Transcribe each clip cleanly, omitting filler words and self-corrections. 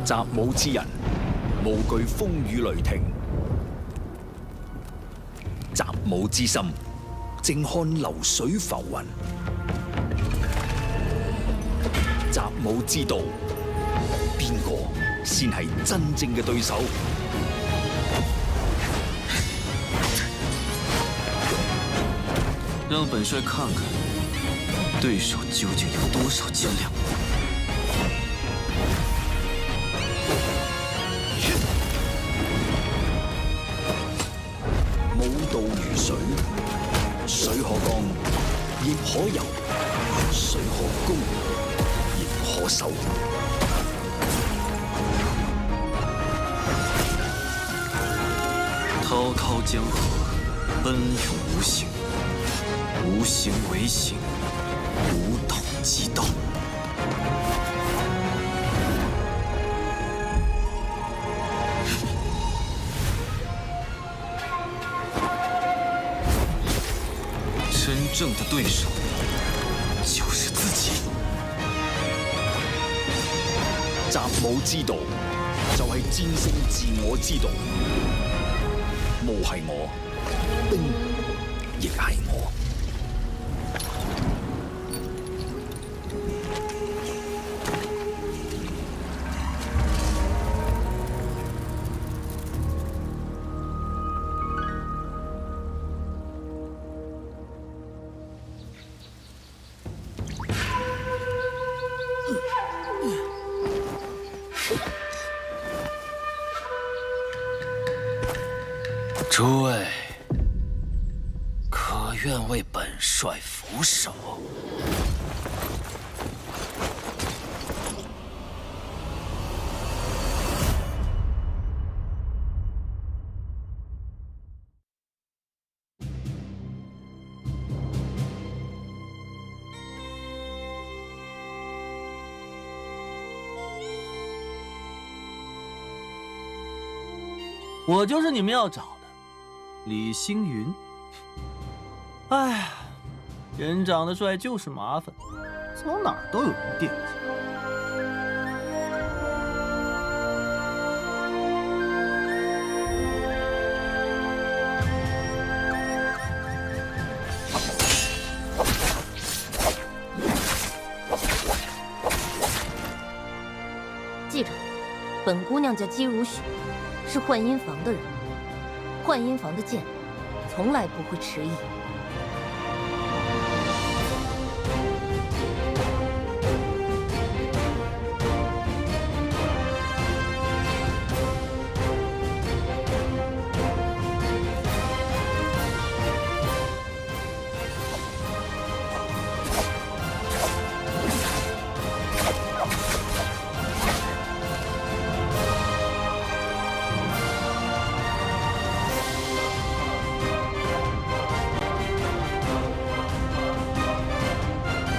習武之人，無懼風雨雷霆。習武之心，靜看流水浮雲。習武之道，邊個先係真正嘅對手？讓本帥看看，對手究竟有多少斤兩。 武道如水，水可乾，亦可游；水可攻，亦可守。滔滔江河，奔涌无形，无形为形，武道即道。 真正的对手就是自己。習武之道就係戰勝自我之道。武係我，兵亦係我。诸位，可愿为本帅俯首？我就是你们要找的。 李星云，哎呀，人长得帅就是麻烦，走哪儿都有人惦记。记着，本姑娘叫姬如许，是幻音房的人。 幻音房的剑，从来不会迟疑。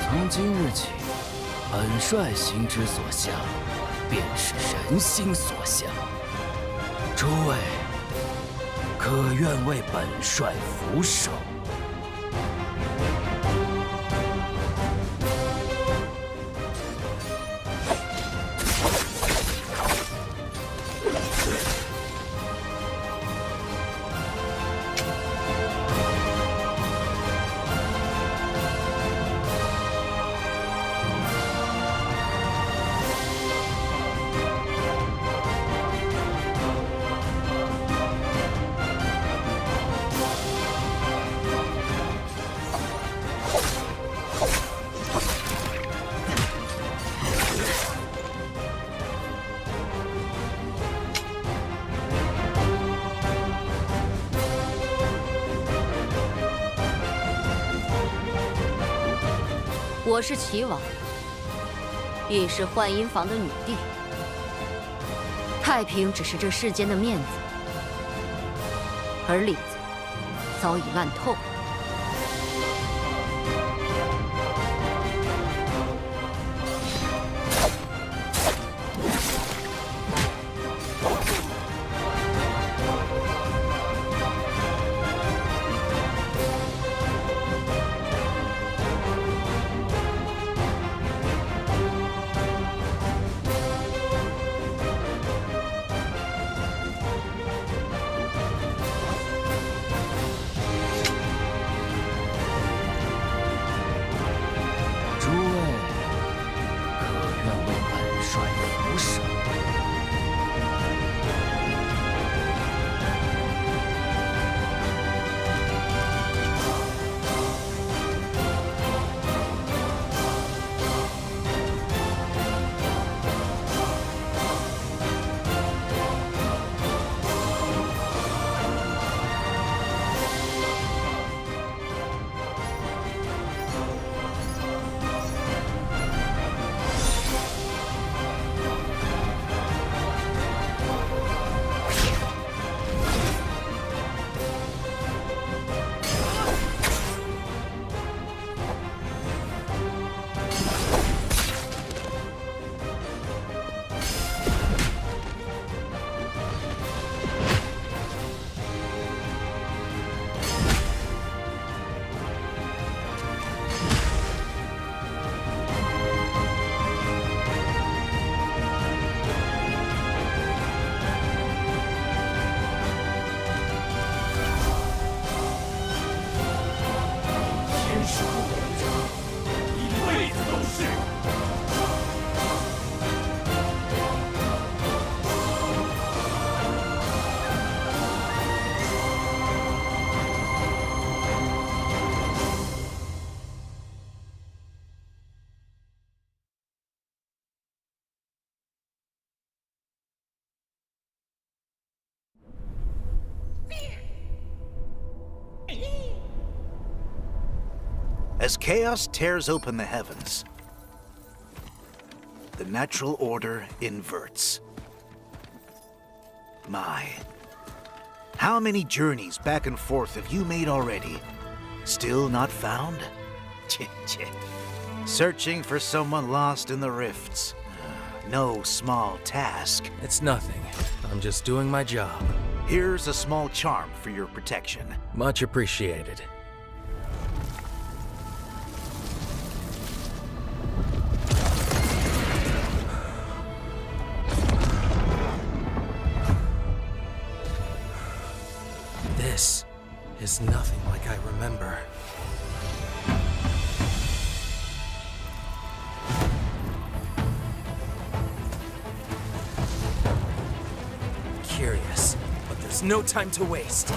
从今日起，本帅心之所向，便是人心所向。诸位，可愿为本帅俯首？我是齐王，亦是幻音房的女帝。太平只是这世间的面子，而里子早已烂透了。As chaos tears open the heavens, the natural order inverts. My, how many journeys back and forth have you made already? Still not found? Searching for someone lost in the rifts. No small task. It's nothing. I'm just doing my job. Here's a small charm for your protection. Much appreciated. This is nothing like I remember. Curious, but there's no time to waste.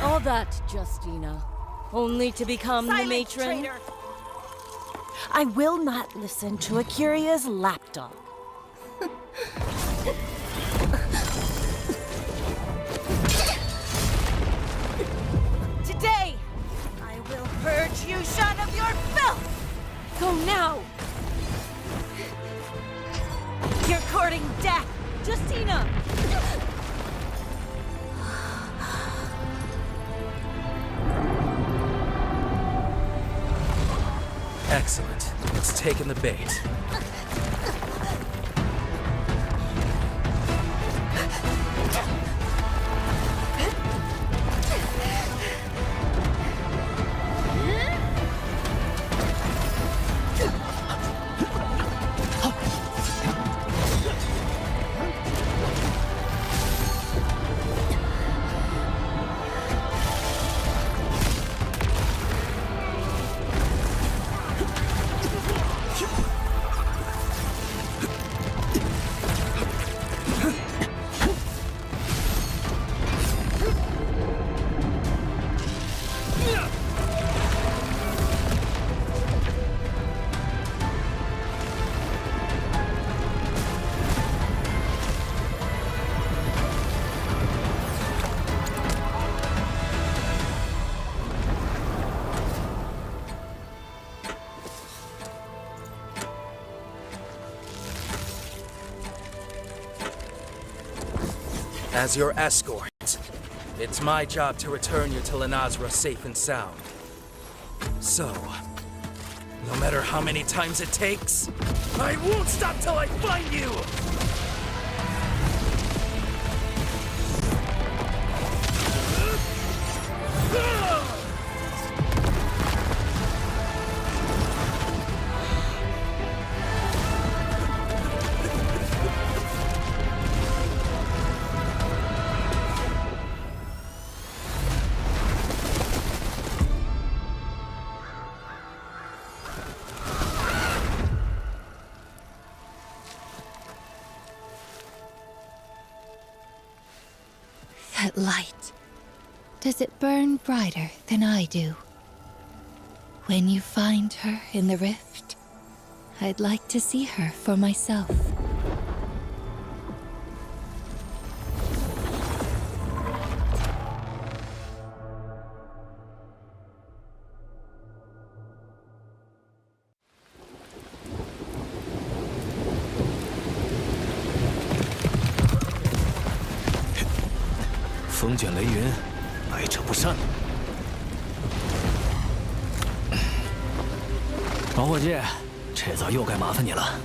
All that, Justina, only to become the matron? I will not listen to Akiria's lapdog. Today, I will purge you shun of your filth! Go now! You're courting death, Justina! Excellent. It's taken the bait. As your escort, it's my job to return you to Lenazra safe and sound. So, no matter how many times it takes, I won't stop till I find you! That light. Does it burn brighter than I do? When you find her in the rift, I'd like to see her for myself.风卷雷云，来者不善。老伙计，这次又该麻烦你了。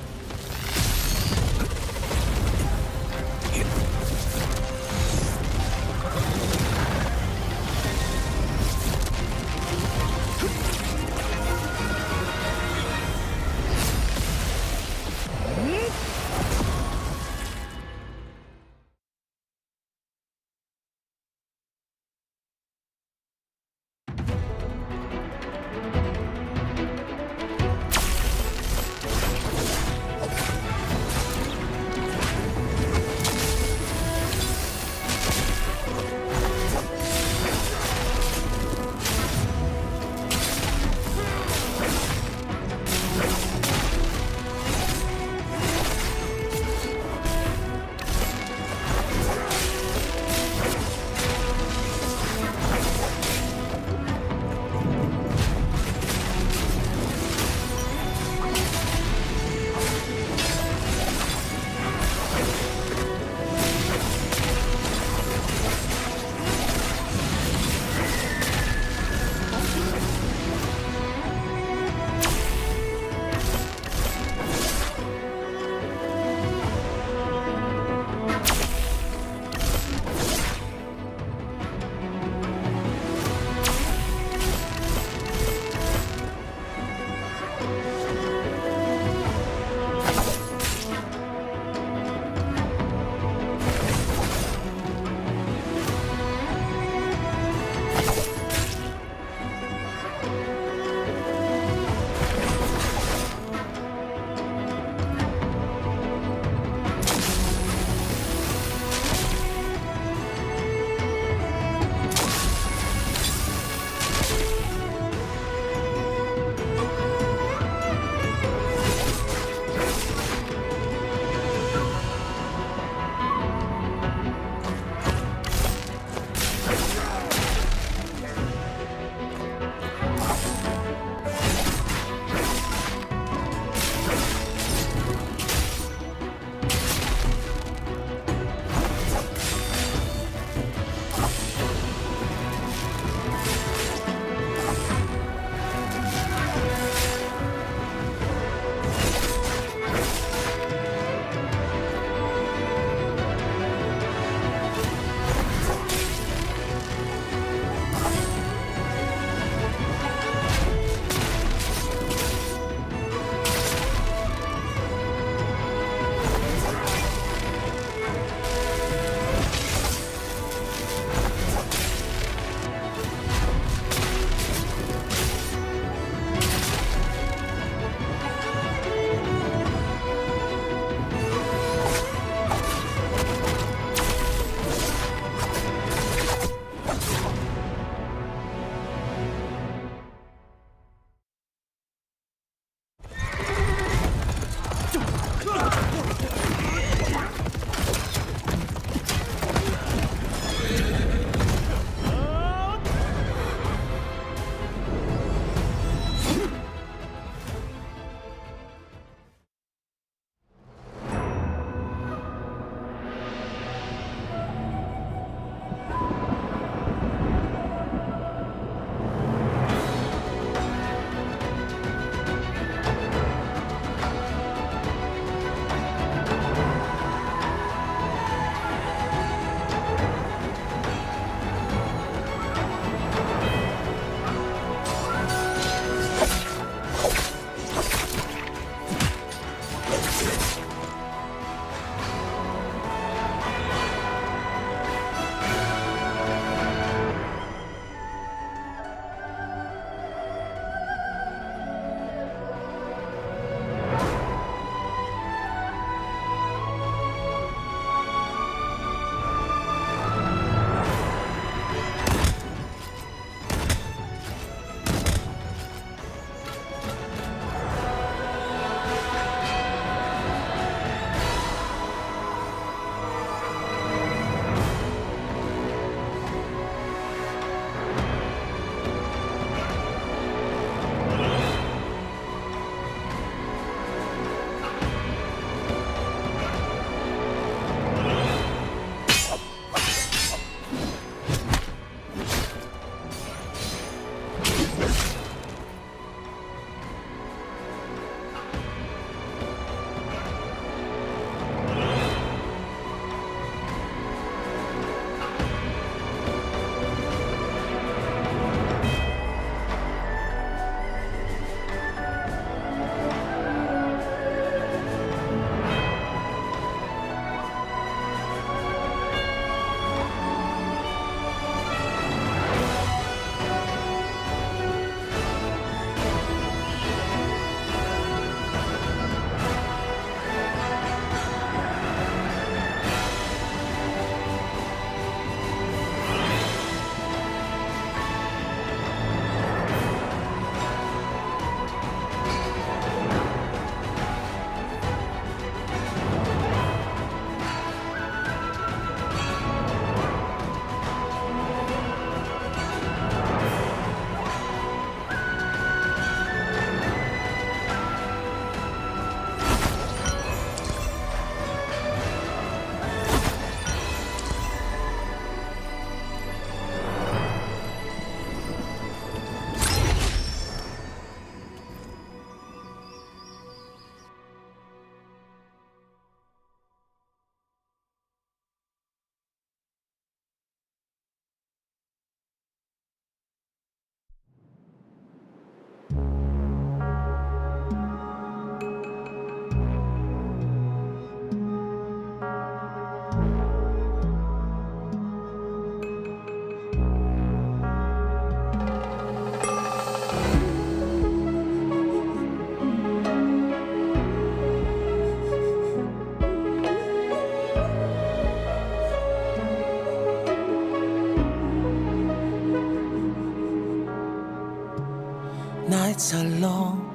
nights are long,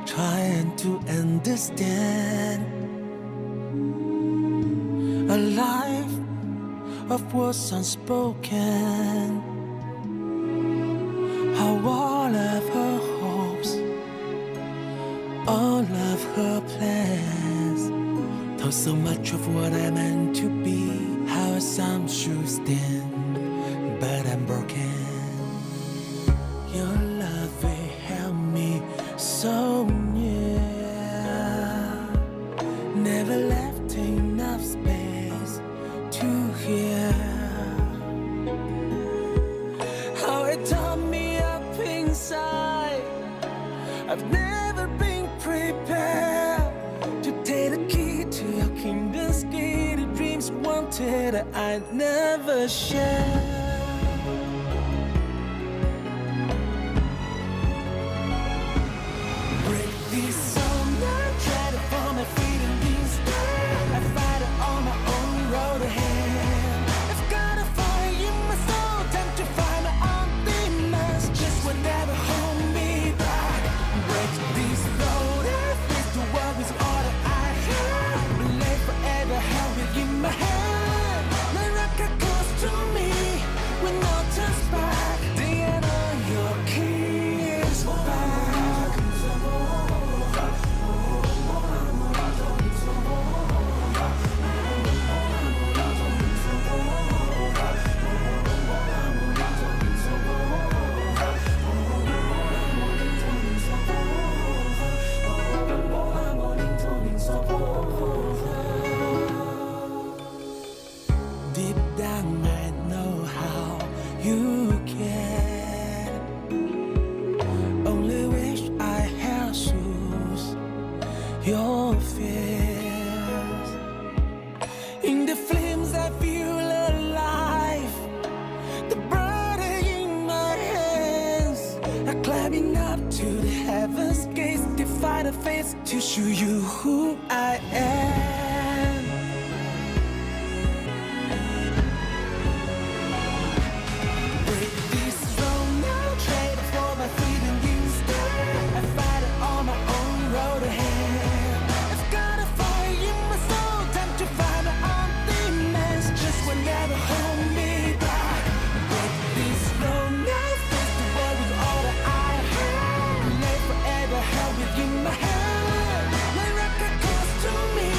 trying to understand a life of words unspoken. How all of her hopes, all of her plans, told so much of what I meant to be. How some should stand, but I'm broken. Your love will help me so near. Never left enough space to hear how it tore me up inside. I've never been prepared to take the key to your kingdom's gate. The dreams wanted that I never shared. Your fears. In the flames I feel alive. The burden in my hands are climbing up to the heavens gates. Defy the fates to show you who I am. Break this throne now, trade for my freedom instead. I fight it on my own road ahead. In my hand, NARAKA calls to me.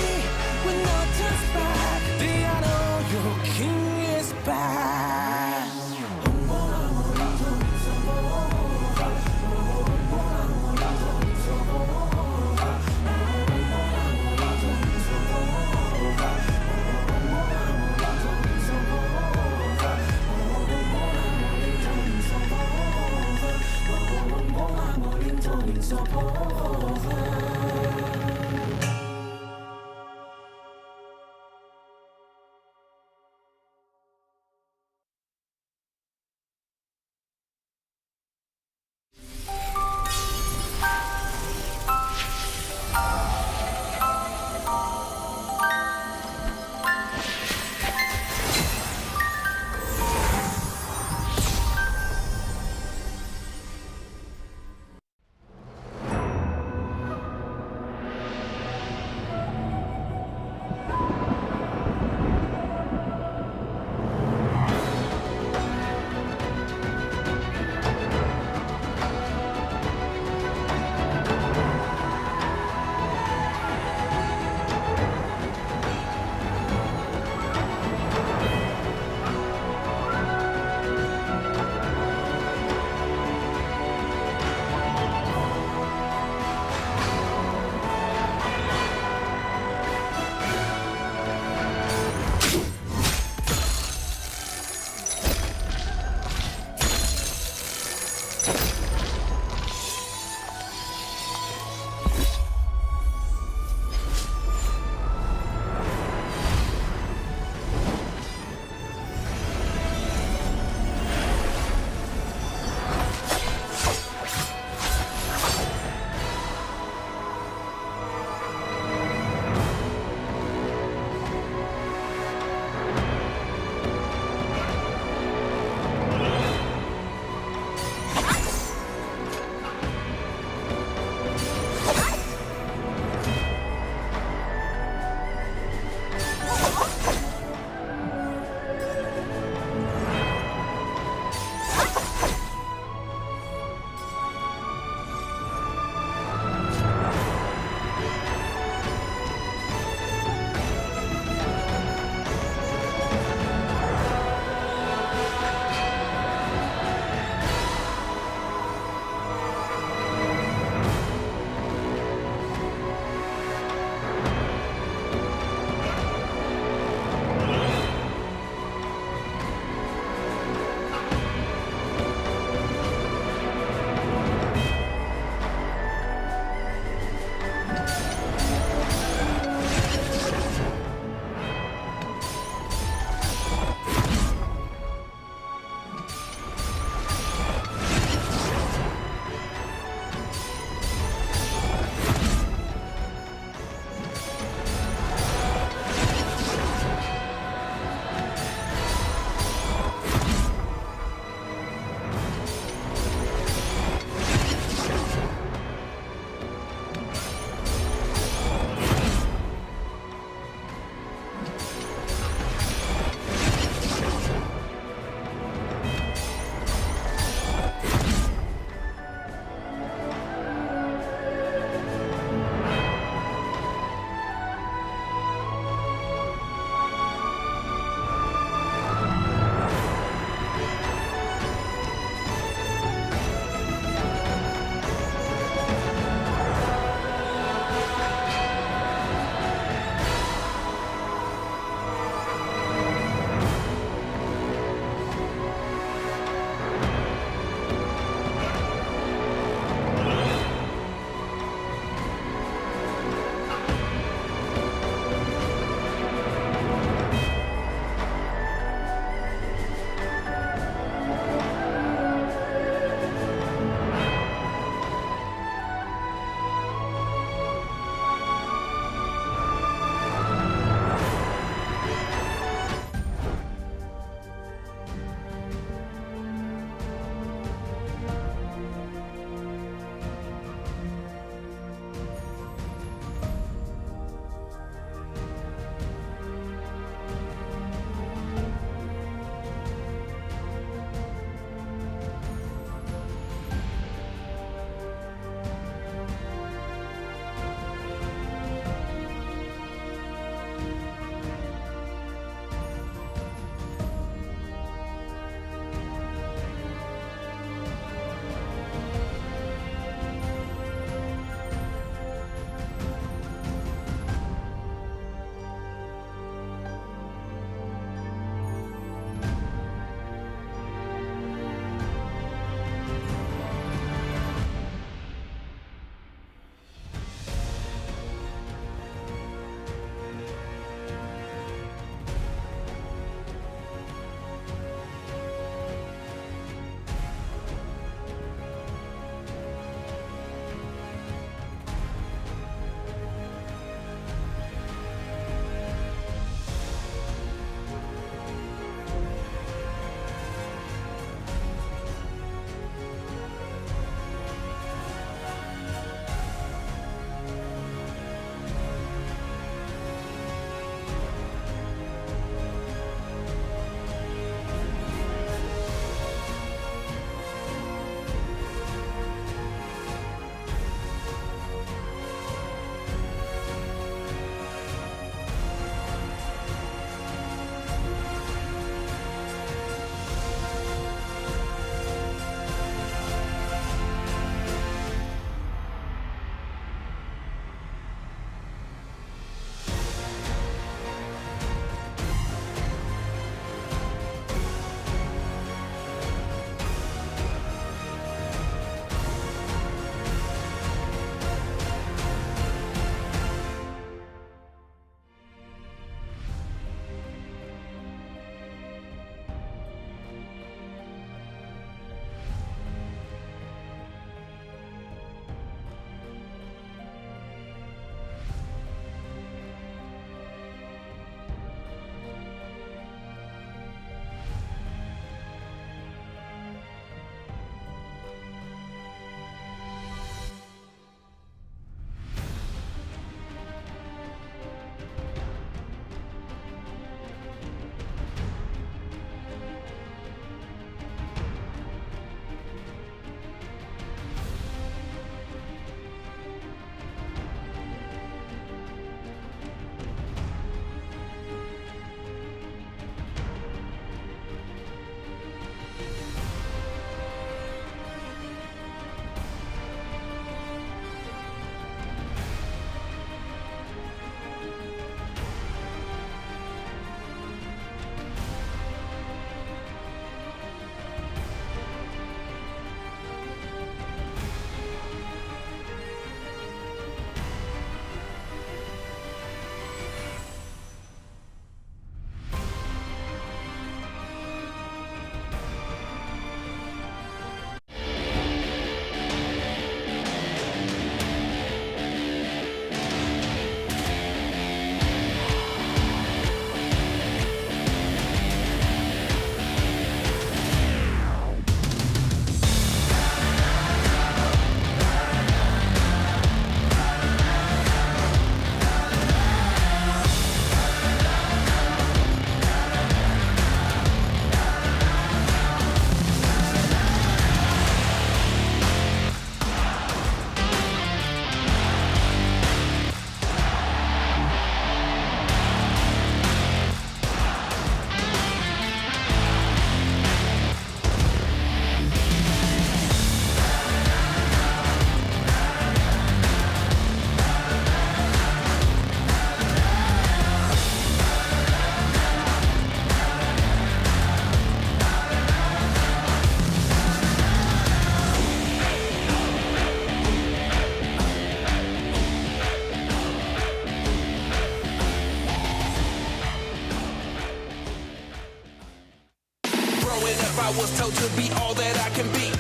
I was told to be all that I can be.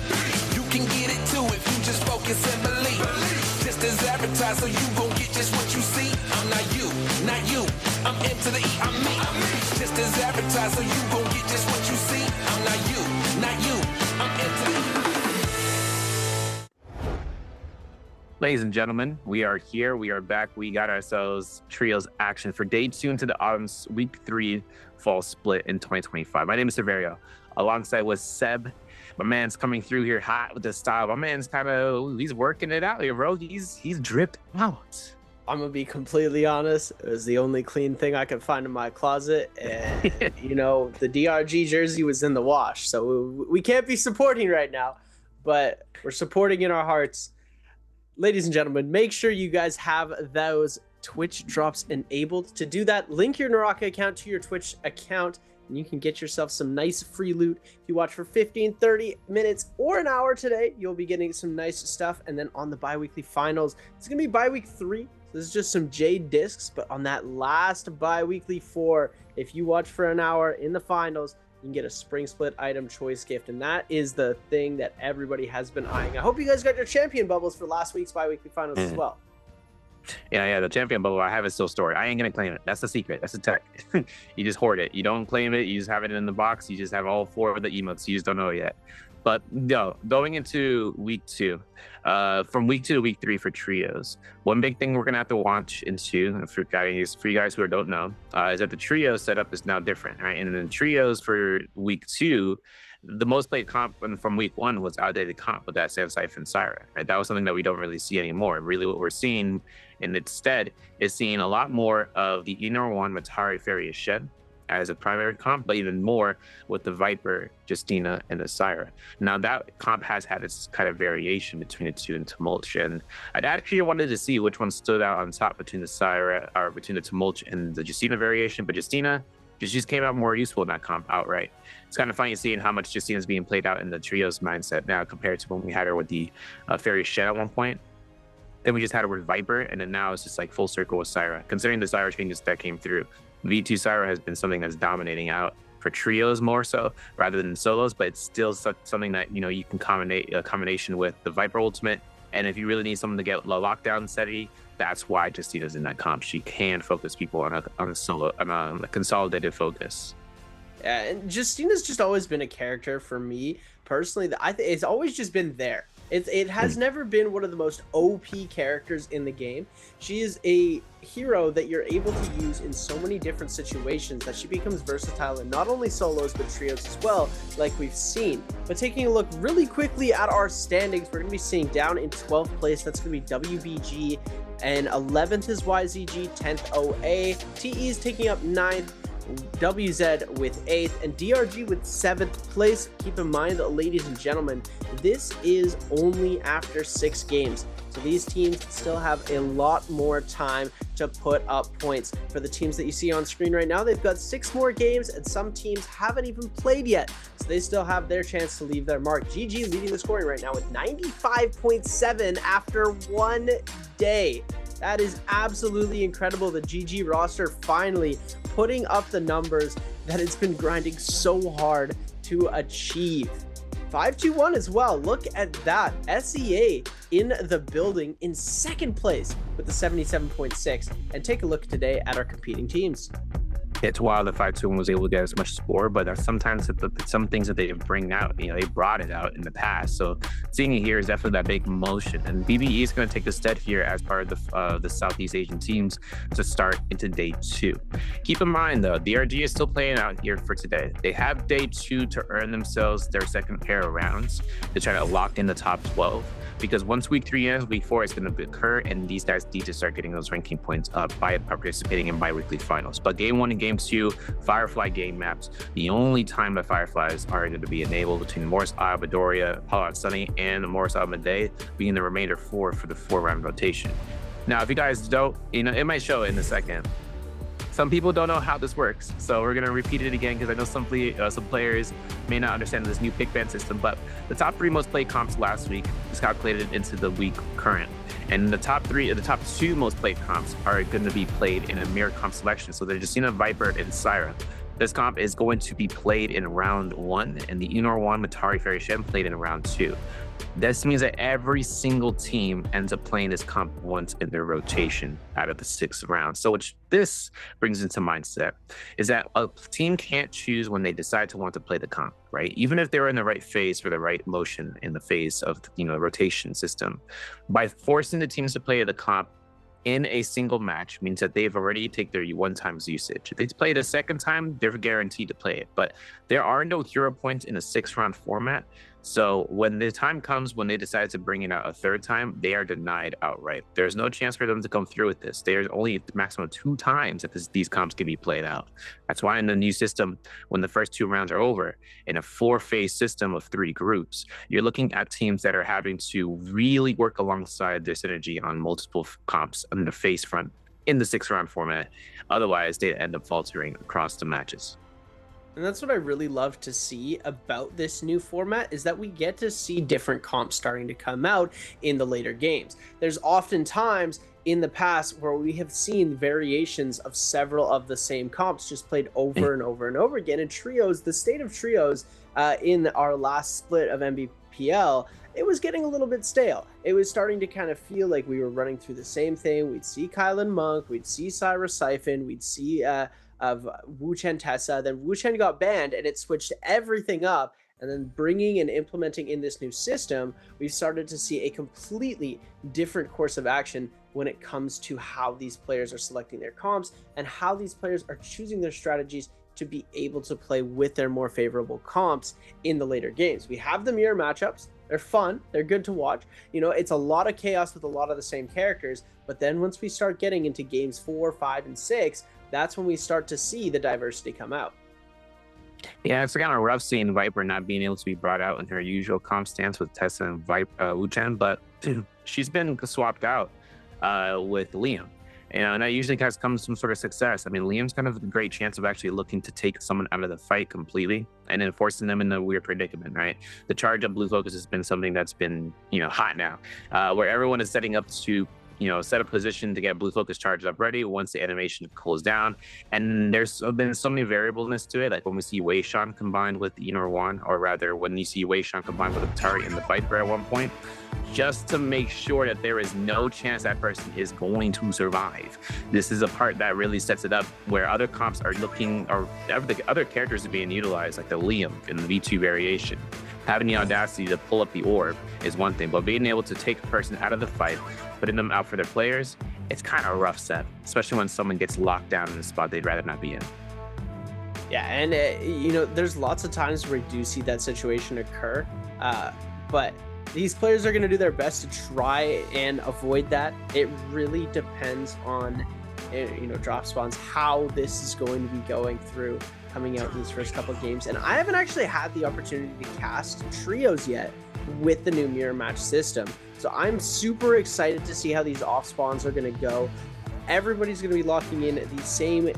You can get it too if you just focus and believe. Just as advertised, so you gon' get just what you see. I'm not you, not you. I'm M to the E, I'm me. Just as advertised, so you gon' get just what you see. I'm not you, not you. I'm M to the E. Ladies and gentlemen, we are here. We are back. We got ourselves trios action for day 2 into the autumn's week 3 fall split in 2025. My name is Severio, alongside with Seb. My man's coming through here hot with the style. My man's he's working it out here, bro. He's dripped out. I'm gonna be completely honest. It was the only clean thing I could find in my closet, and you know, the DRG jersey was in the wash, so we can't be supporting right now, but we're supporting in our hearts. Ladies and gentlemen, make sure you guys have those Twitch drops enabled. To do that, link your NARAKA account to your Twitch account, and you can get yourself some nice free loot. If you watch for 15, 30 minutes, or an hour today, you'll be getting some nice stuff. And then on the bi-weekly finals, it's going to be bi-week 3. So this is just some Jade discs, but on that last bi-weekly 4, if you watch for an hour in the finals, you can get a spring split item choice gift, and that is the thing that everybody has been eyeing. I hope you guys got your champion bubbles for last week's bi-weekly finals as well. Yeah, the champion bubble, I have it still stored. I ain't gonna claim it. That's the secret. That's the tech. You just hoard it. You don't claim it. You just have it in the box. You just have all 4 of the emotes. You just don't know it yet. But no, going into week 2, from week 2 to week 3 for trios, one big thing we're gonna have to watch into for you guys who don't know is that the trio setup is now different, right? And in trios for week 2, the most played comp from week 1 was outdated comp with that Sam Siphon Syra, right? That was something that we don't really see anymore. Really, what we're seeing instead is seeing a lot more of the Inner One Matari Fairy Shed as a primary comp, but even more with the Viper, Justina, and the Syra. Now that comp has had its kind of variation between the 2 and Tumult, and I'd actually wanted to see which one stood out on top between the Syra, or between the Tumult and the Justina variation, but Justina just came out more useful in that comp outright. It's kind of funny seeing how much Justina is being played out in the trios mindset now compared to when we had her with the Fairy Shed at one point. Then we just had her with Viper, and then now it's just like full circle with Syra. Considering the Syra changes that came through, V2 Syra has been something that's dominating out for trios more so rather than solos, but it's still something that, you know, you can combination with the Viper ultimate. And if you really need someone to get lockdown steady, that's why Justina's in that comp. She can focus people on a consolidated focus. Yeah, and Justina's just always been a character for me personally that I think it's always just been there. It has never been one of the most OP characters in the game. She is a hero that you're able to use in so many different situations that she becomes versatile in not only solos but trios as well, like we've seen. But taking a look really quickly at our standings, we're going to be seeing down in 12th place, that's going to be WBG, and 11th is YZG, 10th OA, TE is taking up 9th, WZ with 8th, and DRG with 7th place. Keep in mind, ladies and gentlemen, this is only after 6 games. So these teams still have a lot more time to put up points. For the teams that you see on screen right now, they've got 6 more games, and some teams haven't even played yet. So they still have their chance to leave their mark. GG leading the scoring right now with 95.7 after 1 day. That is absolutely incredible. The GG roster finally putting up the numbers that it's been grinding so hard to achieve. 521 as well. Look at that. SEA in the building in 2nd place with the 77.6. And take a look today at our competing teams. It's wild that 521 was able to get as much score, but that's sometimes some things that they bring out, you know, they brought it out in the past. So seeing it here is definitely that big motion. And BBE is going to take the step here as part of the Southeast Asian teams to start into day 2. Keep in mind though, DRG is still playing out here for today. They have day 2 to earn themselves their 2nd pair of rounds to try to lock in the top 12. Because once week 3 ends, week 4 is going to occur, and these guys need to start getting those ranking points up by participating in bi-weekly finals. But game 1 and game 2, Firefly game maps, the only time that Fireflies are going to be enabled between Morris Isle, Midoriya, Apollo and Sunny, and the Morris Isle Midday, being the remainder 4 for the 4-round rotation. Now, if you guys don't, you know, it might show in a second. Some people don't know how this works, so we're gonna repeat it again because I know some players may not understand this new pick ban system. But the top 3 most played comps last week is calculated into the week current, and the top 2 most played comps are going to be played in a mirror comp selection. So they're Justina, Viper, and Syra. This comp is going to be played in round 1, and the Enor 1 Matari Fairy Shen played in round 2. This means that every single team ends up playing this comp once in their rotation out of the 6th round. So which this brings into mindset is that a team can't choose when they decide to want to play the comp, right? Even if they're in the right phase for the right motion in the phase of the rotation system. By forcing the teams to play the comp in a single match means that they've already taken their 1 times usage. If they play it a second time, they're guaranteed to play it. But there are no hero points in a 6-round format. So when the time comes when they decide to bring it out a 3rd time, they are denied outright. There's no chance for them to come through with this. There's only maximum 2 times that these comps can be played out. That's why in the new system, when the first 2 rounds are over, in a 4-phase system of 3 groups, you're looking at teams that are having to really work alongside their synergy on multiple comps on the face front in the 6-round format. Otherwise, they end up faltering across the matches. And that's what I really love to see about this new format, is that we get to see different comps starting to come out in the later games. There's often times in the past where we have seen variations of several of the same comps just played over and over and over again. And trios, the state of trios in our last split of Nbpl, it was getting a little bit stale. It was starting to kind of feel like we were running through the same thing. We'd see Kylan Monk, we'd see Cyrus Siphon, we'd see of Wu Chen Tessa, then Wu Chen got banned and it switched everything up. And then bringing and implementing in this new system, we've started to see a completely different course of action when it comes to how these players are selecting their comps and how these players are choosing their strategies to be able to play with their more favorable comps in the later games. We have the mirror matchups. They're fun. They're good to watch. It's a lot of chaos with a lot of the same characters. But then once we start getting into games 4, 5, and 6, that's when we start to see the diversity come out. Yeah, it's kind of rough seeing Viper not being able to be brought out in her usual comp stance with Tessa and Wu Chen, but she's been swapped out with Liam. And that usually has come some sort of success. I mean, Liam's kind of a great chance of actually looking to take someone out of the fight completely and then forcing them in a weird predicament, right? The charge up blue focus has been something that's been, hot now, where everyone is setting up to set a position to get blue focus charged up ready once the animation cools down. And there's been so many variableness to it, like when we see Wei Shan combined with Enor 1, or rather when you see Wei Shan combined with Atari in the Viper at one point, just to make sure that there is no chance that person is going to survive. This is a part that really sets it up where other comps are looking, or the other characters are being utilized, like the Liam in the V2 variation. Having the audacity to pull up the orb is one thing, but being able to take a person out of the fight, putting them out for their players, it's kind of a rough set, especially when someone gets locked down in a spot they'd rather not be in. Yeah, and there's lots of times where we do see that situation occur, but these players are going to do their best to try and avoid that. It really depends on, drop spawns, how this is going to be going through coming out in these first couple of games. And I haven't actually had the opportunity to cast trios yet with the new mirror match system. So I'm super excited to see how these off spawns are going to go. Everybody's going to be locking in the same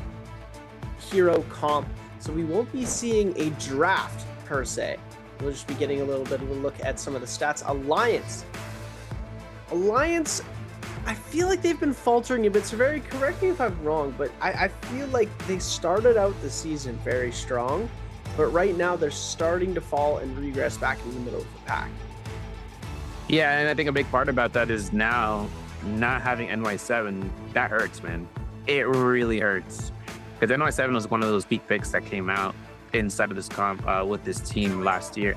hero comp. So we won't be seeing a draft per se. We'll just be getting a little bit of a look at some of the stats. Alliance, I feel like they've been faltering a bit. So correct me if I'm wrong, but I feel like they started out the season very strong, but right now they're starting to fall and regress back in the middle of the pack. Yeah, and I think a big part about that is now not having NY7, that hurts, man. It really hurts. Because NY7 was one of those peak picks that came out inside of this comp with this team last year.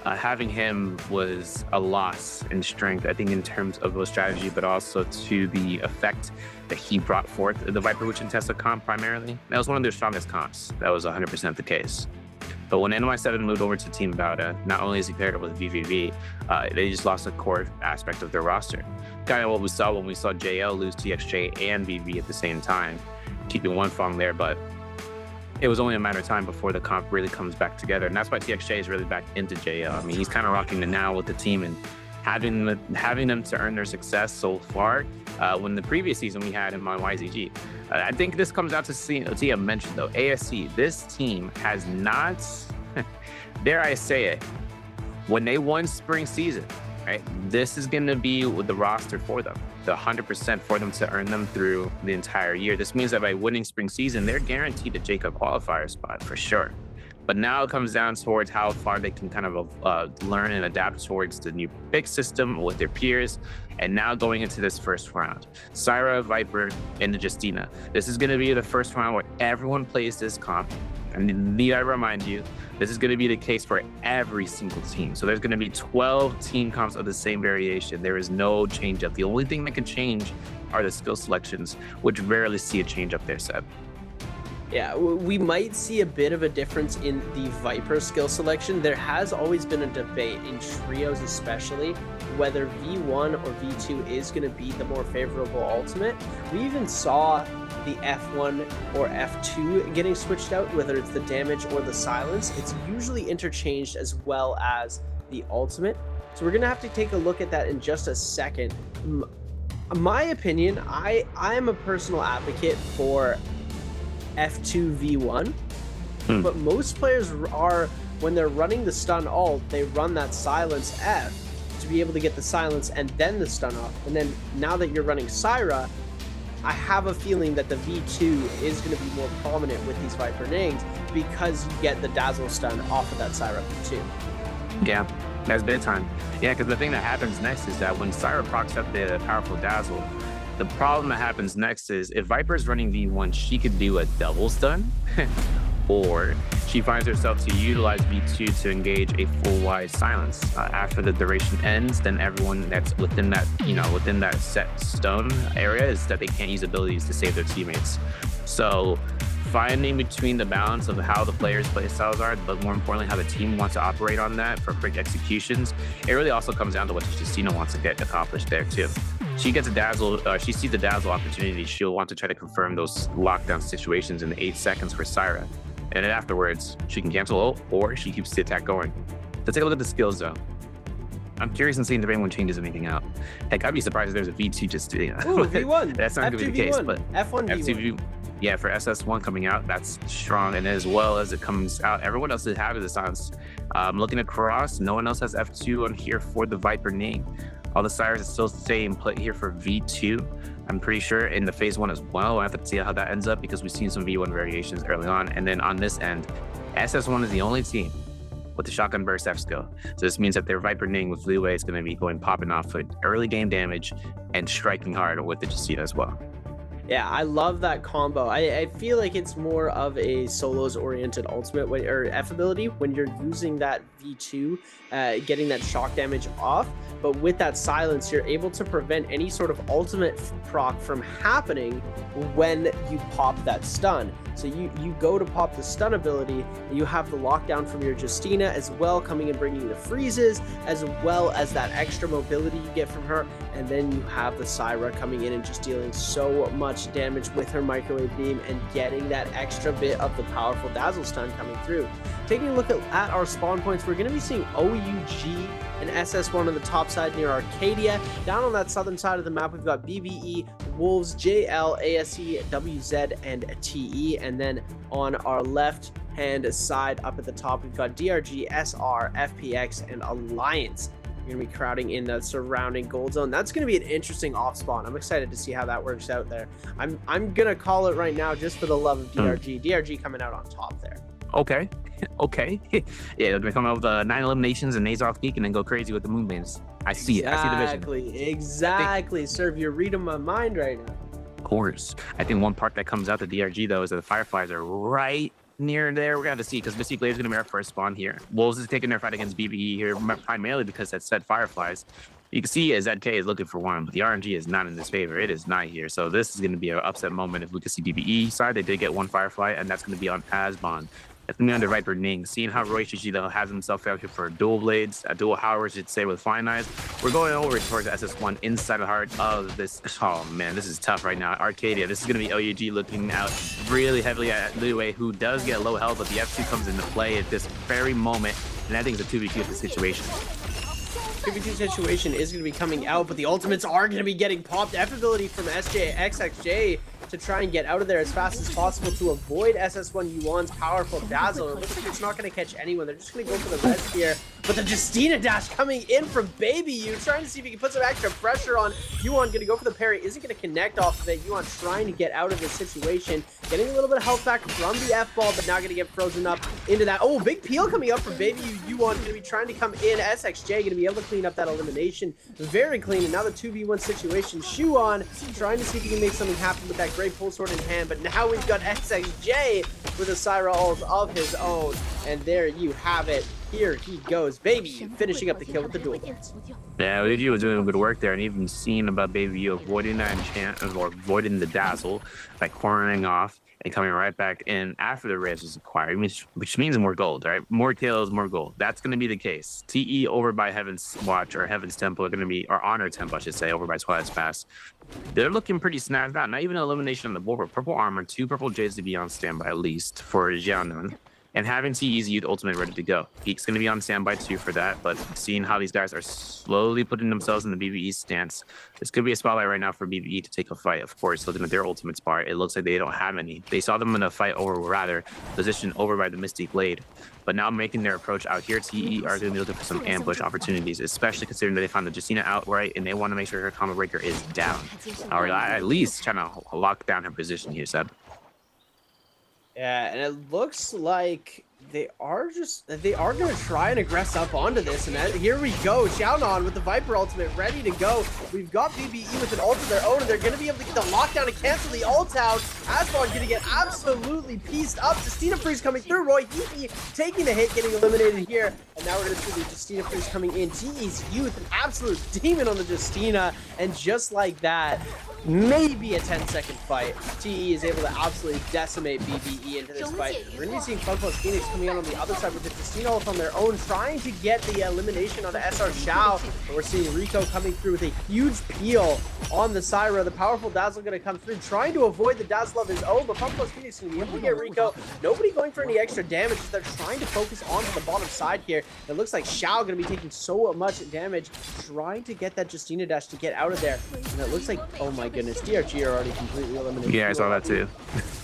Having him was a loss in strength, I think, in terms of the strategy, but also to the effect that he brought forth. The Viper Witch and Tessa comp primarily, that was one of their strongest comps. That was 100% the case. But when NY7 moved over to Team Bauda, not only is he paired up with VVV, they just lost a core aspect of their roster. Kind of what we saw when we saw JL lose TXJ and VV at the same time, keeping one Fong there, but it was only a matter of time before the comp really comes back together. And that's why TXJ is really back into JL. I mean, he's kind of rocking the now with the team and having them to earn their success so far. When the previous season we had him on YZG. I think this comes out to Tia mentioned though, ASC, this team has not, dare I say it, when they won spring season, right? This is going to be the roster for them. the 100% for them to earn them through the entire year. This means that by winning spring season, they're guaranteed a JCUP qualifier spot for sure. But now it comes down towards how far they can kind of learn and adapt towards the new pick system with their peers. And now going into this first round, Syra, Viper, and the Justina. This is going to be the first round where everyone plays this comp. And need I remind you, this is going to be the case for every single team. So there's going to be 12 team comps of the same variation. There is no change up. The only thing that can change are the skill selections, which rarely see a change up there, Seb. Yeah, we might see a bit of a difference in the Viper skill selection. There has always been a debate in trios especially whether V1 or V2 is going to be the more favorable ultimate. We even saw the F1 or F2 getting switched out, whether it's the damage or the silence. It's usually interchanged as well as the ultimate. So we're going to have to take a look at that in just a second. My opinion, I am a personal advocate for F2 V1, but most players are, when they're running the stun ult, they run that silence F to be able to get the silence and then the stun off. And then now that you're running Syra, I have a feeling that the V2 is going to be more prominent with these Viper Nings because you get the dazzle stun off of that Syra V2. Yeah, that's big time. Yeah, because the thing that happens next is that when Syra procs up the powerful dazzle, the problem that happens next is if Viper's running V1, she could do a double stun, or she finds herself to utilize V2 to engage a full wide silence. After the duration ends, then everyone that's within that, within that set stun area is that they can't use abilities to save their teammates. So finding between the balance of how the players' play styles are, but more importantly, how the team wants to operate on that for quick executions, it really also comes down to what Justina wants to get accomplished there too. She gets a dazzle, she sees the dazzle opportunity. She'll want to try to confirm those lockdown situations in 8 seconds for Syra. And then afterwards, she can cancel ult or she keeps the attack going. Let's take a look at the skills though. I'm curious in seeing if anyone changes anything out. Heck, I'd be surprised if there's a V2 just to, Ooh, V1. That's not going to be the case, but F1 V1. Yeah, for SS1 coming out, that's strong. And as well as it comes out, everyone else has the silence. Looking across, no one else has F2 on here for the Viper name. All the Syras is still staying put here for V2. I'm pretty sure in the phase 1 as well. I have to see how that ends up because we've seen some V1 variations early on. And then on this end, SS1 is the only team with the shotgun burst F skill. So this means that their Viper Ning with leeway is going to be popping off with early game damage and striking hard with the Justina as well. Yeah, I love that combo. I feel like it's more of a solos oriented ultimate or F ability when you're using that V2, getting that shock damage off. But with that silence, you're able to prevent any sort of ultimate proc from happening when you pop that stun. So you go to pop the stun ability, you have the lockdown from your Justina as well, coming and bringing the freezes, as well as that extra mobility you get from her. And then you have the Syra coming in and just dealing so much damage with her microwave beam and getting that extra bit of the powerful dazzle stun coming through. Taking a look at our spawn points, we're going to be seeing OUG and SS1 on the top side near Arcadia. Down on that southern side of the map, we've got BBE, Wolves, JL, ASE, WZ, and TE. And then on our left hand side up at the top, we've got DRG, SR, FPX, and Alliance. You're going to be crowding in the surrounding gold zone. That's going to be an interesting off spawn. I'm excited to see how that works out there. I'm going to call it right now just for the love of DRG. DRG coming out on top there. Okay. Okay. Yeah, they come out with 9 eliminations and Nazoth Geek and then go crazy with the Moonbeams. I see it. I see the vision. Exactly. Sir, you're reading my mind right now. Of course. I think one part that comes out to DRG, though, is that the Fireflies are right near there. We're going to have to see because Mystic Glaive is going to be our first spawn here. Wolves is taking their fight against BBE here, primarily because that said Fireflies. You can see ZK is looking for one, but the RNG is not in his favor. It is not here. So this is going to be an upset moment if we can see BBE side. They did get one Firefly, and that's going to be on Asbon. It's going to be under Viper Ning. Seeing how Roy Shishida has himself out here for dual blades, dual Howard, should say, with Fine Eyes. We're going over towards SS1 inside the heart of this. Oh, man, this is tough right now. Arcadia, this is going to be OUG looking out really heavily at Liwei, who does get low health, but the F2 comes into play at this very moment, and I think it's a 2v2 of the situation. 2v2 situation is going to be coming out, but the ultimates are going to be getting popped. F ability from SJXXJ to try and get out of there as fast as possible to avoid SS1 Yuan's powerful dazzle. It looks like it's not going to catch anyone. They're just going to go for the res here. But the Justina dash coming in from Baby U, trying to see if he can put some extra pressure on Yuan. Gonna go for the parry, isn't gonna connect off of it. Yuan trying to get out of this situation, getting a little bit of health back from the F-ball, but now gonna get frozen up into that. Oh, big peel coming up from Baby U. Yuan gonna be trying to come in. SXJ gonna be able to clean up that elimination. Very clean, and now the 2v1 situation. Shuan trying to see if he can make something happen with that great pull sword in hand, but now we've got SXJ with a Syra ult of his own, and there you have it. Here he goes, Baby U finishing up the kill with the dual hits. Yeah, Baby U was doing good work there, and even seeing about Baby U avoiding that enchant or avoiding the dazzle by cornering off and coming right back in after the raise was acquired, which means more gold, right? More kills, more gold. That's going to be the case. TE over by Heaven's Watch or Heaven's Temple are going to be, or Honor Temple, I should say, over by Twilight's Pass. They're looking pretty snapped out. Not even an elimination on the board, but purple armor, 2 purple Jades to be on standby at least for Jianan. And having TE's Youth Ultimate ready to go. Geek's going to be on standby too for that, but seeing how these guys are slowly putting themselves in the BBE stance, this could be a spotlight right now for BBE to take a fight. Of course, looking at their ultimates part, it looks like they don't have any. They saw them in a fight over, rather, position over by the Mystic Blade. But now making their approach out here, TE are going to be looking for some ambush opportunities, especially considering that they found the Justina outright and they want to make sure her combo breaker is down. Or at least trying to lock down her position here, Seb. Yeah, and it looks like they are going to try and aggress up onto this. And here we go. Xiaonan with the Viper ultimate ready to go. We've got BBE with an ult of their own, and they're going to be able to get the lockdown and cancel the ult out. Asbon going to get absolutely pieced up. Justina Freeze coming through. Roy Heapy taking the hit, getting eliminated here. And now we're going to see the Justina Freeze coming in. TE's Youth, an absolute demon on the Justina. And just like that, maybe a 10-second fight, TE is able to absolutely decimate BBE into this fight. We're going to be seeing Fun Plus Phoenix coming out on the other side with the Justina ult on their own, trying to get the elimination on the SR Xiao. And we're seeing Rico coming through with a huge peel on the Syra. The powerful Dazzle going to come through, trying to avoid the Dazzle of his own, but Fun Plus Phoenix going to be able to get Rico. Nobody going for any extra damage as they're trying to focus onto the bottom side here. It looks like Xiao going to be taking so much damage, trying to get that Justina dash to get out of there. And it looks like, oh my goodness, DRG are already completely eliminated. Yeah, I saw that too.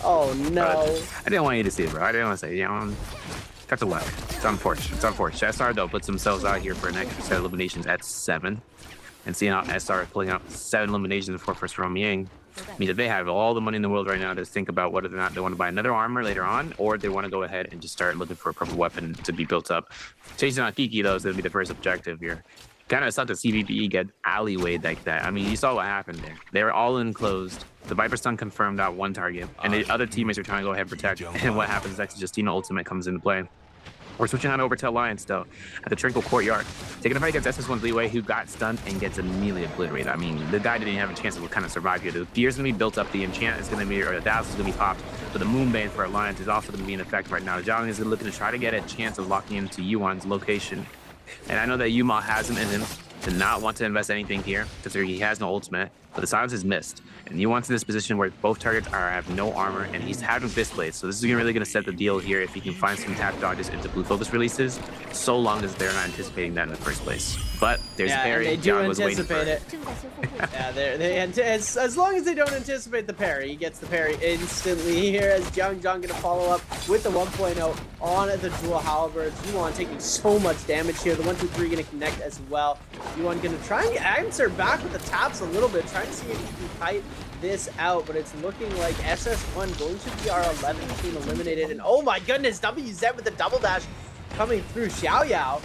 Oh no. I didn't want you to see it, bro. I didn't want to say, cut away. It's unfortunate. It's unfortunate. SR, though, puts themselves out here for an extra set of eliminations at 7. And seeing how SR is pulling out 7 eliminations for first from Yang means that they have all the money in the world right now to think about whether or not they want to buy another armor later on, or they want to go ahead and just start looking for a purple weapon to be built up. Chasing on Kiki, though, is going to be the first objective here. Kind of sucked to see BBE get alleywayed like that. I mean, you saw what happened there. They were all enclosed. The Viper Stun confirmed out 1 target, and the other teammates were trying to go ahead and protect. And what happens is actually Justina Ultimate comes into play. We're switching on over to Alliance, though, at the Trinkle Courtyard. Taking a fight against SS1's Leeway, who got stunned and gets immediately obliterated. I mean, the guy didn't have a chance to kind of survive here. The fear's going to be built up, the enchant is going to be, or the dazzle is going to be popped, but the Moonbane for Alliance is also going to be in effect right now. Zhang is looking to try to get a chance of locking into Yuan's location. And I know that Yuma has him in him to not want to invest anything here because he has no ultimate, but the silence is missed. And he wants in this position where both targets have no armor, and he's having fist blades. So this is really going to set the deal here if he can find some tap dodges into blue focus releases, so long as they're not anticipating that in the first place. But there's a parry. They do John was waiting for anticipate it. Yeah, as long as they don't anticipate the parry, he gets the parry instantly here as Zhang going to follow up with the 1.0 on the dual halberds. Yuan taking so much damage here. The 1-2-3 going to connect as well. Yuan going to try and answer back with the taps a little bit, trying to see if he can kite this out, but it's looking like SS1 going to be our 11th team eliminated. And oh my goodness, WZ with the double dash coming through. Xiao Yao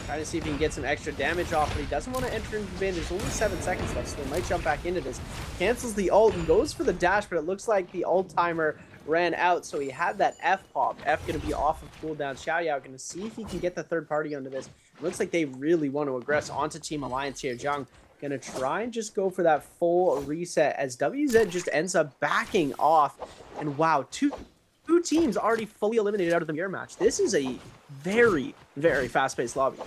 trying to see if he can get some extra damage off, but he doesn't want to enter into the bin. There's only 7 seconds left, so they might jump back into this. Cancels the ult and goes for the dash, but it looks like the ult timer ran out, so he had that F pop. F going to be off of cooldown. Xiao Yao going to see if he can get the third party onto this. It looks like they really want to aggress onto Team Alliance here. Zhang gonna try and just go for that full reset as WZ just ends up backing off. And wow, two teams already fully eliminated out of the mirror match. This is a very, very fast-paced lobby.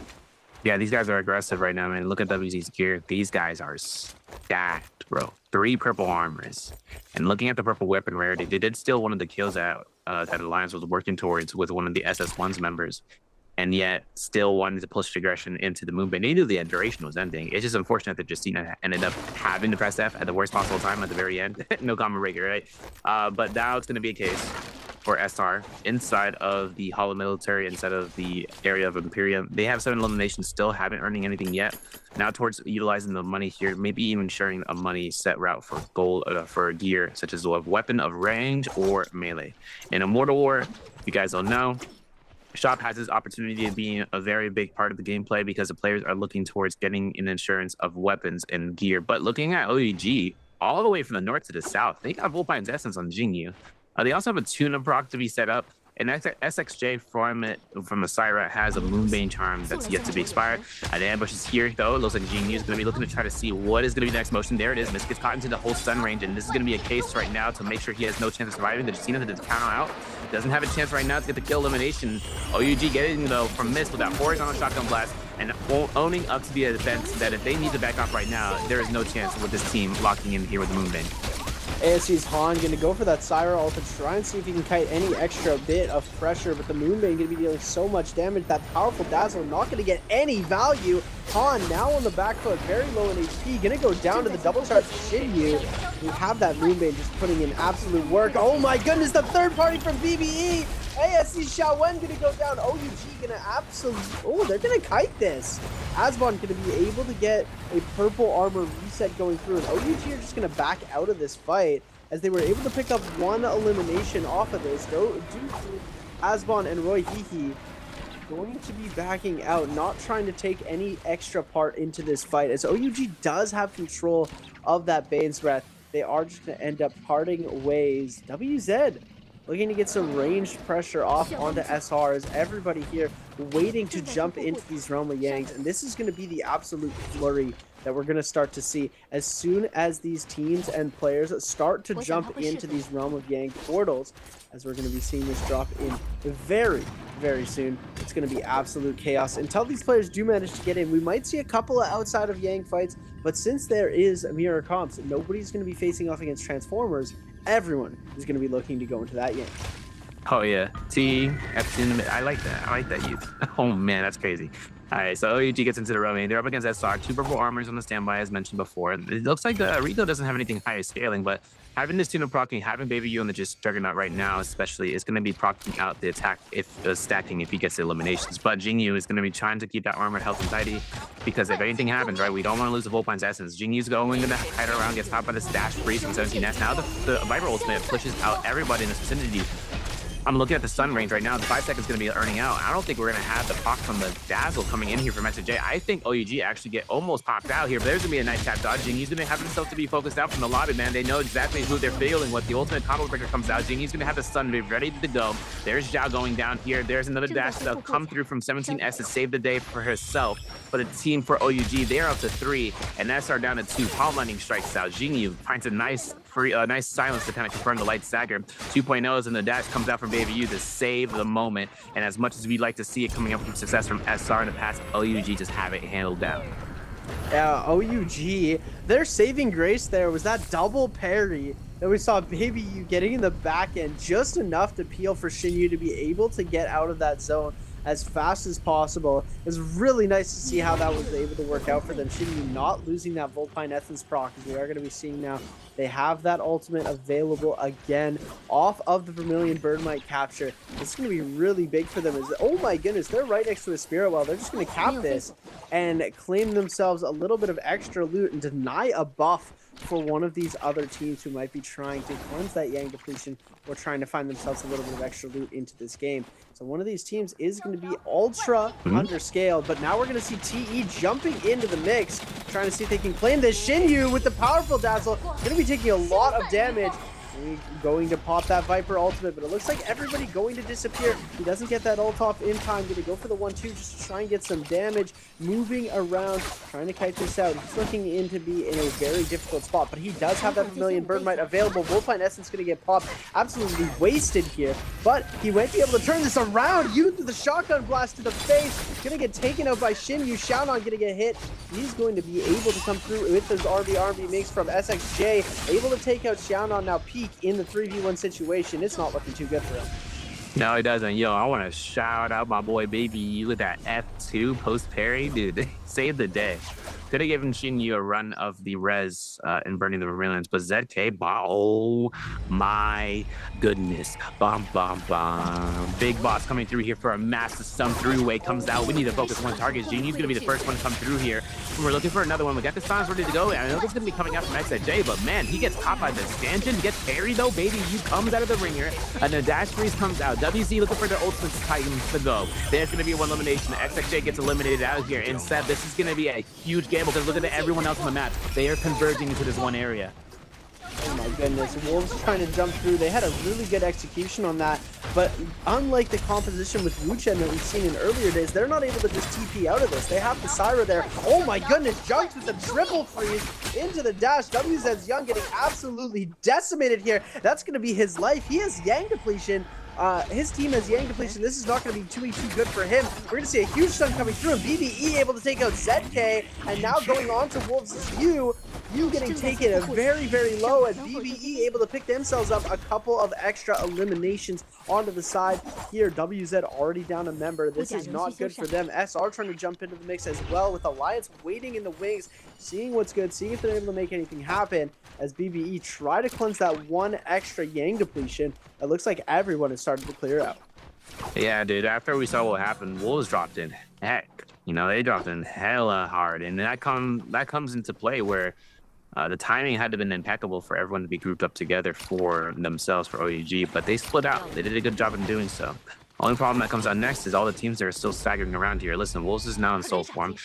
Yeah, these guys are aggressive right now, man. Look at WZ's gear. These guys are stacked, bro. 3 purple armors. And looking at the purple weapon rarity, they did steal one of the kills that Alliance was working towards with one of the SS1's members. And yet still wanted to push aggression into the Moonbane. They knew the duration was ending. It's just unfortunate that Justina ended up having to press F at the worst possible time at the very end. No common breaker, right? But now it's going to be a case for SR inside of the Hollow Military, inside of the area of Imperium. They have 7 eliminations, still haven't earning anything yet. Now towards utilizing the money here, maybe even sharing a money set route for gold, for gear, such as a weapon of range or melee. In Immortal War, if you guys don't know, Shop has this opportunity of being a very big part of the gameplay because the players are looking towards getting an insurance of weapons and gear. But looking at OUG, all the way from the north to the south, they got Volpine's Essence on Jinyu. They also have a tuna proc to be set up. And SXJ from the Syra has a Moonbane charm that's yet to be expired. The ambush is here, though. It looks like Jinyu is going to be looking to try to see what is going to be the next motion. There it is. Mist gets caught into the whole stun range, and this is going to be a case right now to make sure he has no chance of surviving. The Justina to counter out. Doesn't have a chance right now to get the kill elimination. OUG getting, though, from Mist with that horizontal shotgun blast and owning up to the defense that if they need to back off right now, there is no chance with this team locking in here with the Moonbane. ASC's Han going to go for that Syra ult to try and see if he can kite any extra bit of pressure, but the Moonbane going to be dealing so much damage. That powerful Dazzle not going to get any value. Han now on the back foot, very low in HP, going to go down to the double charge Shinyu. We have that Moonbane just putting in absolute work. Oh my goodness, the third party from BBE. ASC Xiaowen going to go down. OUG going to absolutely... Oh, they're going to kite this. Asbon going to be able to get a purple armor reset going through. And OUG are just going to back out of this fight as they were able to pick up 1 elimination off of this. Asbon and Roy Hihi going to be backing out, not trying to take any extra part into this fight. As OUG does have control of that Bane's Breath, they are just going to end up parting ways. WZ looking to get some ranged pressure off onto SR as everybody here waiting to jump into these Realm of Yangs. And this is going to be the absolute flurry that we're going to start to see as soon as these teams and players start to jump into these Realm of Yang portals, as we're going to be seeing this drop in very, very soon. It's going to be absolute chaos. Until these players do manage to get in, we might see a couple of outside of Yang fights, but since there is mirror comps, nobody's going to be facing off against Transformers. Everyone is going to be looking to go into that Yang. Oh yeah, I like that. I like that youth. Oh man, that's crazy. All right, so OUG gets into the roaming. They're up against SR. 2 purple armors on the standby, as mentioned before. It looks like Rito doesn't have anything high scaling, but having this tuna procking, having Baby U on the just Juggernaut right now, especially, is going to be procking out the attack if stacking if he gets the eliminations. But Jinyu is going to be trying to keep that armor health and tidy because if anything happens, right, we don't want to lose the Volpine's Essence. Jinyu's going to kite around, gets stopped by the stash freeze from 17S. Now the Viper ultimate pushes out everybody in this vicinity. I'm looking at the stun range right now. The 5 seconds going to be earning out. I don't think we're going to have the proc from the Dazzle coming in here from SJ. I think OUG actually get almost popped out here, but there's going to be a nice tap dodge. Jinyu's going to have himself to be focused out from the lobby, man. They know exactly who they're feeling. What the ultimate combo breaker comes out, Jinyu's going to have the stun be ready to go. There's Zhao going down here. There's another dash that'll come through from 17S to save the day for herself. But the team for OUG, they're up to 3, and SR down to 2. Palm Lightning strikes out. Jinyu finds a nice silence to kind of confirm the light stagger. 2.0s and the dash comes out from Baby U to save the moment. And as much as we'd like to see it coming up from success from SR in the past, OUG just have it handled down. Yeah, OUG, their saving grace there was that double parry that we saw Baby U getting in the back end just enough to peel for Shinyu to be able to get out of that zone as fast as possible. It was really nice to see how that was able to work out for them. Shinyu not losing that Volpine Essence proc, as we are going to be seeing now. They have that ultimate available again off of the Vermilion Birdmite capture. It's going to be really big for them. Oh my goodness, they're right next to a Spirit Well. They're just going to cap this and claim themselves a little bit of extra loot and deny a buff for one of these other teams who might be trying to cleanse that Yang depletion or trying to find themselves a little bit of extra loot into this game. So one of these teams is going to be ultra underscaled, but now we're going to see TE jumping into the mix, trying to see if they can claim this. Shinyu with the powerful Dazzle, going to be taking a lot of damage. Going to pop that Viper ultimate, but it looks like everybody going to disappear. He doesn't get that ult off in time. Going to go for the 1-2 just to try and get some damage. Moving around, trying to kite this out. He's looking in to be in a very difficult spot, but he does have that Vermilion Birdmite available. Volpine Essence going to get popped. Absolutely wasted here, but he might be able to turn this around. Youth with the shotgun blast to the face. Going to get taken out by Shinyu. Xiaonan going to get hit. He's going to be able to come through with his RB mix from SXJ. Able to take out Xiaonan now. Peak in the 3v1 situation. It's not looking too good for him. No, he doesn't. Yo, I want to shout out my boy Baby with that F2 post parry. Dude, they saved the day. Could have given Shinyu a run of the res in burning the Vermilions, but ZK, oh my goodness. Bom, bom, bom. Big boss coming through here for a massive stun three-way comes out. We need to focus one target. Genie's going to be the first one to come through here. We're looking for another one. We got the stuns ready to go. I know this is going to be coming out from XJ, but man, he gets caught by the stanchion. He gets parried though. Baby, you comes out of the ringer, and the dash freeze comes out. WZ looking for their ultimate Titans to go. There's going to be one elimination. XJ gets eliminated out here. Instead, this is going to be a huge game because look at everyone else on the map. They are converging into this one area. Oh my goodness, Wolves trying to jump through. They had a really good execution on that, but unlike the composition with Wuchen that we've seen in earlier days, they're not able to just TP out of this. They have the Syra there. Oh my goodness, Junks with the triple freeze into the dash. WZ's Young getting absolutely decimated here. That's going to be his life. He has Yang depletion. His team has Yang depletion. This is not going to be too good for him. We're going to see a huge stun coming through, and BBE able to take out ZK, and now going on to Wolves' Yu getting taken very, very low, and BBE able to pick themselves up a couple of extra eliminations onto the side here. WZ already down a member. This is not good for them. SR trying to jump into the mix as well, with Alliance waiting in the wings, seeing what's good, seeing if they're able to make anything happen as BBE try to cleanse that one extra Yang depletion. It looks like everyone is starting to clear out. Yeah, dude, after we saw what happened, Wolves dropped in. Heck, you know, they dropped in hella hard, and that comes into play where the timing had to have been impeccable for everyone to be grouped up together for themselves for OEG, but they split out. They did a good job in doing so. Only problem that comes out next is all the teams that are still staggering around here. Listen, Wolves is now in soul form.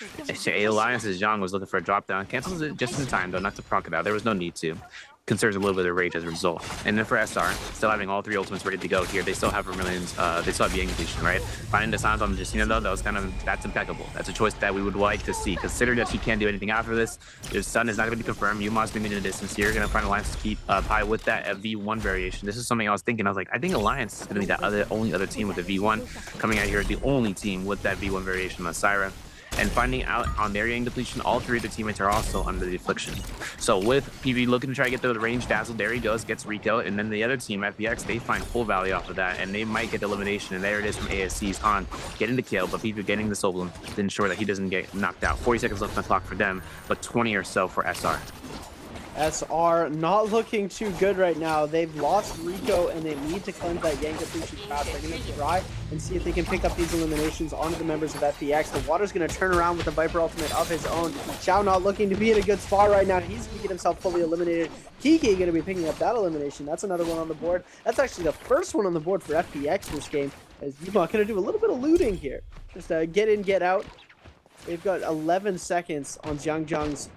Alliance's Zhang was looking for a drop down. Cancels it just in time, though, not to proc it out. There was no need to. Conserves a little bit of rage as a result. And then for SR, still having all three ultimates ready to go here. They still have Vermilions. They still have Yang depletion, right? Finding the sounds on Justina, though, that's impeccable. That's a choice that we would like to see. Consider that she can't do anything after this. Their stun is not going to be confirmed. Yuma's being in the distance here. Going to find Alliance to keep pie with that V1 variation. This is something I was thinking. I was like, I think Alliance is going to be that only other team with the V1 coming out here. The only team with that V1 variation on Syra. And finding out on their Yang depletion, all three of the teammates are also under the affliction. So with PV looking to try to get the range dazzle, there he goes, gets Rico, and then the other team, FPX, they find full value off of that, and they might get the elimination, and there it is from ASC's on getting the kill, but PV getting the soul bloom to ensure that he doesn't get knocked out. 40 seconds left on the clock for them, but 20 or so for SR. SR not looking too good right now. They've lost Rico, and they need to cleanse that Yang depletion fast. They're going to try and see if they can pick up these eliminations onto the members of FPX. The Water's going to turn around with a Viper ultimate of his own. Xiao not looking to be in a good spot right now. He's going to get himself fully eliminated. Kiki going to be picking up that elimination. That's another one on the board. That's actually the first one on the board for FPX this game, as Yuma going to do a little bit of looting here. Just get in, get out. They've got 11 seconds on Zhang's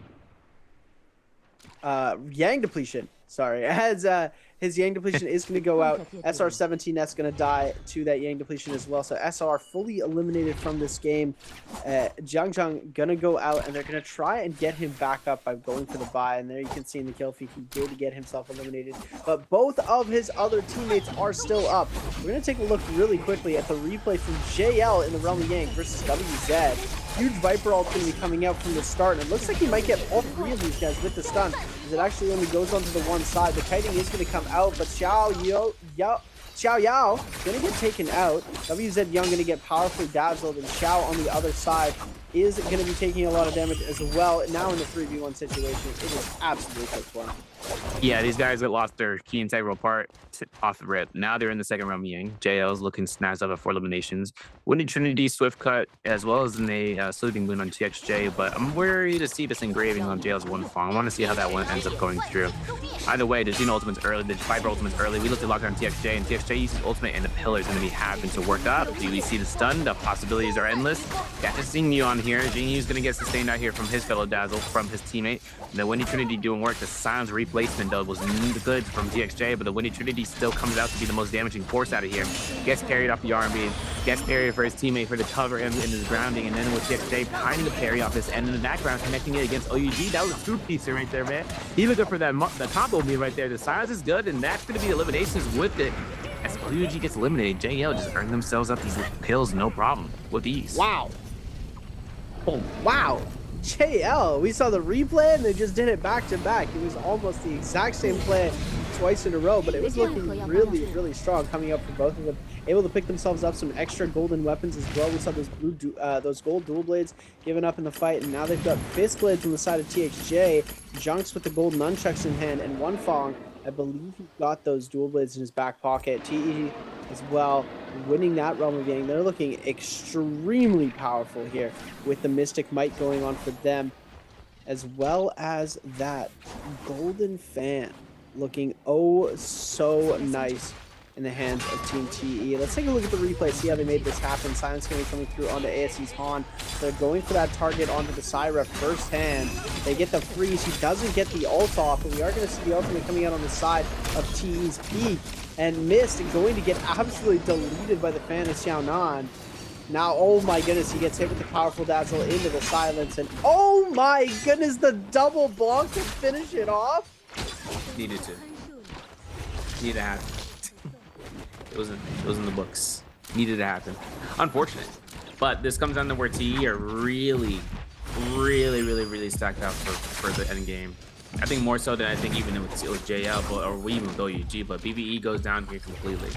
Yang depletion. Sorry, as his Yang depletion is going to go out. SR17 that's going to die to that Yang depletion as well. So SR fully eliminated from this game. Zhang going to go out, and they're going to try and get him back up by going for the buy. And there you can see in the kill feed, he did get himself eliminated. But both of his other teammates are still up. We're going to take a look really quickly at the replay from JL in the Realm of Yang versus WZ. Huge Viper ult going to be coming out from the start, and it looks like he might get all three of these guys with the stun, as it actually only goes onto the one side. The kiting is going to come out, but Xiao Yao going to get taken out. WZ Young going to get powerfully dazzled, and Xiao on the other side is going to be taking a lot of damage as well. Now in the 3v1 situation, it is absolutely close for him. Yeah, these guys that lost their key integral part off the rip. Now they're in the second round meeting. JL's looking snazzed up at 4 eliminations. Windy Trinity Swift cut, as well as in a Sleeping Moon on TXJ, but I'm worried to see this engraving on JL's one fall. I want to see how that one ends up going through. Either way, the Xeno ultimate's early, the Viper ultimate's early. We looked at lockdown TXJ, and TXJ uses ultimate, and the pillar is going to be having to work up. Do we see the stun? The possibilities are endless. Got to seeing you on here. Genie's going to get sustained out here from his fellow dazzle, from his teammate. And the Windy Trinity doing work. The Silence replacement, though, was good from TXJ, but the Windy Trinity still comes out to be the most damaging force out of here. Gets carried off the R&B, gets parried for his teammate for the cover him in his grounding, and then with TXJ behind the parry off this end in the background, connecting it against OUG. That was a true piece right there, man. He looking for that the combo beam right there. The Silence is good, and that's going to be eliminations with it. As OUG gets eliminated, JL just earned themselves up these pills, no problem, with ease. Wow. Oh, wow. JL, we saw the replay and they just did it back to back. It was almost the exact same play twice in a row, but it was looking really, really strong coming up for both of them. Able to pick themselves up some extra golden weapons as well. We saw those gold dual blades given up in the fight, and now they've got fist blades on the side of TXJ. Junks with the gold nunchucks in hand, and One Fong, I believe he got those dual blades in his back pocket. TE as well, winning that Realm of Yang. They're looking extremely powerful here with the Mystic Might going on for them, as well as that golden fan looking oh so nice in the hands of Team TE. Let's take a look at the replay, see how they made this happen. Silence going to be coming through onto ASE's Han. They're going for that target onto the Syra firsthand. They get the freeze. He doesn't get the ult off, but we are going to see the ultimate coming out on the side of TE's peak. And missed, and going to get absolutely deleted by the fan of Xiaonan. Now, oh my goodness, he gets hit with the powerful dazzle into the silence, and oh my goodness, the double block to finish it off. Needed to happen. It was in the books. Needed to happen. Unfortunate, but this comes down to where TE are really stacked up for the end game. I think more so than I think even with JL or even with OUG, but BBE goes down here completely.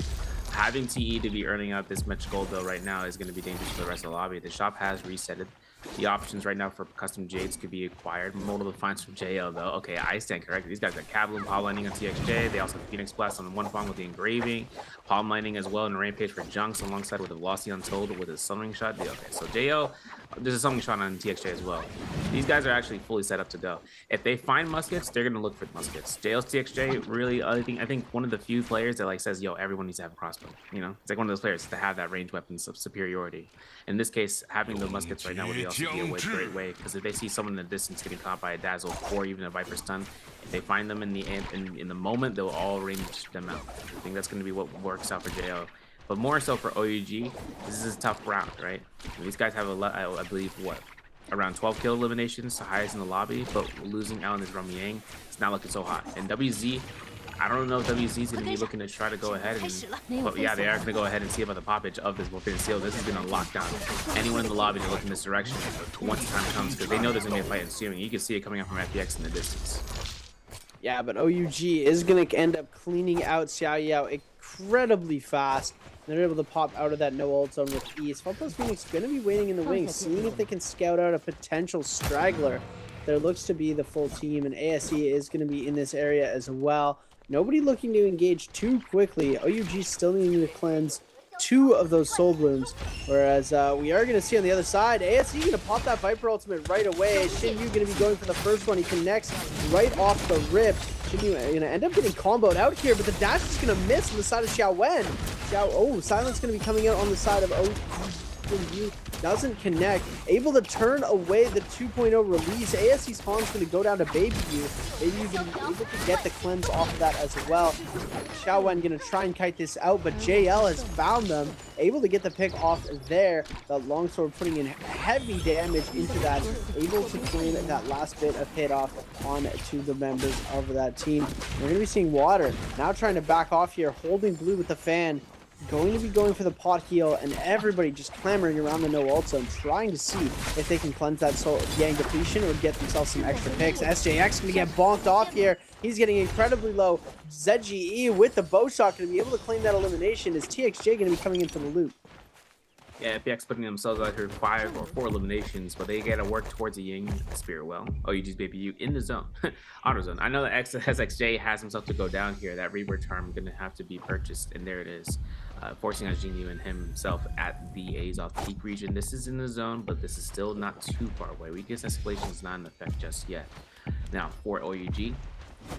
Having TE to be earning out this much gold though right now is going to be dangerous for the rest of the lobby. The shop has resetted. The options right now for custom Jades could be acquired. Multiple finds from JL though. Okay, I stand corrected. These guys got Cavalier Palm Lightning on TXJ. They also have Phoenix Blast on the One Fong with the engraving. Palm Lightning as well, and Rampage for Junks alongside with the Velocity Untold with his Summoning Shot. Okay, so JL, there's a Summoning Shot on TXJ as well. These guys are actually fully set up to go. If they find muskets, they're gonna look for muskets. JL's TXJ really, I think one of the few players that like says, yo, everyone needs to have a crossbow. You know, it's like one of those players to have that ranged weapons of superiority. In this case, having the muskets right now would also be a great way, because if they see someone in the distance getting caught by a dazzle or even a Viper stun, if they find them in the moment, they'll all range them out. I think that's going to be what works out for JL. But more so for OUG, this is a tough round, right? And these guys have I believe what, around 12 kill eliminations, the highest in the lobby, but losing out on this Rum Yang, it's not looking so hot. And WZ, I don't know if WZ is going to be looking to try to go ahead and, but yeah, they are going to go ahead and see about the poppage of this Forbidden Seal. This is going to lock down anyone in the lobby to look in this direction once the time comes, because they know there's going to be a fight ensuing. You can see it coming up from FPX in the distance. Yeah, but OUG is going to end up cleaning out Xiao Yao incredibly fast. They're able to pop out of that no ult zone with ease. Falcos Phoenix going to be waiting in the wings, seeing if they can scout out a potential straggler. There looks to be the full team, and ASE is going to be in this area as well. Nobody looking to engage too quickly. OUG still needing to cleanse 2 of those soul blooms, whereas we are going to see on the other side, ASE going to pop that Viper ultimate right away. Shinyu going to be going for the first one. He connects right off the rip. Shinyu going to end up getting comboed out here, but the dash is going to miss on the side of Xiao Wen. Silence going to be coming out on the side of OUG. Doesn't connect, able to turn away the 2.0 release. ASE's Han's going to go down to Baby U. Baby U going to be able to get the cleanse off of that as well. Xiao Wen going to try and kite this out, but JL has found them, able to get the pick off there. That longsword putting in heavy damage into that, able to claim that last bit of hit off on to the members of that team. We're going to be seeing Water now trying to back off here, holding blue with the fan. Going to be going for the pot heal, and everybody just clamoring around the no ult zone, trying to see if they can cleanse that soul Yang depletion or get themselves some extra picks. SJX going to get bonked off here. He's getting incredibly low. ZGE with the bow shot going to be able to claim that elimination. Is TXJ going to be coming into the loop? Yeah, FPX putting themselves out here 5 or 4 eliminations, but they gotta work towards a Yang Spirit well. OUG's Baby U in the zone, auto zone. I know that SXJ has himself to go down here. That Reaver charm gonna have to be purchased, and there it is, forcing out Jinyu and himself at the Azoth Peak region. This is in the zone, but this is still not too far away. Weakness escalation is not in effect just yet. Now for OUG,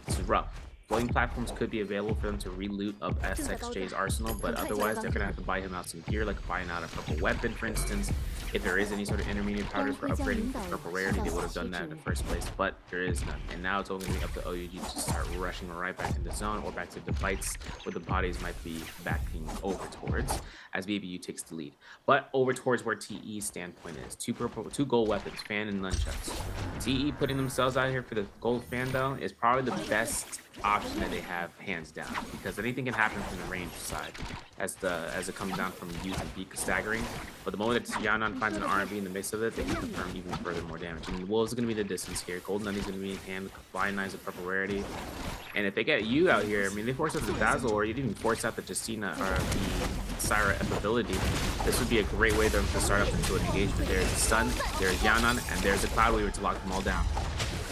this is rough. Floating platforms could be available for them to re-loot up SXJ's arsenal, but otherwise they're going to have to buy him out some gear, like buying out a purple weapon, for instance. If there is any sort of intermediate powders for upgrading for purple rarity, they would have done that in the first place, but there is none. And now it's only going to be up to OUG to start rushing right back into the zone or back to the fights where the bodies might be backing over towards, as BBU takes the lead. But over towards where TE's standpoint is. 2 gold weapons, fan and nunchucks. TE putting themselves out here for the gold fan, though, is probably the best option that they have, hands down, because anything can happen from the range side as it comes down from youth and peak staggering. But the moment that Xiaonan finds an R&B in the mix of it, they can confirm even further more damage. And Wolves is going to be the distance here. Golden Nutty's going to be in hand. Lionize of Purple Rarity. And if they get you out here, I mean, they force out the Dazzle, or you didn't even force out the Justina or the Syra ability. This would be a great way for them to start up into an engagement. There's the Stun, there's Yanon, and there's the Cloud Weaver to lock them all down.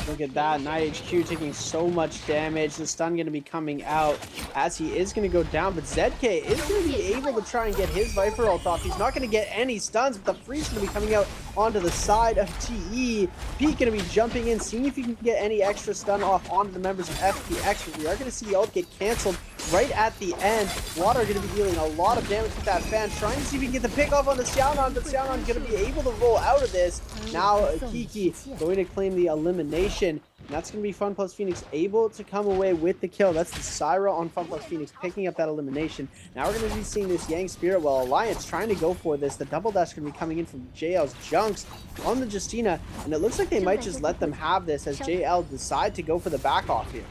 Look at that, NiHQ taking so much damage. The stun going to be coming out as he is going to go down, but ZK is going to be able to try and get his Viper ult off. He's not going to get any stuns, but the freeze going to be coming out onto the side of TE. Pete going to be jumping in, seeing if he can get any extra stun off onto the members of FPX, but we are going to see the ult get canceled right at the end. Water going to be dealing a lot of damage with that fan, trying to see if he can get the pick off on the Xiaonan, but Xiaonan going to be able to roll out of this. Now Kiki going to claim the elimination. And that's going to be Fun Plus Phoenix able to come away with the kill. That's the Syra on Fun Plus Phoenix picking up that elimination. Now we're going to be seeing this Yang Spirit Well Alliance trying to go for this. The double dash going to be coming in from JL's Junks on the Justina, and it looks like they might just let them have this as JL decide to go for the back off here.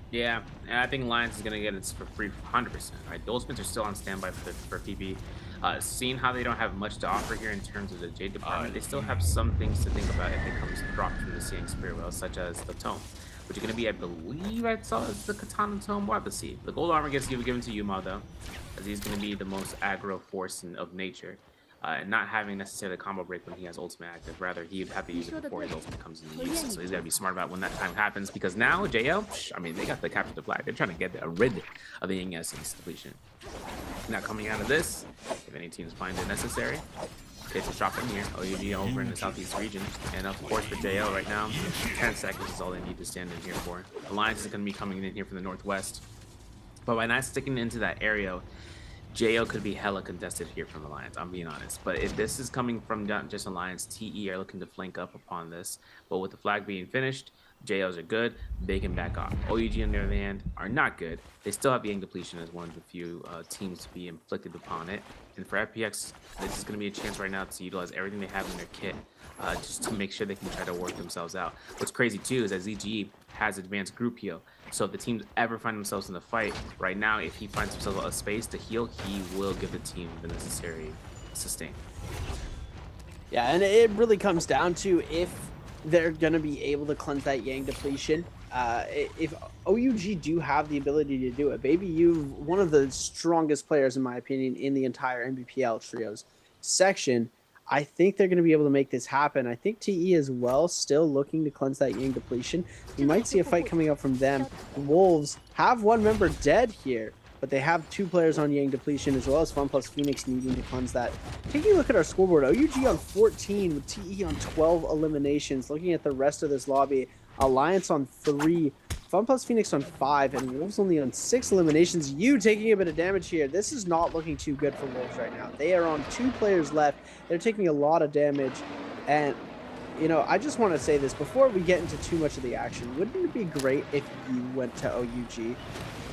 Yeah, and I think Alliance is going to get it for free 100%. Right? Those spins are still on standby for PP. Seeing how they don't have much to offer here in terms of the Jade department, they still have some things to think about if it comes dropped from the Seeing Spirit Well, such as the Tome, which is going to be, I believe I saw is the Katana Tome. We'll have to see. The gold armor gets given to Yuma though, as he's going to be the most aggro force of nature. Not having necessarily a combo break when he has ultimate active. Rather, he'd have to use it before his ultimate comes into use. So he's got to be smart about when that time happens, because now JL, I mean, they got the capture the flag. They're trying to get rid of the Yang Essence depletion. Now coming out of this, if any teams find it necessary, they just drop in here. OUG over in the southeast region. And of course for JL right now, 10 seconds is all they need to stand in here for. Alliance is going to be coming in here from the northwest. But by not sticking into that area, JL could be hella contested here from Alliance, I'm being honest. But if this is coming from not just Alliance, TE are looking to flank up upon this. But with the flag being finished, JLs are good, they can back off. OUG on the other hand are not good. They still have the Yang depletion as one of the few teams to be inflicted upon it. And for FPX, this is going to be a chance right now to utilize everything they have in their kit just to make sure they can try to work themselves out. What's crazy too is that ZGE has advanced group heal. So if the teams ever find themselves in the fight, right now, if he finds himself a space to heal, he will give the team the necessary sustain. Yeah, and it really comes down to if they're going to be able to cleanse that Yang depletion. If OUG do have the ability to do it, Baby U, one of the strongest players, in my opinion, in the entire NBPL trios section, I think they're going to be able to make this happen. I think TE as well, still looking to cleanse that Yang depletion. You might see a fight coming up from them. The Wolves have one member dead here, but they have 2 players on Yang depletion, as well as Fun Plus Phoenix needing to cleanse that. Taking a look at our scoreboard, OUG on 14 with TE on 12 eliminations. Looking at the rest of this lobby, Alliance on 3, Fun Plus Phoenix on 5, and Wolves only on 6 eliminations. You taking a bit of damage here. This is not looking too good for Wolves right now. They are on 2 players left. They're taking a lot of damage. And, you know, I just want to say this before we get into too much of the action. Wouldn't it be great if you went to OUG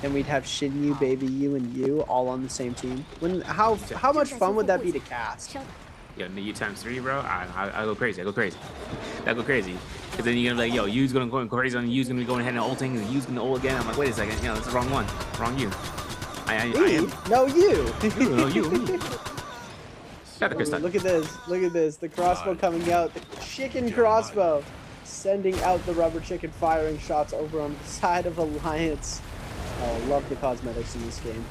and we'd have Shin Yu, Baby U, and you all on the same team? How much fun would that be to cast? Yo, the U times 3, bro. I go crazy. I go crazy. Because then you're gonna be like, yo, U's gonna go crazy on U's gonna be going ahead and ulting, and U's gonna ult again. I'm like, wait a second, you know, that's the wrong one. Wrong U. I am. No, you. No, you. Me. Look at this. The crossbow coming out. The chicken crossbow. Sending out the rubber chicken, firing shots over on the side of Alliance. Oh, love the cosmetics in this game.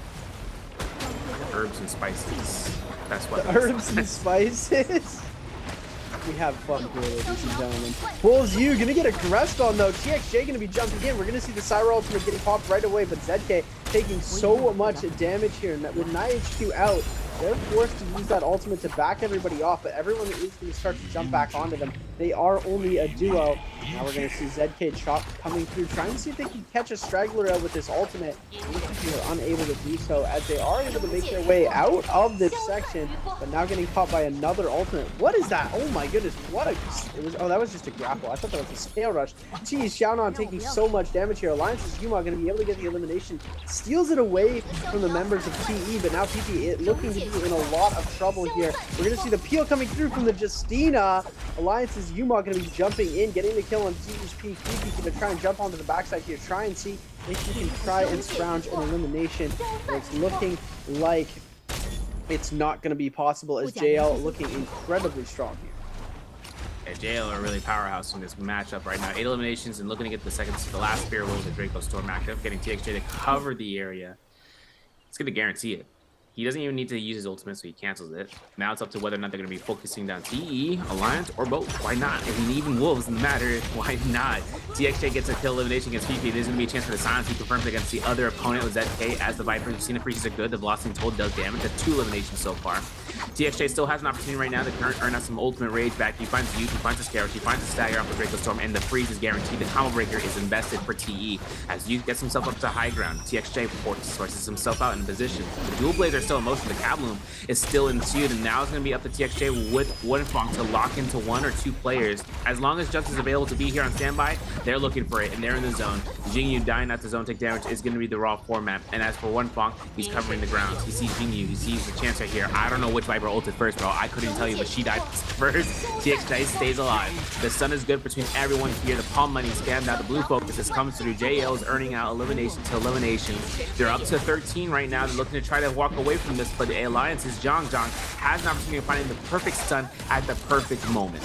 Herbs and spices. That's what. The herbs and spices. We have fun here, ladies and gentlemen. Wolves U gonna get aggressed on though. TXJ gonna be jumping in. We're gonna see the Syra ultimate getting popped right away, but ZK taking so much damage here. And with NiHQ out, they're forced to use that ultimate to back everybody off, but everyone is going to start to jump back onto them. They are only a duo. Now we're going to see ZK Chop coming through, trying to see if they can catch a straggler out with this ultimate. They're unable to do so, as they are able to make their way out of this section, but now getting caught by another ultimate. What is that? Oh my goodness, what a... Oh, that was just a grapple. I thought that was a scale rush. Geez, Xiaonan taking so much damage here. Alliance's Yuma going to be able to get the elimination. Steals it away from the members of TE, but now TE looking to be in a lot of trouble here. We're going to see the peel coming through from the Justina. Alliance's Yuma going to be jumping in, getting the kill on THP. Fifi's going to try and jump onto the backside here, try and see if he can try and scrounge an elimination. And it's looking like it's not going to be possible as JL looking incredibly strong here. Yeah, JL are really powerhouse in this matchup right now. 8 eliminations and looking to get the last spear roll with Draco Storm active, getting TXJ to cover the area. It's going to guarantee it. He doesn't even need to use his ultimate, so he cancels it. Now it's up to whether or not they're going to be focusing down TE, Alliance, or both. Why not? I mean, even Wolves doesn't matter. Why not? TXJ gets a kill elimination against PP. There's going to be a chance for the silence. He confirms against the other opponent with ZK as the Viper. We've seen the freezes are good. The velocity told does damage. That's 2 eliminations so far. TXJ still has an opportunity right now to earn out some ultimate rage back. He finds the Youth, he finds the Scarab, he finds the Stagger off the Draco Storm, and the freeze is guaranteed. The combo breaker is invested for TE as Youth gets himself up to high ground. TXJ forces himself out in position. The dual blades are still in motion. The Kabloom is still ensued, and now it's going to be up to TXJ with Woodenfong to lock into 1 or 2 players. As long as Just is available to be here on standby, they're looking for it, and they're in the zone. Jingyu dying at the zone take damage is going to be the raw format, and as for Woodenfong, he's covering the grounds. He sees Jingyu, he sees the chance right here. I don't know which Viper ulted first, bro. I couldn't tell you, but she died first. TXJ stays alive. The sun is good between everyone here. The palm money scammed out. The blue focus has come through. JL is earning out elimination to elimination. They're up to 13 right now. They're looking to try to walk away from this, but the Alliance is Zhang has an opportunity of finding the perfect stun at the perfect moment.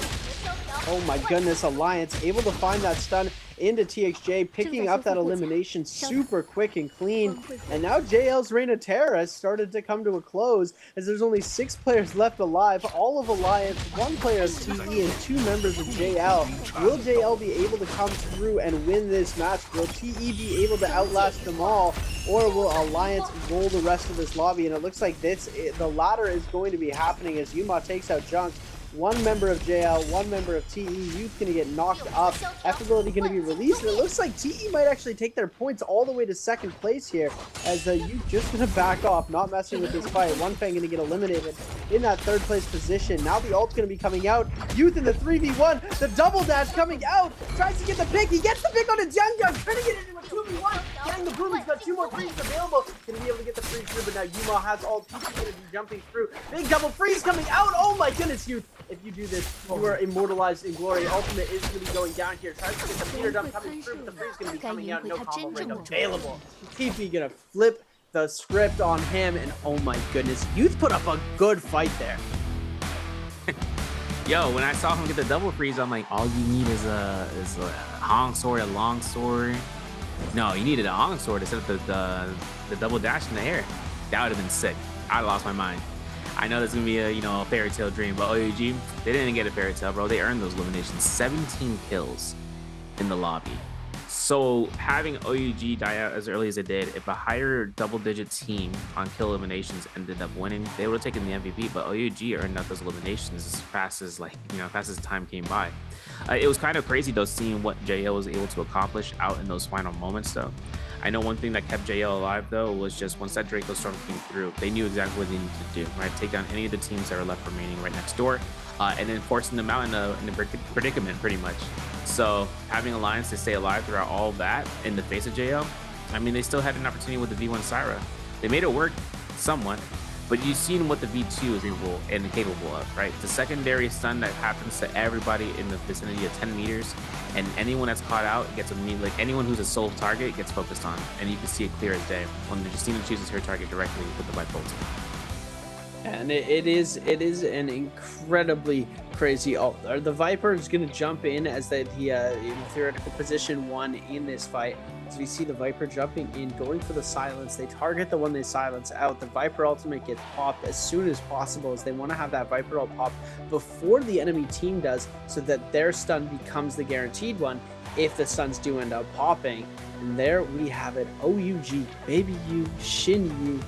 Oh my goodness, Alliance able to find that stun into TXJ, picking up that elimination super quick and clean. And now JL's Reign of Terror has started to come to a close as there's only 6 players left alive, all of Alliance, 1 player of TE, and 2 members of JL. Will JL be able to come through and win this match? Will TE be able to outlast them all? Or will Alliance roll the rest of this lobby? And it looks like the latter is going to be happening as Yuma takes out Junk. 1 member of JL, 1 member of TE. Youth going to get knocked up. F ability going to be released. And it looks like TE might actually take their points all the way to 2nd place here as Youth just going to back off, not messing with this fight. One Fang going to get eliminated in that 3rd place position. Now the ult's going to be coming out. Youth in the 3v1. The double dash coming out. Tries to get the pick. He gets the pick on a Jung, trying to get it into a 2v1. Getting the boom. He's got 2 more freezes available. Going to be able to get the freeze through, but now Yuma has all 2 going to be jumping through. Big double freeze coming out. Oh my goodness, Youth. If you do this, you are immortalized in glory. Ultimate is going to be going down here. Tries to get the meter dump coming through, but the freeze going to be coming out. No combo break available. TP going to flip the script on him, and oh my goodness, Youth put up a good fight there. Yo, when I saw him get the double freeze, I'm like, all you need is a Hong sword, a long sword. No, you needed a Hong sword to set up the double dash in the air. That would have been sick. I lost my mind. I know there's gonna be a fairy tale dream, but OUG, they didn't get a fairy tale, bro. They earned those eliminations. 17 kills in the lobby. So having OUG die out as early as it did, if a higher double-digit team on kill eliminations ended up winning, they would have taken the MVP. But OUG earned out those eliminations as fast as time came by. It was kind of crazy though, seeing what JL was able to accomplish out in those final moments though. I know one thing that kept JL alive though was just once that Draco Storm came through, they knew exactly what they needed to do, right? Take down any of the teams that are left remaining right next door, and then forcing them out in a predicament pretty much. So having Alliance to stay alive throughout all of that in the face of JL, I mean, they still had an opportunity with the V1 Syra. They made it work somewhat, but you've seen what the V2 is able and capable of, right? The secondary stun that happens to everybody in the vicinity of 10 meters, and anyone that's caught out gets anyone who's a sole target gets focused on, and you can see it clear as day when Justina chooses her target directly with the Viper ult. And it is an incredibly crazy ult. The Viper is going to jump in as in theoretical position 1 in this fight. As we see the Viper jumping in, going for the silence. They target the one they silence out. The Viper ultimate gets popped as soon as possible, as they want to have that Viper ult pop before the enemy team does, so that their stun becomes the guaranteed one if the stuns do end up popping. And there we have it. OUG, Baby U, Shin U,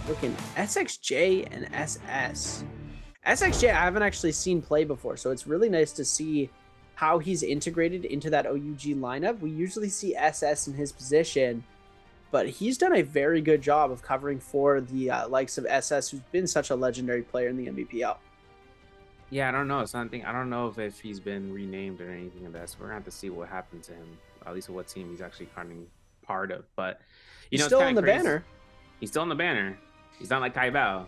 looking SXJ and SS. SXJ I haven't actually seen play before, so it's really nice to see how he's integrated into that OUG lineup. We usually see SS in his position, but he's done a very good job of covering for the likes of SS, who's been such a legendary player in the Nbpl. Yeah, I don't know. I don't know if he's been renamed or anything of that. So we're gonna have to see what happened to him, at least what team he's actually part of. But he's still on the banner. He's still on the banner. He's not like Kai Bao.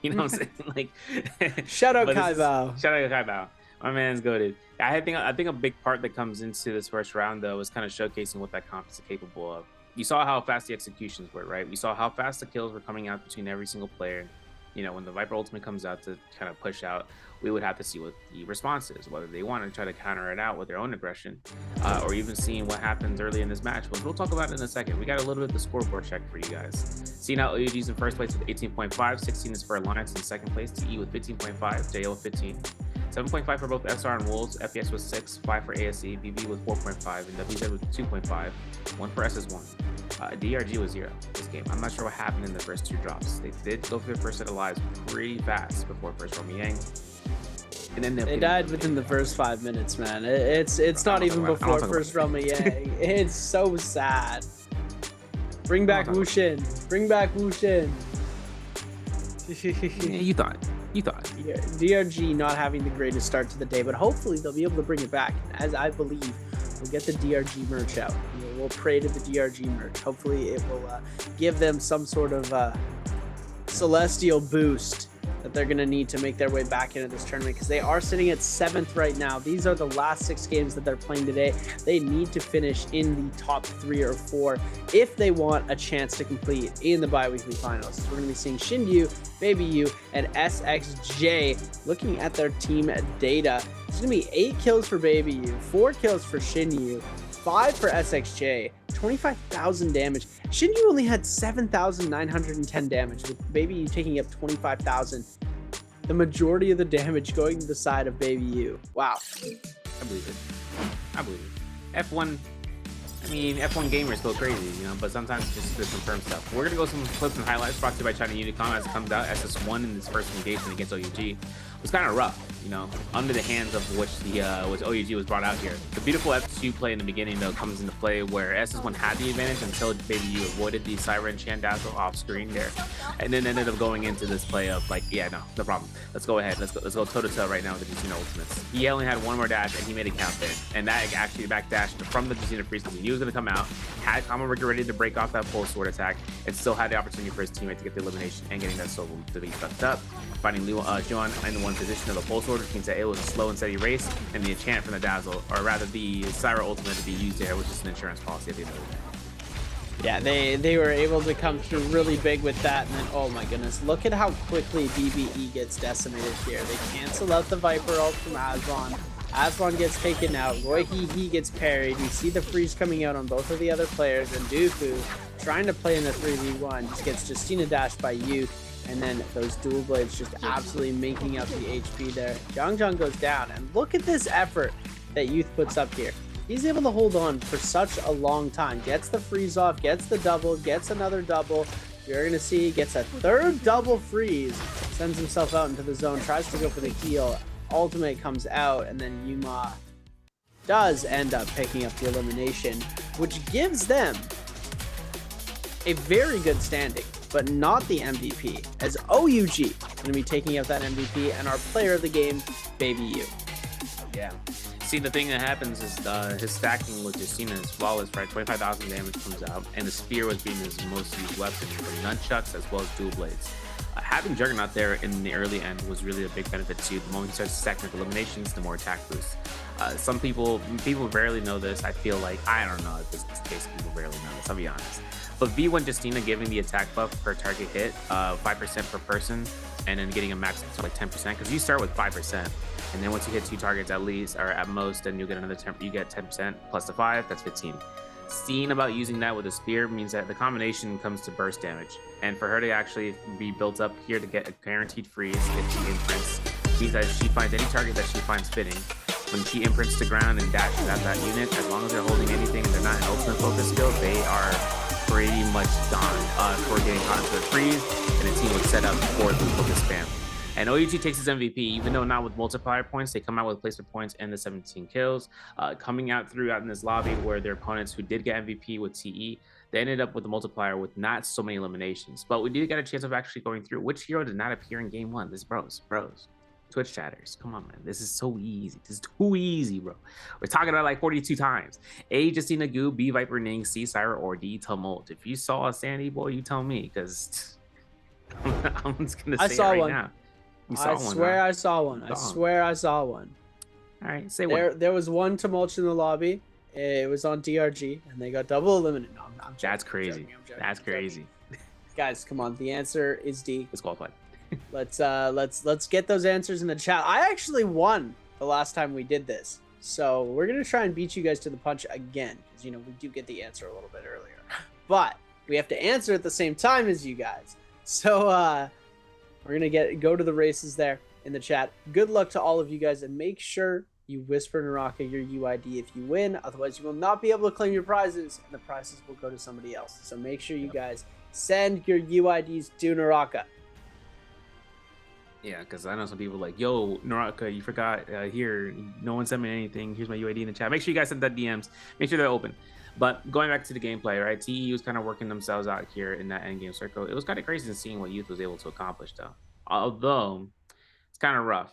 You know what I'm saying? Like, shout out Kai Bao. Shout out Kai Bao. My man's goated. I think a big part that comes into this first round though is kind of showcasing what that comp is capable of. You saw how fast the executions were, right? We saw how fast the kills were coming out between every single player. you know, when the Viper ultimate comes out to kind of push out, we would have to see what the response is, whether they want to try to counter it out with their own aggression, or even seeing what happens early in this match. But we'll talk about it in a second. We got a little bit of the scoreboard check for you guys. Seeing how OUG's in first place with 18.5, 16 is for Alliance in second place, TE with 15.5, JL with 15. 7.5 for both SR and Wolves, FPS was 6, 5 for ASE, BB with 4.5, and WZ with 2.5, 1 for SS1. DRG was 0 this game. I'm not sure what happened in the first 2 drops. They did go for their first set of lives pretty fast before first Romy Yang. And then they died within the first 5 minutes, man. It's not even before first Romy Yang. It's so sad. Bring back Wushin. Bring back Wushin. Yeah, you thought. Yeah, DRG not having the greatest start to the day, but hopefully they'll be able to bring it back. As I believe, we'll get the DRG merch out. We'll pray to the DRG merch. Hopefully it will give them some sort of celestial boost that they're going to need to make their way back into this tournament, because they are sitting at 7th right now. These are the last 6 games that they're playing today. They need to finish in the top 3 or 4 if they want a chance to complete in the bi-weekly finals. So we're going to be seeing Shinryu, Baby U, and SXJ. Looking at their team data, it's going to be 8 kills for Baby U, 4 kills for Shinryu, 5 for SXJ, 25,000 damage. Shinryu only had 7,910 damage, with Baby U taking up 25,000. The majority of the damage going to the side of Baby U. Wow. I believe it. F1, I mean, F1 gamers go crazy, you know, but sometimes just to confirm stuff. We're gonna go some clips and highlights brought to you by China Unicom as it comes out. SS1 in this first engagement against OUG was kind of rough, you know, under the hands of which OUG was brought out here. The beautiful F2 play in the beginning, though, comes into play where SS1 had the advantage until Baby U avoided the Siren Chandazzle off screen there, and then ended up going into this play of like, yeah, no problem. Let's go ahead. Let's go toe to toe right now with the Justina ultimates. He only had 1 more dash and he made it count there, and that actually back dashed from the Justina freeze because he knew he was going to come out, had Combo Rigger ready to break off that full sword attack, and still had the opportunity for his teammate to get the elimination and getting that solo to be fucked up, finding Juan in the 1 position of the pole sword, which means that it was a slow and steady race, and the enchant from the dazzle, or rather the Syra ultimate to be used there, which is an insurance policy at the end of the day. Yeah, they were able to come through really big with that, and then, oh my goodness, look at how quickly BBE gets decimated here. They cancel out the Viper ult from Aswan. Aswan gets taken out. Roy He gets parried. We see the freeze coming out on both of the other players, and Dooku, trying to play in the 3v1, just gets Justina dashed by Youth, and then those dual blades just absolutely making up the HP there. Jang goes down, and look at this effort that Youth puts up here. He's able to hold on for such a long time. Gets the freeze off, gets the double, gets another double. You're going to see, gets a 3rd double freeze, sends himself out into the zone, tries to go for the heal. Ultimate comes out, and then Yuma does end up picking up the elimination, which gives them a very good standing, but not the MVP, as OUG is going to be taking out that MVP and our player of the game, Baby U. Yeah. See, the thing that happens is his stacking with Justina is flawless, right? 25,000 damage comes out, and the spear was being his most used weapon from nunchucks as well as dual blades. Having Juggernaut there in the early end was really a big benefit too. The moment he starts stacking with eliminations, the more attack boost. Some people rarely know this. I feel like, I don't know if this is the case, people rarely know this, I'll be honest. But V1 Justina giving the attack buff per target hit, 5% per person, and then getting a max to like 10%, because you start with 5%. And then once you hit 2 targets at least, or at most, then you get another 10, you get 10% plus the 5, that's 15. Seeing about using that with a spear means that the combination comes to burst damage. And for her to actually be built up here to get a guaranteed freeze if she imprints, means that she finds any target that she finds fitting. When she imprints to ground and dashes at that unit, as long as they're holding anything and they're not an ultimate focus skill, they are pretty much gone for getting caught into the freeze, and the team was set up for the focus spam. And OUG takes his MVP, even though not with multiplier points. They come out with placement points and the 17 kills. Coming out throughout in this lobby where their opponents who did get MVP with TE, they ended up with the multiplier with not so many eliminations. But we did get a chance of actually going through which hero did not appear in game 1. This bros. Twitch chatters. Come on, man. This is so easy. This is too easy, bro. We're talking about like 42 times. A, Justina Goo, B, Viper Ning, C, Syra, or D, Tumult. If you saw a Sandy boy, you tell me, because I'm just going to say it right now. I swear I saw one. I swear I saw one. All right, say what? There was one Tumult in the lobby. It was on DRG, and they got double eliminated. No, I'm joking. That's crazy. That's crazy. Guys, come on. The answer is D. Disqualified. Let's get those answers in the chat. I actually won the last time we did this, so we're gonna try and beat you guys to the punch again, because we do get the answer a little bit earlier, but we have to answer at the same time as you guys. So we're gonna go to the races there in the chat. Good luck to all of you guys, and make sure you whisper NARAKA your UID if you win. Otherwise, you will not be able to claim your prizes, and the prizes will go to somebody else. So make sure you guys send your UIDs to NARAKA. Yeah, because I know some people like, yo, NARAKA, you forgot here. No one sent me anything. Here's my UID in the chat. Make sure you guys send that DMs. Make sure they're open. But going back to the gameplay, right? TE was kind of working themselves out here in that endgame circle. It was kind of crazy seeing what Youth was able to accomplish, though. Although it's kind of rough,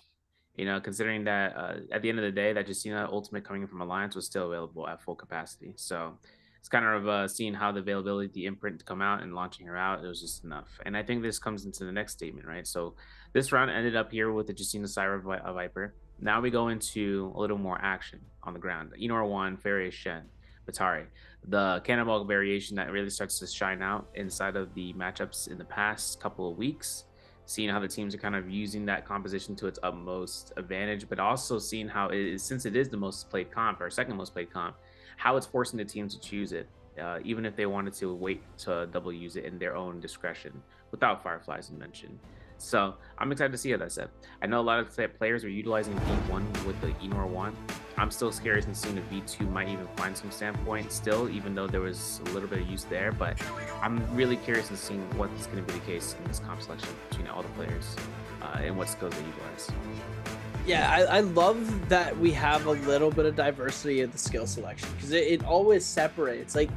considering that at the end of the day, that Justina Ultimate coming from Alliance was still available at full capacity. So it's kind of seeing how the availability of the imprint to come out and launching her out, it was just enough. And I think this comes into the next statement, right? So this round ended up here with the Justina Syra Viper. Now we go into a little more action on the ground. Enor 1, Fairy Shen, Batari. The Cannonball variation that really starts to shine out inside of the matchups in the past couple of weeks. Seeing how the teams are kind of using that composition to its utmost advantage, but also seeing how it is, since it is the most played comp, or second most played comp, how it's forcing the teams to choose it, even if they wanted to wait to double use it in their own discretion without Fireflies mentioned. So I'm excited to see how that's set. I know a lot of players are utilizing V1 with the Enor 1. I'm still scared and seeing if V2 might even find some standpoint still, even though there was a little bit of use there. But I'm really curious in seeing what's going to be the case in this comp selection between all the players and what skills they utilize. Yeah, I love that we have a little bit of diversity of the skill selection, because it always separates. Like,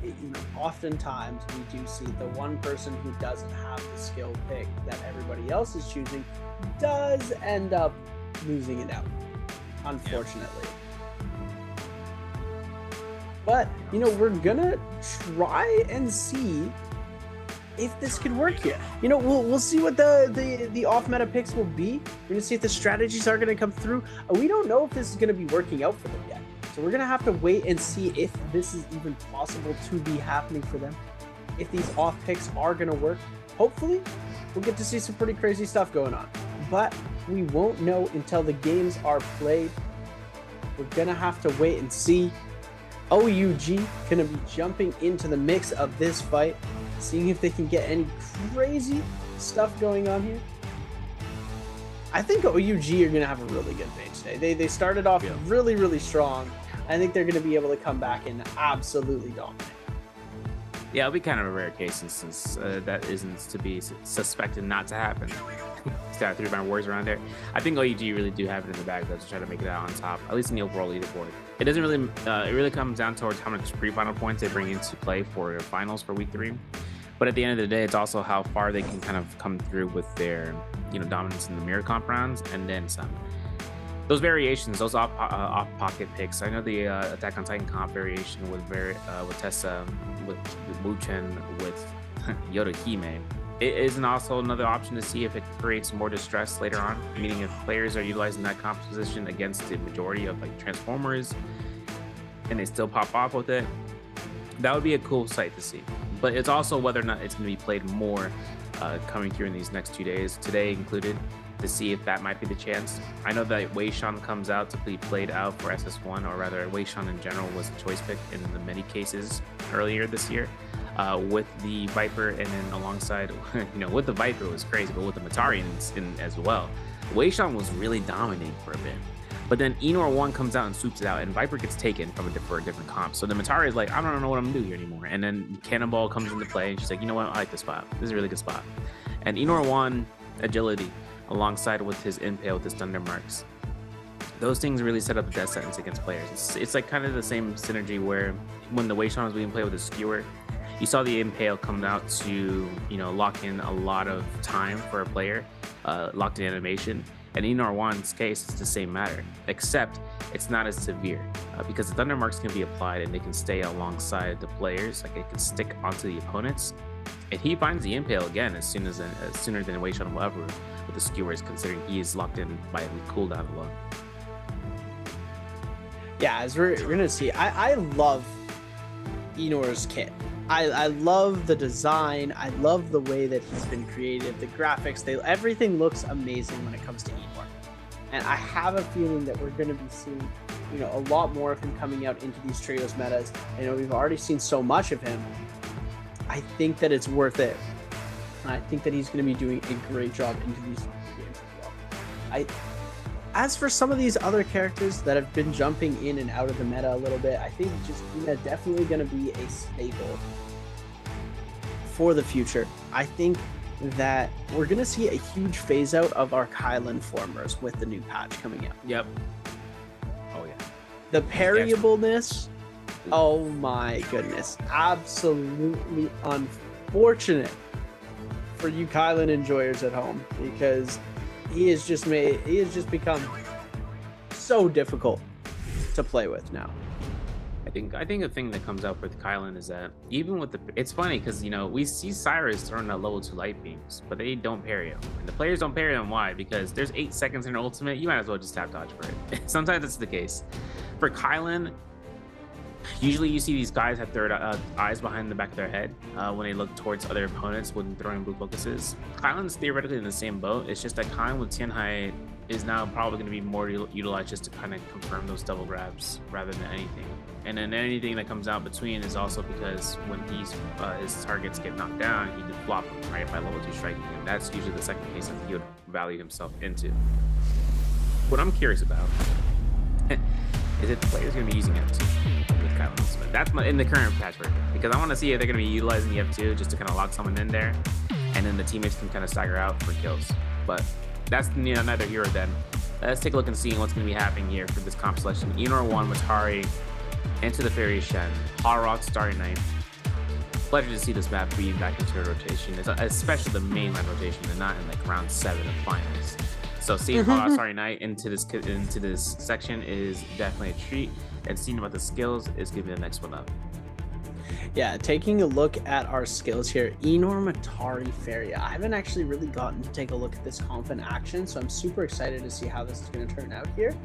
oftentimes we do see the one person who doesn't have the skill pick that everybody else is choosing does end up losing it out, unfortunately. But, we're gonna try and see if this could work here. We'll see what the off-meta picks will be. We're gonna see if the strategies are gonna come through. We don't know if this is gonna be working out for them yet. So we're gonna have to wait and see if this is even possible to be happening for them. If these off picks are gonna work. Hopefully, we'll get to see some pretty crazy stuff going on. But we won't know until the games are played. We're gonna have to wait and see. OUG gonna be jumping into the mix of this fight, seeing if they can get any crazy stuff going on here. I think OUG are gonna have a really good phase today. They started off really, really strong. I think they're gonna be able to come back and absolutely dominate. Yeah, it'll be kind of a rare case since that isn't to be suspected not to happen. Just got 3 of my words around there. I think OUG really do have it in the bag though, to try to make it out on top, at least in the overall leaderboard. It doesn't really, it really comes down towards how much pre-final points they bring into play for finals for week 3. But at the end of the day, it's also how far they can kind of come through with their, dominance in the mirror comp rounds and then some. Those variations, those off-pocket picks. I know the Attack on Titan comp variation with Tessa, with Wu Chen, with Yoda Hime. It is also another option to see if it creates more distress later on, meaning if players are utilizing that composition against the majority of Transformers and they still pop off with it, that would be a cool sight to see. But it's also whether or not it's going to be played more coming through in these next 2 days, today included, to see if that might be the chance. I know that Wei Shan comes out to be played out for SS1, or rather Wei Shan in general was the choice pick in the many cases earlier this year. With the Viper, and then alongside, with the Viper it was crazy, but with the Matari in as well. Wei Shan was really dominating for a bit. But then Enor 1 comes out and swoops it out, and Viper gets taken for a different comp. So the Matari is like, I don't know what I'm gonna do here anymore. And then Cannonball comes into play, and she's like, you know what, I like this spot. This is a really good spot. And Enor 1 agility, alongside with his Nbpl with his Thunder Marks. Those things really set up a death sentence against players. It's like kind of the same synergy where when the Wei Shan was being played with the Skewer, you saw the Nbpl come out to, lock in a lot of time for a player, locked in animation. And in Enor 1's case, it's the same matter, except it's not as severe because the Thunder Marks can be applied and they can stay alongside the players, like it can stick onto the opponents. And he finds the Nbpl again sooner than Wei Shan will ever with the Skewers, considering he is locked in by the cooldown alone. Yeah, as we're gonna see, I love Enor's kit. I love the design. I love the way that he's been created. The graphics, everything looks amazing when it comes to Enor. And I have a feeling that we're going to be seeing, you know, a lot more of him coming out into these trios metas. I know we've already seen so much of him. I think that it's worth it. And I think that he's going to be doing a great job into these games as well. As for some of these other characters that have been jumping in and out of the meta a little bit, I think Justina definitely going to be a staple for the future. I think that we're going to see a huge phase out of our Kylan formers with the new patch coming out. Yep. Oh yeah. The parryableness, oh my goodness, absolutely unfortunate for you Kylan enjoyers at home, because he has just become so difficult to play with now. I think the thing that comes up with Kylan is that even with it's funny because, you know, we see Cyrus throwing out level 2 light beams, but they don't parry him. And the players don't parry him. Why? Because there's 8 seconds in an ultimate. You might as well just tap dodge for it. Sometimes that's the case. For Kylan, usually you see these guys have third eyes behind the back of their head when they look towards other opponents when throwing blue focuses. Kylan's theoretically in the same boat. It's just that Kylan with Tianhai is now probably going to be more utilized just to kind of confirm those double grabs rather than anything. And then anything that comes out between is also because when his targets get knocked down, he can flop them right by level 2 striking, and that's usually the second case that he would value himself into. What I'm curious about is if the player's going to be using F2 with Kylan Ultimate. That's in the current patch version, because I want to see if they're going to be utilizing the F2 just to kind of lock someone in there, and then the teammates can kind of stagger out for kills. But that's neither here or then. Let's take a look and see what's going to be happening here for this comp selection. Enor 1, Matari, Into the Fairy Shen, Hot Rock, Starry Night. Pleasure to see this map being back into a rotation, especially the mainline rotation and not in like round 7 of finals. So seeing Hot Rock, Starry Night into this section is definitely a treat, and seeing about the skills is going to be the next one up. Yeah, taking a look at our skills here, Enor, Matari, Fairy. I haven't actually really gotten to take a look at this comp in action, so I'm super excited to see how this is going to turn out here.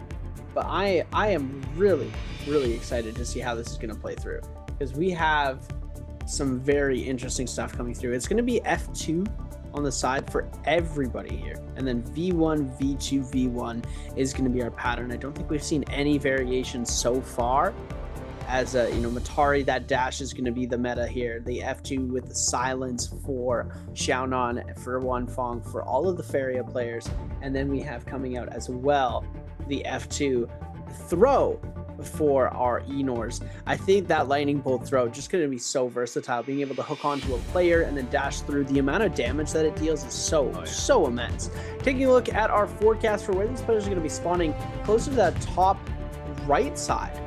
But I am really, really excited to see how this is going to play through, because we have some very interesting stuff coming through. It's going to be F2 on the side for everybody here, and then V1, V2, V1 is going to be our pattern. I don't think we've seen any variations so far. As you know, Matari, that dash is going to be the meta here. The F2 with the silence for Xiaonan, for Wanfeng, for all of the Faria players, and then we have coming out as well the F2 throw for our Enors. I think that lightning bolt throw just going to be so versatile, being able to hook onto a player and then dash through. The amount of damage that it deals is so immense. Taking a look at our forecast for where these players are going to be spawning, closer to that top right side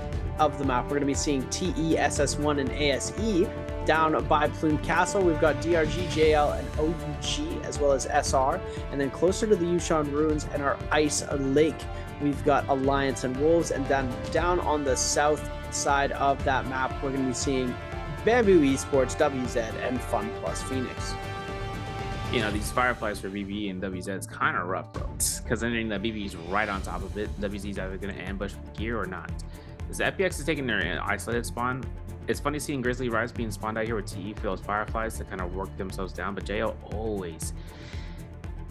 of the map, we're going to be seeing TE, SS1, and ASE. Down by Plume Castle, we've got DRG, JL, and OUG, as well as SR. And then closer to the Yushan Ruins and our Ice Lake, we've got Alliance and Wolves. And then down on the south side of that map, we're going to be seeing Bamboo Esports, WZ, and Fun Plus Phoenix. You know, these Fireflies for BB and WZ is kind of rough, bro. Considering that BB is right on top of it, WZ is either going to ambush with gear or not. As the FPX is taking their isolated spawn, it's funny seeing Grizzly Rise being spawned out here with TE for those Fireflies to kind of work themselves down, but JL always,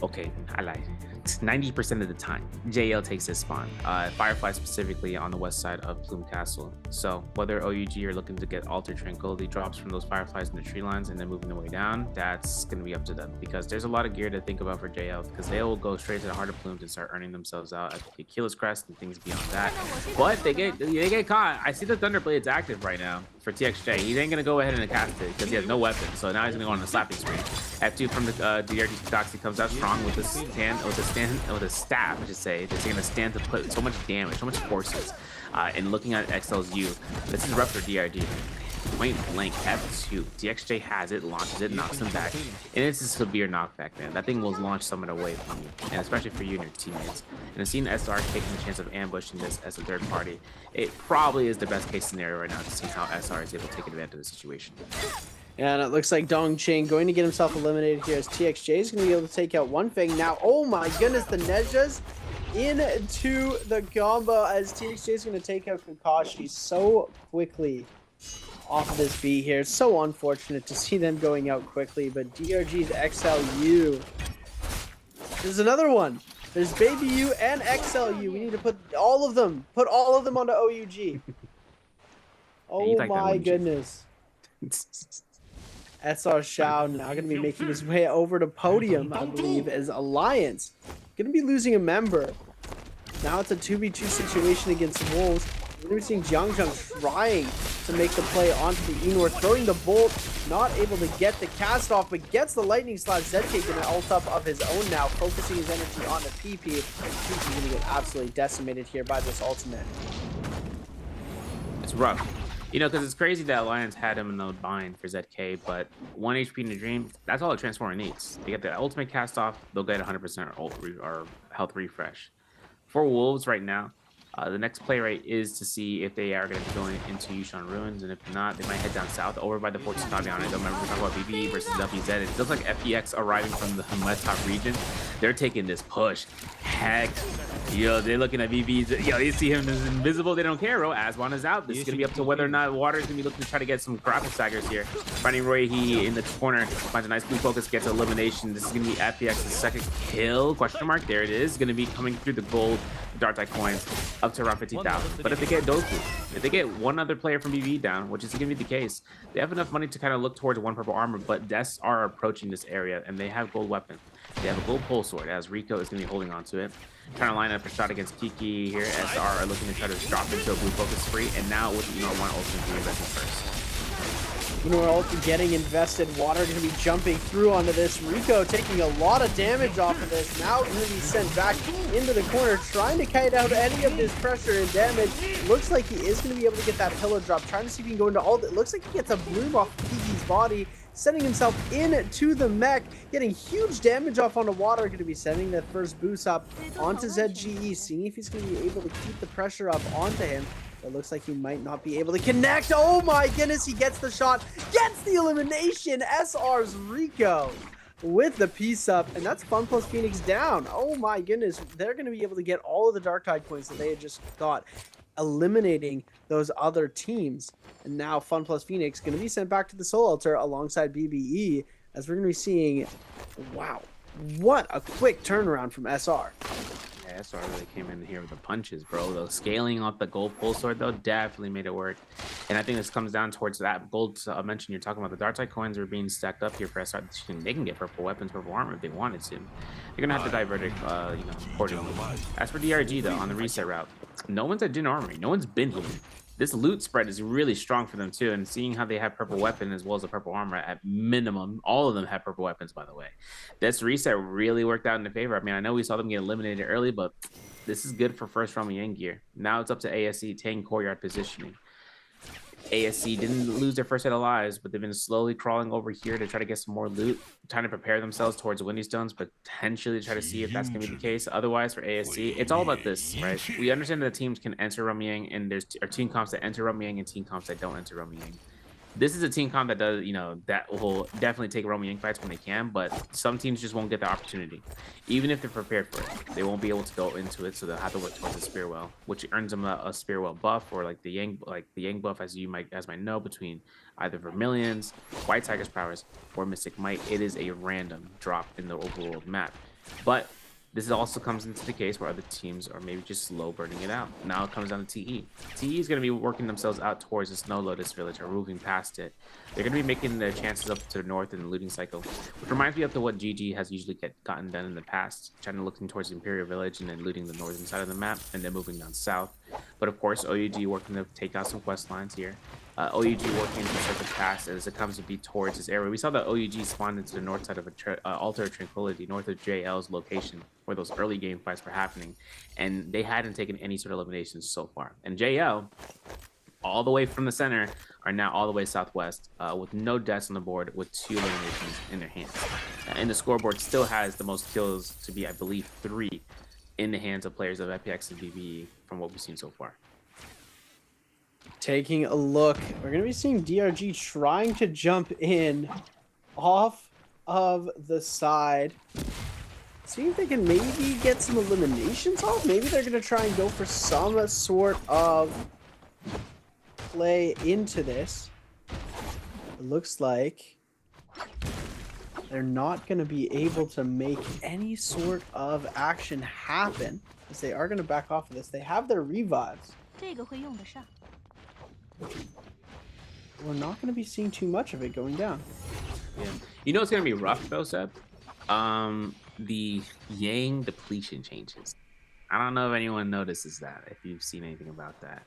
okay, I lied. 90% of the time, JL takes his spawn. Firefly specifically on the west side of Plume Castle. So whether OUG are looking to get Alter Tranquility drops from those Fireflies in the tree lines and then moving their way down, that's going to be up to them, because there's a lot of gear to think about for JL, because they will go straight to the heart of Plumes and start earning themselves out at the Achilles Crest and things beyond that. But they get caught. I see the Thunderblade's active right now for TXJ. He ain't going to go ahead and cast it because he has no weapon. So now he's going to go on a slapping spree. F2 from the DRG Doxy comes out strong with a staff, I should say. They're going to stand to put so much damage, so much forces. And looking at XL's U, this is rough for DRG. Point blank F2. TXJ has it, launches it, knocks him back. And it's a severe knockback, man. That thing will launch someone away from you, and especially for you and your teammates. And seeing SR taking the chance of ambushing this as a third party, it probably is the best case scenario right now to see how SR is able to take advantage of the situation. And it looks like Dongqing going to get himself eliminated here, as TXJ is going to be able to take out one thing. Now, oh my goodness, the Nezhas into the combo as TXJ is going to take out Kakashi so quickly. off of this beat here. It's so unfortunate to see them going out quickly, but DRG's XLU. There's another one. There's Baby U and XLU. We need to put all of them. Put all of them onto OUG. Oh my goodness. SR Shao now going to be making his way over to podium, I believe, as Alliance. Going to be losing a member. Now it's a 2v2 situation against Wolves. We're going to be seeing Jiangzheng trying to make the play onto the Enor, throwing the bolt, not able to get the cast off, but gets the lightning slash. ZK going to ult up of his own now, focusing his energy on the PP. PP going to get absolutely decimated here by this ultimate. It's rough. You know, because it's crazy that Alliance had him in the bind for ZK, but 1 HP in the Dream, that's all a Transformer needs. They get the ultimate cast off, they'll get 100% or health refresh. For Wolves right now, the next play rate is to see if they are going to be going into Yushan Ruins, and if not, they might head down south over by the Fortress Fabiana. Remember, we're talking about BBE versus WZ. It feels like FEX arriving from the west top region. They're taking this push. Heck, yo, they're looking at BB's. Yo, they see him as invisible. They don't care, bro. Aswan is out. This is going to be up to whether or not Water is going to be looking to try to get some grapple staggers here. Finding Roy He in the corner, finds a nice blue focus, gets elimination. This is going to be FEX's second kill. Question mark. There it is. Going to be coming through the gold Dark Tide coins up to around 50,000. But if they get Doku, if they get one other player from BB down, which is going to be the case, they have enough money to kind of look towards one purple armor. But Deaths are approaching this area, and they have gold weapon. They have a gold pole sword, as Rico is going to be holding on to it. Trying to line up a shot against Kiki here. SR are looking to try to drop into a blue focus spree, and now with the Enor 1 ultimate being invested first. Enor ult getting invested. Water going to be jumping through onto this. Rico taking a lot of damage off of this. Now going to be sent back into the corner, trying to kite out any of this pressure and damage. Looks like he is going to be able to get that pillow drop. Trying to see if he can go into ult. It looks like he gets a bloom off of Kiki's body, sending himself into the mech, getting huge damage off onto Water. Going to be sending that first boost up onto ZGE, seeing if he's going to be able to keep the pressure up onto him. It looks like he might not be able to connect. Oh my goodness, he gets the shot, gets the elimination. SR's Rico with the piece up, and that's Fun Plus Phoenix down. Oh my goodness, they're going to be able to get all of the Dark Tide coins that they had just got, eliminating those other teams. And now Fun Plus Phoenix going to be sent back to the Soul Altar alongside BBE, as we're going to be seeing, wow, what a quick turnaround from SR. Yeah, SR really came in here with the punches, bro. The scaling off the gold pole sword, though, definitely made it work. And I think this comes down towards that gold mention you're talking about. The Dark Tide coins are being stacked up here for SR. They can get purple weapons, purple armor if they wanted to. They're going to have to divert it, accordingly. As for DRG, though, on the reset route, no one's at Din Armory. No one's been here. This loot spread is really strong for them too, and seeing how they have purple weapon as well as a purple armor at minimum, all of them have purple weapons, by the way. This reset really worked out in their favor. I mean, I know we saw them get eliminated early, but this is good for first Romy Yang gear. Now it's up to ASC taking courtyard positioning. ASC didn't lose their first set of lives, but they've been slowly crawling over here to try to get some more loot, trying to prepare themselves towards Windy Stones, potentially try to see if that's going to be the case. Otherwise, for ASC, it's all about this, right? We understand that teams can enter Rumyang, and there's team comps that enter Rumyang and team comps that don't enter Rumyang. This is a team comp that does, that will definitely take Rumyang fights when they can, but some teams just won't get the opportunity. Even if they're prepared for it, they won't be able to go into it, so they'll have to work towards a Spearwell, which earns them a Spearwell buff, or like the Yang buff, as might know, between either Vermilion's, White Tiger's powers, or Mystic Might. It is a random drop in the overworld map. But this also comes into the case where other teams are maybe just slow burning it out. Now it comes down to TE. TE is going to be working themselves out towards the Snow Lotus village, or moving past it. They're going to be making their chances up to the north in the looting cycle, which reminds me of what GG has usually gotten done in the past, trying to looking towards the Imperial Village and then looting the northern side of the map, and then moving down south. But of course, OUG working to take out some quest lines here. OUG working to start the pass as it comes to be towards this area. We saw that OUG spawned into the north side of Altar of Tranquility, north of JL's location, where those early game fights were happening, and they hadn't taken any sort of eliminations so far. And JL, all the way from the center, are now all the way southwest, with no deaths on the board, with 2 eliminations in their hands. And the scoreboard still has the most kills to be, I believe, 3 in the hands of players of FPX and BBE from what we've seen so far. Taking a look, we're going to be seeing DRG trying to jump in off of the side. See if they can maybe get some eliminations off. Maybe they're going to try and go for some sort of play into this. it looks like they're not going to be able to make any sort of action happen, as they are going to back off of this. They have their revives. We're not going to be seeing too much of it going down. Yeah. You know it's gonna be rough though, Seb? The Yang depletion changes. I don't know if anyone notices that, if you've seen anything about that.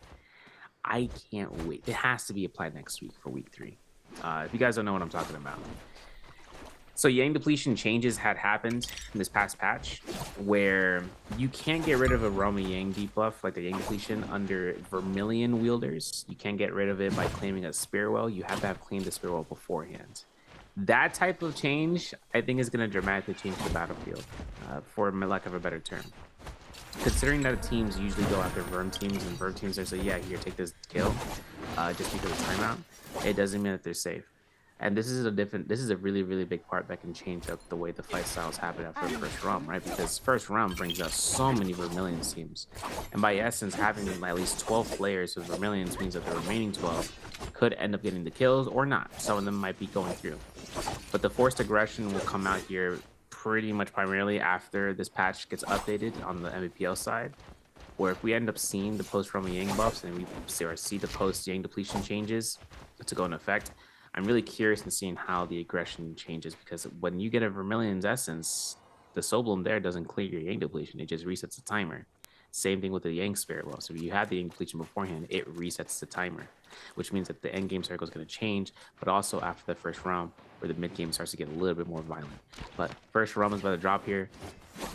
I can't wait. It has to be applied next week for week 3. If you guys don't know what I'm talking about. So Yang depletion changes had happened in this past patch, where you can't get rid of a Roma Yang debuff, like the Yang depletion, under Vermilion wielders. You can't get rid of it by claiming a Spearwell. You have to have claimed the Spearwell beforehand. That type of change, I think, is going to dramatically change the battlefield, for lack of a better term. Considering that teams usually go after Verm teams, and Verm teams are say, yeah, here, take this kill, just because of timeout, it doesn't mean that they're safe. And this is a really, really big part that can change up the way the fight styles happen after the first realm, right? Because first realm brings out so many Vermilion teams. And by essence, having at least 12 players with Vermilions means that the remaining 12 could end up getting the kills or not. Some of them might be going through. But the forced aggression will come out here pretty much primarily after this patch gets updated on the Nbpl side, where if we end up seeing the post-Roma Yang buffs and we see the post-Yang depletion changes to go into effect, I'm really curious in seeing how the aggression changes, because when you get a Vermilion's Essence, the Soul Bloom there doesn't clear your Yang depletion, it just resets the timer. Same thing with the Yang Spirit Well. So if you have the Yang depletion beforehand, it resets the timer, which means that the end game circle is going to change, but also after the first round, where the mid game starts to get a little bit more violent. But first round is about to drop here.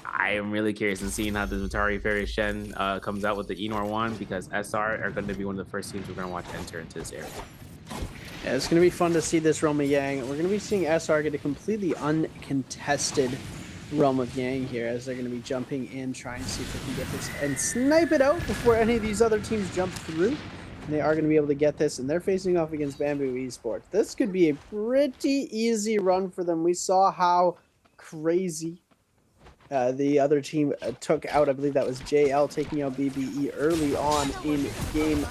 I am really curious in seeing how the Matari Fairy Shen comes out with the Enor one, because SR are going to be one of the first teams we're going to watch enter into this area. Yeah, it's going to be fun to see this Realm of Yang. We're going to be seeing SR get a completely uncontested Realm of Yang here, as they're going to be jumping in, trying to see if they can get this and snipe it out before any of these other teams jump through. And they are going to be able to get this, and they're facing off against Bamboo Esports. This could be a pretty easy run for them. We saw how crazy the other team took out, I believe that was JL taking out BBE early on in game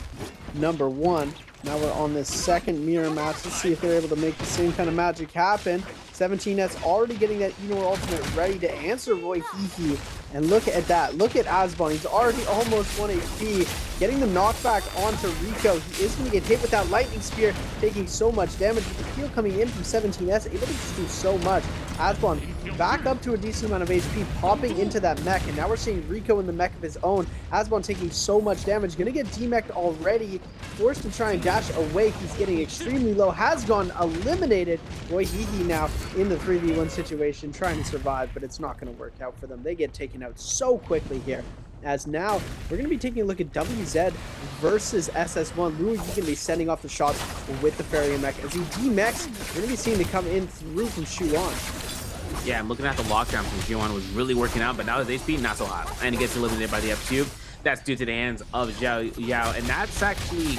number 1. Now we're on this second mirror match. Let's see if they're able to make the same kind of magic happen. 17S already getting that Enor ultimate ready to answer Roy Hehe. And look at that. Look at Asbon. He's already almost 1 HP. Getting the knockback onto Rico. He is going to get hit with that lightning spear, taking so much damage. With the heal coming in from 17S, able to just do so much. Asbon back up to a decent amount of HP, popping into that mech. And now we're seeing Rico in the mech of his own. Asbon taking so much damage. Going to get demeched already. Forced to try and dash away. He's getting extremely low. Has gone eliminated. Roy Hehe now in the 3v1 situation, trying to survive, but it's not going to work out for them. They get taken out so quickly here. As now, we're going to be taking a look at WZ versus SS1. Louis going to be sending off the shots with the Fairy mech. As he demechs, we're going to be seeing to come in through from Shuan. Yeah, I'm looking at the lockdown from Shuan was really working out, but now his HP not so hot. And he gets eliminated by the F-Tube. That's due to the hands of Xiao Yao, and that's actually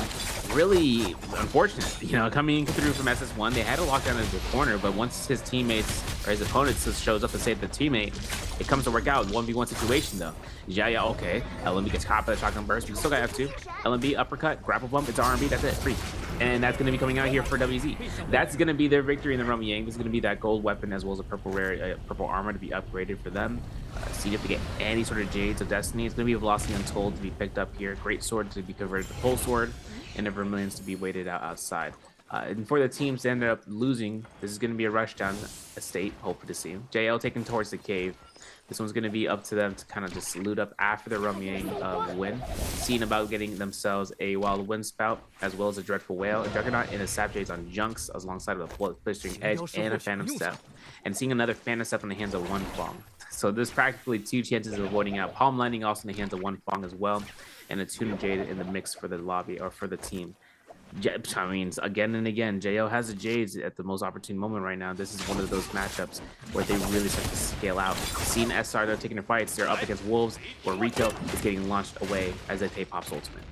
really unfortunate. You know, coming through from SS1, they had a lockdown in the corner, but once his teammates or his opponents just shows up to save the teammate, it comes to work out. 1v1 situation though. Xiao Yao, okay. LMB gets caught by the shotgun burst. We still got F2. LMB uppercut, grapple bump. It's R&B. That's it. Free. And that's going to be coming out here for WZ. That's going to be their victory in the Roma Yang. This is going to be that gold weapon as well as a purple rare, purple armor to be upgraded for them. See if they get any sort of Jades of Destiny. It's going to be a Velocity Untold to be picked up here. Great sword to be converted to Pole Sword, and the Vermilions to be waited out outside. And for the teams that ended up losing, this is going to be a rush down estate, hopefully to see. JL taken towards the cave. This one's going to be up to them to kind of just loot up after the Roma Yang win. Seeing about getting themselves a Wild Wind Spout, as well as a Dreadful Whale, a Juggernaut, and a Sap Jades on Junks, alongside of a Blistering Edge and a Phantom Step. And seeing another Phantom Step in the hands of one Fong. So there's practically 2 chances of avoiding out. Palm Landing also in the hands of one Fong as well. And a Tune Jade in the mix for the lobby, or for the team. I mean, again and again, JO has the Jades at the most opportune moment right now. This is one of those matchups where they really start to scale out. Seeing SR, they're taking their fights. They're up against Wolves, where Rico is getting launched away as they take Pop's ultimate.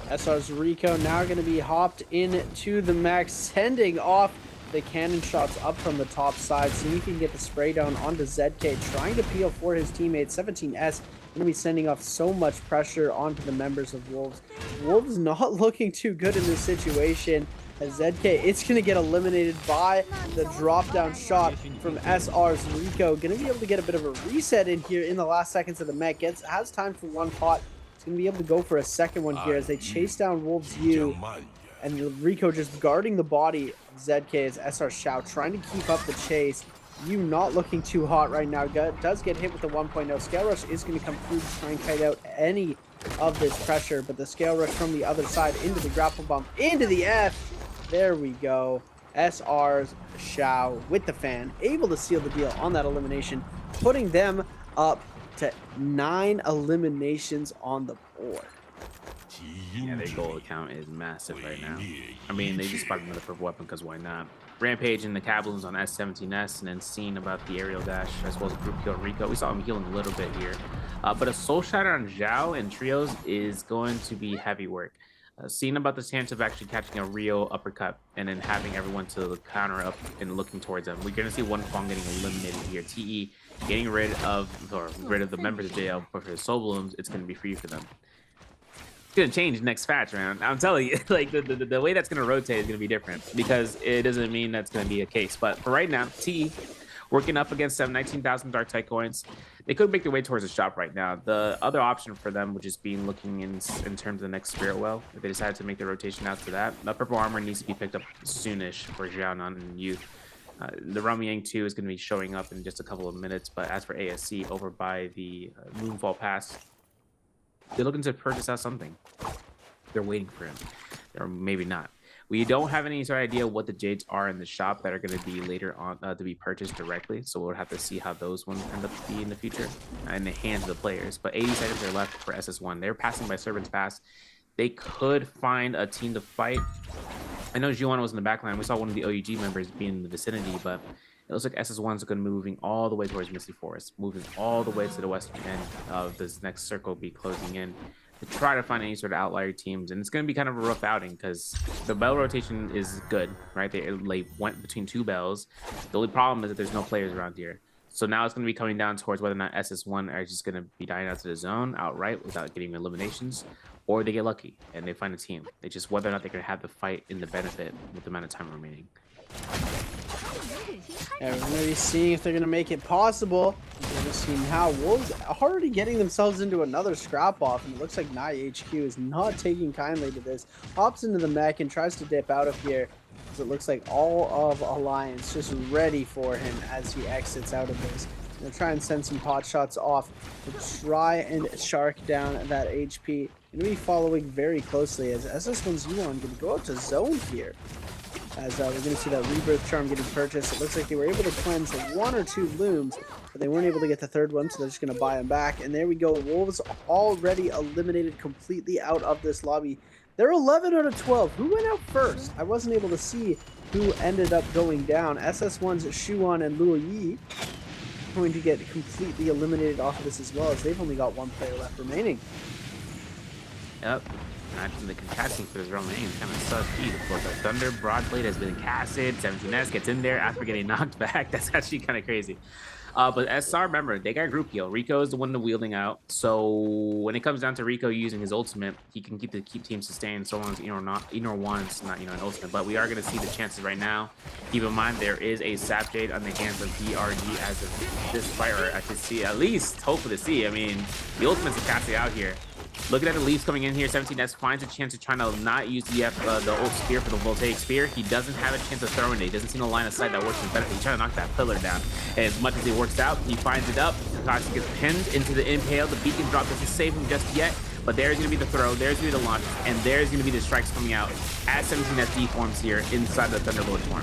SR's Rico now going to be hopped into the mech, sending off the cannon shots up from the top side. See if he can get the spray down onto ZK, trying to peel for his teammates. 17S going to be sending off so much pressure onto the members of Wolves. Wolves not looking too good in this situation. As ZK, it's going to get eliminated by the drop down shot from SR's Rico. Going to be able to get a bit of a reset in here in the last seconds of the mech. Has time for one pot. It's going to be able to go for a second one here as they chase down Wolves U. And Rico just guarding the body of ZK as SR Shao trying to keep up the chase. You not looking too hot right now. Does get hit with the 1.0. Scale Rush is going to come through to try and kite out any of this pressure. But the Scale Rush from the other side into the grapple bump, into the F. There we go. SR's Shao with the fan, able to seal the deal on that elimination, putting them up to 9 eliminations on the board. Yeah, their goal count is massive right now. I mean, they just sparked another purple weapon because why not? Rampage and the Cabloons on S17S, and then seeing about the aerial dash as well as group kill Rico. We saw him healing a little bit here. But a Soul Shatter on Zhao and trios is going to be heavy work. Seeing about the chance of actually catching a real uppercut and then having everyone to counter up and looking towards them. We're going to see one Fong getting eliminated here. TE getting rid of the members of JL, but for the Soul Balloons, it's going to be free for them. It's going to change next patch, man. I'm telling you, like the way that's going to rotate is going to be different because it doesn't mean that's going to be a case. But for right now, TE working up against 19,000 Dark Tide coins. They could make their way towards the shop right now. The other option for them, which is being looking in terms of the next Spirit Well, if they decide to make the rotation out to that, the purple armor needs to be picked up soonish for Jianan and Youth. The Ramyang 2 is going to be showing up in just a couple of minutes, but as for ASC, over by the Moonfall Pass, they're looking to purchase out something. They're waiting for him, or maybe not. We don't have any sort of idea what the Jades are in the shop that are going to be later on to be purchased directly. So we'll have to see how those ones end up to be in the future in the hands of the players. But 80 seconds are left for SS1. They're passing by Servant's Pass. They could find a team to fight. I know Juan was in the back line. We saw one of the OUG members be in the vicinity, but it looks like SS1 is going to be moving all the way towards Misty Forest, moving all the way to the western end of this next circle be closing in to try to find any sort of outlier teams. And it's going to be kind of a rough outing because the bell rotation is good, right? They went between 2 bells. The only problem is that there's no players around here. So now it's going to be coming down towards whether or not SS1 are just going to be dying out to the zone outright without getting eliminations, or they get lucky and they find a team. It's just whether or not they're going to have the fight in the benefit with the amount of time remaining. Yeah, we're going to be seeing if they're going to make it possible. We're going to see how Wolves are already getting themselves into another scrap off, and it looks like Nai HQ is not taking kindly to this. Hops into the mech and tries to dip out of here, as it looks like all of Alliance just ready for him as he exits out of this. They'll try and send some pot shots off to try and shark down that HP. Going to be following very closely as SS1's Yuan going to go up to zone here. As we're going to see that Rebirth Charm getting purchased. It looks like they were able to cleanse 1 or 2 looms, but they weren't able to get the 3rd one, so they're just going to buy them back. And there we go. Wolves already eliminated completely out of this lobby. They're 11 out of 12. Who went out first? I wasn't able to see who ended up going down. SS1's Shuan and Luo Yi going to get completely eliminated off of this as well, as they've only got 1 player left remaining. Yep. Imagine the casting for this Romaine kind of sucks. The Thunder Broadblade has been casted. 17S gets in there after getting knocked back. That's actually kind of crazy. But SR, remember, they got group heal. Rico is the one wielding out. So when it comes down to Rico using his ultimate, he can keep teams sustained so long as Enor wants not an ultimate. But we are going to see the chances right now. Keep in mind there is a Sap Jade on the hands of DRG as of this fight, or I should see at least hopefully to see. I mean, the ultimates are casting out here. Looking at the leaves coming in here, 17S finds a chance of trying to not use the ult spear for the voltaic spear. He doesn't have a chance of throwing it. He doesn't see no line of sight that works in benefit. He's trying to knock that pillar down. And as much as it works out, he finds it up. Kakashi gets pinned into the Nbpl. The beacon drop doesn't save him just yet. But there's going to be the throw, there's going to be the launch, and there's going to be the strikes coming out as 17S deforms here inside the Thunderlord form.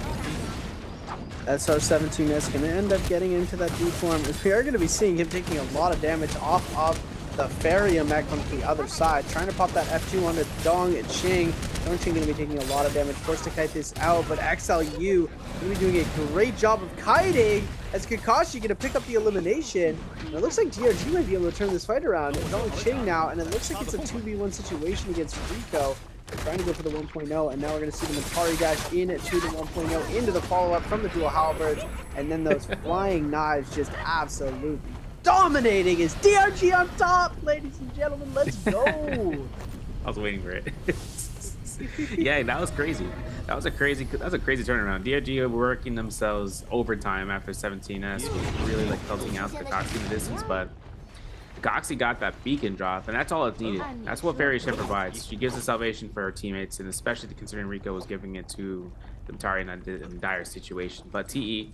SR 17S going to end up getting into that deform. We are going to be seeing him taking a lot of damage off of the Faria mech on the other side, trying to pop that F2 onto Dong and Ching. Dong Ching going to be taking a lot of damage, forced to kite this out, but XLU going to be doing a great job of kiting as Kakashi going to pick up the elimination. And it looks like DRG might be able to turn this fight around. It's only Ching now, and it looks like it's a 2v1 situation against Rico. They're trying to go for the 1.0, and now we're going to see the Mentari dash into the 1.0, into the follow-up from the dual halberds, and then those flying knives just absolutely dominating. Is DRG on top, ladies and gentlemen. Let's go. I was waiting for it. Yeah, that was crazy. That was a crazy turnaround. DRG working themselves overtime after 17S was really like pelting out the Goxie in the distance, but Goxie got that beacon drop, and that's all it needed. That's what Fairy Shen provides. She gives the salvation for her teammates, and especially considering Rico was giving it to Matari in a dire situation. But TE,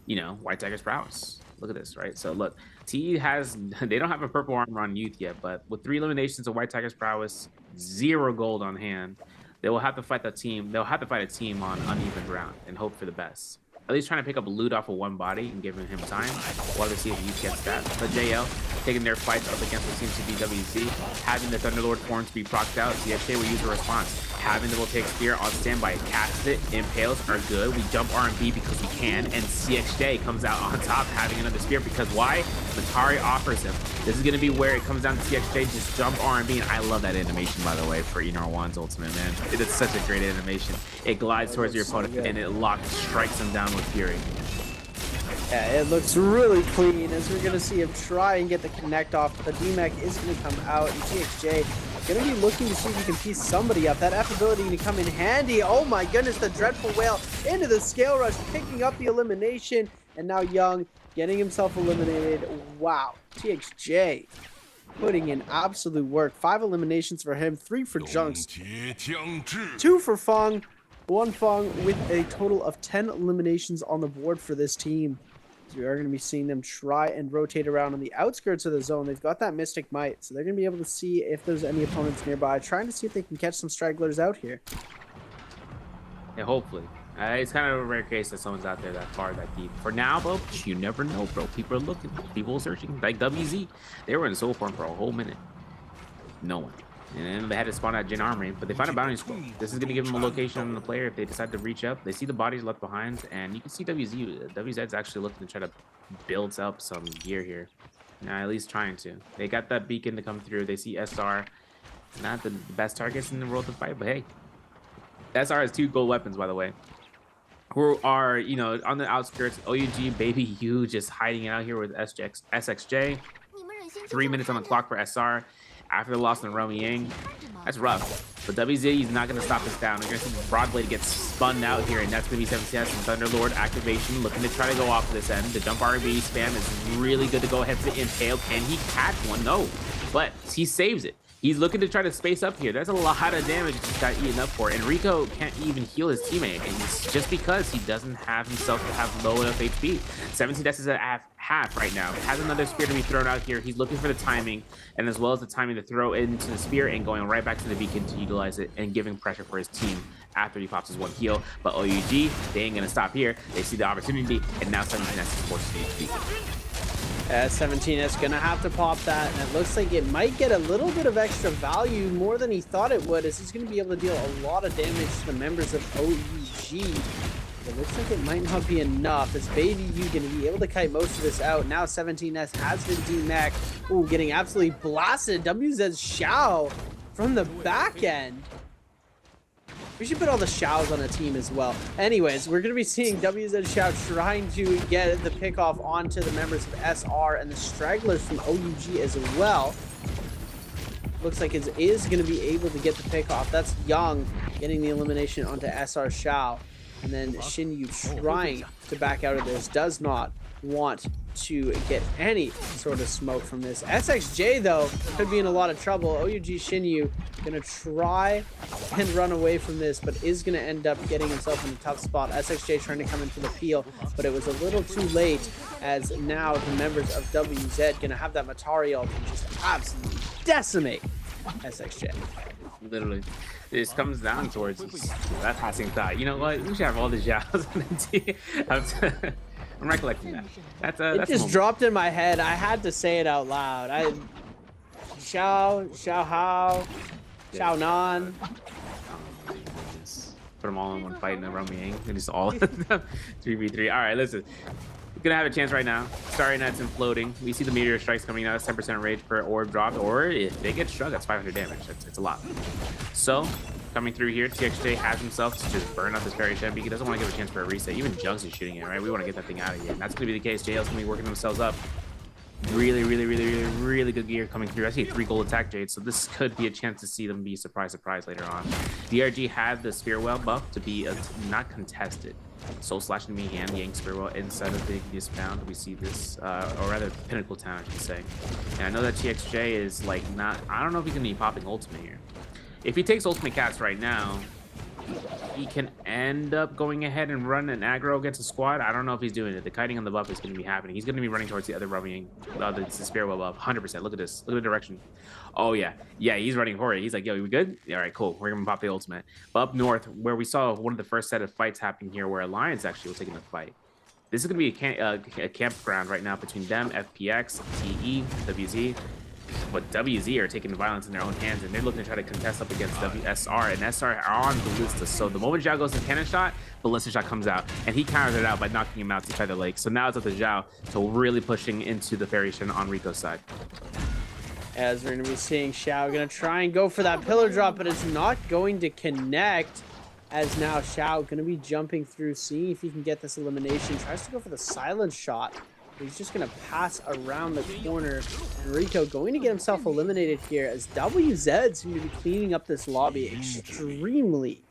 you know, White Tiger's prowess. Look at this, right? So look, TE has, they don't have a purple armor on Youth yet, but with 3 eliminations of White Tiger's prowess, 0 gold on hand, they will have to fight the team. They'll have to fight a team on uneven ground and hope for the best. At least trying to pick up loot off of one body and giving him time while they see if Youth gets that. But JL taking their fights up against what seems to be WZ, having the Thunderlord forms be procced out. CXJ will use a response. Having the will take spear on standby, casts it, impales are good. We jump R&B because we can, and CXJ comes out on top having another spear because why? Matari offers him. This is going to be where it comes down to CXJ just jump R&B, and I love that animation, by the way, for Enar1's ultimate, man. It is such a great animation. It glides towards your opponent, and it strikes him down with fury. Yeah, it looks really clean as we're going to see him try and get the connect off. The DMAC is going to come out, and TXJ going to be looking to see if he can piece somebody up. That F ability going to come in handy. Oh my goodness, the Dreadful Whale into the Scale Rush, picking up the elimination, and now Young getting himself eliminated. Wow, TXJ putting in absolute work. 5 eliminations for him, 3 for Junks, 2 for Feng, 1 Feng with a total of 10 eliminations on the board for this team. We are going to be seeing them try and rotate around on the outskirts of the zone. They've got that Mystic Might, so they're going to be able to see if there's any opponents nearby, trying to see if they can catch some stragglers out here. Yeah, hopefully. It's kind of a rare case that someone's out there that far, that deep. For now, bro, you never know, bro. People are looking. People are searching. Like WZ, they were in soul form for a whole minute. No one. And then they had to spawn at Jin Armory, but they found a bounty scroll. This is going to give them a location on the player if they decide to reach up. They see the bodies left behind, and you can see WZ's actually looking to try to build up some gear here. At least trying to. They got that beacon to come through. They see SR. Not the best targets in the world to fight, but hey. SR has 2 gold weapons, by the way. Who are, you know, on the outskirts. OUG, Baby U just hiding out here with SXJ. 3 minutes on the clock for SR. After the loss in Romy Yang, that's rough. But WZ is not going to stop this down. We're going to see Broadblade get spun out here, and that's going to be 7CS and Thunderlord activation, looking to try to go off this end. The jump RB spam is really good to go ahead for the impale. Can he catch one? No, but he saves it. He's looking to try to space up here. There's a lot of damage he's got eaten up for, and Rico can't even heal his teammate, and it's just because he doesn't have himself to have low enough HP. 17 Deaths is at half right now. Has another spear to be thrown out here. He's looking for the timing, and as well as the timing to throw into the spear and going right back to the beacon to utilize it and giving pressure for his team after he pops his 1 heal. But OUG, they ain't gonna stop here. They see the opportunity, and now 17 Deaths is forced to the beacon. 17S gonna have to pop that, and it looks like it might get a little bit of extra value, more than he thought it would, as he's gonna be able to deal a lot of damage to the members of OUG. It looks like it might not be enough, as Baby U gonna be able to kite most of this out. Now 17S has been DMAC. Ooh, getting absolutely blasted. WZ's Xiao from the back end. We should put all the Xiaos on a team as well. Anyways, we're going to be seeing WZ Xiao trying to get the pick off onto the members of SR and the stragglers from OUG as well. Looks like it is going to be able to get the pick off. That's Young getting the elimination onto SR Xiao. And then Xinyu trying to back out of this. Does not want to get any sort of smoke from this. SXJ, though, could be in a lot of trouble. OUG Xinyu gonna try and run away from this, but is gonna end up getting himself in a tough spot. SXJ trying to come into the peel, but it was a little too late, as now the members of WZ gonna have that Matari ult and just absolutely decimate SXJ. Literally. This comes down towards that passing thought. You know what? We should have all the Zhaos on the team. I'm recollecting that. It just dropped in my head. I had to say it out loud. Xiao Hao, Xiao Nan. Put them all in one fight in a Romy Yang. And just all of them 3v3. All right, listen. We're gonna have a chance right now. Starry Nets imploding. We see the meteor strikes coming out. 10% rage per orb dropped, or if they get struck, that's 500 damage. It's a lot. So coming through here, TXJ has himself to just burn up this Fairy Shen because he doesn't want to give a chance for a reset. Even Junks is shooting it, right? We want to get that thing out of here, and that's gonna be the case. JL's gonna be working themselves up. Really good gear coming through. I see 3 gold attack jades, so this could be a chance to see them be surprise later on. DRG had the spear well buff to be not contested. Soul Slash and me and Yang spear well inside of the dispound. We see this, or rather Pinnacle Town, I should say. And I know that TXJ is like not. I don't know if he's gonna be popping ultimate here. If he takes ultimate cast right now, he can end up going ahead and run an aggro against a squad. I don't know if he's doing it. The kiting on the buff is going to be happening. He's going to be running towards the other rubbing, the spear well buff. 100%. Look at this. Look at the direction. Oh, yeah. Yeah, he's running for it. He's like, yo, we good? All right, cool. We're going to pop the ultimate. But up north, where we saw one of the first set of fights happening here, where Alliance actually was taking the fight. This is going to be a campground right now between them, FPX, TE, WZ. But WZ are taking violence in their own hands, and they're looking to try to contest up against SR, and SR are on Ballista. So the moment Zhao goes to cannon shot, Ballista shot comes out, and he counters it out by knocking him out to the lake. So now it's up to Zhao, so really pushing into the Fairy Shin on Rico's side. As we're going to be seeing Xiao going to try and go for that pillar drop, but it's not going to connect. As now Xiao going to be jumping through, seeing if he can get this elimination. Tries to go for the silence shot. He's just going to pass around the corner. And Rico going to get himself eliminated here as WZ seem to be cleaning up this lobby extremely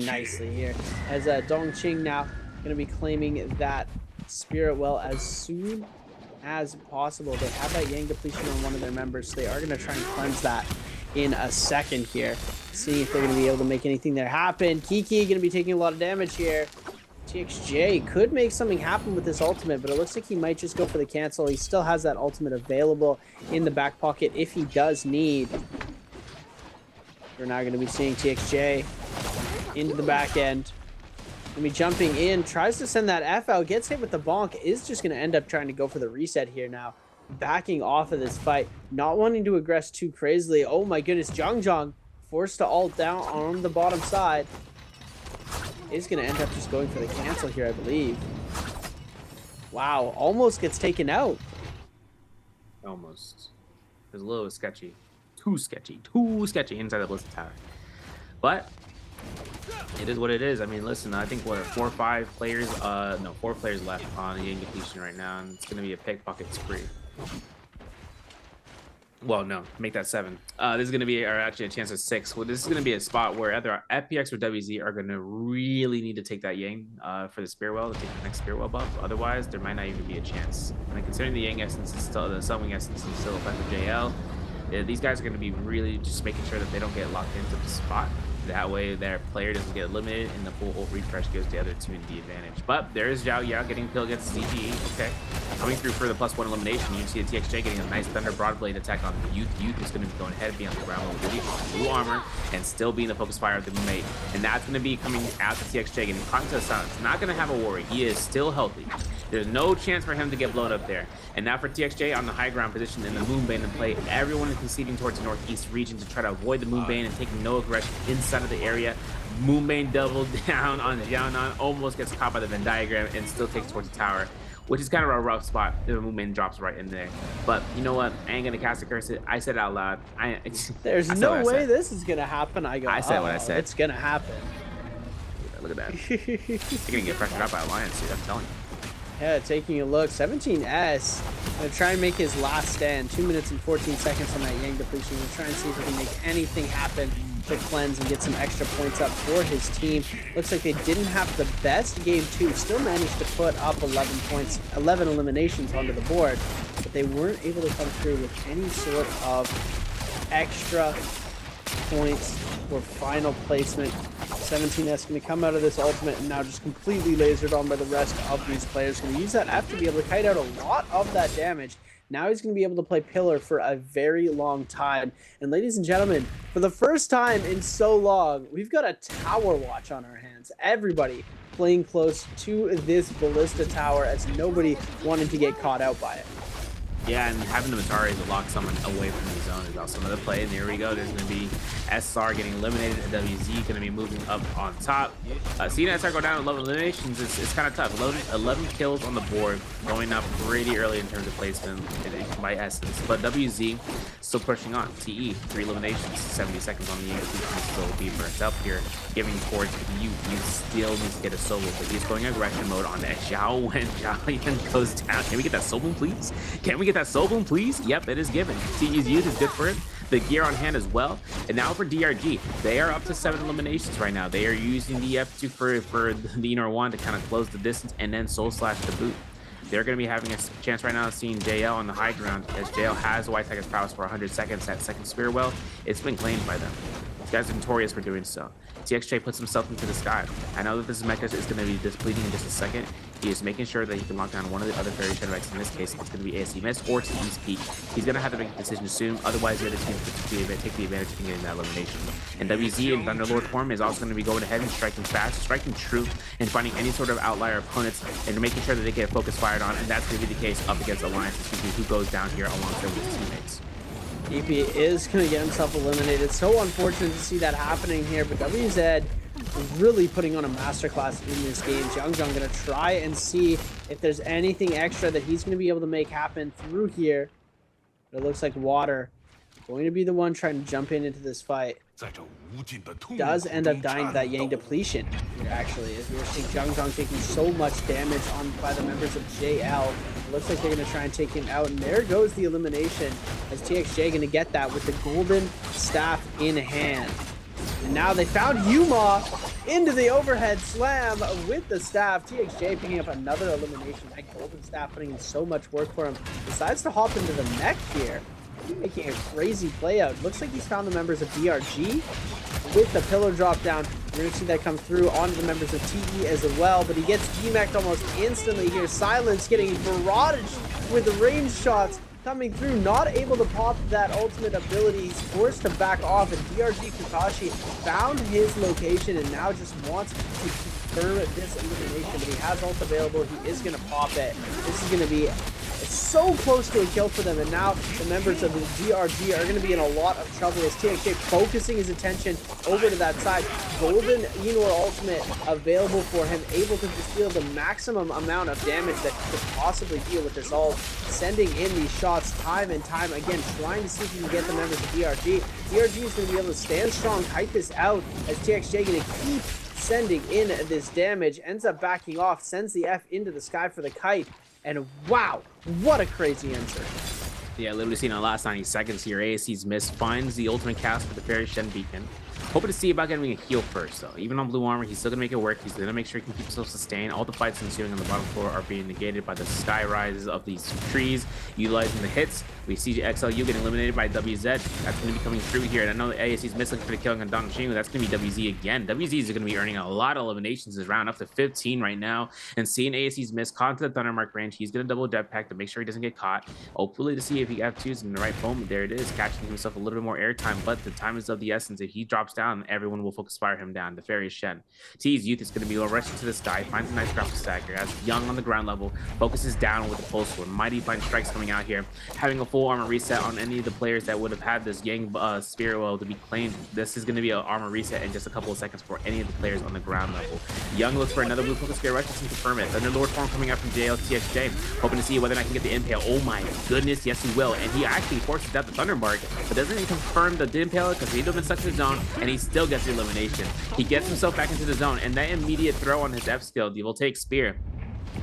nicely here. As Dongqing now going to be claiming that spirit well as soon as possible. They have that Yang depletion on one of their members, so they are going to try and cleanse that in a second here. See if they're going to be able to make anything there happen. Kiki going to be taking a lot of damage here. TXJ could make something happen with this ultimate, but it looks like he might just go for the cancel. He still has that ultimate available in the back pocket if he does need. We're now going to be seeing TXJ into the back end. Going to be jumping in, tries to send that F out, gets hit with the bonk, is just going to end up trying to go for the reset here now. Backing off of this fight, not wanting to aggress too crazily. Oh my goodness, Zhang forced to ult down on the bottom side. Is going to end up just going for the cancel here, I believe. Wow, almost gets taken out. Almost. It was a little sketchy. Too sketchy inside the Blizzard Tower. But it is what it is. I mean, listen, I think what, 4 players left on the Yang depletion right now, and it's going to be a pickpocket spree. Well, no, make that 7. This is going to be actually a chance of 6. Well, this is going to be a spot where either FPX or WZ are going to really need to take that Yang for the Spearwell, to take the next Spearwell buff. Otherwise, there might not even be a chance. And considering the Yang essence is still, the Sunwing essence is still effective JL, these guys are going to be really just making sure that they don't get locked into the spot. That way their player doesn't get eliminated and the full ult refresh gives the other team the advantage. But there is Zhao Yao getting killed against ZGE. Okay. Coming through for the +1 elimination. You can see the TXJ getting a nice Thunder Broadblade attack on the Youth. Youth is going to be going ahead, be on the ground with blue armor, and still being the focus fire of the mate. And that's going to be coming out to TXJ, getting caught into the silence. Not going to have a worry. He is still healthy. There's no chance for him to get blown up there. And now for TXJ on the high ground position in the Moonbane in play, everyone is conceding towards the northeast region to try to avoid the Moonbane and taking no aggression inside of the area. Moonbane doubled down on Xiaonan, almost gets caught by the Venn diagram and still takes towards the tower, which is kind of a rough spot. The Moonbane drops right in there. But you know what? I ain't gonna cast a curse. I said it out loud. There's no way this is gonna happen. I said what I said. It's gonna happen. Look at that. They're gonna get pressured out by Alliance, dude. I'm telling you. Yeah, taking a look. 17S gonna try and make his last stand. 2 minutes and 14 seconds on that Yang depletion. Gonna try and see if he can make anything happen to cleanse and get some extra points up for his team. Looks like they didn't have the best game 2. Still managed to put up 11 points, 11 eliminations onto the board, but they weren't able to come through with any sort of extra points or final placement. 17S going to come out of this ultimate and now just completely lasered on by the rest of these players. Going to use that F to be able to kite out a lot of that damage. Now he's going to be able to play Pillar for a very long time. And ladies and gentlemen, for the first time in so long, we've got a tower watch on our hands. Everybody playing close to this Ballista tower as nobody wanted to get caught out by it. Yeah, and having the Mataris to lock someone away from the zone is also another play. And here we go. There's going to be SR getting eliminated, and WZ going to be moving up on top. Seeing SR go down 11 eliminations is kind of tough. 11 kills on the board, going up pretty early in terms of placement by Essence. But WZ still pushing on. TE, 3 eliminations, 70 seconds on the end. He can still be burnt up here, giving towards you. You still need to get a solo, but he's going aggression mode on Xiao when Xiao goes down. Can we get that solo, please? Can we get that solo, please? Yep, it is given. TE's youth is good for it. The gear on hand as well. And now for DRG, they are up to 7 eliminations right now. They are using the F2 for the inner one to kind of close the distance and then soul slash the boot. They're going to be having a chance right now of seeing JL on the high ground, as JL has White Tiger's prowess for 100 seconds. That second spear well, it's been claimed by them. These guys are notorious for doing so. TXJ puts himself into the sky. I know that this mecha is going to be displeasing in just a second. He is making sure that he can lock down one of the other fairy shadow decks. In this case, it's going to be ASC Mist or TE's Peak. He's going to have to make a decision soon. Otherwise, the other team could take the advantage of getting that elimination. And WZ in Thunderlord form is also going to be going ahead and striking fast, striking true, and finding any sort of outlier opponents and making sure that they get focus fired on. And that's going to be the case up against Alliance, who goes down here alongside with his teammates. EP is going to get himself eliminated. So unfortunate to see that happening here, but WZ really putting on a masterclass in this game. Jiangzhong going to try and see if there's anything extra that he's going to be able to make happen through here. But it looks like Water going to be the one trying to jump into this fight. Does end up dying to that Yang depletion here, actually, as we're seeing Jiangzhong taking so much damage by the members of JL. It looks like they're going to try and take him out, and there goes the elimination as TXJ going to get that with the golden staff in hand. And now they found Yuma into the overhead slam with the staff. TXJ picking up another elimination. That golden staff putting in so much work for him. Decides to hop into the mech here, making a crazy play out. Looks like he's found the members of DRG with the pillar drop down. We're going to see that come through onto the members of TE as well, but he gets DMAC'd almost instantly here. Silence getting barraged with the range shots coming through, not able to pop that ultimate ability. He's forced to back off, and DRG Kakashi found his location and now just wants to confirm this elimination, but he has ult available. He is going to pop it. This is going to be so close to a kill for them, and now the members of the DRG are going to be in a lot of trouble as TXJ focusing his attention over to that side. Golden Enor ultimate available for him, able to just deal the maximum amount of damage that he could possibly deal with this ult, sending in these shots time and time again, trying to see if he can get the members of DRG. DRG is going to be able to stand strong, kite this out, as TXJ going to keep sending in this damage, ends up backing off, sends the F into the sky for the kite. And wow, what a crazy insert. Yeah, literally seen in the last 90 seconds here. ASC's Mist finds the ultimate cast for the Fairy Shen Beacon. Hoping to see about getting a heal first, though. Even on blue armor, he's still going to make it work. He's going to make sure he can keep himself sustained. All the fights ensuing on the bottom floor are being negated by the sky rises of these trees, utilizing the hits. We see XLU getting eliminated by WZ. That's going to be coming through here. And I know the ASC's Mist looking for the killing on Dong Xing. That's going to be WZ again. WZ is going to be earning a lot of eliminations this round, up to 15 right now. And seeing ASC's Mist come to the Thundermark range, he's going to double jetpack to make sure he doesn't get caught. Hopefully to see if he F2s in the right moment. There it is, catching himself a little bit more airtime, but the time is of the essence. If he drops down, everyone will focus fire him down. The Fairy Shen. T's youth is going to be rushing to the sky, finds a nice grapple stagger as Young on the ground level focuses down with the pulse sword. Mighty Fine Strikes coming out here, having a full armor reset on any of the players that would have had this Yang Spirit Well to be claimed. This is going to be an armor reset in just a couple of seconds for any of the players on the ground level. Young looks for another blue focus Spirit Rush to confirm it. Thunderlord form coming out from JL TXJ, hoping to see whether or not he can get the Nbpl. Oh my goodness, yes he will. And he actually forces out the Thundermark, but doesn't even confirm the Nbpl because he's been stuck in the zone, and he still gets the elimination. He gets himself back into the zone, and that immediate throw on his F skill, he will take Spear.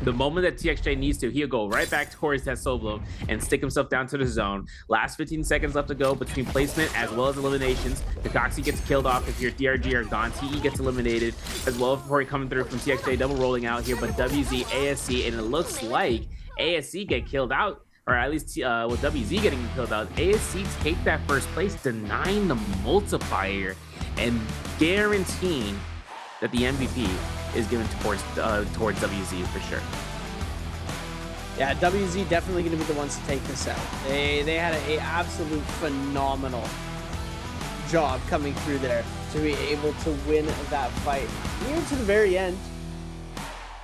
The moment that TXJ needs to, he'll go right back towards that solo and stick himself down to the zone. Last 15 seconds left to go between placement as well as eliminations. Kakashi gets killed off if your DRG are gone. TE gets eliminated as well before he coming through from TXJ, double rolling out here, but WZ, ASC, and it looks like ASC get killed out, or at least with WZ getting killed out. ASC take that first place, denying the multiplier and guaranteeing that the MVP is given towards WZ for sure. Yeah, WZ definitely going to be the ones to take this out. They had an absolute phenomenal job coming through there to be able to win that fight. Near to the very end,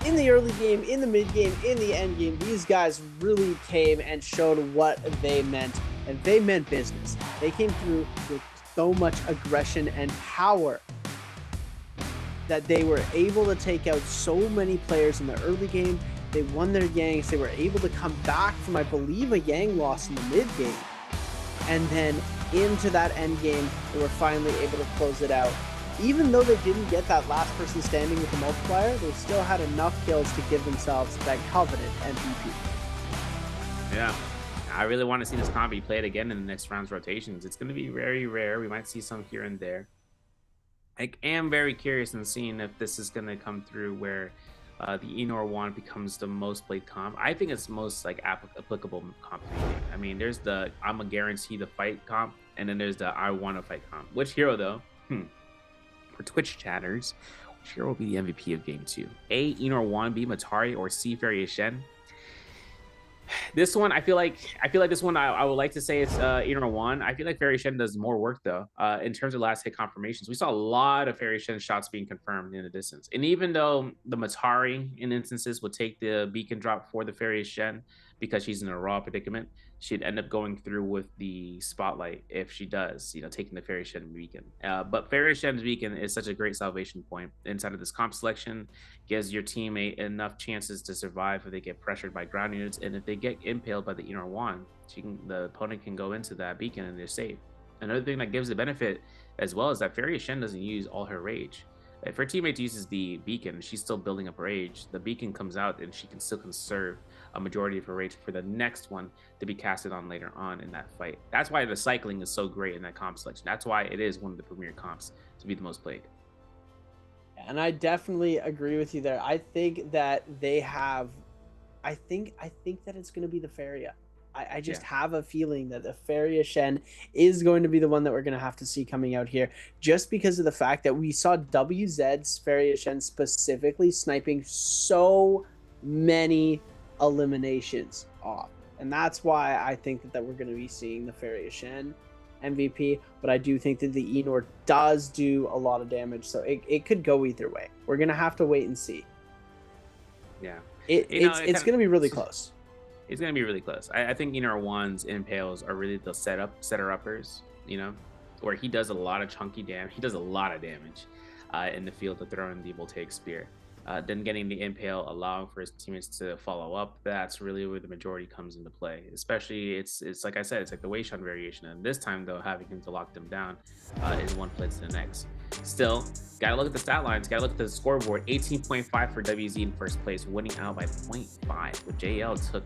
in the early game, in the mid game, in the end game, these guys really came and showed what they meant, and they meant business. They came through with so much aggression and power that they were able to take out so many players in the early game. They won their Yangs. They were able to come back from, I believe, a Yang loss in the mid game. And then into that end game, they were finally able to close it out. Even though they didn't get that last person standing with the multiplier, they still had enough kills to give themselves that coveted MVP. Yeah, I really want to see this comp be played again in the next round's rotations. It's going to be very rare. We might see some here and there. I am very curious in seeing if this is going to come through where the Enor one becomes the most played comp. I think it's most like applicable comp. I mean, there's the I'm a guarantee the fight comp, and then there's the I want to fight comp. Which hero though? For Twitch chatters, which hero will be the MVP of game 2? A, Enor 1, B, Matari, or C, Fairy Shen? This one, I feel like this one I would like to say it's Enor 1. I feel like Fairy Shen does more work though. In terms of last hit confirmations, we saw a lot of Fairy Shen shots being confirmed in the distance. And even though the Matari in instances would take the beacon drop for the Fairy Shen because she's in a raw predicament, she'd end up going through with the spotlight if she does, you know, taking the Fairy Shen beacon. But Fairy Shen's beacon is such a great salvation point inside of this comp selection. Gives your teammate enough chances to survive if they get pressured by ground units, and if they get impaled by the Enor 1, the opponent can go into that beacon and they're safe. Another thing that gives the benefit as well is that Fairy Shen doesn't use all her rage. If her teammate uses the beacon, she's still building up rage. The beacon comes out and she can still conserve a majority of her rage for the next one to be casted on later on in that fight. That's why the cycling is so great in that comp selection. That's why it is one of the premier comps to be the most played. And I definitely agree with you there. I think that they have, I think that it's going to be the Faria. I just have a feeling that the Faria Shen is going to be the one that we're going to have to see coming out here, just because of the fact that we saw WZ's Faria Shen specifically sniping so many eliminations off. And that's why I think that we're going to be seeing the Faria Shen MVP, but I do think that the Enor does do a lot of damage, so it could go either way. We're going to have to wait and see. Yeah. It's going to be really close. It's going to be really close. I think Enor 1's impales are really the setter-uppers, you know, where he does a lot of chunky damage. He does a lot of damage in the field to throw in the Voltaic Spear. Then getting the impale, allowing for his teammates to follow up, that's really where the majority comes into play. Especially, it's like I said, it's like the Wei Shan variation. And this time, though, having him to lock them down is one play to the next. Still, gotta look at the stat lines, gotta look at the scoreboard. 18.5 for WZ in first place, winning out by 0.5, but JL took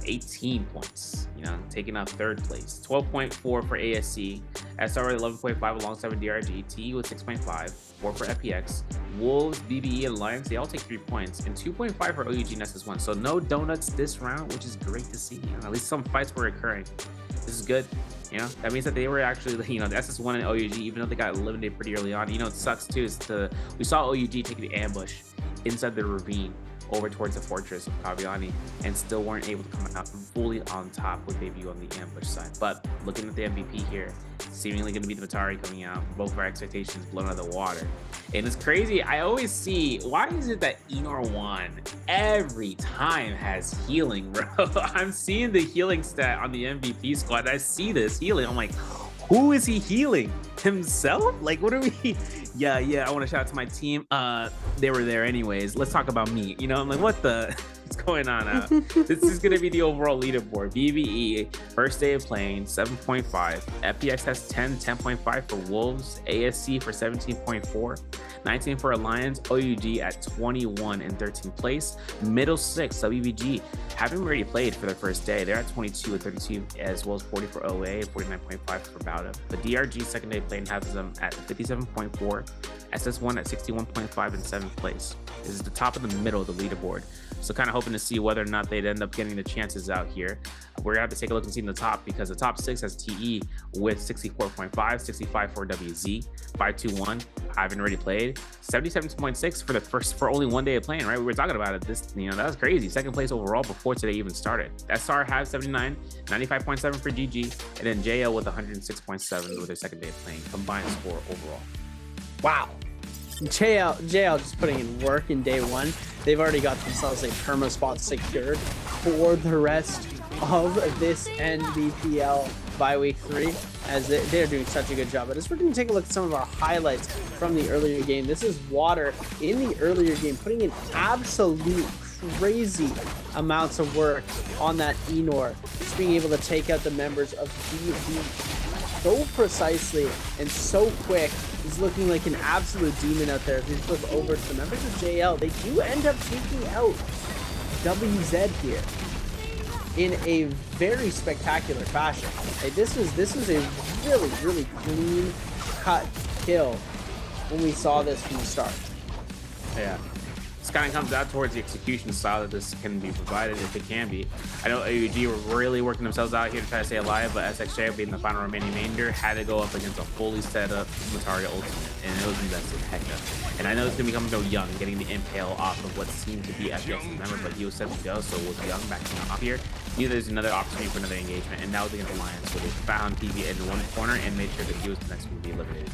18 points, you know, taking out third place. 12.4 for ASC, SR 11.5 alongside with DRG, TE with 6.5, 4 for FPX, Wolves, BBE, and Alliance, they all take 3 points, and 2.5 for OUG Nessus 1. So no donuts this round, which is great to see. You know, at least some fights were occurring. This is good. You know, that means that they were actually, you know, the SS1 and OUG, even though they got eliminated pretty early on. You know, it sucks too, is we saw OUG take the ambush inside the ravine over towards the fortress of Kaviani and still weren't able to come out fully on top with debut on the ambush side. But looking at the MVP here, seemingly going to be the Matari coming out, both of our expectations blown out of the water. And it's crazy, I always see, why is it that Enor 1 every time has healing, bro? I'm seeing the healing stat on the MVP squad. I see this healing, I'm like, who is he healing? Himself? Like, what are we? Yeah, I want to shout out to my team. They were there anyways. Let's talk about me. You know, I'm like, what's going on? This is going to be the overall leaderboard. BBE, first day of playing, 7.5. FPX has 10.5 for Wolves. ASC for 17.4. 19 for Alliance. OUG at 21 in 13th place. Middle 6, WBG, haven't already played for their first day. They're at 22 and 32, as well as 40 for OA, 49.5 for Bowda. The DRG second day playing has them at 57.4. SS1 at 61.5 in 7th place. This is the top of the middle of the leaderboard. So kind of hoping to see whether or not they'd end up getting the chances out here. We're gonna have to take a look and see in the top, because the top 6 has TE with 64.5, 65 for WZ, 521. I haven't already played. 77.6 for only 1 day of playing, right? We were talking about it. This, you know, that was crazy. Second place overall before today even started. SR has 79, 95.7 for GG, and then JL with 106.7 with their second day of playing. Combined score overall. Wow. JL just putting in work in day one. they've already got themselves a perma spot secured for the rest of this NBPL Biweek 3, as they're doing such a good job. But as we're going to take a look at some of our highlights from the earlier game, this is Water in the earlier game putting in absolute crazy amounts of work on that Enor, just being able to take out the members of BB so precisely and so quick. He's looking like an absolute demon out there. If we flip over to the members of JL, they do end up taking out WZ here in a very spectacular fashion. Hey, this was a really clean cut kill when we saw this from the start. Yeah. This kind of comes out towards the execution style that this can be provided, if it can be. I know AUG were really working themselves out here to try to stay alive, but SXJ, being the final remaining remainder, had to go up against a fully set up Matari ultimate, and it was invested hecka. And I know it's going to become no Young, getting the Impale off of what seemed to be FPX's member, but he was set to go, so was Young backing up here. Knew there's another opportunity for another engagement, and now was against Alliance, where they found TV in one corner and made sure that he was the next one to be eliminated.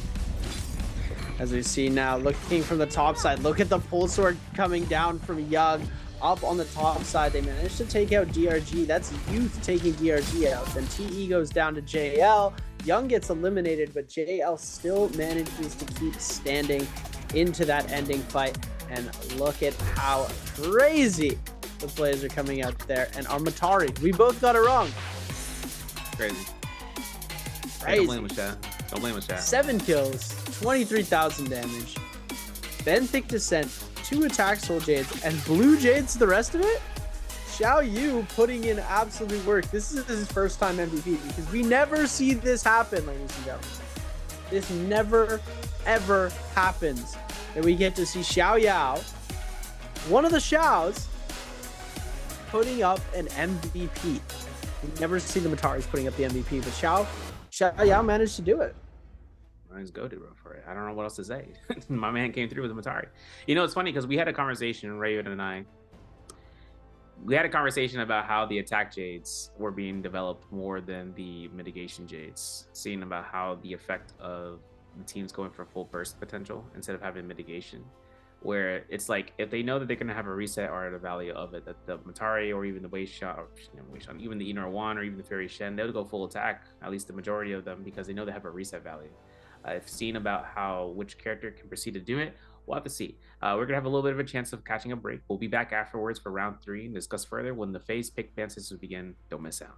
As we see now, looking from the top side, look at the full sword coming down from Young. Up on the top side, they managed to take out DRG. That's Youth taking DRG out. Then TE goes down to JL. Young gets eliminated, but JL still manages to keep standing into that ending fight. And look at how crazy the players are coming out there. And our Matari, we both got it wrong. Crazy. Crazy. Don't blame us, chat. Don't blame us, chat. 7 kills, 23,000 damage. Benthic Descent, 2 attack soul jades, and blue jades the rest of it? Xiao Yu putting in absolute work. This is his first time MVP, because we never see this happen, ladies and gentlemen. This never, ever happens. That we get to see Xiao Yao, one of the Xiaos, putting up an MVP. We never see the Mataris putting up the MVP, but Xiao Yao managed to do it. Ryan's go-to bro for it. I don't know what else to say. My man came through with the Matari. You know, it's funny because we had a conversation, Raven and I. We had a conversation about how the attack jades were being developed more than the mitigation jades, seeing about how the effect of the teams going for full burst potential instead of having mitigation, where it's like if they know that they're going to have a reset or the value of it, that the Matari or even the Wei Shot, or even the Enor One or even the Fairy Shen, they'll go full attack, at least the majority of them, because they know they have a reset value. I've seen about which character can proceed to do it. We'll have to see. We're gonna have a little bit of a chance of catching a break. We'll be back afterwards for round 3 and discuss further when the phase pick ban systems begin. Don't miss out.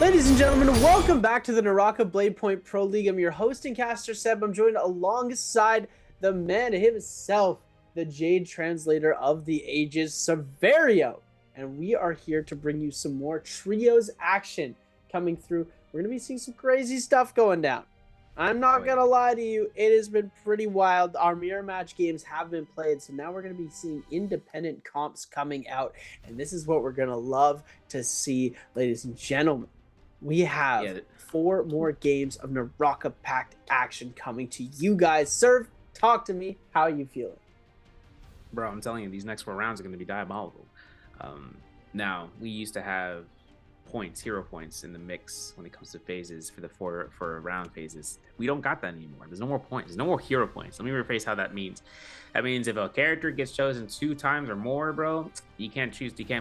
Ladies and gentlemen, welcome back to the NARAKA BLADEPOINT Pro League. I'm your host and caster, Seb. I'm joined alongside the man himself, the Jade Translator of the Ages, Severio. And we are here to bring you some more trios action coming through. We're going to be seeing some crazy stuff going down. I'm not going to lie to you. It has been pretty wild. Our mirror match games have been played. So now we're going to be seeing independent comps coming out. And this is what we're going to love to see, ladies and gentlemen. We have 4 more games of NARAKA packed action coming to you guys. Serve, talk to me. How are you feeling? Bro, I'm telling you, these next 4 rounds are going to be diabolical. Now, we used to have hero points in the mix when it comes to phases for the 4 round phases. We don't got that anymore. There's no more points. There's no more hero points. Let me rephrase how that means. That means if a character gets chosen 2 times or more, bro, you can't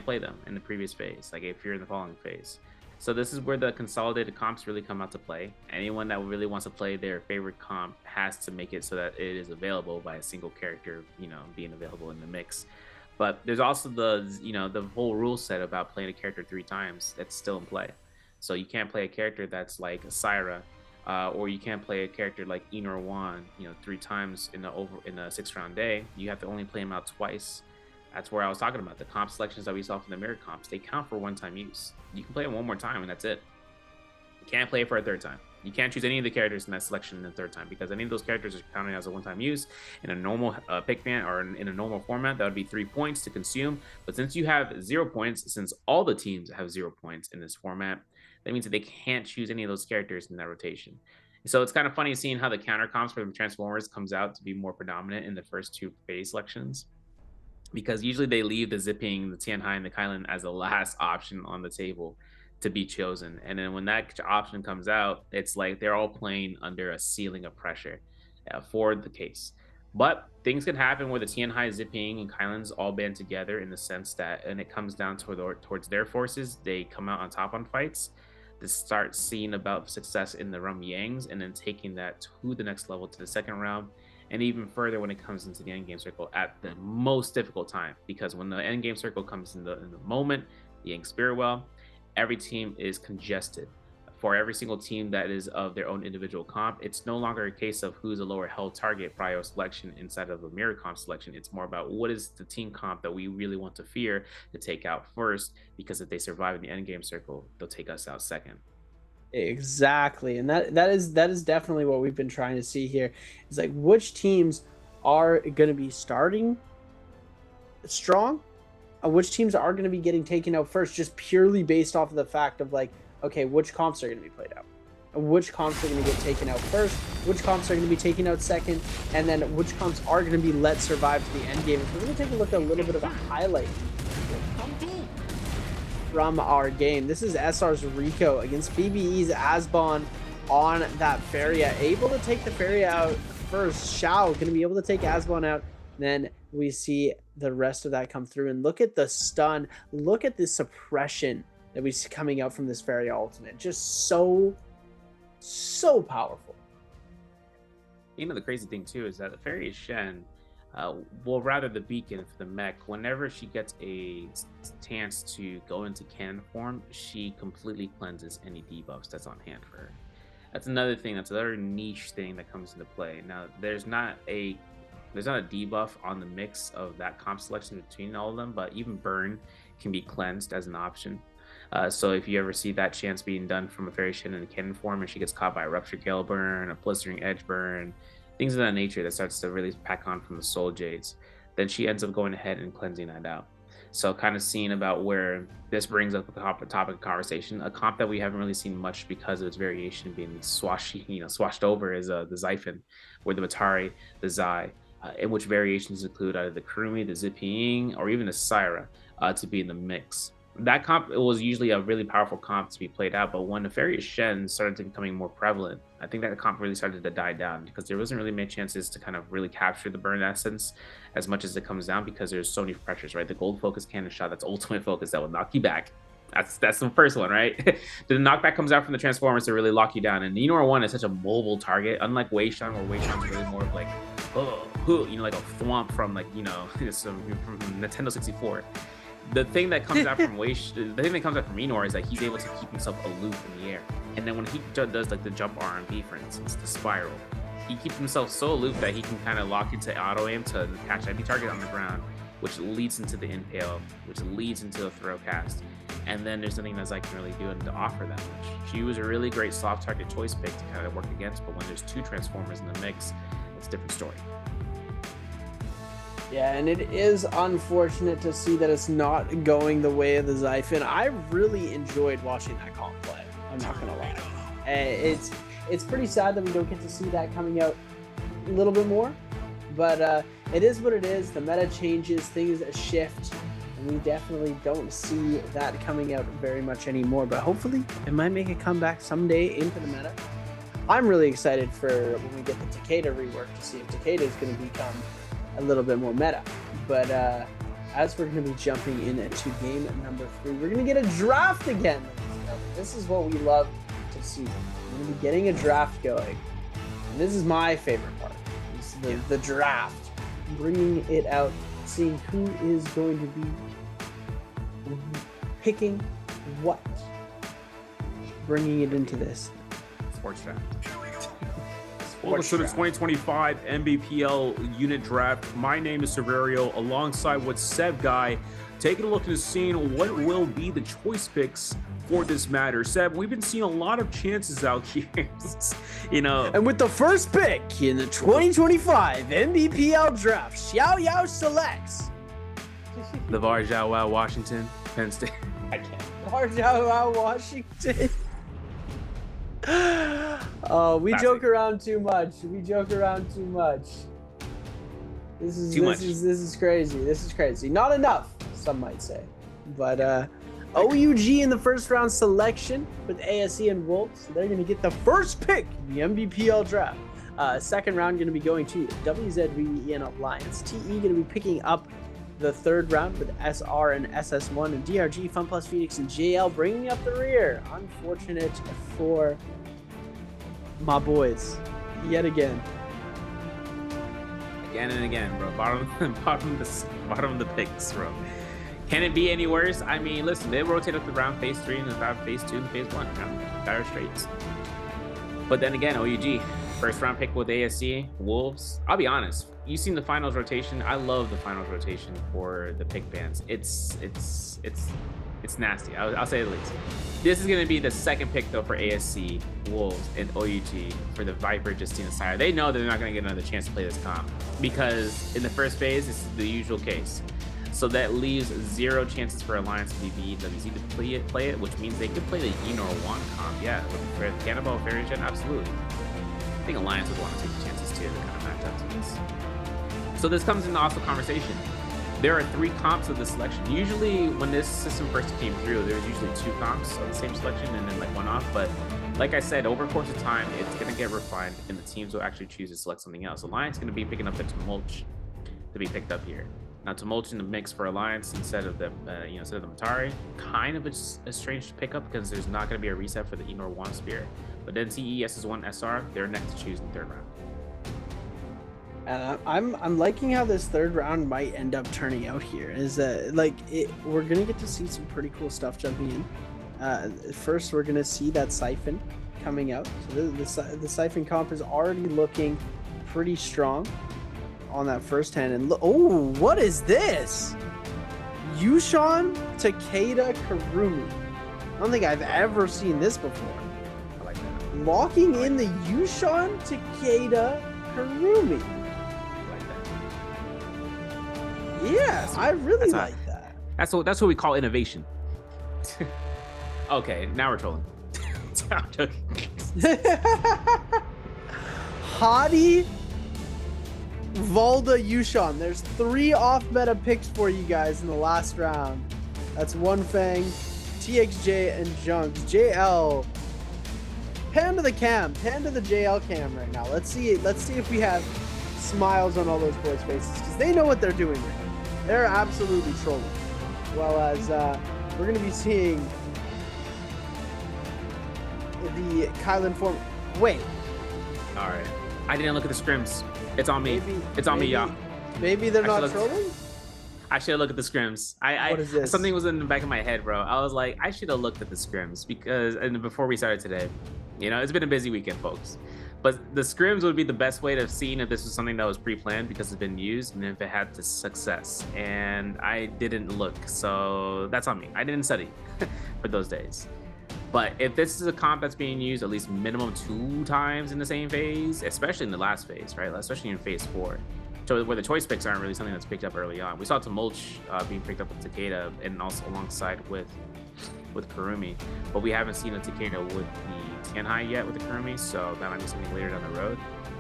play them in the previous phase, like if you're in the following phase. So this is where the consolidated comps really come out to play. Anyone that really wants to play their favorite comp has to make it so that it is available by a single character, being available in the mix. But there's also the whole rule set about playing a character 3 times that's still in play. So you can't play a character that's like Syra, or you can't play a character like Enor Wan, 3 times in a 6-round day. You have to only play them out twice. That's where I was talking about the comp selections that we saw from the mirror comps. They count for 1-time use. You can play them 1 more time and that's it. You can't play it for a 3rd time. You can't choose any of the characters in that selection in the 3rd time, because any of those characters are counted as a 1-time use. In a normal pick fan or in a normal format, that would be 3 points to consume. But since you have 0 points, since all the teams have 0 points in this format, that means that they can't choose any of those characters in that rotation. So it's kind of funny seeing how the counter comps for the Transformers comes out to be more predominant in the first 2 phase selections, because usually they leave the Zipping, the Tianhai, and the Kylan as the last option on the table to be chosen. And then when that option comes out, it's like they're all playing under a ceiling of pressure for the case. But things can happen where the Tianhai, Zipping, and Kylan's all band together, in the sense that, and it comes down towards their forces, they come out on top on fights to start seeing about success in the Rum Yangs, and then taking that to the next level, to the 2nd round, and even further when it comes into the endgame circle at the most difficult time. Because when the endgame circle comes in the moment, the Yang Spirit Well, every team is congested. For every single team that is of their own individual comp, it's no longer a case of who's a lower held target prior selection inside of a mirror comp selection. It's more about what is the team comp that we really want to fear to take out first, because if they survive in the endgame circle, they'll take us out second. Exactly. And that is definitely what we've been trying to see here. It's like, which teams are going to be starting strong, which teams are going to be getting taken out first, just purely based off of the fact of like, okay, which comps are going to be played out, which comps are going to get taken out first, which comps are going to be taken out second, and then which comps are going to be let survive to the end game. So we're going to take a look at a little bit of a highlight from our game. This is SR's Rico against BBE's Asbon on that Feria, able to take the Feria out first. Shao going to be able to take Asbon out. Then we see the rest of that come through, and look at the stun, look at the suppression that we see coming out from this Feria ultimate. Just so powerful. The crazy thing too is that the Feria Shen, well, rather the beacon for the mech, whenever she gets a chance to go into cannon form, she completely cleanses any debuffs that's on hand for her. That's another thing, that's another niche thing that comes into play. Now, there's not a debuff on the mix of that comp selection between all of them, but even burn can be cleansed as an option. So if you ever see that chance being done from a Fairy Shen in a cannon form, and she gets caught by a Ruptured Gale burn, a Blistering Edge burn, things of that nature that starts to really pack on from the Soul Jades, then she ends up going ahead and cleansing that out. So kind of seeing about where this brings up a topic of conversation, a comp that we haven't really seen much because of its variation being swashed over is the Xiphon, or the Matari, the Zai, in which variations include either the Kurumi, the Zipping, or even the Syra to be in the mix. That comp, it was usually a really powerful comp to be played out, but when Nefarious Shen started to becoming more prevalent, I think that comp really started to die down, because there wasn't really many chances to kind of really capture the burn essence as much as it comes down, because there's so many pressures, right? The gold focus cannon shot, that's ultimate focus, that will knock you back. That's the first one, right? The knockback comes out from the Transformers to really lock you down, and Enor 1 is such a mobile target, unlike Wei Shan, where Wei Shan's really more of like, like a thwomp from from Nintendo 64. The thing that comes out from the thing that comes out from Enor is that he's able to keep himself aloof in the air. And then when he does like the jump RMP, for instance, the spiral, he keeps himself so aloof that he can kind of lock into auto aim to catch any target on the ground, which leads into the Nbpl, which leads into a throw cast. And then there's nothing that Zai can really do to offer that much. She was a really great soft target choice pick to kind of work against, but when there's two Transformers in the mix, it's a different story. Yeah, and it is unfortunate to see that it's not going the way of the Xiphon. I really enjoyed watching that comp play. I'm not gonna lie. It's pretty sad that we don't get to see that coming out a little bit more, but it is what it is. The meta changes, things shift, and we definitely don't see that coming out very much anymore. But hopefully, it might make a comeback someday into the meta. I'm really excited for when we get the Takeda rework to see if Takeda is going to become a little bit more meta. But as we're going to be jumping into game number 3, we're going to get a draft again. This is what we love to see. We're going to be getting a draft going. And this is my favorite part. It's the draft. Bringing it out, seeing who is going to be picking what. Bringing it into this. Sports draft. Welcome to the 2025 Nbpl unit draft. My name is Severio, alongside with Sev Guy, taking a look into seeing what will be the choice picks for this matter. Sev, we've been seeing a lot of chances out here, you know. And with the first pick in the 2025 Nbpl draft, Xiao Yao selects LeVar Zhao Washington, Penn State. I can't. LeVar Zhao Washington. Oh, we joke around too much. This is crazy. This is crazy. Not enough, some might say. But OUG in the first round selection with ASE and Wolves. So they're going to get the first pick in the Nbpl draft. Second round going to be going to WZVEN Alliance. TE going to be picking up the third round with SR and SS1, and DRG, FunPlus, Phoenix, and JL bringing up the rear. Unfortunate for my boys, yet again. Again and again, bro. Bottom of the picks, bro. Can it be any worse? I mean, listen, they rotate up the round phase 3 and then phase 2 and phase 1. Dire straits. But then again, OUG, first round pick with ASC, Wolves. I'll be honest, you've seen the finals rotation. I love the finals rotation for the pick bands. It's nasty. I'll say the least. This is going to be the second pick though for ASC, Wolves, and OUG for the Viper Justina Sire. They know they're not going to get another chance to play this comp because in the first phase, this is the usual case. So that leaves 0 chances for Alliance and BBWZ to play it, which means they could play the Enor 1 comp. Yeah, with Cannibal, Fairy Gen, absolutely. I think Alliance would want to take the chances too to kind of match up to this. So this comes into also conversation. There are 3 comps of the selection. Usually when this system first came through, there was usually 2 comps of the same selection and then like one off. But like I said, over the course of time, it's going to get refined and the teams will actually choose to select something else. Alliance is going to be picking up the Tumulch to be picked up here. Now Tumulch in the mix for Alliance instead of the instead of the Matari, kind of a strange pickup because there's not going to be a reset for the Enor 1 Spear. But then CES's1 SR, they're next to choose in the third round. And I'm liking how this third round might end up turning out here. Is that we're gonna get to see some pretty cool stuff jumping in. First, we're gonna see that Siphon coming out. So the Siphon comp is already looking pretty strong on that first hand. And oh, what is this? Yushan Takeda Karumi. I don't think I've ever seen this before. I like that. Locking in the Yushan Takeda Karumi. Yeah, I really like that. That's what we call innovation. Okay, now we're trolling. Hadi Valda Yushan. There's 3 off-meta picks for you guys in the last round. That's One Fang, TXJ, and Junks. JL. Pan to the cam. Pan to the JL cam right now. Let's see if we have smiles on all those boys' faces because they know what they're doing right now. They're absolutely trolling. Well as we're going to be seeing the Kylan form. Wait. All right. I didn't look at the scrims. It's on me. It's on me, y'all. Maybe they're not trolling? I should have looked at the scrims. What is this? Something was in the back of my head, bro. I was like, I should have looked at the scrims because, and before we started today, you know, it's been a busy weekend, folks. But the scrims would be the best way to have seen if this was something that was pre-planned because it's been used and if it had the success. And I didn't look, so that's on me. I didn't study for those days. But if this is a comp that's being used at least minimum 2 times in the same phase, especially in the last phase, right? Especially in phase 4. So where the choice picks aren't really something that's picked up early on. We saw Tumulch being picked up with Takeda and also alongside with Kurumi, but we haven't seen a Takeda with the Tianhai yet with the Kurumi, so that might be something later down the road.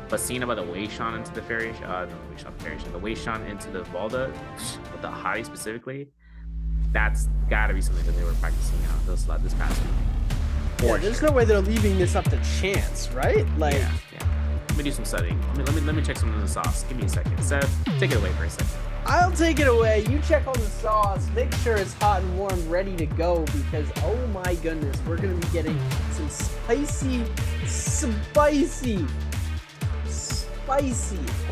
But seeing about the Weishan into the the Weishan into the Valda with the Hadi specifically, that's gotta be something that they were practicing out this past week. Yeah, there's no way they're leaving this up to chance, right? Like, yeah. Let me do some studying. Let me check some of the sauce. Give me a second. Seth, take it away for a second. I'll take it away. You check on the sauce. Make sure it's hot and warm, ready to go. Because oh my goodness, we're gonna be getting some spicy,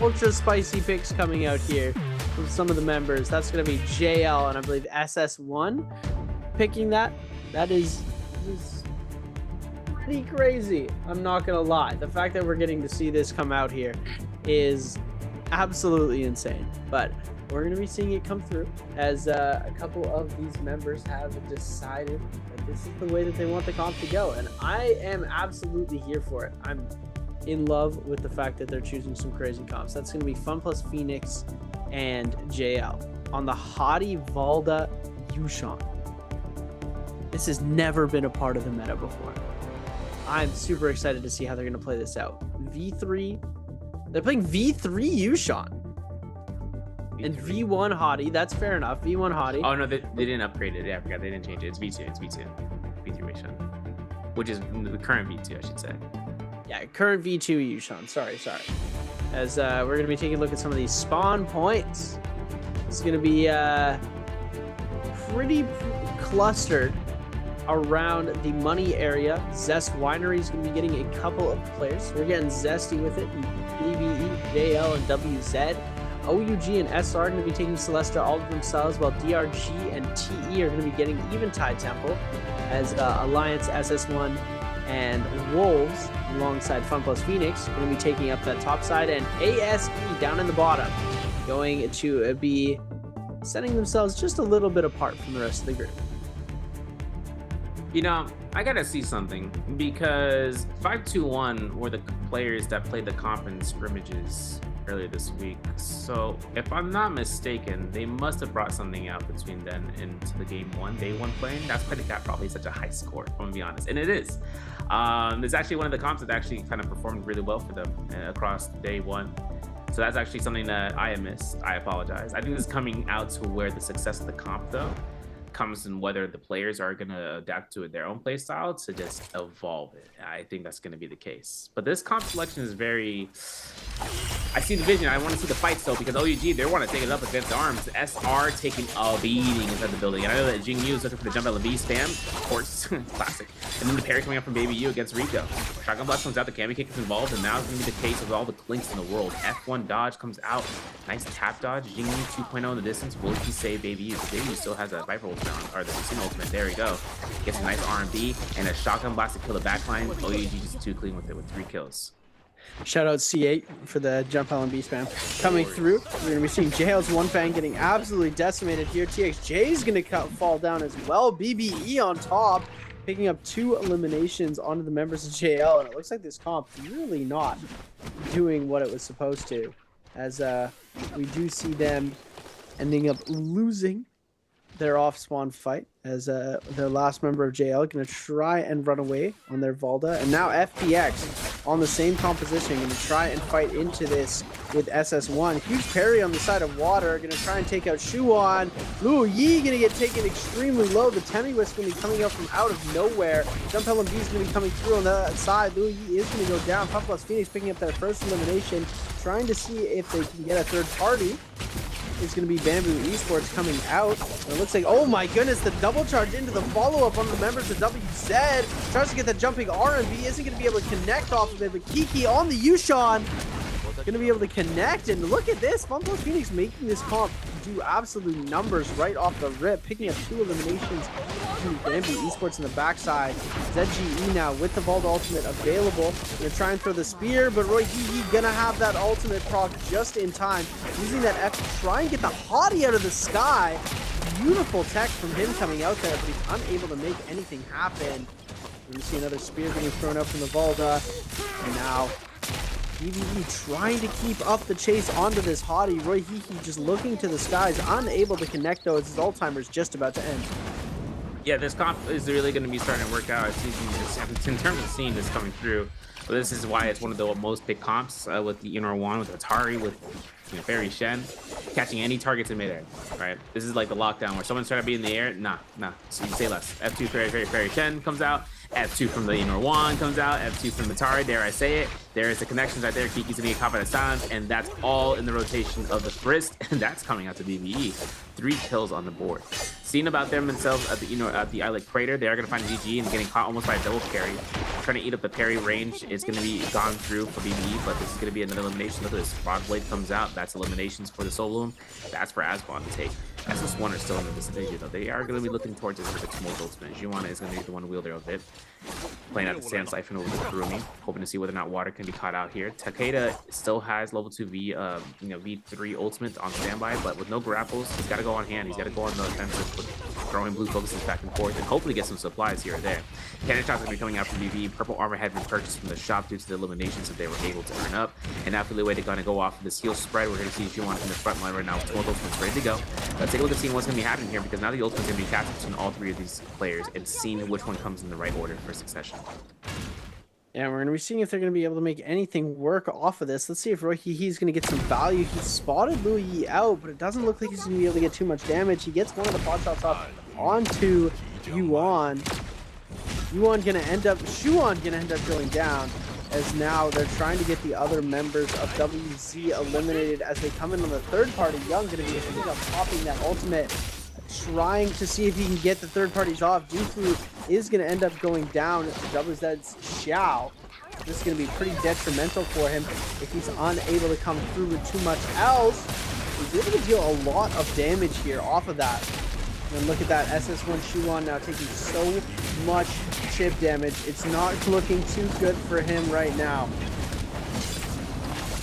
ultra spicy picks coming out here from some of the members. That's gonna be JL and I believe SS1 picking that. That is pretty crazy. I'm not gonna lie. The fact that we're getting to see this come out here is absolutely insane. But we're gonna be seeing it come through as a couple of these members have decided that this is the way that they want the comp to go, and I am absolutely here for it. I'm in love with the fact that they're choosing some crazy comps. That's gonna be Fun plus Phoenix and JL on the Hadi Valda Yushan. This has never been a part of the meta before. I'm super excited to see how they're going to play this out. V3, they're playing V3 Yushan. And V1 Hadi, that's fair enough. V1 Hadi. Oh no, they didn't upgrade it. Yeah, I forgot they didn't change it. It's V2. V3 Yushan, which is the current V2, I should say. Yeah, current V2 Yushan. Sorry. As we're going to be taking a look at some of these spawn points. It's going to be pretty clustered around the money area. Zest Winery is going to be getting a couple of players. We're getting zesty with it. BBE, JL, and WZ. OUG and SR are going to be taking Celestia all of themselves, while DRG and TE are going to be getting Eventide Temple, as Alliance, SS1, and Wolves, alongside Fun plus Phoenix, are going to be taking up that top side, and ASE down in the bottom, going to be setting themselves just a little bit apart from the rest of the group. You know, I gotta see something, because 521 were the players that played the comp in scrimmages earlier this week. So if I'm not mistaken, they must have brought something out between then into the game one, day one playing. That's why they got probably such a high score, if I'm gonna be honest. And it is. It's actually one of the comps that actually kind of performed really well for them across day one. So that's actually something that I missed. I apologize. I think this is coming out to where the success of the comp, though, comes in whether the players are going to adapt to their own play style to just evolve it. I think that's going to be the case. But this comp selection is very... I see the vision. I want to see the fights, though, because OUG, they want to take it up against ARMS. SR taking a beating inside the building. And I know that Jing Yu is looking for the jump LB spam. Of course, classic. And then the parry coming up from Baby U against Rico. Shotgun Blast comes out, the Kami Kick is involved, and now it's going to be the case of all the clinks in the world. F1 dodge comes out. Nice tap dodge. Jing Yu 2.0 in the distance. Will he save Baby U? Baby U still has a Viper ultimate on, or the Sin ultimate. There we go. Gets a nice R&B and a Shotgun Blast to kill the backline. OUG just too clean with it with 3 kills. Shout out C8 for the jump LMB spam coming through. We're going to be seeing JL's one fan getting absolutely decimated here. TXJ is going to fall down as well. BBE on top, picking up 2 eliminations onto the members of JL. And it looks like this comp really not doing what it was supposed to, as we do see them ending up losing their off-spawn fight, as their last member of JL going to try and run away on their Valda. And now FPX on the same composition going to try and fight into this with SS1. Huge parry on the side of water, going to try and take out Shuan. Luo Yi going to get taken extremely low. The Temi-Wisp going to be coming out from out of nowhere. Jump LMB is going to be coming through on that side. Luo Yi is going to go down. Puff plus Phoenix picking up that first elimination, trying to see if they can get a third party. It's going to be Bamboo Esports coming out. And it looks like, oh my goodness, the double charge into the follow-up on the members of WZ. Tries to get the jumping R&B, isn't going to be able to connect off of it, but Kiki on the Yushan, going to be able to connect. And look at this, Fun plus Phoenix making this comp do absolute numbers right off the rip, picking up 2 eliminations. Bambi Esports in the backside. ZGE now with the Vault ultimate available. Gonna try and throw the spear, but Roy Hee gonna have that ultimate proc just in time. Using that F to try and get the hottie out of the sky. Beautiful tech from him coming out there, but he's unable to make anything happen. We see another spear getting thrown up from the Volda. And now BBE trying to keep up the chase onto this hottie. Roy Hee just looking to the skies, unable to connect though as his all-timer's just about to end. Yeah, this comp is really going to be starting to work out. In terms of seeing this coming through, but this is why it's one of the most big comps with the Inner One, with Atari, with Fairy Shen, catching any targets in midair, right? This is like the lockdown where someone's trying to be in the air. Nah. So you say less. F2 Fairy Shen comes out. F2 from the Inner One comes out. F2 from Atari, dare I say it. There is the connections right there. Kiki's gonna be caught by the silence, and that's all in the rotation of the Frist, and that's coming out to BBE. 3 kills on the board. Seeing about them themselves at the Islet Crater, they are gonna find GG and getting caught almost by a double parry. Trying to eat up the parry range. It's gonna be gone through for BBE, but this is gonna be another elimination. Look at this. Frog Blade comes out. That's eliminations for the Soloum. That's for Asbon to take. SS1 are still in the vicinity though. They are gonna be looking towards this with the Tumult ultimate. Juana is gonna be the one wielder of it. Playing out the Sand Siphon over the Kurumi, hoping to see whether or not water can be caught out here. Takeda still has level 2 V3 ultimate on standby, but with no grapples, he's got to go on hand. He's got to go on the offensive with throwing blue focuses back and forth and hopefully get some supplies here or there. Cannon shots are going to be coming out from BB. Purple armor had been purchased from the shop due to the eliminations that they were able to earn up. And after the way they're going to go off of this heal spread, we're going to see Juwan in the front line right now with 12 ultimates ready to go. Let's take a look at seeing what's going to be happening here, because now the ultimate's going to be cast between all 3 of these players and seeing which one comes in the right order for succession. Yeah, we're going to be seeing if they're going to be able to make anything work off of this. Let's see if Roy He's going to get some value. He spotted Louis Yi out, but it doesn't look like he's going to be able to get too much damage. He gets one of the pot shots off onto Yuan. Shuan going to end up going down, as now they're trying to get the other members of WZ eliminated as they come in on the third party. Young going to be ending up popping that ultimate, trying to see if he can get the third parties off. Dufu is going to end up going down. WZ's Xiao. This is going to be pretty detrimental for him if he's unable to come through with too much else. He's able to deal a lot of damage here off of that. And look at that, SS1 Shuan now taking so much chip damage. It's not looking too good for him right now.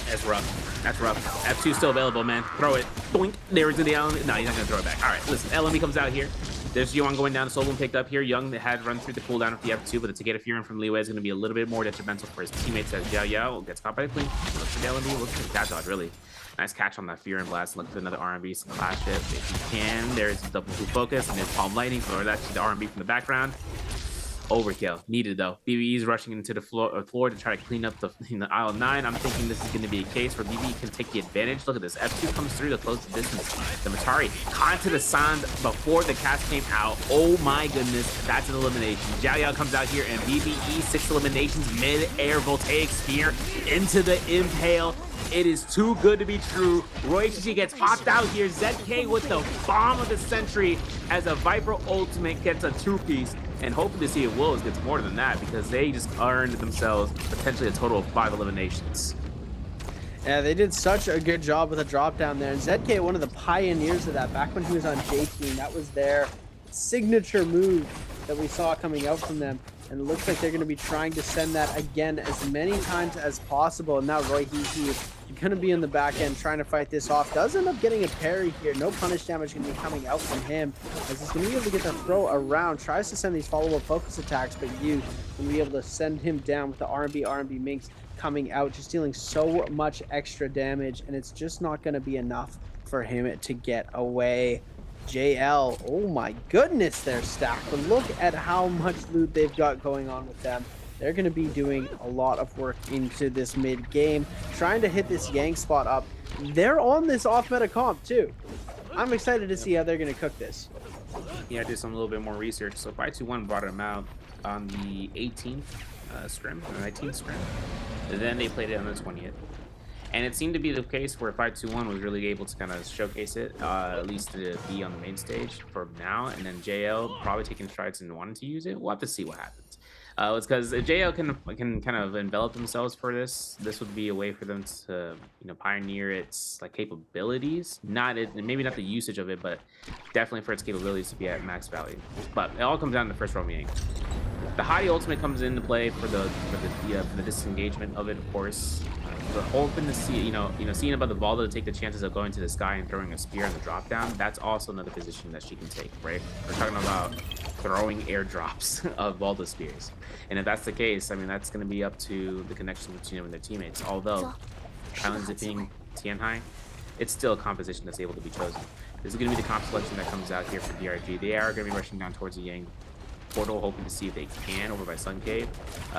That's rough. That's rough. F2 still available, man. Throw it. Doink. There to the LMB. No, he's not going to throw it back. All right, listen. LMB comes out here. There's Yuan going down. Soloum picked up here. Young had run through the cooldown of the F2, but the Takeda Fury from Liwei is going to be a little bit more detrimental for his teammates as Yao Yao gets caught by the Queen. Looks for the LMB. Looks for that dodge, really. Nice catch on that Fear and Blast. Look for another R&B clash it if you can. There's double blue focus and there's Palm Lightning. Or that's the R&B from the background. Overkill. Needed though. BBE is rushing into the floor to try to clean up the aisle 9. I'm thinking this is going to be a case where BBE can take the advantage. Look at this. F2 comes through to close the distance. The Matari caught to the sand before the cast came out. Oh my goodness. That's an elimination. Jiao Yao comes out here and BBE 6 eliminations mid-air voltaic spear into the impale. It is too good to be true. Roy Chichi gets popped out here. ZK with the bomb of the century as a Viper ultimate gets a 2-piece. And hoping to see if Willows gets more than that, because they just earned themselves potentially a total of 5 eliminations. Yeah, they did such a good job with a drop down there. And ZK, one of the pioneers of that, back when he was on J-Team, that was their signature move that we saw coming out from them. And it looks like they're going to be trying to send that again as many times as possible. And now Roy Hee going to be in the back end trying to fight this off. Does end up getting a parry here. No punish damage going to be coming out from him, as he's going to be able to get the throw around. Tries to send these follow-up focus attacks, but you will be able to send him down with the R&B Minx coming out, just dealing so much extra damage, and it's just not going to be enough for him to get away. JL, oh my goodness, they're stacked. But look at how much loot they've got going on with them. They're going to be doing a lot of work into this mid game, trying to hit this Yang spot up. They're on this off meta comp too. I'm excited to see how they're going to cook this. Yeah, I did some little bit more research. So 521 brought them out on the 18th scrim, or 19th scrim. And then they played it on the 20th. And it seemed to be the case where 521 was really able to kind of showcase it, at least to be on the main stage for now. And then JL probably taking strides and wanting to use it. We'll have to see what happens. It's because if JL can kind of envelop themselves for this would be a way for them to pioneer its like capabilities. Maybe not the usage of it, but definitely for its capabilities to be at max value. But it all comes down to the first roam Yang. The Hadi ultimate comes into play for the disengagement of it, of course. But hoping to see, seeing about the Valda to take the chances of going to the sky and throwing a spear on the drop down, that's also another position that she can take, right? We're talking about throwing airdrops of Valda spears. And if that's the case, I mean, that's going to be up to the connection between them and their teammates. Although, Kylan zipping Tianhai, it's still a composition that's able to be chosen. This is going to be the comp selection that comes out here for DRG. They are going to be rushing down towards the Yang portal, hoping to see if they can over by Sun Cave.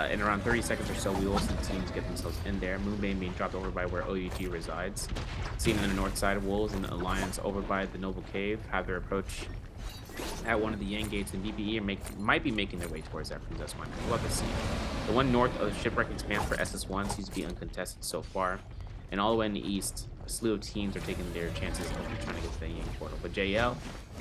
In around 30 seconds or so, we will see the teams get themselves in there. Moonbane being dropped over by where OUG resides. Seen on the north side, Wolves and the Alliance over by the Noble Cave have their approach at one of the Yang gates, and DPE might be making their way towards that from this one. We'll have to see. The one north of the Shipwreck Expanse for SS1 seems to be uncontested so far. And all the way in the east, a slew of teams are taking their chances of trying to get to the Yang portal. But JL,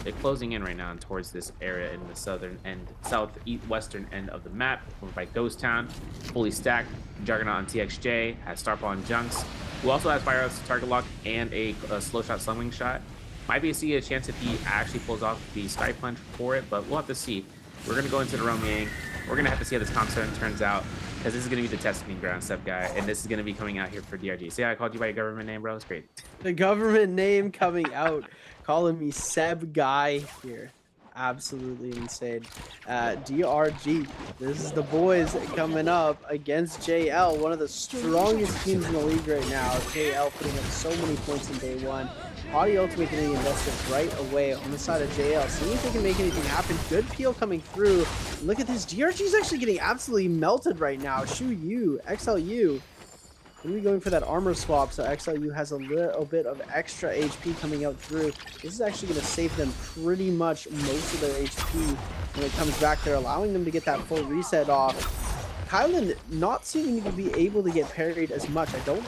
they're closing in right now towards this area in the southwestern end of the map, over by Ghost Town, fully stacked. Juggernaut on TXJ has Starpaw on Junks, who also has Fire Arrows, Target Lock, and a slow shot Sunwing shot. Might be a chance if he actually pulls off the Sky Punch for it, but we'll have to see. We're going to go into the Roam Yang. We're going to have to see how this comp turns out, because this is going to be the testing ground, Seb Guy, and this is going to be coming out here for DRG. See how I called you by your government name, bro? It's great. The government name coming out, calling me Seb Guy here. Absolutely insane. DRG, this is the boys coming up against JL, one of the strongest teams in the league right now. JL putting up so many points in day one. Hadi ultimate getting invested right away on the side of JL. Seeing if they can make anything happen. Good peel coming through. Look at this. DRG is actually getting absolutely melted right now. Shu Yu, XLU. Going to be going for that armor swap, so XLU has a little bit of extra HP coming out through. This is actually going to save them pretty much most of their HP when it comes back. They're allowing them to get that full reset off. Kylan not seeming to be able to get parried as much. I do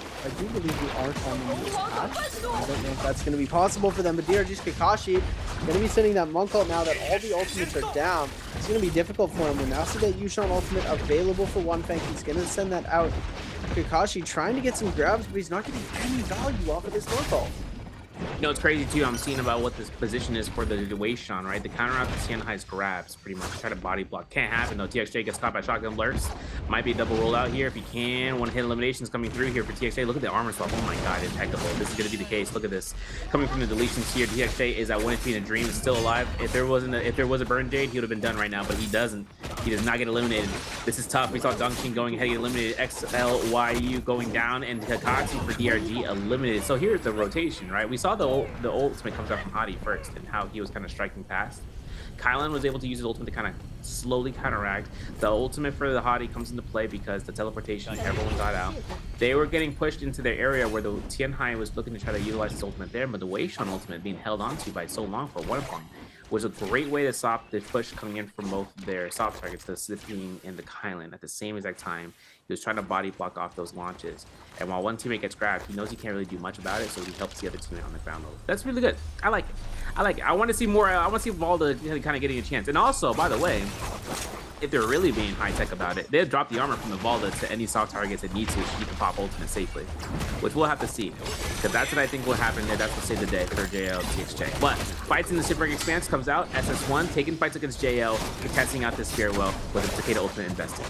believe we are calling this patch. I don't know if that's going to be possible for them, but DRG's Kakashi going to be sending that Monk ult now that all the ultimates are down. It's going to be difficult for him. We now see that Yushan ultimate available for One Fang. He's going to send that out. Kakashi trying to get some grabs, but he's not getting any value off of this Monk ult. It's crazy too. I'm seeing about what this position is for the Wei Shan, right? The counter out to Tianhai's grabs, pretty much. Try to body block. Can't happen though. TXJ gets caught by shotgun lurks. Might be a double roll out here if he can. One hit eliminations coming through here for TXJ. Look at the armor swap. Oh my god, impeccable. This is going to be the case. Look at this. Coming from the deletions here, TXJ is at 1 HP in a dream. Is still alive. If there was a burn jade, he would have been done right now, but he doesn't. He does not get eliminated. This is tough. We saw Dongqing going ahead, get eliminated. XLYU going down, and Kakashi for DRG eliminated. So here's the rotation, right? We saw the ultimate comes out from Hadi first and how he was kind of striking past. Kylan was able to use his ultimate to kind of slowly counteract. The ultimate for the Hadi comes into play because the teleportation, everyone got out. They were getting pushed into their area where the Tianhai was looking to try to utilize his ultimate there, but the Wei Shan ultimate being held onto by so long for 1 point was a great way to stop the push coming in from both their soft targets, the Slipping and the Kylan. At the same exact time, he was trying to body block off those launches. And while one teammate gets grabbed, he knows he can't really do much about it, so he helps the other teammate on the ground level. That's really good. I like it. I like it. I want to see more. I want to see Valda kind of getting a chance. And also, by the way, if they're really being high-tech about it, they'll drop the armor from the Valda to any soft targets that need to, so you can pop ultimate safely, which we'll have to see, because that's what I think will happen there. That's what save the day for JL TXJ. But fights in the Shipwreck Expanse comes out. SS1 taking fights against JL, testing out this Spirit Well with a Takeda ultimate invested.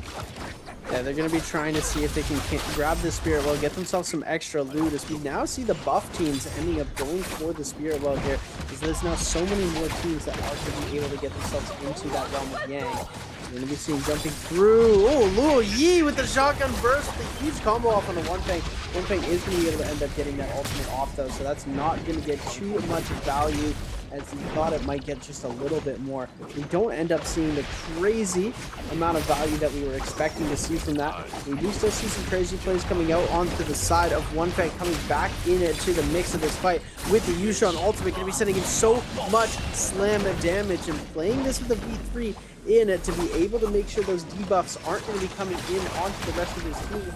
Yeah, they're going to be trying to see if they can grab the Spirit Well, get themselves some extra loot, as we now see the buff teams ending up going for the Spirit Well here, because there's now so many more teams that are going to be able to get themselves into that realm of Yang. We're going to be seeing jumping through. Oh, Luo Yi with the shotgun burst, the huge combo off on the One Fang. One Fang is going to be able to end up getting that ultimate off though, so that's not going to get too much value, as he thought it might get just a little bit more. We don't end up seeing the crazy amount of value that we were expecting to see from that. We do still see some crazy plays coming out onto the side of One Fang, coming back into the mix of this fight with the Yushan ultimate. Going to be sending in so much slam damage, and playing this with a V3 in it to be able to make sure those debuffs aren't going to be coming in onto the rest of his team.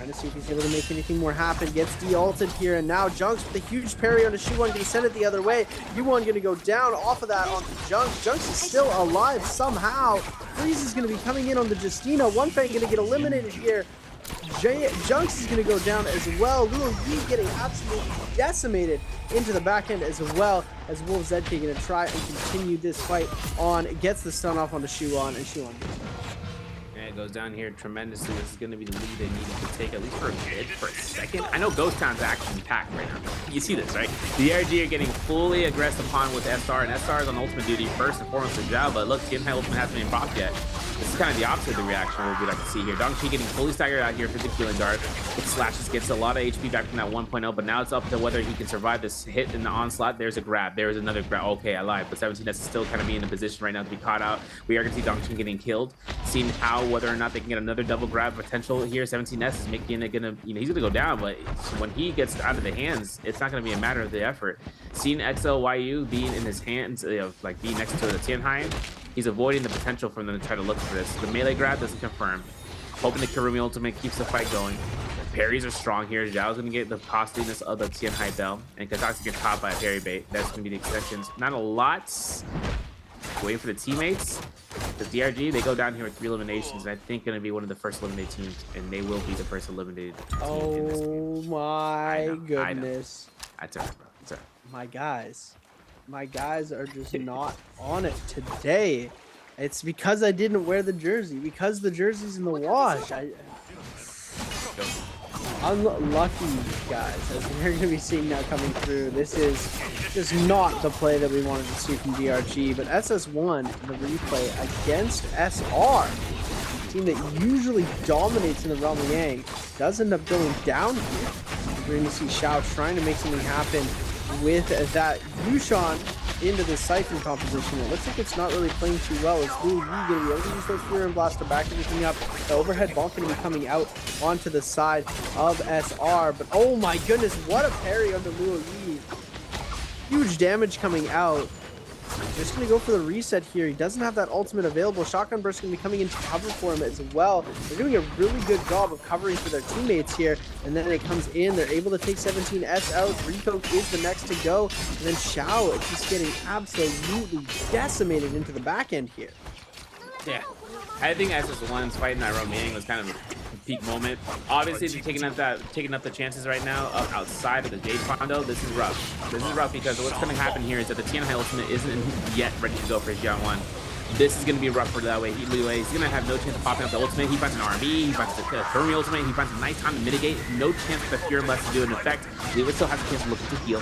Trying to see if he's able to make anything more happen. Gets de-ulted here, and now Junks with a huge parry onto Shuwon, going to send it the other way. Yuwon going to go down off of that onto Junks. Junks is still alive somehow. Freeze is going to be coming in on the Justina. One Fang going to get eliminated here. Junks is going to go down as well. Luo Yi getting absolutely decimated into the back end as well, as Wolf ZK going to try and continue this fight on. Gets the stun off onto Shuwon, and Shuwon gets it. It goes down here tremendously. This is going to be the lead they needed to take, at least for a bit, for a second. I know Ghost Town's action-packed right now. You see this, right? The RG are getting fully aggressed upon with SR, and SR is on ultimate duty first and foremost for Zhao, but look, Tianhai ultimate hasn't been popped yet. This is kind of the opposite of the reaction we'd like to see here. Dongqi getting fully staggered out here for the killing guard. It slashes, gets a lot of HP back from that 1.0, but now it's up to whether he can survive this hit in the onslaught. There's a grab. There's another grab. Okay, I lied, but 17S is still kind of being in a position right now to be caught out. We are going to see Dongqi getting killed. Seeing how whether or not they can get another double grab potential here. 17S is making it gonna, he's gonna go down, but when he gets out of the hands, it's not gonna be a matter of the effort. Seeing XLYU being in his hands, like being next to the Tianhai, he's avoiding the potential for them to try to look for this. The melee grab doesn't confirm. Hoping the Kirumi ultimate keeps the fight going. Parries are strong here. Zhao's gonna get the costliness of the Tianhai Bell, and Kazakh gets caught by a parry bait. That's gonna be the extensions. Not a lot. Waiting for the teammates. The DRG, they go down here with 3 eliminations, and I think going to be one of the first eliminated teams, and they will be the first eliminated team in this game. Oh my goodness. That's all right, bro. That's all right. My guys are just not on it today. It's because I didn't wear the jersey, because the jersey's in the wash. Unlucky, guys, as we're going to be seeing now coming through. This is just not the play that we wanted to see from DRG, but SS1, the replay against SR, a team that usually dominates in the realm of Yang, does end up going down here. We're going to see Xiao trying to make something happen with that Yushan into the Siphon composition. It looks like it's not really playing too well. It's Luo Yi going to be able to use those Fear and Blast to back everything up. The overhead bonk going to be coming out onto the side of SR. But oh my goodness, what a parry onto Luo Yi. Huge damage coming out. Just going to go for the reset here. He doesn't have that ultimate available. Shotgun Burst going to be coming into cover for him as well. They're doing a really good job of covering for their teammates here. And then it comes in. They're able to take 17S out. Rico is the next to go. And then Xiao is just getting absolutely decimated into the back end here. Yeah. I think SS1's fighting that Romanian was kind of a peak moment. Obviously, they're taking up the chances right now outside of the Jade Fondo. This is rough. This is rough because what's going to happen here is that the Tianhai ultimate isn't yet ready to go for Jiang 1. This is going to be rough for that way. He's going to have no chance of popping up the ultimate. He finds an RB, he finds the Kirumi ultimate, he finds a nice time to mitigate. No chance for the Fear Blast to do an effect. Liwei still has a chance to look to heal.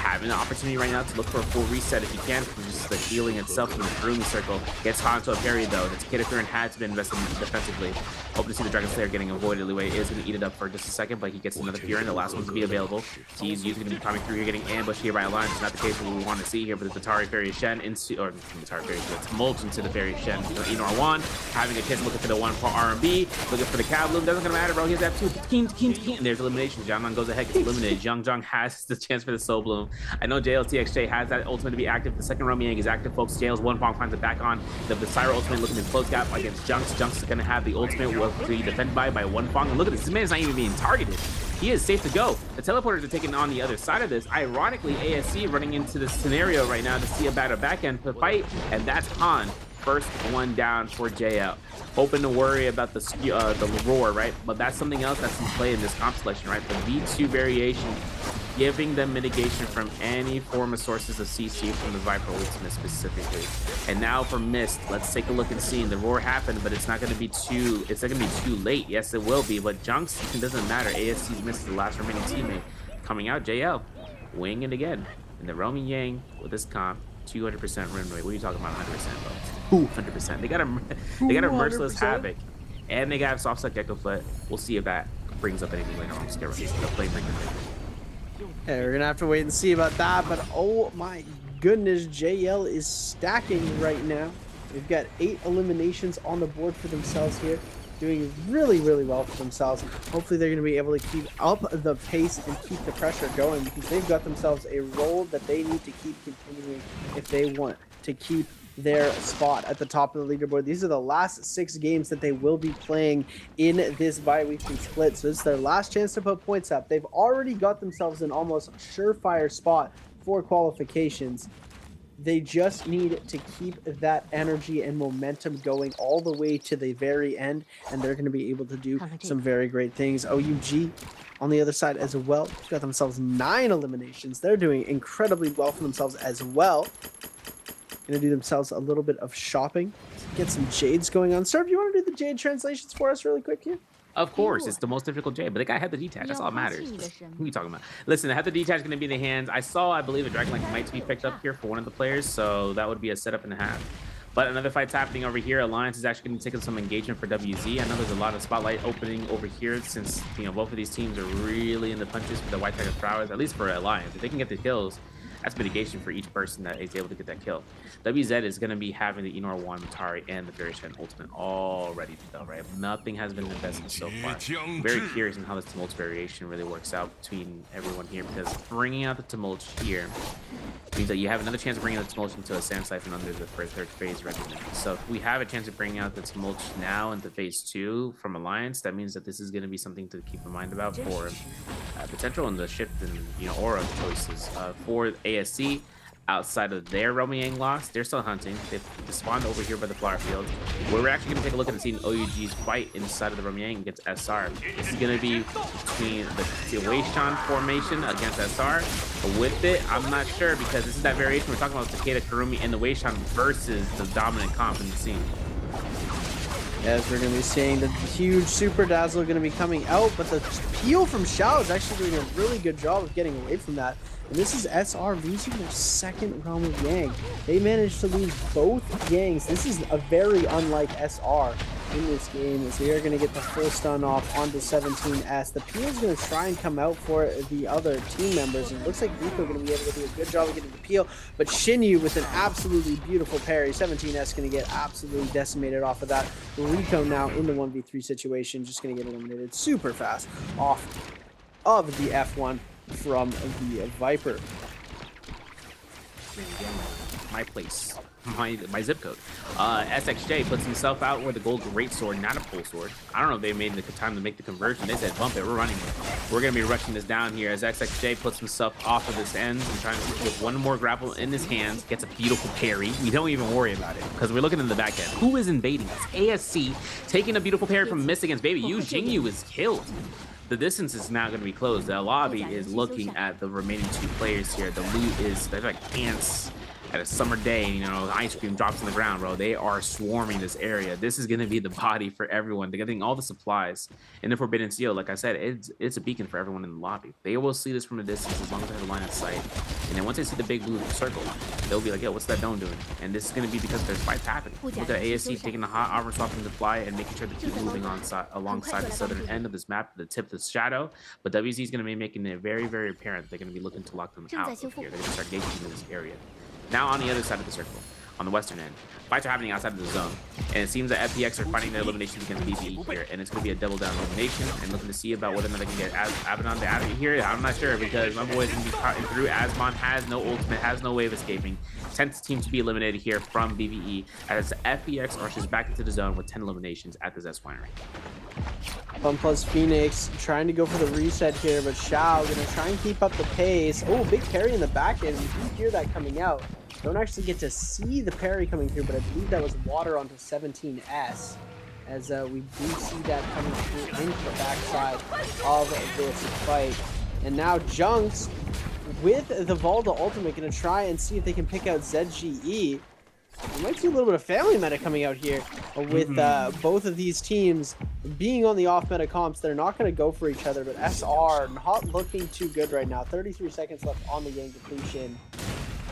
Having an opportunity right now to look for a full reset if he can, from just the healing itself from the Kirumi circle. Gets caught into a parry though. That's Kid Fear and had to be invested defensively. Hope to see the Dragon Slayer getting avoided. Liwei is going to eat it up for just a second, but he gets another Fear and the last one to be available. T's going to be coming through here, getting ambushed here by Alliance. It's not the case of what we want to see here, but the Atari Fairy Shen into, or Atari Fairy, it's Molt into the Fairy Shen. Enor 1, having a chance looking for the 1 for R&B, looking for the Cab Loom. Doesn't gonna matter, bro. He has that 2. Keen. There's elimination. Jiangnan goes ahead, gets eliminated. Zhang has the chance for the Soul Bloom. I know JLTXJ has that ultimate to be active. The second Romiang is active, folks. Jails 1 Fong finds it back on. The Syra ultimate looking to close gap against Junks. Junks is gonna have the ultimate to be defended by 1 Fong. And look at this. This man is not even being targeted. He is safe to go. The teleporters are taking on the other side of this. Ironically, ASC running into this scenario right now to see about a back end to fight, and that's Han. First one down for JL. Hoping to worry about the roar, right? But that's something else that's in play in this comp selection, right? The V2 variation, giving them mitigation from any form of sources of CC from the Viper ultimate specifically. And now for Mist, let's take a look and see. The roar happened, but it's not going to be too late. Yes, it will be, but Junks, it doesn't matter. ASC's Mist is the last remaining teammate. Coming out, JL, wing it again. And the Roman Yang with this comp, 200% win rate. What are you talking about? 100%, bro. 200%. They got a merciless Havoc, and they got soft set Gecko Foot. We'll see if that brings up anything later on. I'm scared of the play breaker. Hey, we're gonna have to wait and see about that, but oh my goodness, JL is stacking right now. They've got 8 eliminations on the board for themselves here, doing really, really well for themselves. Hopefully they're gonna be able to keep up the pace and keep the pressure going, because they've got themselves a role that they need to keep continuing if they want to keep their spot at the top of the leaderboard. These are the last 6 games that they will be playing in this bi-weekly split. So this is their last chance to put points up. They've already got themselves an almost surefire spot for qualifications. They just need to keep that energy and momentum going all the way to the very end, and they're going to be able to do some very great things. OUG on the other side as well. They've got themselves 9 eliminations. They're doing incredibly well for themselves as well. Going to do themselves a little bit of shopping. Get some Jades going on. Sir, do you want to do the Jade translations for us really quick here? Of course, it's the most difficult Jade, but the guy had the detach. That's all that matters. Who are you talking about? Listen, I have the detach going to be in the hands. I believe, a Dragon Link might be picked up here for one of the players, so that would be a setup and a half. But another fight's happening over here. Alliance is actually going to take some engagement for WZ. I know there's a lot of spotlight opening over here since, you know, both of these teams are really in the punches for the White Tiger prowess, at least for Alliance. If they can get the kills, that's mitigation for each person that is able to get that kill. WZ is going to be having the Enor 1, Matari, and the Fairy Shen ultimate all ready to go, right? Nothing has been invested so far. I'm very curious on how this Tumult variation really works out between everyone here, because bringing out the Tumult here means that you have another chance of bringing out the Tumult into a Sand Siphon under the third phase regimen. So if we have a chance of bringing out the Tumult now into phase 2 from Alliance, that means that this is going to be something to keep in mind about for potential and the shift in, you know, aura choices for ASC. Outside of their Roaming loss, they're still hunting. They've spawned over here by the flower field. We're actually going to take a look at seeing OUG's fight inside of the Roaming against SR. This is going to be between the Weishan formation against SR. But with it, I'm not sure, because this is that variation we're talking about, Takeda, Karumi, and the Weishan versus the dominant comp in the scene. As we're going to be seeing the huge Super Dazzle going to be coming out, but the peel from Xiao is actually doing a really good job of getting away from that. And this is SR losing their second Realm of Yang. They managed to lose both Yangs. This is a very unlike SR in this game, as they are going to get the full stun off onto 17S. The peel is going to try and come out for the other team members, and it looks like Rico going to be able to do a good job of getting the peel, but Shinyu with an absolutely beautiful parry. 17S going to get absolutely decimated off of that. Rico now in the 1v3 situation, just going to get eliminated super fast off of the F1 from the Viper. My place, my zip code. SXJ puts himself out with a gold greatsword, not a pole sword. I don't know if they made the time to make the conversion. They said, bump it, we're running it. We're going to be rushing this down here as XXJ puts himself off of this end and trying to with one more grapple in his hands, gets a beautiful parry. We don't even worry about it because we're looking in the back end. Who is invading us? ASC taking a beautiful parry from Miss against Baby Yu. Jingyu is killed. The distance is now going to be closed. The lobby is looking at the remaining 2 players here. The loot is, they're like ants at a summer day, you know, the ice cream drops on the ground, bro. They are swarming this area. This is going to be the body for everyone. They're getting all the supplies. In the Forbidden Seal, like I said, it's a beacon for everyone in the lobby. They will see this from a distance as long as they have a line of sight. And then once they see the big blue circle, they'll be like, yo, what's that dome doing? And this is going to be because there's fights happening. Look at ASC taking the hot armor swapping the fly and making sure to keep moving alongside the southern end of this map, the tip of the shadow. But WZ is going to be making it very, very apparent they're going to be looking to lock them out of here. They're going to start gating in this area. Now on the other side of the circle, on the western end, fights are happening outside of the zone, and it seems that FPX are fighting their eliminations against BVE here, and it's going to be a double down elimination, and looking to see about whether or not they can get Abaddon out of here. I'm not sure, because my boy is going to be cutting through. Asmon has no ultimate, has no way of escaping. 10th team to be eliminated here from BVE, as FPX rushes back into the zone with 10 eliminations at the Zest Winery. Plus Phoenix trying to go for the reset here, but Xiao going to try and keep up the pace. Oh, big parry in the back end. We do hear that coming out. Don't actually get to see the parry coming through, but I believe that was water onto 17S, as we do see that coming through into the backside of this fight. And now Junks with the Valda ultimate going to try and see if they can pick out ZGE. We might see a little bit of family meta coming out here with both of these teams being on the off-meta comps. They're not going to go for each other, but SR not looking too good right now. 33 seconds left on the Yang depletion,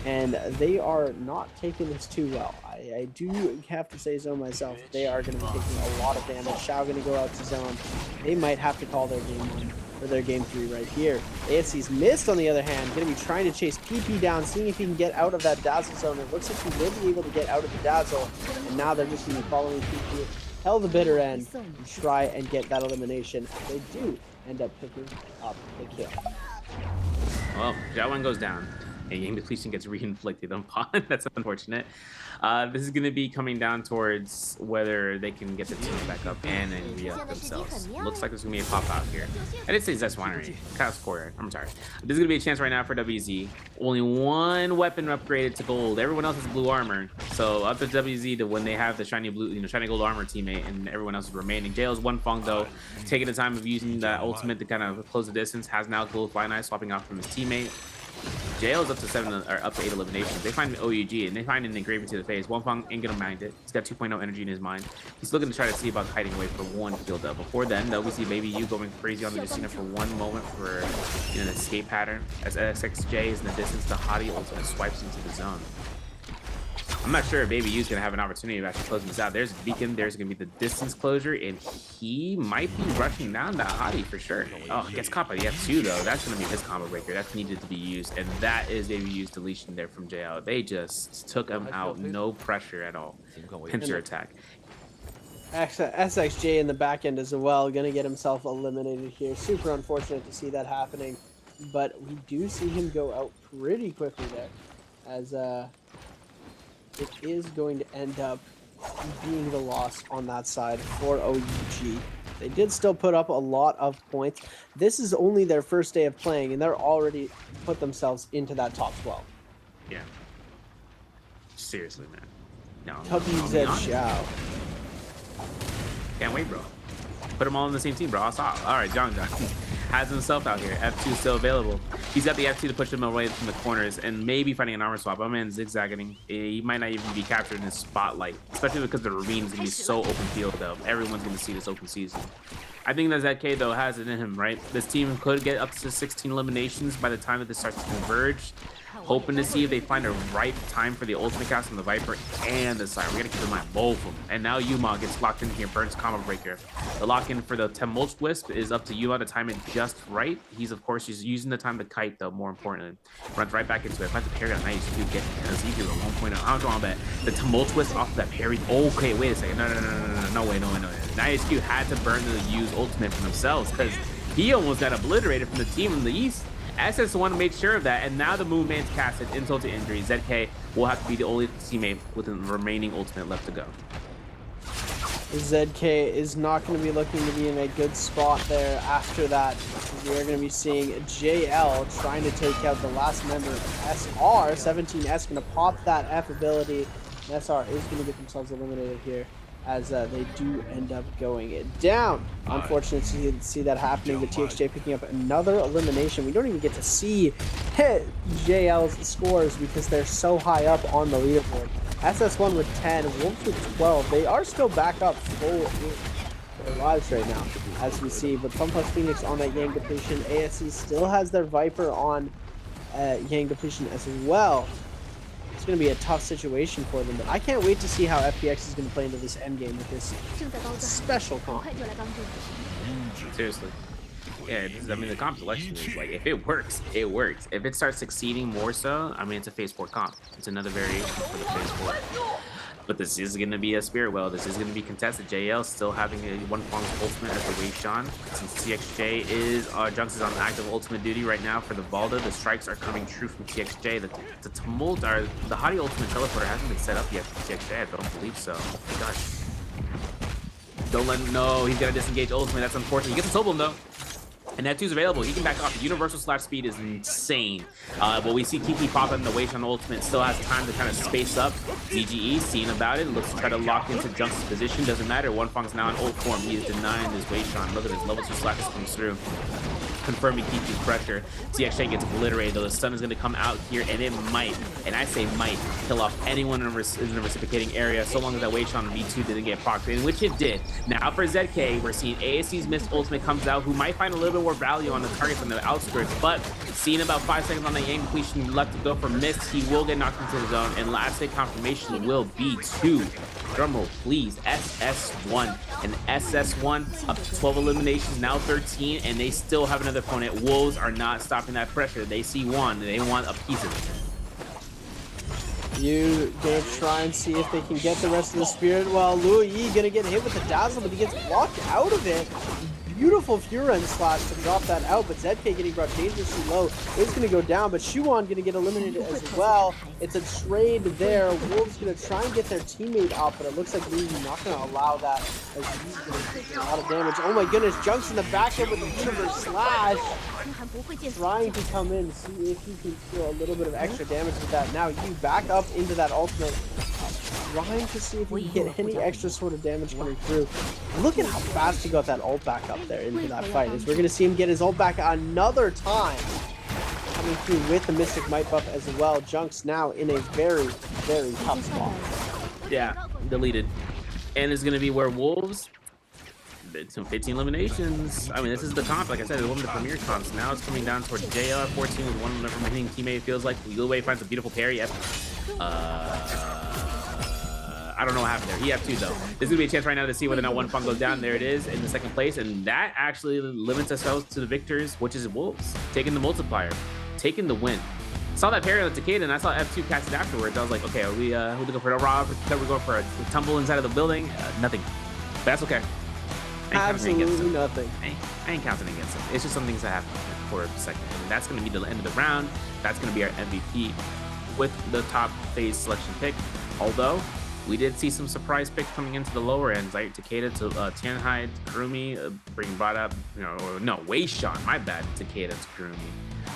and they are not taking this too well. I do have to say so myself. They are going to be taking a lot of damage. Xiao going to go out to zone. They might have to call their game 1 for their game 3 right here. ASC's missed, on the other hand, going to be trying to chase PP down, seeing if he can get out of that Dazzle zone. It looks like he will be able to get out of the Dazzle, and now they're just going to be following PP till the bitter end and try and get that elimination. They do end up picking up the kill. Well, that one goes down. And Yang Depletion gets re-inflicted upon. That's unfortunate. This is going to be coming down towards whether they can get the team back up and then re-up themselves. Looks like there's going to be a pop-out here. I did say Zest Winery. Chaos Courier. I'm sorry. This is going to be a chance right now for WZ. Only one weapon upgraded to gold. Everyone else has blue armor. So up to WZ to when they have the shiny blue, shiny gold armor teammate, and everyone else is remaining. JL's one Fong though, taking the time of using that ultimate to kind of close the distance, has now gold Fly Knife swapping off from his teammate. JL is up to up to 8 eliminations. They find an OUG and they find an engraving to the face. Wonfang ain't gonna mind it. He's got 2.0 energy in his mind. He's looking to try to see about hiding away for one kill though. Before then, though, we see Baby U going crazy on the Justina for one moment for an escape pattern. As SXJ is in the distance, the Hottie ultimate swipes into the zone. I'm not sure if Baby U's gonna have an opportunity of actually closing this out. There's Beacon, there's gonna be the distance closure, and he might be rushing down that Hottie for sure. Oh, gets caught by the F2 though. That's gonna be his combo breaker. That's needed to be used, and that is Baby U's deletion there from JL. They just took him out, no pressure at all. Pincer attack. SXJ in the back end as well, gonna get himself eliminated here. Super unfortunate to see that happening, but we do see him go out pretty quickly there, as it is going to end up being the loss on that side for OUG. They did still put up a lot of points. This is only their first day of playing, and they're already put themselves into that top 12. Yeah. Seriously, man. No. WZ Xiao. Can't wait, bro. Put them all on the same team, bro. All right, John has himself out here. F2 still available. He's got the F2 to push him away from the corners and maybe finding an armor swap. My man's zigzagging. He might not even be captured in his spotlight, especially because the ravine is going to be so open field, though. Everyone's going to see this open season. I think that ZK, though, has it in him, right? This team could get up to 16 eliminations by the time that this starts to converge. Hoping to see if they find a right time for the ultimate cast on the Viper and the Siren. We gotta keep in mind both of them. And now Yuma gets locked in here, burns combo breaker. The lock-in for the Tumult Wisp is up to Yuma to time it just right. He's, of course, just using the time to kite, though, more importantly. Runs right back into it. Finds the parry on a nice to get Ezekiel at 1.0. I don't know about that. The Tumult Wisp off of that parry. Okay, wait a second. No way. Nice Q had to burn the use ultimate for themselves because he almost got obliterated from the team in the East. SS1 made sure of that, and now the movement's casted, insult to injury. ZK will have to be the only teammate with the remaining ultimate left to go. ZK is not going to be looking to be in a good spot there after that. We're going to be seeing JL trying to take out the last member of SR. 17S going to pop that F ability. And SR is going to get themselves eliminated here, as they do end up going down. Unfortunate to see that happening. The TXJ picking up another elimination. We don't even get to see JL's scores because they're so high up on the leaderboard. SS1 with 10, Wolves with 12. They are still back up full their lives right now, as we see. But Fun Plus Phoenix on that Yang Depletion. ASC still has their Viper on Yang Depletion as well. It's going to be a tough situation for them, but I can't wait to see how FPX is going to play into this endgame with this special comp. Seriously. Yeah, I mean, the comp selection is like, if it works, it works. If it starts succeeding more so, I mean, it's a phase 4 comp. It's another variation for the phase 4. But this is going to be a Spirit Well. This is going to be contested. JL still having a one Fong's ultimate as the Wave Sean. Since TXJ is, Junks is on active ultimate duty right now for the Valda. The strikes are coming true from TXJ. The Tumult, the Hottie ultimate teleporter hasn't been set up yet for TXJ. I don't believe so. Oh my gosh. Don't let him know. He's going to disengage ultimate. That's unfortunate. He gets a Soul Bloom though. And F2's available. He can back off. The universal slash speed is insane. But we see Kiki pop in the Wave on ultimate. Still has time to kind of space up. ZGE seeing about it. Looks to try to lock into Junks' position. Doesn't matter. One Fong's now in ult form. He is denying his Wave Shot. Look at his level 2 slash comes through. Confirming Kiki's pressure. TXJ gets obliterated though. The stun is going to come out here, and it might, and I say might, kill off anyone in the reciprocating area so long as that Wave Shot on V2 didn't get procced in, which it did. Now for ZK, we're seeing ASC's missed ultimate comes out, who might find a little bit more value on the targets on the outskirts, but seeing about 5 seconds on the Yang Depletion left to go for missed, he will get knocked into the zone, and last hit confirmation will be 2. Drumroll, please. SS1 and SS1 up to 12 eliminations, now 13, and they still have another opponent. Wolves are not stopping that pressure. They see one, they want a piece of it. You gonna try and see if they can get the rest of the Spirit. Well, Luo Yi gonna get hit with the Dazzle, but he gets blocked out of it. beautiful Furen slash to drop that out, but ZK getting brought dangerously low is going to go down, but Shuan going to get eliminated as well. It's a trade there. Wolves going to try and get their teammate up, but it looks like Lee not going to allow that as he's going to take a lot of damage. Oh my goodness, Junks in the back end with the Universe slash. Trying to come in, see if he can feel a little bit of extra damage with that. Now you back up into that ultimate. Trying to see if we can get any extra sort of damage coming through. Look at how fast he got that ult back up there into that fight. As we're going to see him get his ult back another time. Coming through with the Mystic Might buff as well. Junks now in a very, very tough spot. Yeah, deleted. And it's going to be where Wolves, some 15 eliminations. I mean, this is the comp. Like I said, it's one of the premier comps. Now it's coming down towards JL 14 with one remaining teammate. It feels like Yulwei finds a beautiful parry. Yep. I don't know what happened there. He have two though. There's gonna be a chance right now to see whether or not one fun goes down. There it is in the second place, and that actually limits ourselves to the victors, which is Wolves taking the multiplier, taking the win. Saw that parry on the Takeda, and I saw F2 catch it afterwards. I was like, okay, are we looking for a rob? We're going for a tumble inside of the building. Nothing. But that's okay. Absolutely nothing. I ain't counting against them. It's just some things that happen for a second, and that's gonna be the end of the round. That's gonna be our MVP with the top phase selection pick. Although we did see some surprise picks coming into the lower ends, like Takeda to Tianhai to Kurumi, being brought up, Wei Shan, my bad, Takeda to Kurumi.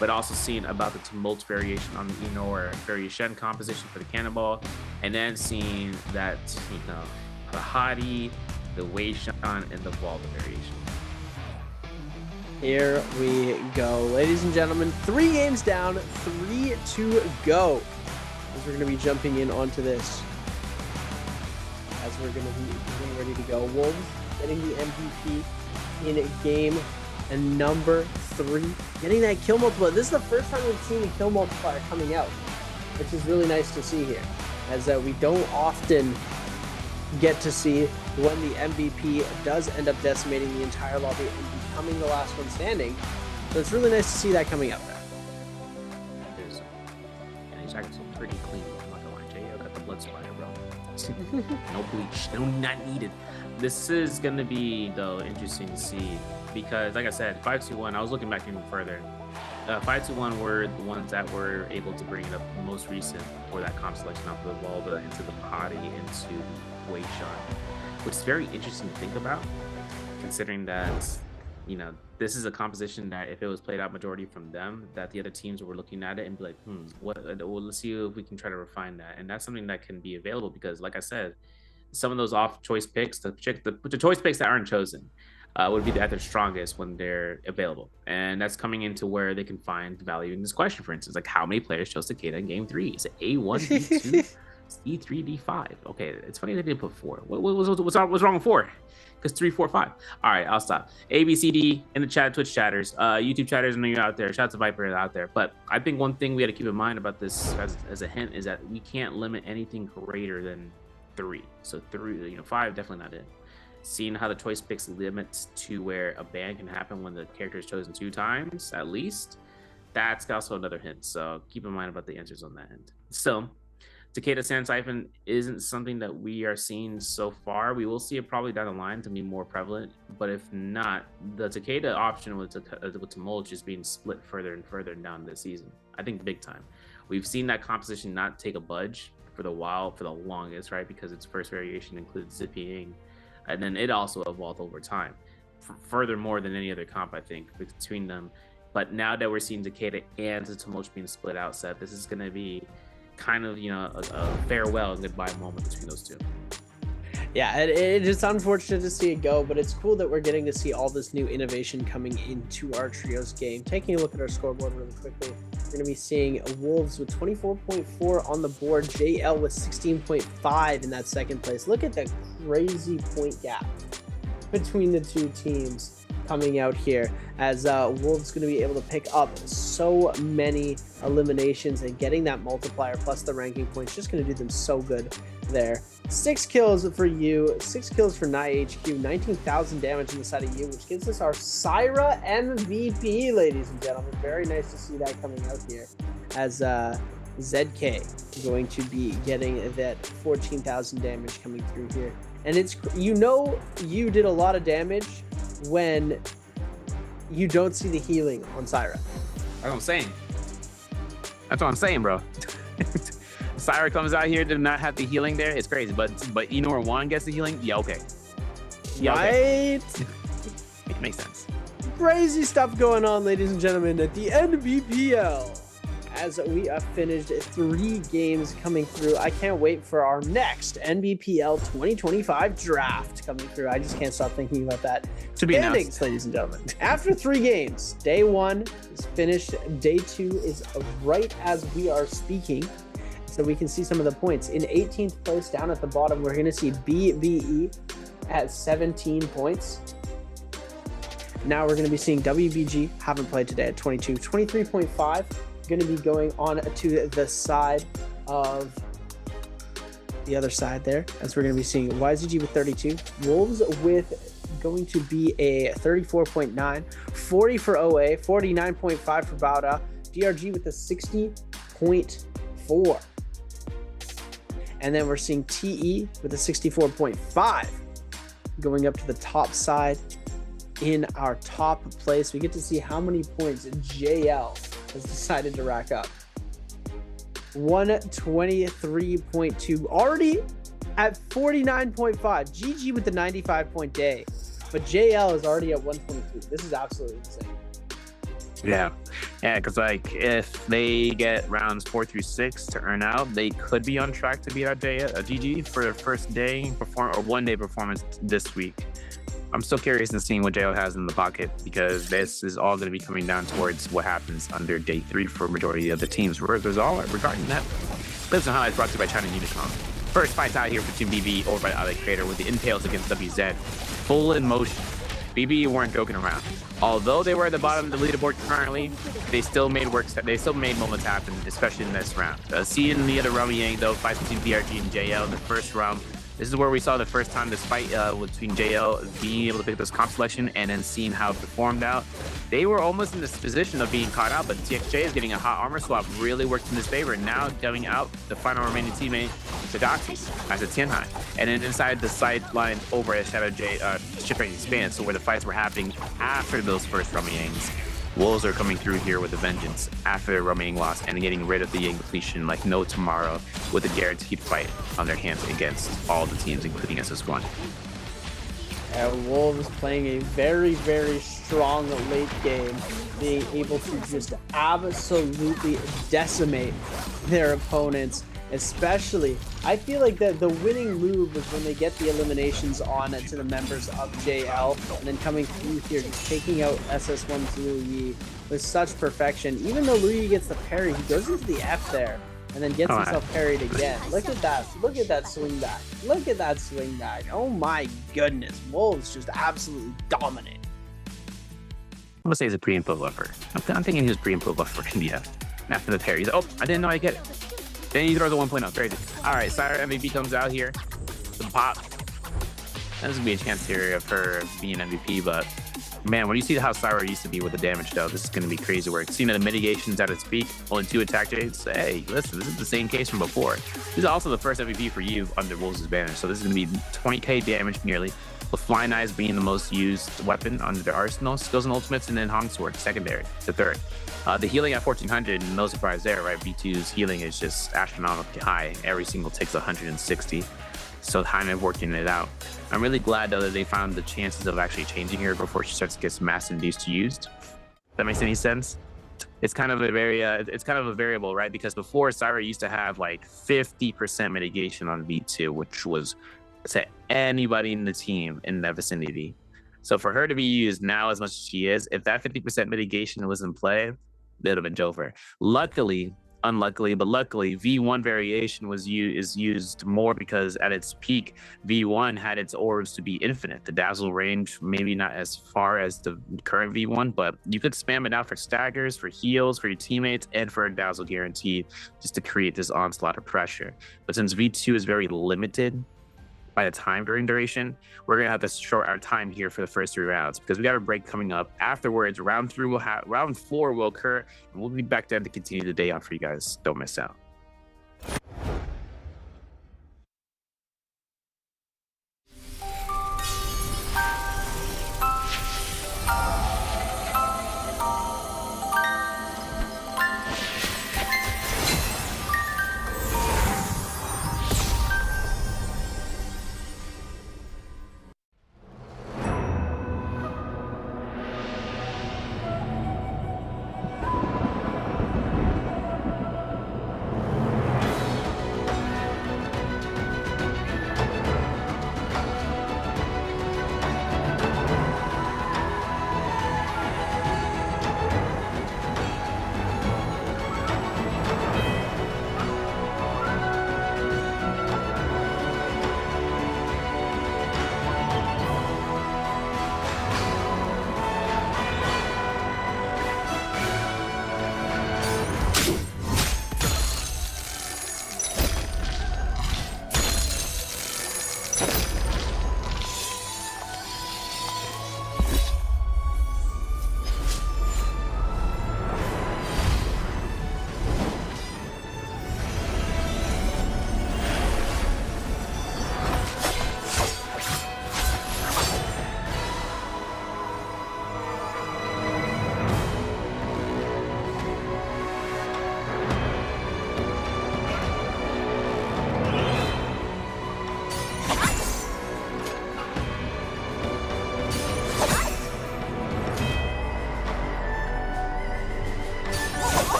But also seeing about the Tumult variation on the Enor variation composition for the Cannonball, and then seeing that, the Hadi, the Wei Shan, and the Volta variation. Here we go. Ladies and gentlemen, 3 games down, 3 to go. As we're going to be jumping in onto this. As we're going to be getting ready to go. Wolves getting the MVP in game and number 3. Getting that kill multiplier. This is the first time we've seen a kill multiplier coming out, which is really nice to see here. As we don't often get to see when the MVP does end up decimating the entire lobby and becoming the last one standing. So it's really nice to see that coming out there. And he's acting pretty clean. I'm not gonna lie, J.O. got the blood splatter, bro. No bleach, no, not needed. This is gonna be though interesting to see because, like I said, 5-2-1. I was looking back even further. 5-2-1 were the ones that were able to bring it up most recent for that comp selection off the Volta into the Hadi into Wei Shan, which is very interesting to think about, considering that this is a composition that if it was played out majority from them, that the other teams were looking at it and be like, let's see if we can try to refine that. And that's something that can be available because, like I said, some of those off choice picks, the choice picks that aren't chosen, would be at their strongest when they're available. And that's coming into where they can find value in this question, for instance, like how many players chose Takeda in game 3? Is it A1, B2, C3, D5? Okay, it's funny they didn't put 4. What's wrong with 4? Because 3, 4, 5. All right, I'll stop. A, B, C, D in the chat, Twitch chatters, YouTube chatters, I know you're out there. Shout out to Viper out there. But I think one thing we got to keep in mind about this as a hint is that we can't limit anything greater than 3. So 3, 5, definitely not it. Seeing how the choice picks limits to where a ban can happen when the character is chosen 2 times at least, that's also another hint. So keep in mind about the answers on that end. So Takeda Sand Siphon isn't something that we are seeing so far. We will see it probably down the line to be more prevalent, but if not, the Takeda option with Tumult is being split further and further down this season. I think big time. We've seen that composition not take a budge for the longest, right? Because its first variation includes zipping, and then it also evolved over time, furthermore than any other comp, I think, between them. But now that we're seeing Takeda and the Tumult being split out, Seth, this is going to be kind of, a farewell and goodbye moment between those two. Yeah, it's unfortunate to see it go, but it's cool that we're getting to see all this new innovation coming into our trios game. Taking a look at our scoreboard really quickly, we're going to be seeing Wolves with 24.4 on the board, JL with 16.5 in that second place. Look at the crazy point gap between the two teams coming out here, as Wolves going to be able to pick up so many eliminations, and getting that multiplier plus the ranking points just going to do them so good there. 6 kills for you, 6 kills for NiHQ, 19,000 damage on the side of you, which gives us our Syra MVP, ladies and gentlemen. Very nice to see that coming out here, as ZK going to be getting that 14,000 damage coming through here. And it's, you did a lot of damage when you don't see the healing on Syra. That's what I'm saying. That's what I'm saying, bro. Syra comes out here to not have the healing there. It's crazy, but Enor 1 gets the healing. Yeah, okay. Yeah, okay. Right? It makes sense. Crazy stuff going on, ladies and gentlemen, at the NBPL. As we have finished 3 games coming through, I can't wait for our next NBPL 2025 draft coming through. I just can't stop thinking about that. To be announced, ladies and gentlemen. After 3 games, day 1 is finished. Day 2 is right as we are speaking. So we can see some of the points. In 18th place, down at the bottom, we're going to see BBE at 17 points. Now we're going to be seeing WBG, haven't played today, at 22. 23.5. Going to be going on to the side of the other side there, as we're going to be seeing YZG with 32, Wolves with going to be a 34.9, 40 for OA, 49.5 for Bauda, DRG with a 60.4, and then we're seeing TE with a 64.5 going up to the top side. In our top place, we get to see how many points JL has decided to rack up. 123.2, already at 49.5. GG with the 95-point day, but JL is already at 123. This is absolutely insane. Yeah, because like if they get rounds 4 through 6 to earn out, they could be on track to beat out GG for their first day or 1 day performance this week. I'm still curious in seeing what JL has in the pocket, because this is all going to be coming down towards what happens under day 3 for a majority of the teams. There's all regarding that. Clips and highlights brought to you by China Unicom. First fights out here between BB over by Alec Crater with the Nbpl against WZ. Full in motion. BB weren't joking around. Although they were at the bottom of the leaderboard currently, they still made moments happen, especially in this round. Seeing the other Rami Yang though, fights between DRG and JL in the first round. This is where we saw the first time this fight between JL being able to pick this comp selection and then seeing how it performed out. They were almost in this position of being caught out, but TXJ is getting a hot armor swap, really worked in his favor. Now dumbing out the final remaining teammate, Sadaxi, as a Tianhai. And then inside the sideline over at Shadow J, Shipwreck Expanse, so where the fights were happening after those first Rami Yangs. Wolves are coming through here with a vengeance after their Rami Yang loss and getting rid of the Yang depletion like no tomorrow, with a guaranteed fight on their hands against all the teams, including SS1. Wolves playing a very, very strong late game, being able to just absolutely decimate their opponents. Especially, I feel like the winning move was when they get the eliminations on to the members of JL, and then coming through here, just taking out SS1's Liu Yi with such perfection. Even though Liu Yi gets the parry, he goes into the F there, and then gets himself parried again. Look at that swing back. Look at that swing back. Oh my goodness, Wolves just absolutely dominate. I'm gonna say he's a pre-input buffer. I'm thinking he was pre-input buffer for India. After the parry, he's like, oh, I didn't know I get it. Then he throws a 1.0, crazy. All right, Syra MVP comes out here. The pop. That's gonna be a chance here for being MVP, but man, when you see how Syra used to be with the damage though, this is gonna be crazy work. Seeing the mitigations at its peak, only 2 attack rates. Hey, listen, this is the same case from before. This is also the first MVP for you under Wolves' banner, so this is gonna be 20k damage nearly, with Flying Eyes being the most used weapon under their arsenal, skills and ultimates, and then Hong Sword, secondary, the third. The healing at 1400, no surprise there, right? V2's healing is just astronomically high. Every single takes 160. So kind of working it out. I'm really glad though that they found the chances of actually changing her before she starts to get mass induced used. If that makes any sense? It's kind of a very, it's kind of a variable, right? Because before Syra used to have like 50% mitigation on V2, which was to anybody in the team in that vicinity. So for her to be used now as much as she is, if that 50% mitigation was in play, it'd have been over. Luckily, unluckily, but luckily, V1 variation is used more because at its peak, V1 had its orbs to be infinite. The dazzle range, maybe not as far as the current V1, but you could spam it out for staggers, for heals, for your teammates, and for a dazzle guarantee, just to create this onslaught of pressure. But since V2 is very limited by the time duration, we're gonna have to short our time here for the first 3 rounds because we got a break coming up. Afterwards, round 4 will occur, and we'll be back then to continue the day on for you guys. Don't miss out.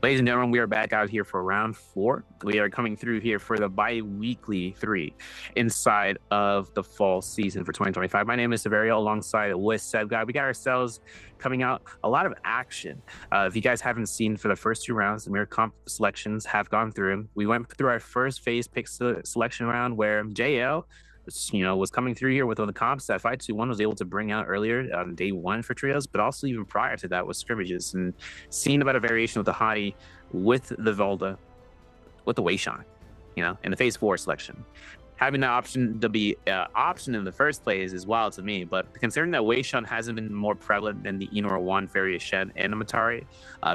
Ladies and gentlemen, we are back out here for round 4. We are coming through here for the bi-weekly 3 inside of the fall season for 2025. My name is Severio alongside with Seb Guy. We got ourselves coming out a lot of action. If you guys haven't seen for the first 2 rounds, the mirror comp selections have gone through. We went through our first phase pick selection round where JL was coming through here with one of the comps that 521 was able to bring out earlier on day 1 for trios, but also even prior to that with scrimmages, and seeing about a variation with the Hottie, with the Volda, with the Wei Shan, in the phase 4 selection. Having that option to be option in the first place is wild to me, but considering that Wei Shan hasn't been more prevalent than the Enor 1 variation and Amatari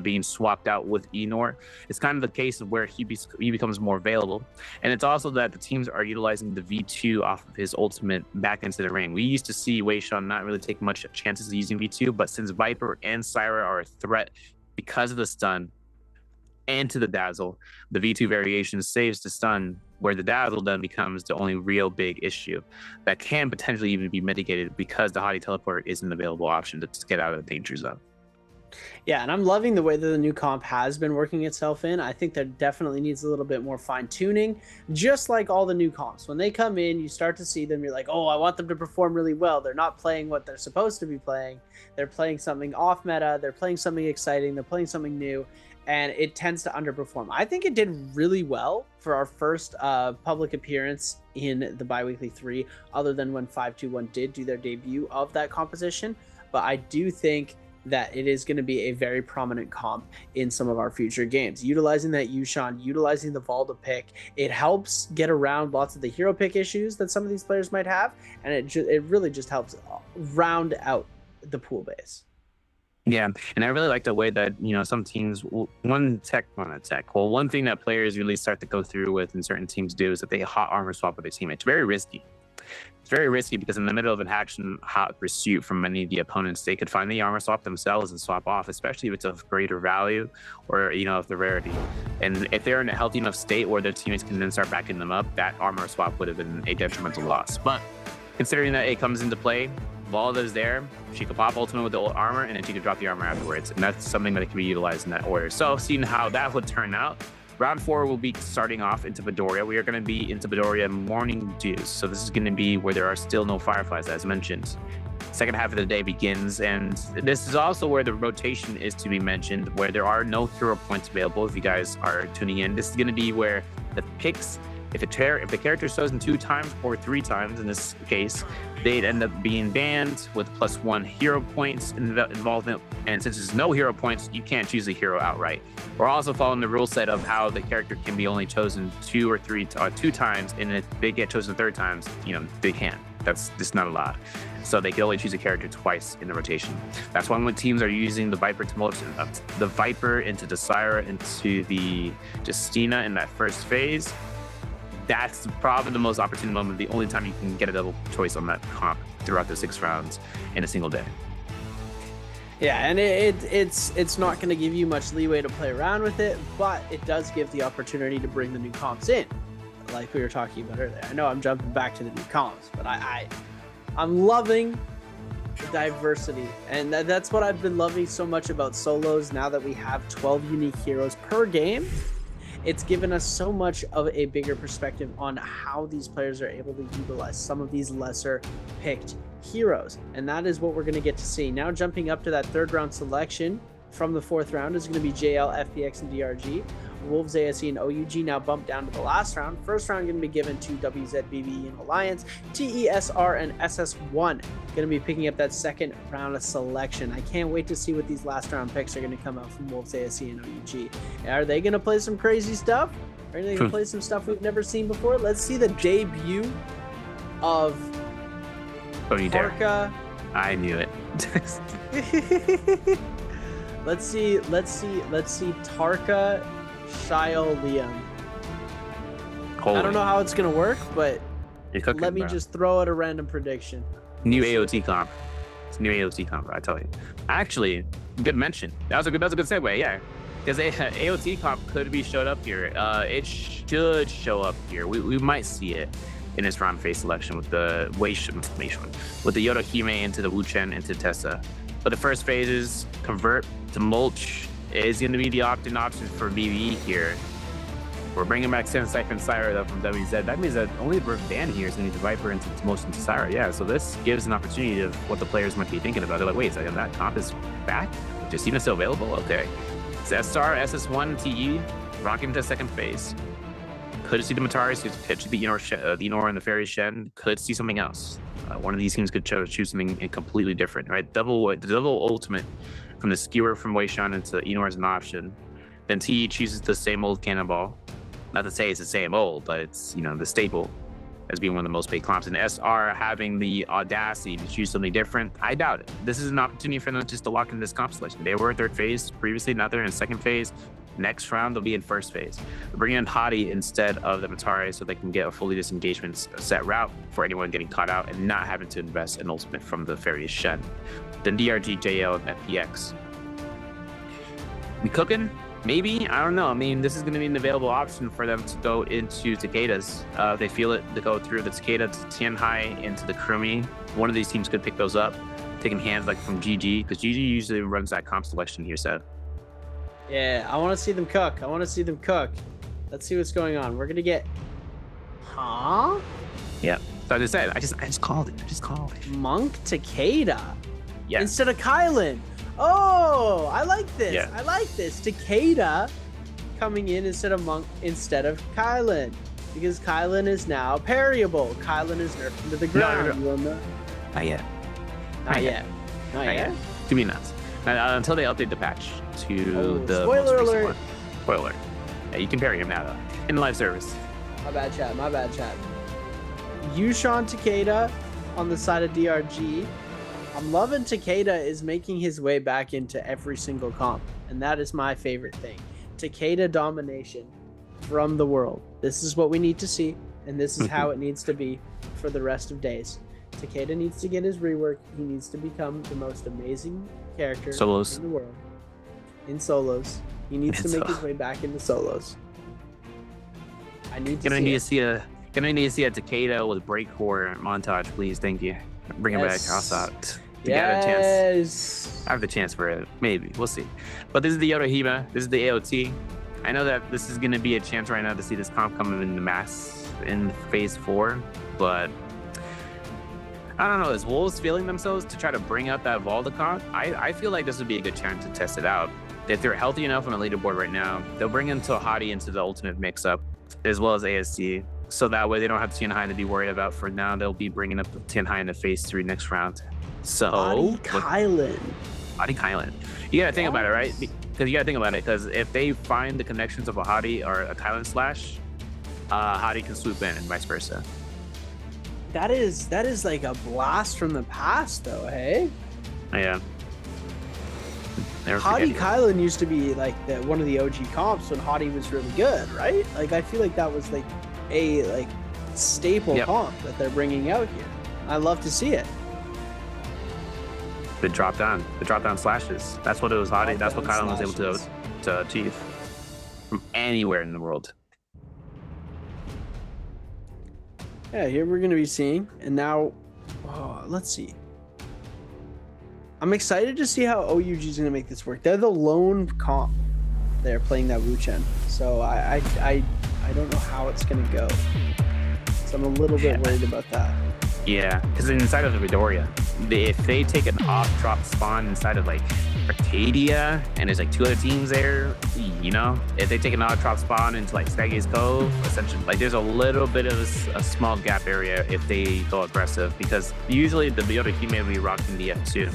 being swapped out with Enor, it's kind of the case of where he becomes more available. And it's also that the teams are utilizing the V2 off of his ultimate back into the ring. We used to see Wei Shan not really take much chances of using V2, but since Viper and Syra are a threat because of the stun and to the dazzle, the V2 variation saves the stun, where the dazzle then becomes the only real big issue that can potentially even be mitigated because the Hottie teleport is an available option to get out of the danger zone. Yeah, and I'm loving the way that the new comp has been working itself in. I think there definitely needs a little bit more fine-tuning, just like all the new comps. When they come in, you start to see them, you're like, oh, I want them to perform really well. They're not playing what they're supposed to be playing. They're playing something off meta. They're playing something exciting. They're playing something new, and it tends to underperform. I think it did really well for our first public appearance in the Biweekly 3, other than when 521 did do their debut of that composition. But I do think that it is going to be a very prominent comp in some of our future games. Utilizing that Yushan, utilizing the Volda pick, it helps get around lots of the hero pick issues that some of these players might have, and it really just helps round out the pool base. Yeah, and I really like the way that, some teams, one thing that players really start to go through with and certain teams do is that they hot armor swap with their teammate. It's very risky. It's very risky because in the middle of an action hot pursuit from many of the opponents, they could find the armor swap themselves and swap off, especially if it's of greater value or, of the rarity. And if they're in a healthy enough state where their teammates can then start backing them up, that armor swap would have been a detrimental loss. But considering that it comes into play, Volda is there, she could pop ultimate with the old armor, and then she could drop the armor afterwards. And that's something that can be utilized in that order. So seeing how that would turn out, round 4 will be starting off into Midoriya. We are going to be into Midoriya Morning Dews. So this is going to be where there are still no Fireflies, as mentioned. Second half of the day begins, and this is also where the rotation is to be mentioned, where there are no hero points available if you guys are tuning in. This is going to be where the picks, if the character is chosen 2 times or 3 times in this case, they'd end up being banned with +1 hero points involvement. And since there's no hero points, you can't choose a hero outright. We're also following the rule set of how the character can be only chosen 2 times, and if they get chosen 3rd times, they can't. That's just not allowed. So they can only choose a character twice in the rotation. That's why when teams are using the Viper the Viper into the Syra into the Justina in that first phase, that's probably the most opportune moment, the only time you can get a double choice on that comp throughout the 6 rounds in a single day. Yeah, and it's not going to give you much leeway to play around with it, but it does give the opportunity to bring the new comps in, like we were talking about earlier. I know I'm jumping back to the new comps, but I'm loving the diversity, and that's what I've been loving so much about solos. Now that we have 12 unique heroes per game, it's given us so much of a bigger perspective on how these players are able to utilize some of these lesser picked heroes. And that is what we're going to get to see. Now jumping up to that 3rd round selection from the 4th round is going to be JL, FPX, and DRG. Wolves, ASE, and OUG now bumped down to the last round. First round going to be given to WZ, BBE, and Alliance. TESR and SS1 going to be picking up that 2nd round of selection. I can't wait to see what these last round picks are going to come out from Wolves, ASE, and OUG. Are they going to play some crazy stuff? Are they going to play some stuff we've never seen before? Let's see the debut of NARAKA. I knew it. Let's see Tarka Shio Liam. I don't know how it's gonna work, but let me just throw out a random prediction. New AOT comp. It's new AOT comp, I tell you. Actually, good mention. That was a good segue, yeah. Because AOT comp could be showed up here. It should show up here. We might see it in this round phase selection with the with the Yoda Hime into the Wu Chen into Tessa. But the first phases convert to mulch is going to be the opt-in option for BWE here. We're bringing back Siphon Syra though from WZ. That means that only the ban here is going to need the Viper into motion to Syra. Yeah, so this gives an opportunity of what the players might be thinking about. They're like, wait a second, that comp is back? Just even still available? Okay. It's SR, SS1, TE, rocking to second phase. Could see the Mataris, could pitch the Enor and the Fairy Shen, could see something else. One of these teams could choose something completely different, right? The double ultimate from the skewer from Weishan into Enor is an option. Then TE chooses the same old cannonball. Not to say it's the same old, but it's, you know, the staple as being one of the most paid comps. And SR having the audacity to choose something different, I doubt it. This is an opportunity for them just to lock in this comp selection. They were in third phase previously, now they're in second phase. Next round, they'll be in first phase. They're bringing in Hadi instead of the Matari so they can get a fully disengagement set route for anyone getting caught out and not having to invest an ultimate from the Fairy Shen. Then DRG, JL, and FPX. We cooking? Maybe, I don't know. I mean, this is going to be an available option for them to go into Takeda's. They feel it to go through the Takeda to Tianhai into the Kurumi. One of these teams could pick those up, taking hands like from GG, because GG usually runs that comp selection here, Seth. Yeah, I want to see them cook. Let's see what's going on. We're going to get... Huh? Yeah. So as I said, I just called it. Monk Takeda. Yeah. Instead of Kylan. Oh, I like this. Yeah. I like this. Takeda coming in instead of Monk, instead of Kylan. Because Kylan is now parryable. Kylan is nerfed into the ground. No. Not yet. Not yet. To be nuts. Until they update the patch to the spoiler most recent alert. one. Spoiler alert. Yeah, you can parry him now, though. In live service. My bad, chat. Yushan Takeda on the side of DRG. I'm loving Takeda is making his way back into every single comp, and that is my favorite thing. Takeda domination from the world. This is what we need to see, and this is how it needs to be for the rest of days. Takeda needs to get his rework. He needs to become the most amazing character in the world. In solos. He needs to make his way back into solos. I need to see it. Gonna need to see a Takeda with breakcore montage, please. Thank you. Bring it back. I'll stop. Yes. I have the chance for it. Maybe. We'll see. But this is the Yotohima. This is the AOT. I know that this is going to be a chance right now to see this comp come in the mass in phase 4, but I don't know. Is Wolves feeling themselves to try to bring up that Valda comp? I feel like this would be a good chance to test it out. If they're healthy enough on the leaderboard right now, they'll bring in Hadi into the ultimate mix-up, as well as ASC. So that way they don't have Tianhai to be worried about for now. They'll be bringing up Tianhai into phase 3 next round. So Hadi Kylan. You gotta think about it, right? Because if they find the connections of a Hadi or a Kylan slash, Hadi can swoop in and vice versa. That is like a blast from the past, though. Hey. Yeah. Hadi Kylan used to be like one of the OG comps when Hadi was really good, right? Like I feel like that was like a staple comp that they're bringing out here. I love to see it. The drop down slashes. That's what it was. Hadi. That's what Kylan was able to achieve from anywhere in the world. Yeah, here we're gonna be seeing, and now, let's see. I'm excited to see how OUG is gonna make this work. They're the lone comp. They're playing that Wu Chen, so I don't know how it's gonna go. So I'm a little bit worried about that. Yeah, because inside of the Midoriya, if they take an off-drop spawn inside of like Arcadia, and there's like 2 other teams there, you know, if they take an off-drop spawn into like Staggy's Cove, essentially, like there's a little bit of a small gap area if they go aggressive, because usually the Yotohime will be rocking the F2.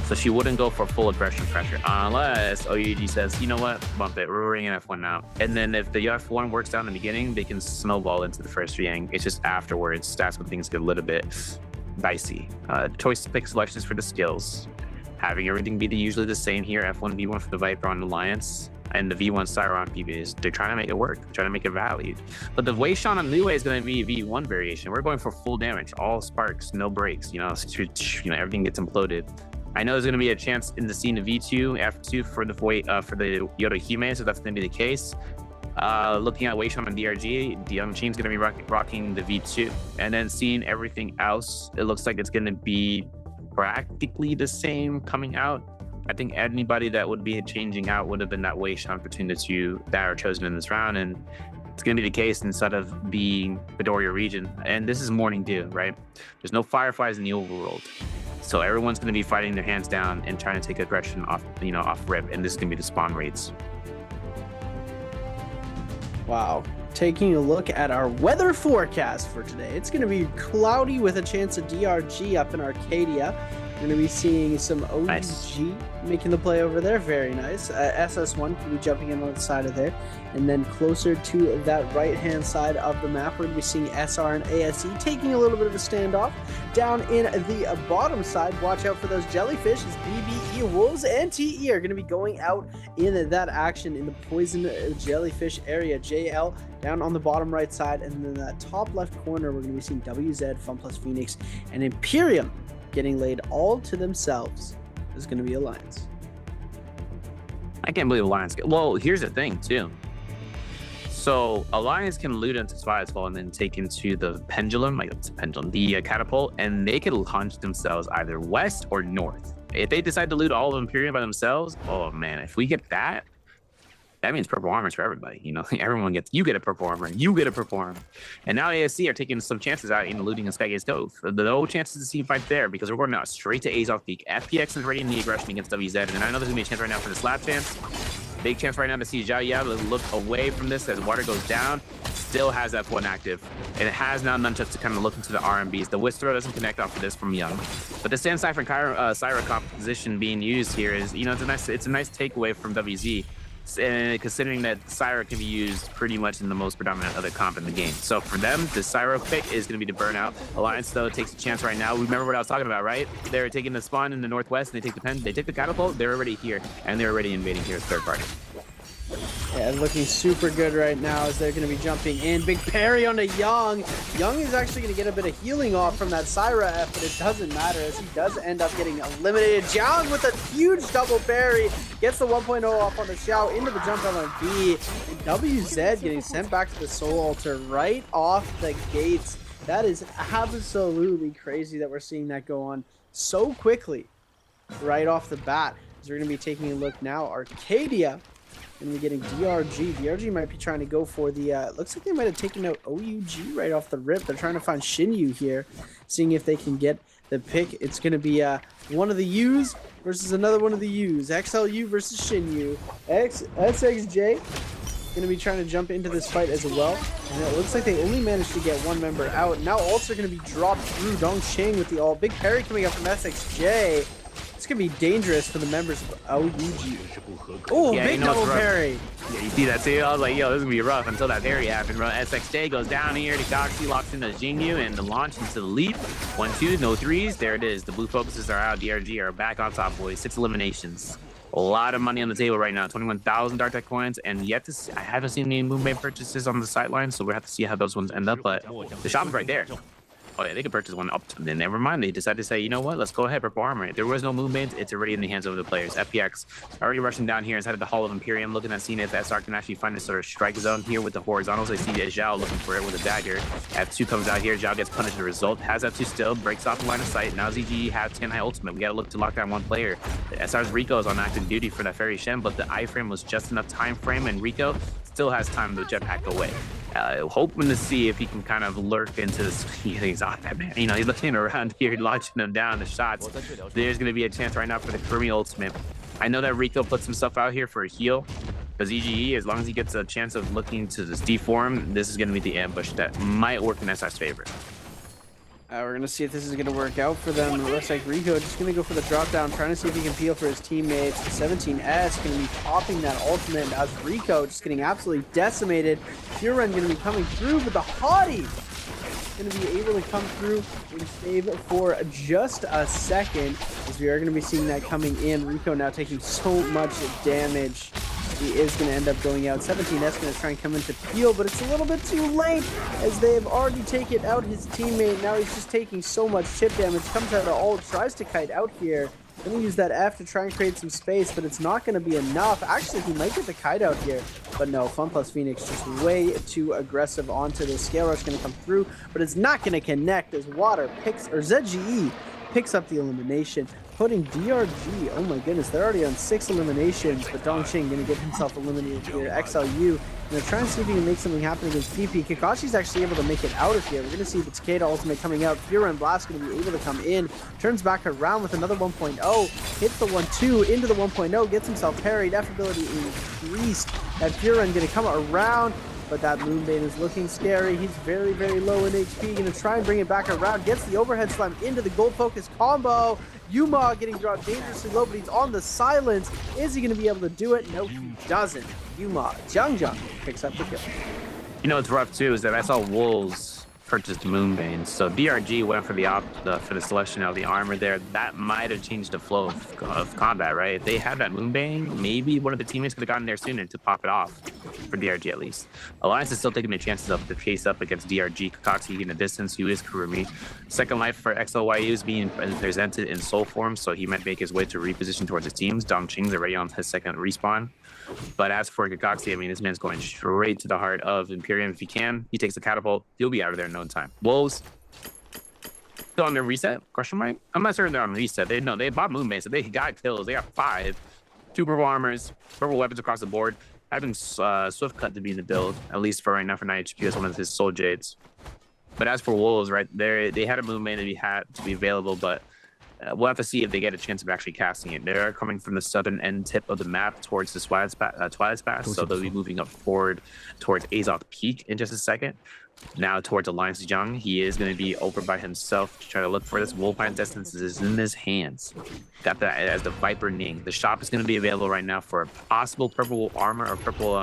So she wouldn't go for full aggression pressure unless OUG says, you know what, bump it, we're bringing F1 now. And then if the F1 works out in the beginning, they can snowball into the first Yang. It's just afterwards, that's when things get a little bit dicey. Choice pick selections for the skills. Having everything be usually the same here, F1, V1 for the Viper on Alliance, and the V1 Syra on PBs. They're trying to make it work, trying to make it valued. But the Weishan on Liyue is going to be a V1 variation. We're going for full damage, all sparks, no breaks, you know, everything gets imploded. I know there's going to be a chance in the scene of V2, F2 for the Yotohime, so that's going to be the case. Looking at Weishan and DRG, the young team's going to be rocking the V2. And then seeing everything else, it looks like it's going to be practically the same coming out. I think anybody that would be changing out would have been that Wei Shan between the two that are chosen in this round, and it's going to be the case instead of being Midoriya region. And this is Morning Dew, right? There's no Fireflies in the overworld, so everyone's going to be fighting their hands down and trying to take aggression off, off rip, and this is going to be the spawn rates. Wow. Taking a look at our weather forecast for today, it's going to be cloudy with a chance of DRG up in Arcadia. We're going to be seeing some OUG making the play over there. Very nice. SS1 can be jumping in on the side of there. And then closer to that right-hand side of the map, we're going to be seeing SR and ASE taking a little bit of a standoff. Down in the bottom side, watch out for those jellyfish as BBE Wolves and TE are going to be going out in that action in the poison jellyfish area. JL down on the bottom right side, and then that top left corner, we're going to be seeing WZ, FunPlus Phoenix, and Imperium getting laid all to themselves. Is going to be Alliance. I can't believe Alliance. Well, here's the thing too. So Alliance can loot into Spyfall and then take into the pendulum, the catapult, and they can launch themselves either west or north. If they decide to loot all of Imperium by themselves, oh man, if we get that, that means purple armors for everybody. You get a purple armor, you get a purple armor. And now ASC are taking some chances out in looting and Skygate's Stove. No chances to see fight there because we're going now straight to A's off peak. FPX is ready in the aggression against WZ, and I know there's gonna be a chance right now for the slap chance. Big chance right now to see Zhao Yao look away from this as water goes down. Still has F1 active, and it has now nunchucks to kind of look into the RMBs. The Whisk Throw doesn't connect off of this from Young, but the Sand Cypher and Syra composition being used here is, it's a nice takeaway from WZ. Considering that Syra can be used pretty much in the most predominant other comp in the game. So for them, the Syra pick is going to be the burnout. Alliance, though, takes a chance right now. Remember what I was talking about, right? They're taking the spawn in the northwest, and they take the pen, they take the catapult, they're already here, and they're already invading here as third party. Yeah, looking super good right now as they're going to be jumping in. Big parry onto Young. Young is actually going to get a bit of healing off from that Syra F, but it doesn't matter as he does end up getting eliminated. Jiang with a huge double parry gets the 1.0 off on the Xiao into the jump LMB. And WZ getting sent back to the Soul Altar right off the gates. That is absolutely crazy that we're seeing that go on so quickly right off the bat. As we're going to be taking a look now, Arcadia going to be getting DRG. DRG might be trying to go for the, looks like they might have taken out OUG right off the rip. They're trying to find Shinyu here, seeing if they can get the pick. It's going to be one of the U's versus another one of the U's. XLU versus Shinyu. SXJ going to be trying to jump into this fight as well. And it looks like they only managed to get one member out. Now ults are going to be dropped through. Dongqing with the ult. Big parry coming up from SXJ. It's going to be dangerous for the members of OUG. Oh, yeah, big double parry. Yeah, you see that too? I was like, yo, this is going to be rough until that parry happened, bro. SXJ goes down here. The Goxie locks into Jingyu and the launch into the leap. 1-2, no threes. There it is. The blue focuses are out. DRG are back on top, boys. 6 eliminations. A lot of money on the table right now. 21,000 Dark Tech coins. And yet I haven't seen any movement purchases on the sideline, so we'll have to see how those ones end up. But the shop is right there. Oh yeah, they could purchase one up to them. Never mind. They decided to say, you know what? Let's go ahead, purple armor. There was no movement. It's already in the hands of the players. FPX already rushing down here inside of the Hall of Imperium, looking at seeing if SR can actually find a sort of strike zone here with the horizontals. I see Zhao looking for it with a dagger. F2 comes out here. Zhao gets punished. The result has F2 still, breaks off the line of sight. Now ZG has 10 high ultimate. We got to look to lock down one player. SR's Rico is on active duty for that Fairy Shen, but the iframe was just enough time frame, and Rico still has time to jetpack away. Hoping to see if he can kind of lurk into this. He's off that man. You know, he's looking around here, launching them down the shots. There's going to be a chance right now for the Kurumi ultimate. I know that Rico puts himself out here for a heal, because EGE, as long as he gets a chance of looking to this deform, this is going to be the ambush that might work in SR's favor. We're going to see if this is going to work out for them. It looks like Rico just going to go for the drop down, trying to see if he can peel for his teammates. 17S going to be popping that ultimate as Rico just getting absolutely decimated. Puren going to be coming through, but the Hottie going to be able to come through and save for just a second, as we are going to be seeing that coming in. Rico now taking so much damage. He is going to end up going out. 17S going to try and come in to peel, but it's a little bit too late as they have already taken out his teammate. Now he's just taking so much chip damage. Comes out of ult, tries to kite out here. Going to use that F to try and create some space, but it's not going to be enough. Actually, he might get the kite out here, but no. FunPlus Phoenix just way too aggressive onto the Scale Rush. Going to come through, but it's not going to connect as Water picks, or ZGE picks up the elimination. putting DRG, oh my goodness, they're already on 6 eliminations, but Dongqing gonna get himself eliminated here. XLU gonna try and see if he can make something happen against PP. Kakashi's actually able to make it out of here. We're gonna see the Takeda ultimate coming out. Fury and Blast gonna be able to come in, turns back around with another 1.0, hits the 1-2 into the 1.0, gets himself parried, F ability increased. That Fury gonna come around, but that Moonbane is looking scary. He's very, very low in HP. Gonna try and bring it back around. Gets the overhead slam into the gold focus combo. Yuma getting dropped dangerously low, but he's on the silence. Is he gonna be able to do it? No, he doesn't. Yuma, Jiang picks up the kill. You know what's rough too is that I saw Wolves purchased Moonbane, so DRG went for the selection of the armor there. That might have changed the flow of combat, right? If they had that Moonbane, maybe one of the teammates could have gotten there sooner to pop it off for DRG at least. Alliance is still taking the chances of the face up against DRG. Kakashi in the distance, who is Kurumi. Second life for XLYU is being presented in soul form, so he might make his way to reposition towards his teams. Dongqing's already on his second respawn. But as for Kakashi, I mean, this man's going straight to the heart of Imperium. If he can, he takes the catapult. He'll be out of there in no time. Wolves still on their reset? Question mark? I'm not certain they're on reset. They bought Moonbane, so they got kills. They got 5, 2 purple armors, purple weapons across the board. Having Swift Cut to be in the build, at least for right now for 9HP as one of his soul jades. But as for Wolves, right, they had a Moonbane to be available, but we'll have to see if they get a chance of actually casting it. They're coming from the southern end tip of the map towards the Twilight's Pass, so they'll be moving up forward towards Azoth Peak in just a second. Now towards Alliance Jiang, he is going to be over by himself to try to look for this. Wolfhine's distance is in his hands. Got that as the Viper Ning. The shop is going to be available right now for a possible purple armor or purple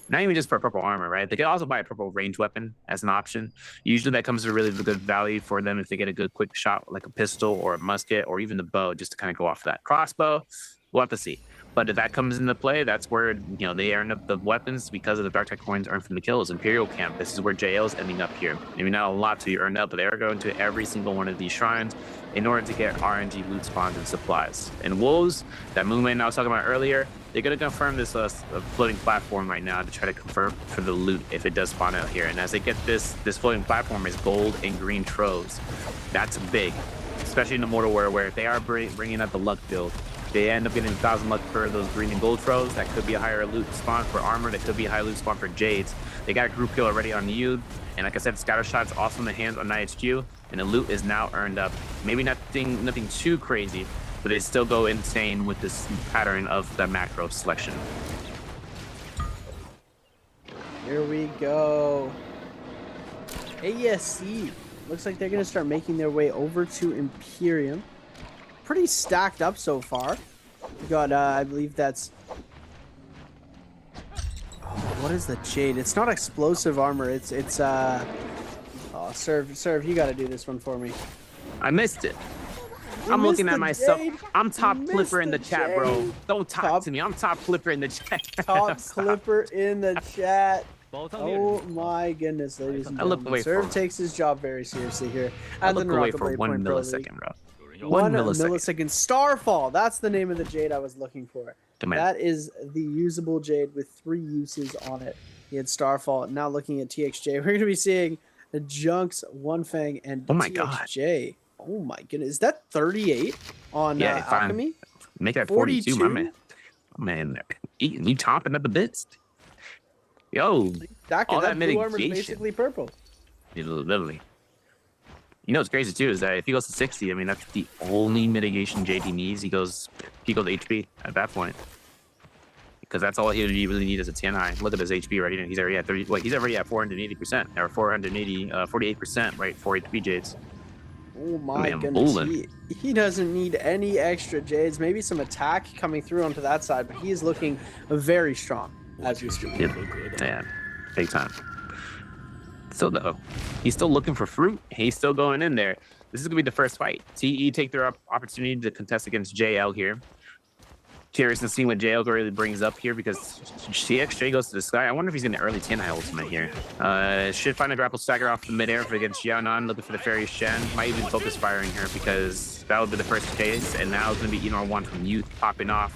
not even just for purple armor, right? They could also buy a purple range weapon as an option. Usually that comes to really good value for them if they get a good quick shot, like a pistol or a musket or even the bow, just to kind of go off that. Crossbow, we'll have to see. But if that comes into play, that's where, you know, they earn up the weapons because of the Dark Tide coins earned from the kills. Imperial Camp, this is where JL is ending up here. Maybe not a lot to earn up, but they are going to every single one of these shrines in order to get RNG loot spawns and supplies. And Wolves, that movement I was talking about earlier, they're going to confirm this floating platform right now to try to confirm for the loot if it does spawn out here. And as they get this floating platform is gold and green troves. That's big, especially in the Mortal War where if they are bringing out the luck build, they end up getting 1,000 luck for those green and gold troves. That could be a higher loot spawn for armor. That could be a high loot spawn for jades. They got a group kill already on you. And like I said, scatter shots also in the hands on IHQ. And the loot is now earned up. Maybe nothing too crazy, but they still go insane with this pattern of the macro selection. Here we go. ASC. Looks like they're going to start making their way over to Imperium. Pretty stacked up so far. We got, I believe that's... Oh, what is the Jade? It's not explosive armor. It's oh, Serve, you got to do this one for me. I missed it. I'm looking at myself. Jade. I'm top flipper in the chat, bro. Don't talk to me. I'm top flipper in the chat. Top flipper in the chat. Oh my goodness, ladies and gentlemen. Serve takes his job very seriously here. I look away for 1 millisecond, bro. 1 millisecond. Starfall. That's the name of the Jade I was looking for. That is the usable Jade with 3 uses on it. He had Starfall. Now looking at TXJ, we're going to be seeing the Junks, One Fang, and TXJ. Oh my goodness. Is that 38 on Alchemy? Make that 42, my man. Oh, man, you topping up the bits. Yo, all that blue armor is basically purple. Literally. You know what's crazy too is that if he goes to 60, I mean that's the only mitigation JD needs. He goes HP at that point, because that's all he really needs is a 10 high. Look at his HP right here. He's already at 30. Wait, he's already at 480% or 48%, right? 4 HP Jades. Oh my goodness. He doesn't need any extra Jades. Maybe some attack coming through onto that side, but he is looking very strong as we speak. Yeah, big time. Still though, he's still looking for fruit. He's still going in there. This is gonna be the first fight. TE take their opportunity to contest against JL here. Curious to see what JL really brings up here because TXJ goes to the sky. I wonder if he's gonna early 10 high ultimate here. Should find a grapple stagger off the midair against Xiaonan, looking for the Fairy Shen. Might even focus firing her because that would be the first case. And now it's gonna be Enor 1 from Youth popping off.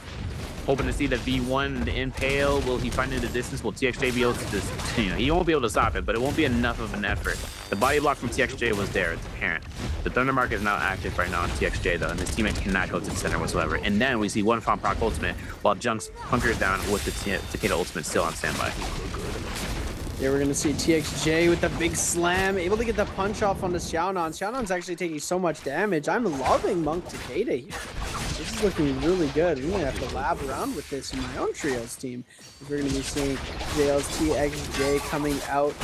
Hoping to see the V1, the Nbpl. Will he find it in the distance? Will TXJ be able to just, he won't be able to stop it, but it won't be enough of an effort. The body block from TXJ was there, it's apparent. The Thundermark is now active right now on TXJ though, and his teammate cannot go to the center whatsoever. And then we see one Fawn proc ultimate while Junks hunkers down with the Takeda ultimate still on standby. Here we're going to see TXJ with the big slam, able to get the punch off on the Xiaonan. Xiaonan's actually taking so much damage. I'm loving Monk Takeda here. This is looking really good. I'm going to have to lab around with this in my own trios team. We're going to be seeing Jails TXJ coming out.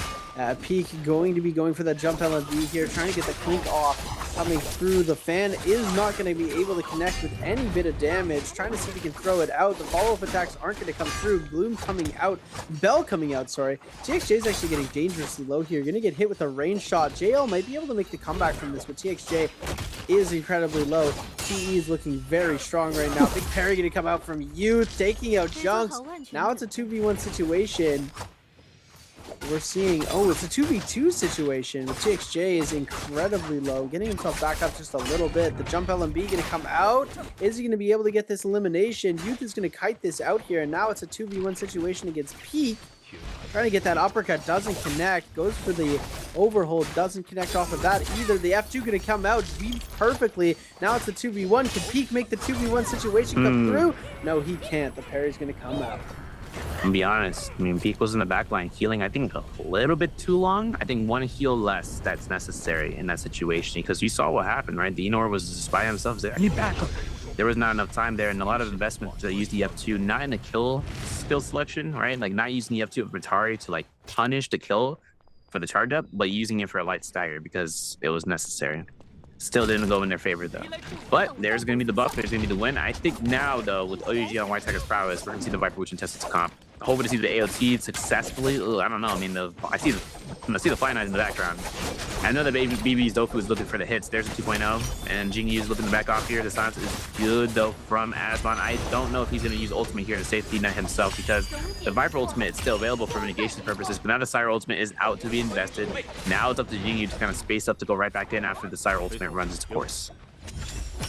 Peak going to be going for that jump LMB here, trying to get the clink off. Coming through, the fan is not going to be able to connect with any bit of damage. Trying to see if he can throw it out. The follow-up attacks aren't going to come through. Bloom coming out. Bell coming out, sorry. TXJ is actually getting dangerously low here. Going to get hit with a range shot. JL might be able to make the comeback from this, but TXJ is incredibly low. TE is looking very strong right now. Big parry going to come out from Youth, taking out Junks. Now it's a 2v1 situation. We're seeing, it's a 2v2 situation. TXJ is incredibly low, getting himself back up just a little bit. The jump LMB going to come out. Is he going to be able to get this elimination? Youth is going to kite this out here, and now it's a 2v1 situation against Peak. Trying to get that uppercut, doesn't connect. Goes for the overhold, doesn't connect off of that either. The F2 going to come out, weaves perfectly. Now it's a 2v1. Can Peak make the 2v1 situation come through? No, he can't. The parry's going to come out. To be honest, I mean, Peak was in the back line healing, I think, a little bit too long. I think one heal less that's necessary in that situation, because you saw what happened, right? The Enor was just by himself. I need backup. There was not enough time there, and a lot of investment to use the F2, not in the kill skill selection, right? Like, not using the F2 of Atari to, like, punish the kill for the charge up, but using it for a light stagger because it was necessary. Still didn't go in their favor though. But there's going to be the buff, there's going to be the win. I think now though, with OUG on White Tiger's prowess, we're going to see the Viper Witch and test its comp. Hoping to see the AOT successfully. Ugh, I don't know. I mean, I see the Fly Knight in the background. I know that BB's Dofu is looking for the hits. There's a 2.0, and Jingyi is looking to back off here. The silence is good though from Asbon. I don't know if he's going to use ultimate here to safety net himself, because the Viper ultimate is still available for mitigation purposes, but now the Sire ultimate is out to be invested. Now it's up to Jingyi to kind of space up to go right back in after the Sire ultimate runs its course.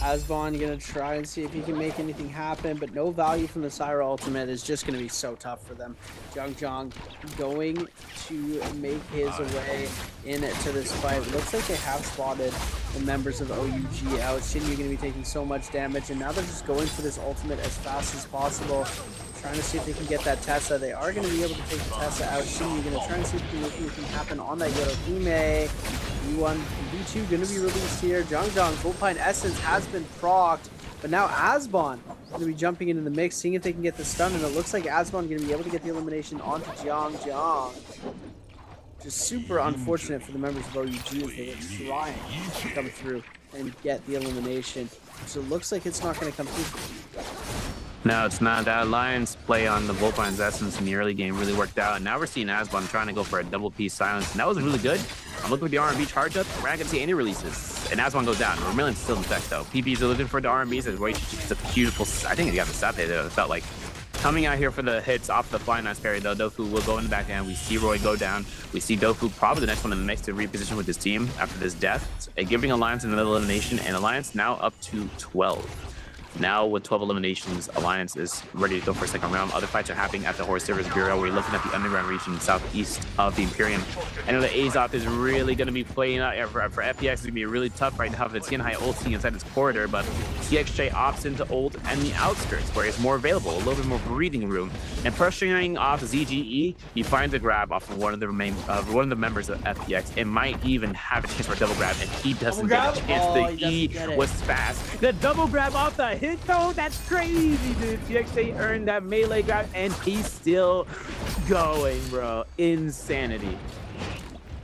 Asbon gonna try and see if he can make anything happen, but no value from the Sire ultimate is just gonna be so tough for them. Jong going to make his way into this fight. Looks like they have spotted the members of OUG out. Shinyu gonna be taking so much damage, and now they're just going for this ultimate as fast as possible. Trying to see if they can get that Tessa. They are going to be able to take the Tessa out. Shinyu going to try and see if they can make anything happen on that Yorohime. V1, V2 going to be released here. Jong's Volpine Essence has been procced, but now Asbon going to be jumping into the mix, seeing if they can get the stun, and it looks like Asbon going to be able to get the elimination onto Jong. Just super unfortunate for the members of OUG as they were trying to come through and get the elimination. So it looks like it's not going to come through. No, it's not. That Alliance play on the Volpine's Essence in the early game really worked out. And now we're seeing Asbon trying to go for a double piece silence. And that was really good. I'm looking for the R&B charge up. We're not going to see any releases. And Asbon goes down. Vermilion's still in effect, though. PPs are looking for the R&Bs. It's a beautiful... I think he got the sap hit, though. It felt like coming out here for the hits off the Fly Knight's parry, though. Dofu will go in the backhand. We see Roy go down. We see Dofu probably the next one in the mix to reposition with his team after this death. Giving Alliance another elimination. And Alliance now up to 12. Now with 12 eliminations, Alliance is ready to go for a second round. Other fights are happening at the Horse Service Bureau. We're looking at the underground region southeast of the Imperium. I know the Azov is really going to be playing out for FPX. It's going to be really tough right now for the Tianhai ulting inside its corridor, but TXJ opts into ult and the outskirts where it's more available, a little bit more breathing room. And pressuring off ZGE, he finds a grab off of one of the members of FPX. It might even have a chance for a double grab, and he doesn't get a chance. The E was fast. The double grab off the hit though, that's crazy, dude. TXJ earned that melee grab and he's still going, bro. Insanity.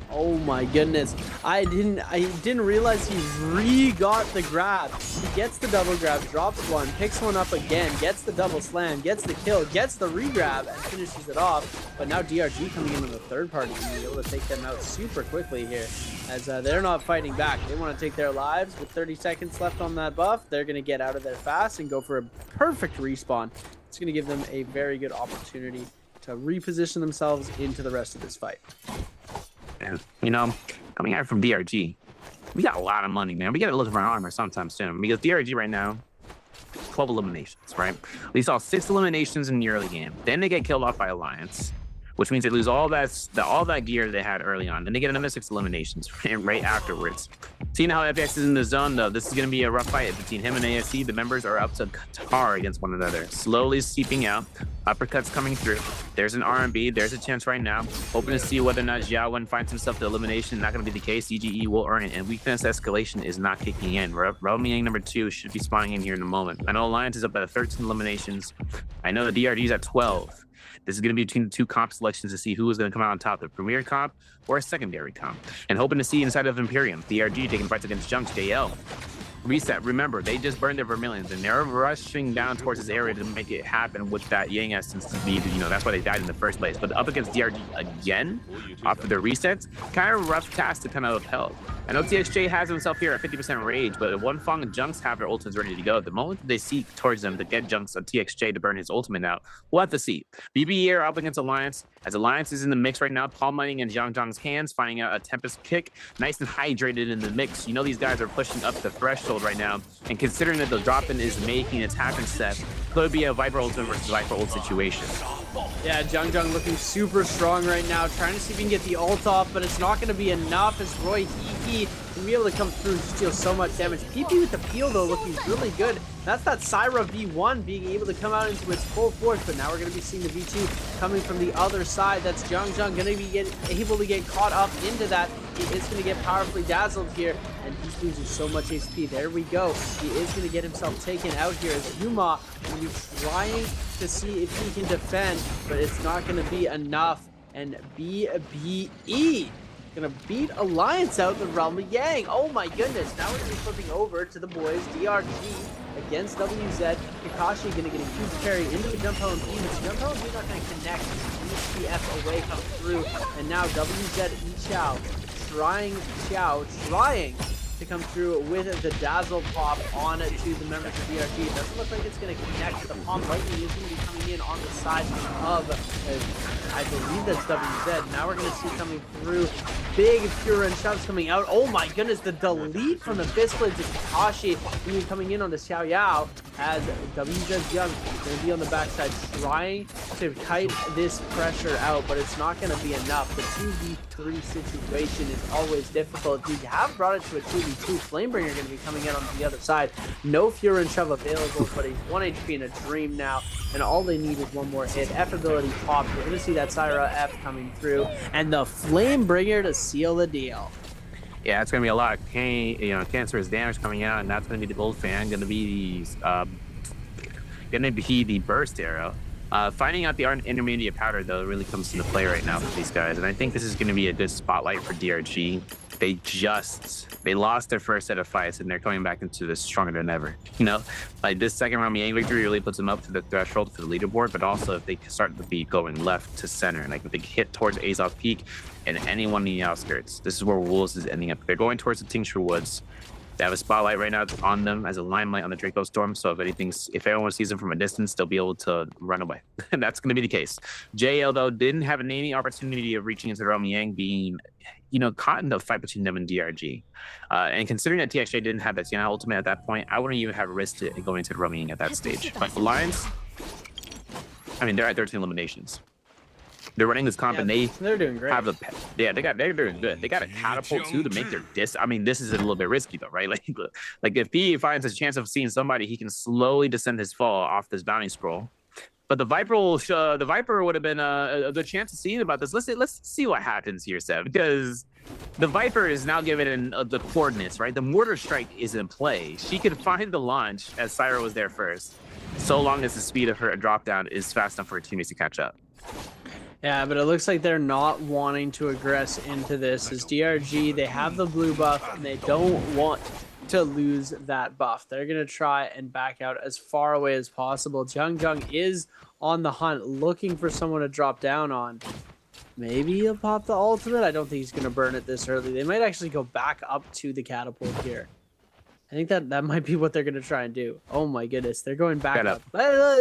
Oh my goodness. I didn't realize he re-got the grab. He gets the double grab, drops one, picks one up again, gets the double slam, gets the kill, gets the re-grab, and finishes it off. But now DRG coming into the third party and be able to take them out super quickly here, as they're not fighting back. They want to take their lives. With 30 seconds left on that buff, they're going to get out of there fast and go for a perfect respawn. It's going to give them a very good opportunity to reposition themselves into the rest of this fight. And, you know, coming out from DRG, we got a lot of money, man. We got to look for our armor sometime soon, because DRG right now, 12 eliminations, right? We saw 6 eliminations in the early game. Then they get killed off by Alliance, which means they lose all that gear they had early on. Then they get another 6 eliminations right afterwards. Seeing how FX is in the zone, though, this is going to be a rough fight between him and ASC. The members are up to par against one another, slowly seeping out. Uppercuts coming through. There's an R&B. There's a chance right now. Hoping to see whether or not Xiaowen finds himself the elimination. Not going to be the case. EGE will earn it, and weakness escalation is not kicking in. Realmiang number 2 should be spawning in here in a moment. I know Alliance is up at 13 eliminations. I know the DRG is at 12. This is going to be between the 2 comp selections to see who is going to come out on top, the premier comp or a secondary comp. And hoping to see inside of Imperium, DRG taking fights against Junks, JL. Reset, remember, they just burned their Vermilions and they're rushing down towards this area to make it happen with that Yang Essence to be, that's why they died in the first place. But up against DRG again, off of their resets, kind of rough task to kind of upheld. I know TXJ has himself here at 50% rage, but if One Fong and Junks have their ultimates ready to go, the moment they seek towards them to get Junks and TXJ to burn his ultimate out, we'll have to see. BBE are up against Alliance, as Alliance is in the mix right now, palm mining in Zhang Zhang's hands, finding out a Tempest kick, nice and hydrated in the mix. You know these guys are pushing up the threshold right now, and considering that the drop-in is making its happen set, could be a Viper ultimate versus Viper ult situation. Yeah, Zhang looking super strong right now, trying to see if he can get the ult off, but it's not going to be enough as Roy Hiki can be able to come through and steal so much damage. PP with the peel, though, looking really good. That's that Syra V1 being able to come out into its full force, but now we're going to be seeing the V2 coming from the other side. That's Zhang going to be able to get caught up into that. He is going to get powerfully dazzled here, and he's losing so much HP. There we go. He is going to get himself taken out here as Yuma going to be trying to see if he can defend, but it's not going to be enough. And BBE gonna beat Alliance out the Realm of Yang. Oh my goodness, now we're gonna be flipping over to the boys. DRG against WZ. Kakashi gonna get a huge carry into the jump home team. The jump home team not gonna connect. ECF away come through, and now WZ Xiao trying to come through with the Dazzle Pop on to the members of DRG. It doesn't look like it's going to connect. The Palm Lightning is going to be coming in on the side of, I believe that's WZ. Now we're going to see coming through big Pure and shots coming out. Oh my goodness, the delete from the Fist Blades of Kakashi coming in on the Xiao Yao as WZ Young is going to be on the backside trying to kite this pressure out, but it's not going to be enough. The 2v3 situation is always difficult. You have brought it to a 2v2. Flamebringer going to be coming in on the other side. No Fury and Shove available, but he's 1 HP in a dream now, and all they need is one more hit. F ability popped. We're going to see that Syra F coming through, and the Flamebringer to seal the deal. Yeah, it's going to be a lot of cancerous damage coming out, and that's going to be the gold fan, going to be the burst arrow. Finding out the intermediate powder, though, really comes into play right now for these guys, and I think this is going to be a good spotlight for DRG. They lost their first set of fights, and they're coming back into this stronger than ever. Like this second round Yang victory really puts them up to the threshold for the leaderboard, but also if they start to be going left to center, like if they hit towards Azov Peak and anyone in the outskirts, this is where Wolves is ending up. They're going towards the Tincture Woods. They have a spotlight right now on them as a limelight on the Draco Storm, so if anyone sees them from a distance, they'll be able to run away. And that's going to be the case. JL, though, didn't have any opportunity of reaching into the realm, Yang being, caught in the fight between them and DRG. And considering that TXJ didn't have that Tiana ultimate at that point, I wouldn't even have risked it going into the realm Yang at that stage. But Alliance, they're at 13 eliminations. They're running this comp, and they're doing great. They're doing good. They got a catapult too to make their this is a little bit risky though, right? Like if he finds a chance of seeing somebody, he can slowly descend his fall off this bounty scroll. But the Viper would have been a good chance to see about this. Let's see what happens here, Seb, because the Viper is now given the coordinates, right? The mortar strike is in play. She can find the launch as Syra was there first, so long as the speed of her drop down is fast enough for her teammates to catch up. Yeah, but it looks like they're not wanting to aggress into this. As DRG, they have the blue buff, and they don't want to lose that buff. They're going to try and back out as far away as possible. Zhang is on the hunt, looking for someone to drop down on. Maybe he'll pop the ultimate. I don't think he's going to burn it this early. They might actually go back up to the catapult here. I think that might be what they're going to try and do. Oh my goodness, they're going back up.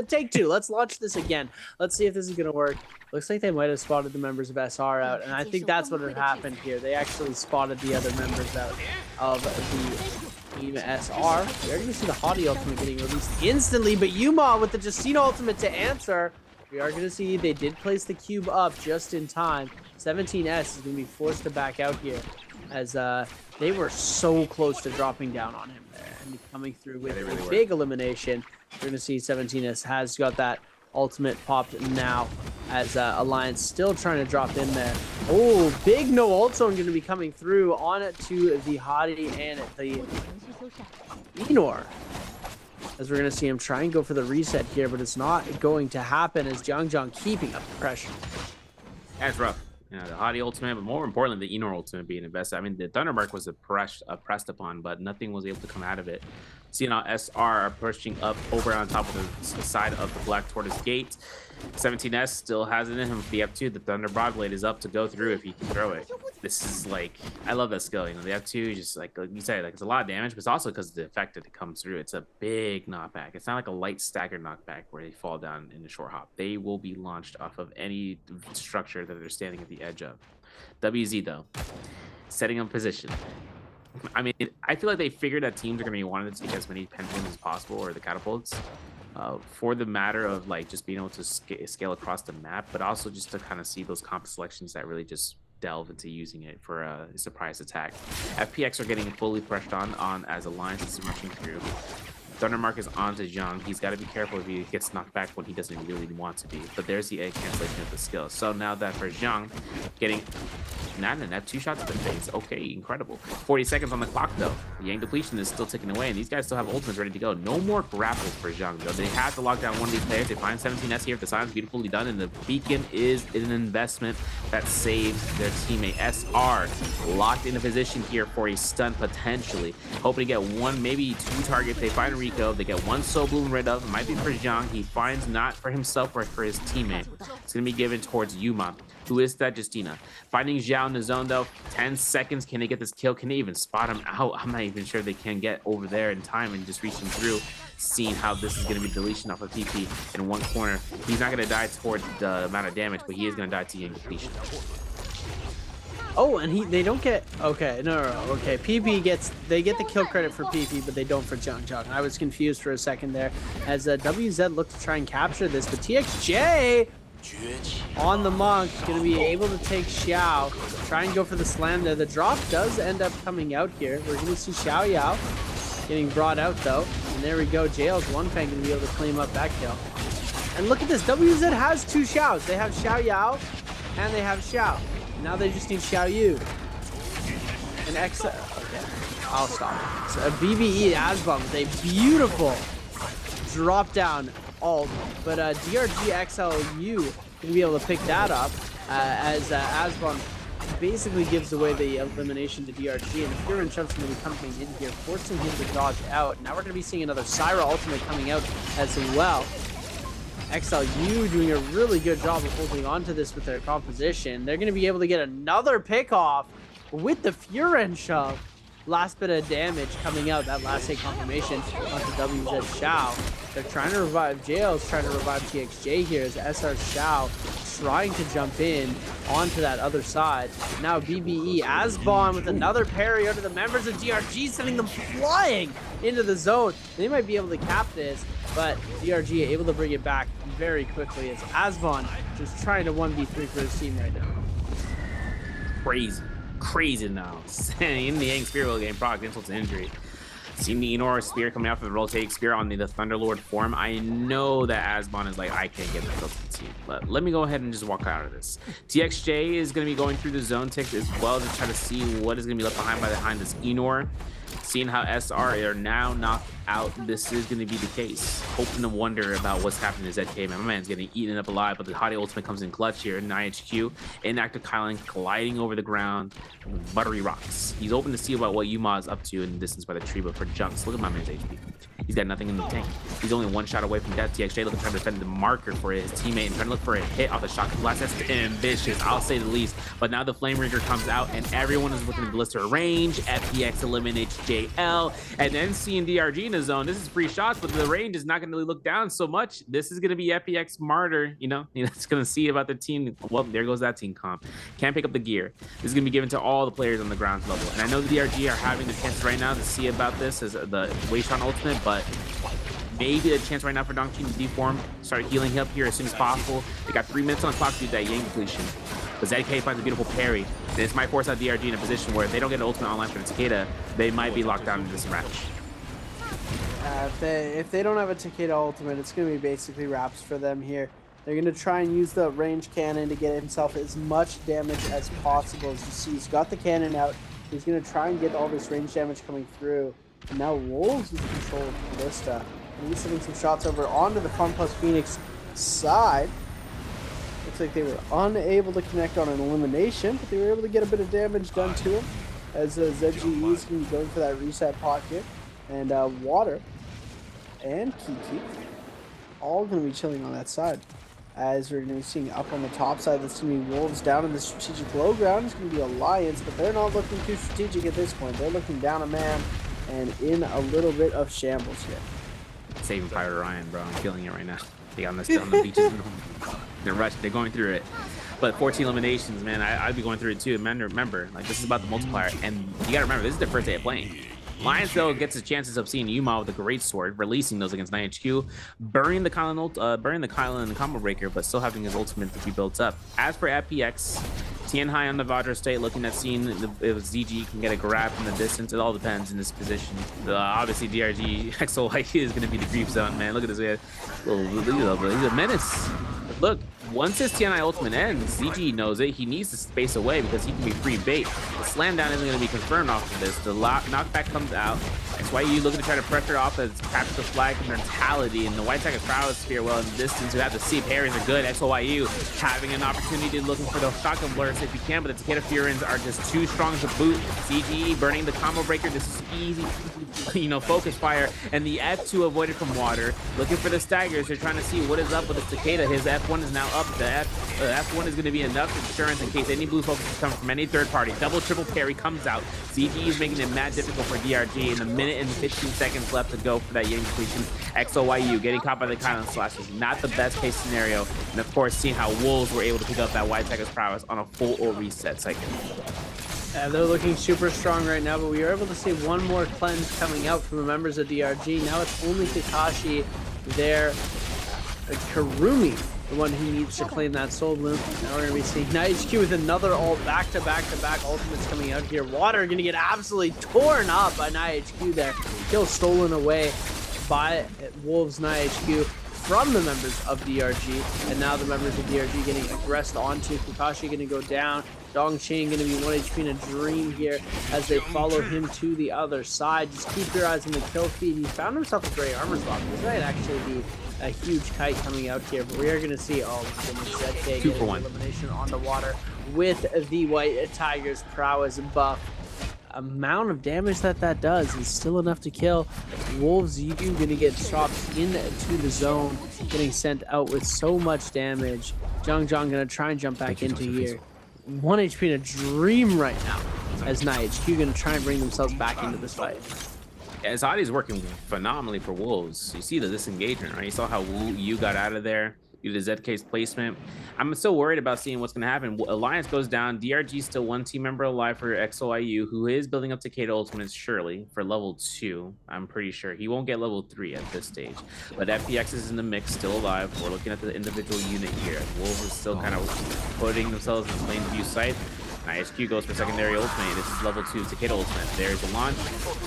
Take two. Let's launch this again. Let's see if this is going to work. Looks like they might have spotted the members of SR out, and I think that's what had happened here. They actually spotted the other members out of the Team SR. We already see the Hottie ultimate getting released instantly, but Yuma with the Justina ultimate to answer. We are going to see they did place the cube up just in time. 17S is going to be forced to back out here as they were so close to dropping down on him there and coming through with a big elimination. We're going to see 17S has got that ultimate popped now as Alliance still trying to drop in there. Oh, big no ult zone going to be coming through on it to the Hottie and the Enor. As we're going to see him try and go for the reset here, but it's not going to happen as Jiang keeping up the pressure. That's rough. You know, the Hottie ultimate, but more importantly, the Enor ultimate being invested. I mean, the Thundermark was pressed upon, but nothing was able to come out of it. Seeing how SR are pushing up over on top of the side of the Black Tortoise Gate. 17S still has it in him for the F2. The Thunder Broadblade is up to go through if he can throw it. This is like, I love that skill. You know, the F2 just like you said, like it's a lot of damage, but it's also because of the effect that it comes through. It's a big knockback. It's not like a light staggered knockback where they fall down in a short hop. They will be launched off of any structure that they're standing at the edge of. WZ though, setting up position. I mean, I feel like they figured that teams are going to be wanting to take as many pendulums as possible, or the catapults, for the matter of like just being able to scale across the map, but also just to kind of see those comp selections that really just delve into using it for a surprise attack. FPX are getting fully pressured on as Alliance is rushing through. Thundermark is on to Zhang. He's got to be careful if he gets knocked back when he doesn't really want to be. But there's the egg cancellation of the skill. So now that for Zhang, getting not an F2 shots to the face. Okay, incredible. 40 seconds on the clock though. The Yang depletion is still ticking away, and these guys still have ultimates ready to go. No more grapples for Zhang though. They have to lock down one of these players. They find 17S here. The silence beautifully done, and the beacon is an investment that saves their teammate. SR locked into position here for a stun potentially. Hoping to get one, maybe two targets. They find Rico. They get one soul bloom rid of. It might be for Zhang. He finds not for himself or for his teammate. It's going to be given towards Yuma, who is that Justina. Finding Zhao in the zone though. 10 seconds. Can they get this kill? Can they even spot him out? I'm not even sure they can get over there in time and just reach him through. Seeing how this is going to be deletion off of PP in one corner. He's not going to die towards the amount of damage, but he is going to die to Yang depletion. Oh, and they don't get, okay, no, okay. PP they get the kill credit for PP, but they don't for Jiang. I was confused for a second there as WZ looked to try and capture this, but TXJ on the Monk, going to be able to take Xiao, try and go for the slam there. The drop does end up coming out here. We're going to see Xiao Yao getting brought out though, and there we go. Jail's One Fang going to be able to claim up that kill. And look at this, WZ has two Xiaos. They have Xiao Yao and they have Xiao. Now they just need Xiao Yu. And X. Okay, I'll stop. So a BBE Asbon with a beautiful drop down ult, but DRG XLU can be able to pick that up as Asbon basically gives away the elimination to DRG, and the Furin Chump's going to be coming in here, forcing him to dodge out. Now we're going to be seeing another Syra ultimate coming out as well. XLU doing a really good job of holding on to this with their composition. They're going to be able to get another pick off with the Furen shove. Last bit of damage coming out, that last hit confirmation onto WZ Xiao. They're trying to revive Jails, trying to revive TXJ here as SR Xiao trying to jump in onto that other side. Now BBE Asbon with another parry out of the members of DRG, sending them flying into the zone. They might be able to cap this, but DRG able to bring it back very quickly as Asbon just trying to 1v3 for his team right now. Crazy now. In the Yang Spear Wheel game, proc insult to injury. Seeing the Enor Spear coming out for the rotating spear on the Thunderlord form. I know that Asbon is like, I can't get the kill to the team, but let me go ahead and just walk out of this. TXJ is going to be going through the zone tick as well to try to see what is going to be left behind this Enor. Seeing how SR are now knocked out, this is going to be the case. Hoping to wonder about what's happening to ZK. My man's getting eaten up alive, but the Hottie ultimate comes in clutch here. IHQ, inactive Kylan gliding over the ground, buttery rocks. He's open to see about what Yuma is up to in the distance by the tree, but for jumps, look at my man's HP. He's got nothing in the tank. He's only one shot away from death. TXJ looking to try to defend the marker for his teammate and trying to look for a hit off the shotgun blast. That's ambitious, I'll say the least. But now the Flame Ranger comes out and everyone is within blister range. FPX eliminates JL, and then seeing DRG in the zone. This is free shots, but the range is not going to really look down so much. This is going to be FPX martyr. It's going to see about the team. Well, there goes that team comp. Can't pick up the gear. This is going to be given to all the players on the ground level. And I know the DRG are having the chance right now to see about this as the Waystron ultimate, but maybe a chance right now for Dongqing to deform, start healing up here as soon as possible. They got 3 minutes on the clock to do that Yang depletion. But ZK finds a beautiful parry. And this might force out DRG in a position where if they don't get an ultimate online for the Takeda, they might be locked down in this match. If they don't have a Takeda ultimate, it's going to be basically wraps for them here. They're going to try and use the range cannon to get himself as much damage as possible. As you see, he's got the cannon out. He's going to try and get all this range damage coming through. And now Wolves is in control of Ballista. And he's sending some shots over onto the Fun Plus Phoenix side. Looks like they were unable to connect on an elimination, but they were able to get a bit of damage done to him. As ZGE is going to be going for that reset pocket. And Water and Kiki all going to be chilling on that side. As we're going to be seeing up on the top side, that's going to be Wolves down in the strategic low ground. It's going to be Alliance, but they're not looking too strategic at this point. They're looking down a man and in a little bit of shambles here. Saving Fire Ryan, bro. I'm feeling it right now. They got on the beaches. They're rushing. They're going through it. But 14 eliminations, man, I'd be going through it too. Man, remember, like, this is about the multiplier, and you got to remember, this is their first day of playing. Lions, though, gets his chances of seeing Yuma with a great sword, releasing those against NiHQ, burning the Kylan and the combo breaker, but still having his ultimate to be built up. As for FPX, Tien Hai on the Vajra state, looking at seeing if ZG can get a grab from the distance. It all depends in this position. Obviously, DRG XOY is going to be the creep zone, man. Look at this guy. He's a menace. Look, once his Tien Hai ultimate ends, ZG knows it. He needs to space away because he can be free bait. The slam down isn't going to be confirmed off of this. The knockback comes out. XYU looking to try to pressure off as capture the flag mentality, and the White Tiger Prowess Spear well in the distance. You have to see parries are good. XYU having an opportunity looking for the shotgun blurs if you can, but the Takeda Furins are just too strong to boot. ZG burning the combo breaker. This is easy, focus fire, and the F2 avoided from Water. Looking for the staggers. They're trying to see what is up with the Takeda. His F1 is now up. The F1 is going to be enough insurance in case any blue focus is coming from any third party. Double, triple parry comes out. ZG is making it mad difficult for DRG. In a minute and 15 seconds left to go for that Yang completion. XOYU getting caught by the Kylan slash is not the best case scenario. And of course, seeing how Wolves were able to pick up that White Tiger's prowess on a full or reset cycle. They're looking super strong right now, but we are able to see one more cleanse coming out from the members of DRG. Now it's only Kakashi there. Karumi, the one who needs to claim that soul bloom. Now we're going to be seeing NiHQ with another ult back-to-back ultimates coming out here. Water going to get absolutely torn up by NiHQ there. Kill stolen away by Wolves NiHQ from the members of DRG. And now the members of DRG getting aggressed onto. Kakashi going to go down. Dongqing going to be 1 HP in a dream here as they follow him to the other side. Just keep your eyes on the kill feed. He found himself a gray armor swap. This might actually be a huge kite coming out here, but we are going to see, oh my goodness, ZK getting elimination on the Water with the White Tiger's prowess buff. Amount of damage that does is still enough to kill. Wolves, you going to get shots into the zone, getting sent out with so much damage. Zhang going to try and jump back into here. 1 HP in a dream right now as NiHQ going to try and bring themselves back into this fight. Yeah, Azadi is working phenomenally for Wolves. You see the disengagement, right? You saw how Wu got out of there. You did ZK's placement. I'm still worried about seeing what's going to happen. Alliance goes down. DRG still 1 team member alive for XOIU, who is building up Takeda ultimates surely for level 2. I'm pretty sure he won't get level 3 at this stage. But FPX is in the mix, still alive. We're looking at the individual unit here. Wolves is still kind of putting themselves in plain view sight. NiHQ goes for secondary ultimate. This is level 2 Takeda ultimate. There's the launch.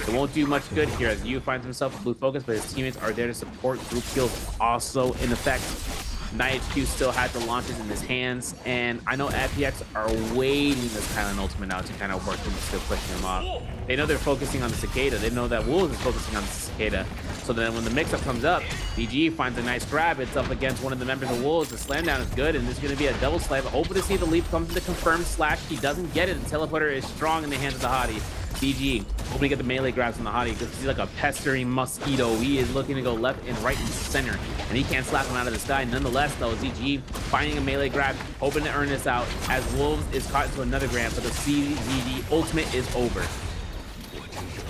It won't do much good here as Yu finds himself a blue focus, but his teammates are there to support. Group kills also in effect. NiHQ still had the launches in his hands, and I know FPX are waiting this Kylan ultimate out to kind of work him, still pushing him off. They know they're focusing on the Cicada. They know that Wolves is focusing on the Cicada. So then when the mix-up comes up, DG finds a nice grab. It's up against one of the members of Wolves. The slam down is good, and this is going to be a double slave. Hoping to see the leap comes to confirm slash. He doesn't get it. The teleporter is strong in the hands of the Hottie. BG hoping to get the melee grabs on the hottie because he's like a pestering mosquito. He is looking to go left and right and center, and he can't slap him out of the sky. Nonetheless, though, ZG finding a melee grab, hoping to earn this out as Wolves is caught into another grab, but the CGG ultimate is over.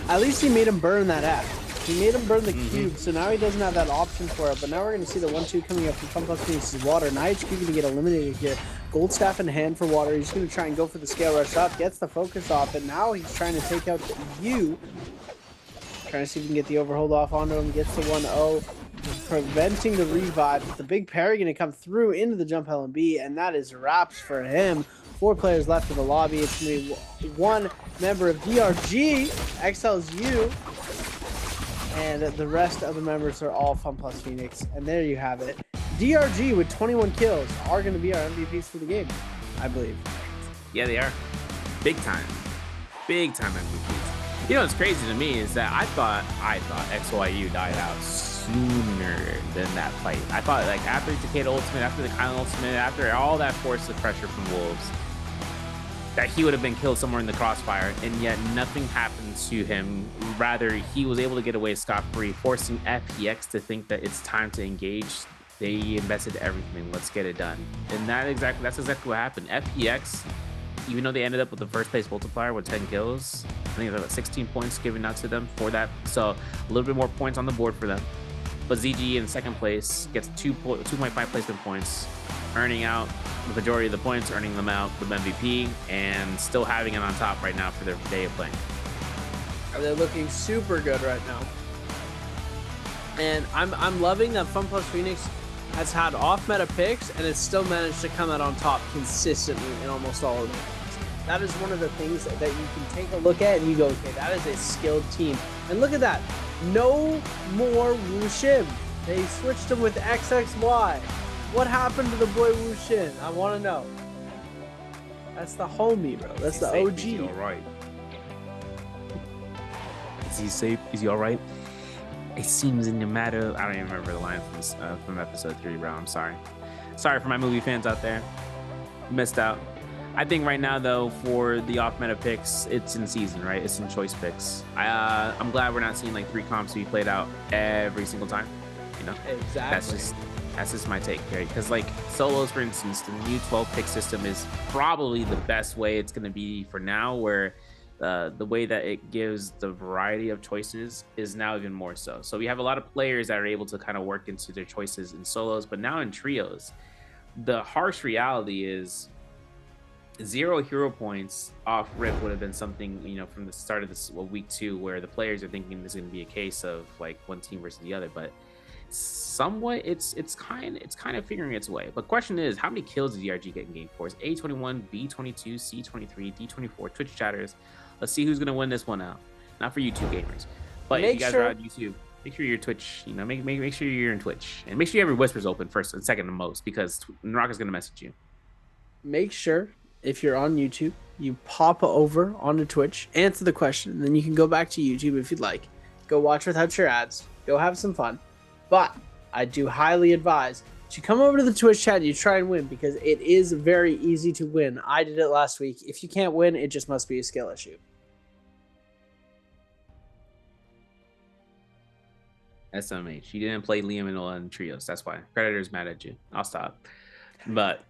At least he made him burn that app. He made him burn the cube, so now he doesn't have that option for it. But now we're going to see the 1-2 coming up from FunPlus Phoenix's Water. NiHQ going to get eliminated here. Gold staff in hand for Water. He's going to try and go for the scale rush up. Gets the focus off, and now he's trying to take out you. Trying to see if he can get the overhold off onto him. Gets the 1-0, preventing the revive. But the big parry going to come through into the jump LMB, and that is wraps for him. 4 players left in the lobby. It's going to be 1 member of DRG. XL's you. And the rest of the members are all FunPlus Phoenix. And there you have it. DRG with 21 kills are going to be our MVPs for the game, I believe. Yeah, they are. Big time. Big time MVPs. You know what's crazy to me is that I thought XYU died out sooner than that fight. I thought like after the Takeda ultimate, after the Kylan ultimate, after all that force of pressure from Wolves, that he would have been killed somewhere in the crossfire, and yet nothing happened to him. Rather, he was able to get away scot-free, forcing FPX to think that it's time to engage. They invested everything. Let's get it done. And that's exactly what happened. FPX, even though they ended up with the first place multiplier with 10 kills, I think there was 16 points given out to them for that. So a little bit more points on the board for them. But ZG in second place gets 2.5 placement points, earning out the majority of the points, earning them out the MVP, and still having it on top right now for their day of playing. They're looking super good right now. And I'm loving that FunPlus Phoenix has had off-meta picks, and it's still managed to come out on top consistently in almost all of them. That is one of the things that you can take a look at and you go, okay, that is a skilled team. And look at that. No more Wuxin. They switched him with XXY. What happened to the boy Wuxin? I want to know. That's the homie, bro. That's the OG. Is he all right? Is he safe? Is he all right? It seems in the matter. I don't even remember the line from episode 3, bro. I'm sorry. Sorry for my movie fans out there. Missed out. I think right now, though, for the off-meta picks, it's in season, right? It's in choice picks. I'm glad we're not seeing like 3 comps be played out every single time. You know, exactly. That's just my take, right? Because like solos, for instance, the new 12 pick system is probably the best way it's going to be for now, where the way that it gives the variety of choices is now even more so. So we have a lot of players that are able to kind of work into their choices in solos, but now in trios, the harsh reality is 0 hero points off rip would have been something, you know, from the start of this week 2, where the players are thinking there's going to be a case of like one team versus the other, but somewhat it's kind of figuring its way. But question is, how many kills did DRG get in game 4? Is A21, B22, C23, D24, Twitch chatters? Let's see who's gonna win this one out. Not for YouTube gamers, but if you guys are on YouTube, make sure you're Twitch. You know, make sure you're in Twitch, and make sure you have your whispers open first and second to most, because NARAKA's gonna message you. Make sure if you're on YouTube, you pop over onto Twitch, answer the question, and then you can go back to YouTube if you'd like. Go watch without your ads. Go have some fun. But I do highly advise that you come over to the Twitch chat and you try and win, because it is very easy to win. I did it last week. If you can't win, it just must be a skill issue. SMH. You didn't play Liam and trios. That's why. Predator's mad at you. I'll stop. But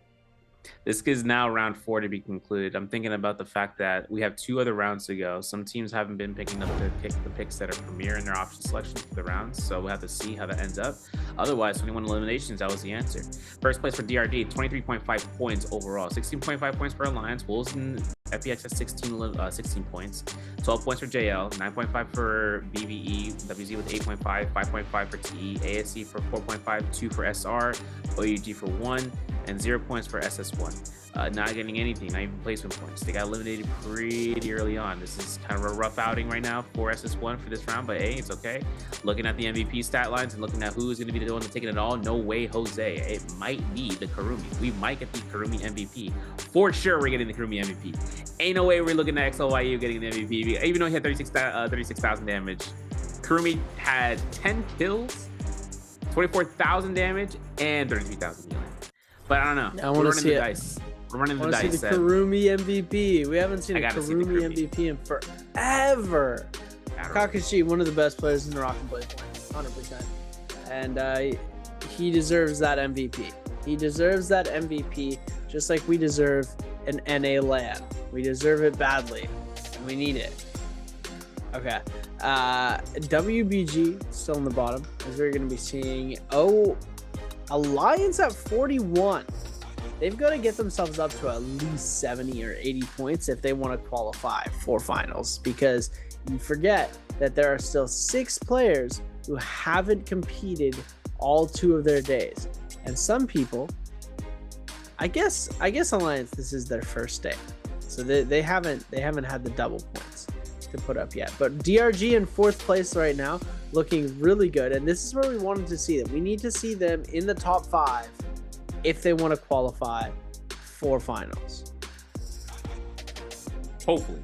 this is now round 4 to be concluded. I'm thinking about the fact that we have 2 other rounds to go. Some teams haven't been picking up the picks that are premier in their option selection for the rounds, so we'll have to see how that ends up. Otherwise, 21 eliminations, that was the answer. First place for DRG, 23.5 points overall, 16.5 points per alliance. Wolves and FPX has 16 points, 12 points for JL, 9.5 for BVE, WZ with 8.5, 5.5 for TE, ASC for 4.5, 2 for SR, OUG for 1, and 0 points for SS1. Not getting anything, not even placement points. They got eliminated pretty early on. This is kind of a rough outing right now for SS1 for this round, but hey, it's okay. Looking at the MVP stat lines and looking at who's going to be the one to take it all, no way Jose. It might be the Karumi. We might get the Karumi MVP. For sure, we're getting the Karumi MVP. Ain't no way we're looking at XLYU getting the MVP. Even though he had 36,000 damage, Karumi had 10 kills, 24,000 damage, and 33,000 healing. But I don't know. I want to see it. We're running I the want to dice. see the Kurumi MVP. We haven't seen a Kurumi MVP in forever. Kakashi, one of the best players in NARAKA BLADEPOINT, 100%. And he deserves that MVP. He deserves that MVP just like we deserve an NA LAN. We deserve it badly, and we need it. Okay. WBG still in the bottom, as we're going to be seeing. Oh, Alliance at 41. They've got to get themselves up to at least 70 or 80 points if they want to qualify for finals, because you forget that there are still 6 players who haven't competed all 2 of their days. And some people, I guess Alliance, this is their first day. So they haven't had the double points to put up yet. But DRG in 4th place right now, looking really good. And this is where we wanted to see them. We need to see them in the top 5 if they want to qualify for finals. Hopefully.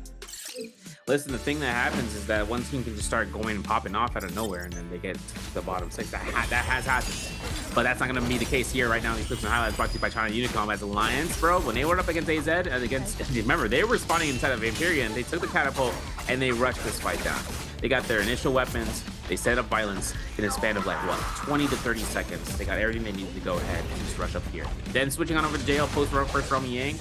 Listen, the thing that happens is that one team can just start going and popping off out of nowhere, and then they get to the bottom 6. That has happened. But that's not going to be the case here right now. These clips and highlights brought to you by China Unicom as Alliance, bro. When they went up against AZ, and remember, they were spawning inside of Vampyrian. They took the catapult, and they rushed this fight down. They got their initial weapons. They set up violence in a span of like, what, 20 to 30 seconds. They got everything they needed to go ahead and just rush up here. Then switching on over to JL post-run first Romy Yang.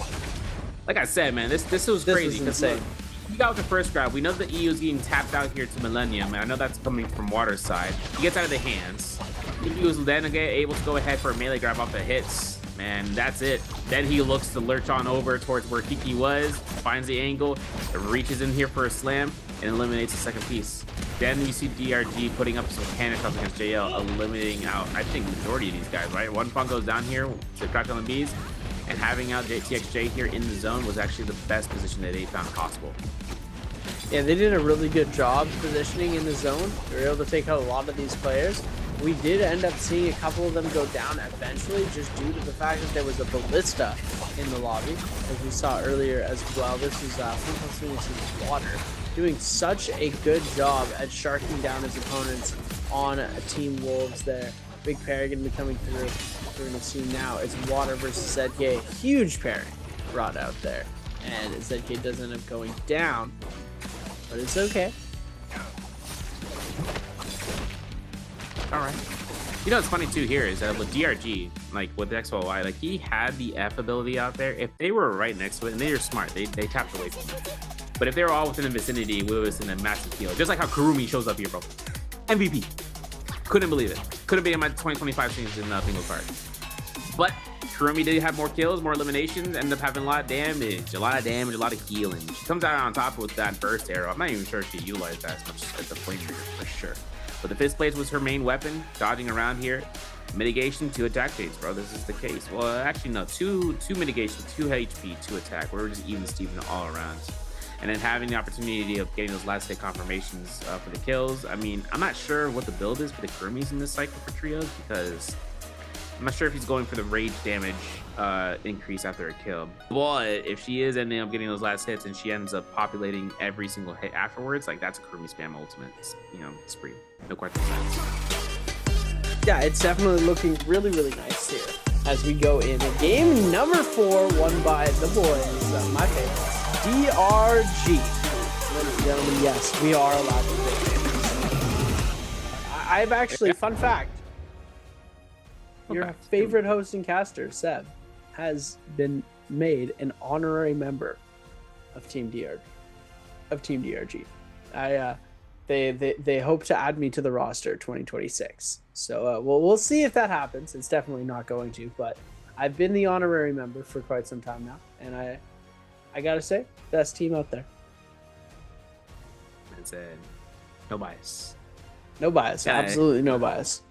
Like I said, man, this was crazy. Was insane. We got with the first grab. We know the EU is getting tapped out here to Millennium, and I know that's coming from Water's side. He gets out of the hands. He was then able to go ahead for a melee grab off the hits. Man, that's it. Then he looks to lurch on over towards where Kiki was, finds the angle, reaches in here for a slam, and eliminates the second piece. Then you see DRG putting up some cannon shots against JL, eliminating out, I think, the majority of these guys, right? One punk goes down here to crack on the bees, and having out TXJ here in the zone was actually the best position that they found possible. Yeah, they did a really good job positioning in the zone. They were able to take out a lot of these players. We did end up seeing a couple of them go down eventually, just due to the fact that there was a ballista in the lobby, as we saw earlier as well. This is Water doing such a good job at sharking down his opponents on a Team Wolves there. Big pair going to be coming through. We're going to see now it's Water versus ZK. Huge pairing brought out there. And ZK does end up going down, but it's okay. All right. You know what's funny too here is that with DRG, like with the XYY, like he had the F ability out there. If they were right next to it, and they were smart, they tapped away from it. But if they were all within the vicinity, we was in a massive kill. Just like how Kurumi shows up here, bro. MVP. Couldn't believe it. Could have been in my 2025 season bingo card. But Kurumi did have more kills, more eliminations, ended up having a lot of damage, a lot of healing. She comes out on top with that burst arrow. I'm not even sure if she utilized that as much as the flame trigger for sure. But the fist blade was her main weapon, dodging around here. Mitigation, 2 attack phase, bro. This is the case. Well, actually, no, 2 mitigation, 2 HP, 2 attack. We're just even Steven all around. And then having the opportunity of getting those last hit confirmations for the kills. I mean, I'm not sure what the build is for the Kurumis in this cycle for trios, because I'm not sure if he's going for the rage damage increase after a kill. But if she is ending up getting those last hits and she ends up populating every single hit afterwards, like that's a Kurumi spam ultimate, spree. No questions asked. Yeah, it's definitely looking really, really nice here as we go in game number 4, won by the boys, my favorites, DRG. Ladies and gentlemen, yes, we are allowed to pick favorites. I've actually, fun fact, your favorite host and caster, Seb, has been made an honorary member of Team DRG. They hope to add me to the roster 2026. So we'll see if that happens. It's definitely not going to, but I've been the honorary member for quite some time now, and I gotta say, best team out there. It's no bias. No bias. Yeah, absolutely no bias.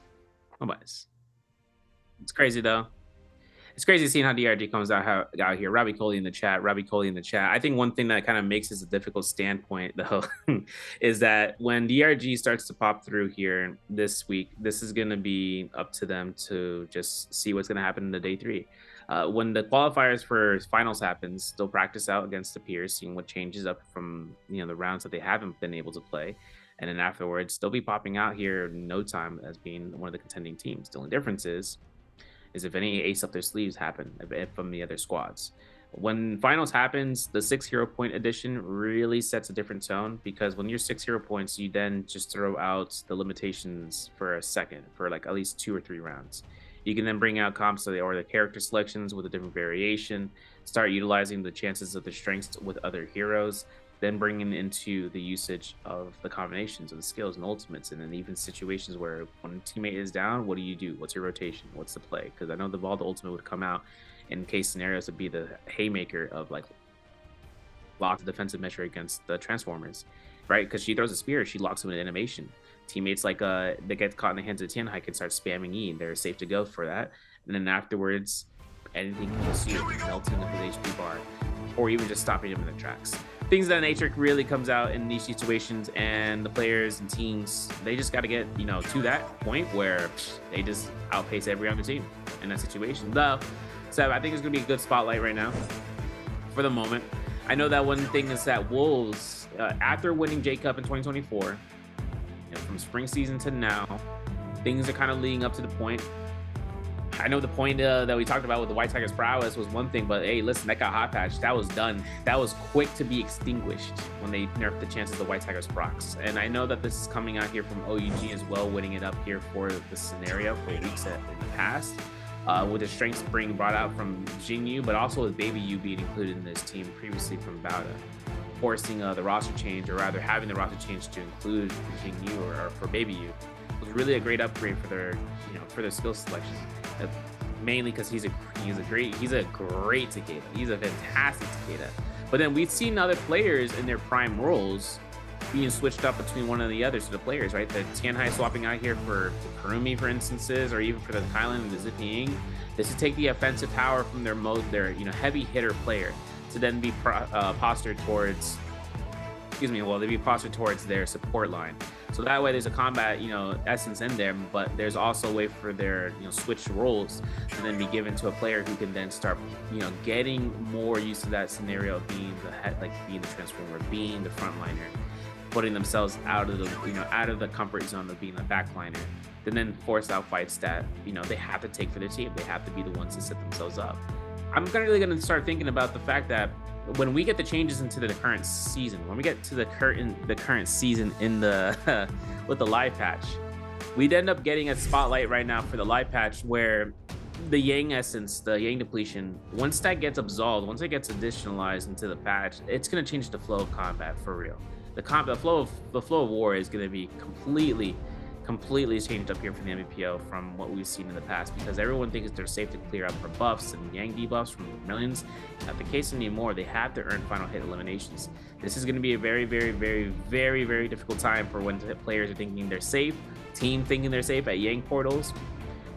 No bias. It's crazy though. It's crazy seeing how DRG comes out here. Robbie Coley in the chat. I think one thing that kind of makes this a difficult standpoint though is that when DRG starts to pop through here this week, this is going to be up to them to just see what's going to happen in the day 3. When the qualifiers for finals happens, they'll practice out against the peers, seeing what changes up from the rounds that they haven't been able to play. And then afterwards, they'll be popping out here in no time as being one of the contending teams. The only difference is if any ace up their sleeves happen from the other squads. When finals happens, the 6 hero point edition really sets a different tone, because when you're 6 hero points, you then just throw out the limitations for a second, for like at least 2 or 3 rounds. You can then bring out comps or the character selections with a different variation, start utilizing the chances of the strengths with other heroes, then bringing into the usage of the combinations of the skills and ultimates, and then even situations where when a teammate is down, what do you do? What's your rotation? What's the play? Because I know the ultimate would come out in case scenarios would be the haymaker of like lock the defensive measure against the transformers, right? Because she throws a spear, she locks them in animation. Teammates like that get caught in the hands of Tianhai can start spamming E, and they're safe to go for that. And then afterwards, anything can consume, melting of his HP bar, or even just stopping them in their tracks. Things of that nature really comes out in these situations, and the players and teams, they just got to get, you know, to that point where they just outpace every other team in that situation. Though, so I think it's going to be a good spotlight right now for the moment. I know that one thing is that Wolves, after winning J-Cup in 2024, you know, from spring season to now, things are kind of leading up to the point. I know the point that we talked about with the White Tiger's prowess was one thing, but hey, listen, that got hot patched. That was done. That was quick to be extinguished when they nerfed the chances of White Tiger's procs. And I know that this is coming out here from OUG as well, winning it up here for the scenario for weeks in the past, with the strengths being brought out from Jingyu, but also with Baby Yu being included in this team previously from Bauda, forcing the roster change, or rather having the roster change to include Jingyu or for Baby Yu. It was really a great upgrade for their, you know, for their skill selection. Mainly because he's a great Takeda. He's a fantastic Takeda. But then we've seen other players in their prime roles being switched up between one and the other to the players, right? The Tianhai swapping out here for Kurumi, for instances, or even for the Kylan and the Zippy Ying. This is take the offensive power from their heavy hitter player to then be postured towards, they'd be postured towards their support line. So that way there's a combat, you know, essence in there, but there's also a way for their, you know, switch roles and then be given to a player who can then start, you know, getting more used to that scenario of being the head, like being the transformer, being the frontliner, putting themselves out of the, you know, out of the comfort zone of being a backliner, and then force out fights that, you know, they have to take for their team. They have to be the ones to set themselves up. I'm really going to start thinking about the fact that when we get the changes into the current season, when we get to the current season in the with the live patch, we'd end up getting a spotlight right now for the live patch where the Yang essence, the Yang depletion, once that gets absolved, once it gets additionalized into the patch, it's going to change the flow of combat for real. The flow of war is going to be completely changed up here for the Nbpl from what we've seen in the past, because everyone thinks they're safe to clear out buffs and Yang debuffs from the millions. Not the case anymore. They have to earn final hit eliminations. This is going to be a very, very, very, very, very difficult time for when players are thinking they're safe, team thinking they're safe at Yang portals,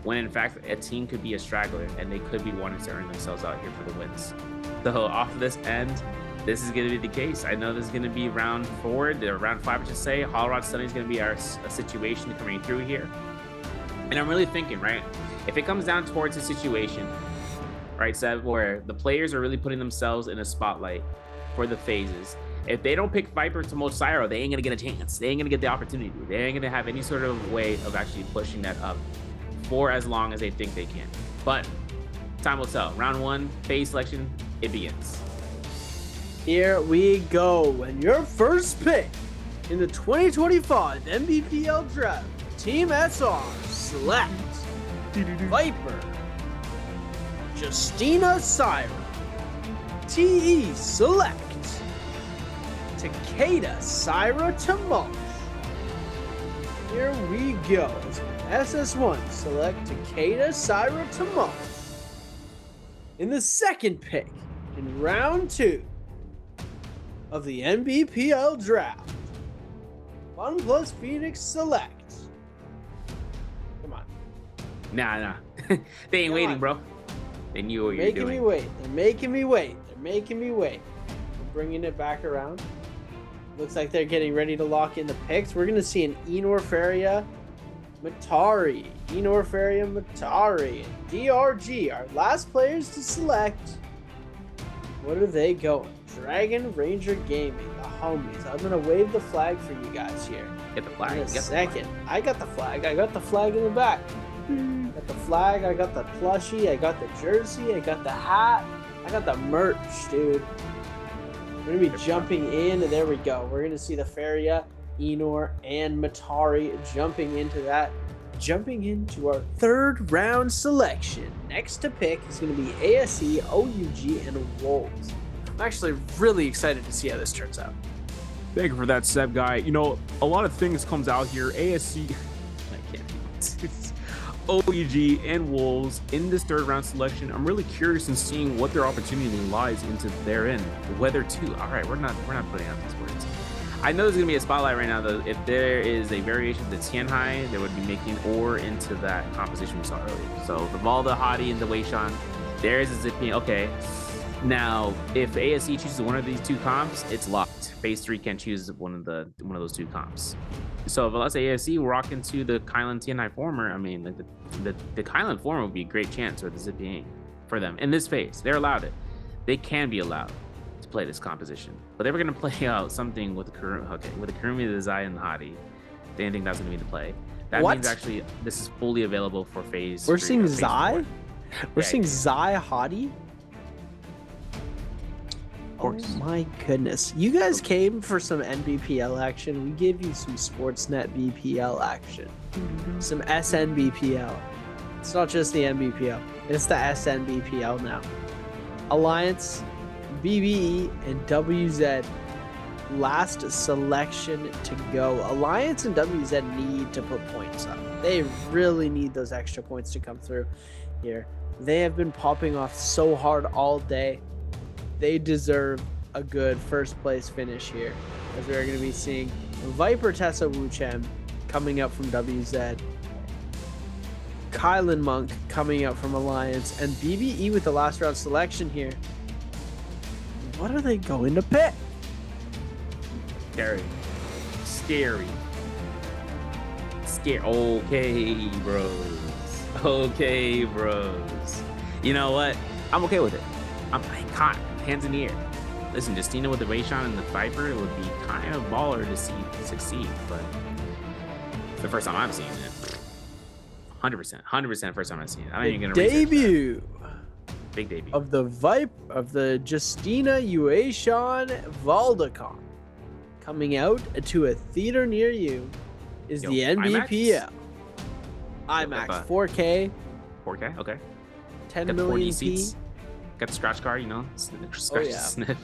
when in fact a team could be a straggler and they could be wanting to earn themselves out here for the wins. So off of this end, this is going to be the case. I know this is going to be round 4, or round 5, I should say. Hollow Rod Sunny is going to be a situation coming through here. And I'm really thinking, right, if it comes down towards a situation, right, Seb, where the players are really putting themselves in a spotlight for the phases, if they don't pick Viper to Mold Syro, they ain't going to get a chance. They ain't going to get the opportunity. They ain't going to have any sort of way of actually pushing that up for as long as they think they can. But time will tell. Round 1, phase selection, it begins. Here we go, and your first pick in the 2025 Nbpl draft, Team SR select Viper, Justina Syra. TE select Takeda Syra Tamosh. Here we go. SS1 select Takeda Syra Tamosh. In the second pick in round 2 of the Nbpl draft, OnePlus Phoenix select. Come on. Nah. They ain't waiting, bro. They knew what you're doing. They're making me wait. I'm bringing it back around. Looks like they're getting ready to lock in the picks. We're going to see an Enorfaria Matari. And DRG, our last players to select. What are they going? Dragon Ranger Gaming, the homies. I'm gonna wave the flag for you guys here. Get the flag. In a second. I got the flag. I got the flag in the back. Got the flag. I got the plushie. I got the jersey. I got the hat. I got the merch, dude. We're gonna be jumping in, and there we go. We're gonna see the Faria, Enor, and Matari jumping into that. Jumping into our third round selection. Next to pick is gonna be ASE, OUG, and Wolves. I'm actually really excited to see how this turns out. Thank you for that, Seb guy. You know, a lot of things comes out here. ASC, I can't. OUG and Wolves in this third round selection. I'm really curious in seeing what their opportunity lies into therein. Whether to, all right, we're not putting out these words. I know there's gonna be a spotlight right now though. If there is a variation to Tianhai, they would be making ore into that composition we saw earlier. So the Valda, Hadi, and the Weishan, there is a zipping. Okay. Now, if ASE chooses one of these two comps, it's locked. Phase 3 can't choose one of those two comps. So if let's say ASE walk into the Kylan Tianhai former, I mean, like the Kylan former would be a great chance or the zipping for them in this phase. They're allowed it. They can be allowed to play this composition, but they were going to play out something with the Kurumi, the Zai, and the Hadi. They didn't think that's going to be the play. That means actually this is fully available for phase. We're seeing Zai. We're seeing Zai, Hadi. Oh my goodness. You guys came for some NBPL action. We gave you some Sportsnet BPL action. Some SNBPL. It's not just the NBPL. It's the SNBPL now. Alliance, BBE, and WZ. Last selection to go. Alliance and WZ need to put points up. They really need those extra points to come through here. They have been popping off so hard all day. They deserve a good first place finish here, as we're going to be seeing Viper Tessa Wuchen coming up from WZ, Kylan Monk coming up from Alliance, and BBE with the last round selection here. What are they going to pick? Scary. Okay, bros. You know what? I'm okay with it. I'm caught. Hands in the air. Listen, Justina with the Weishan and the Viper would be kind of baller to see succeed, but it's the first time I'm seeing it. 100% first time I've seen it. I'm not even gonna debut. Big debut of the Justina Yueshan Valdecon coming out to a theater near you is the NBPL IMAX 4K. 4K, okay. 10 million seats. Got the scratch card, you know, scratch sniff.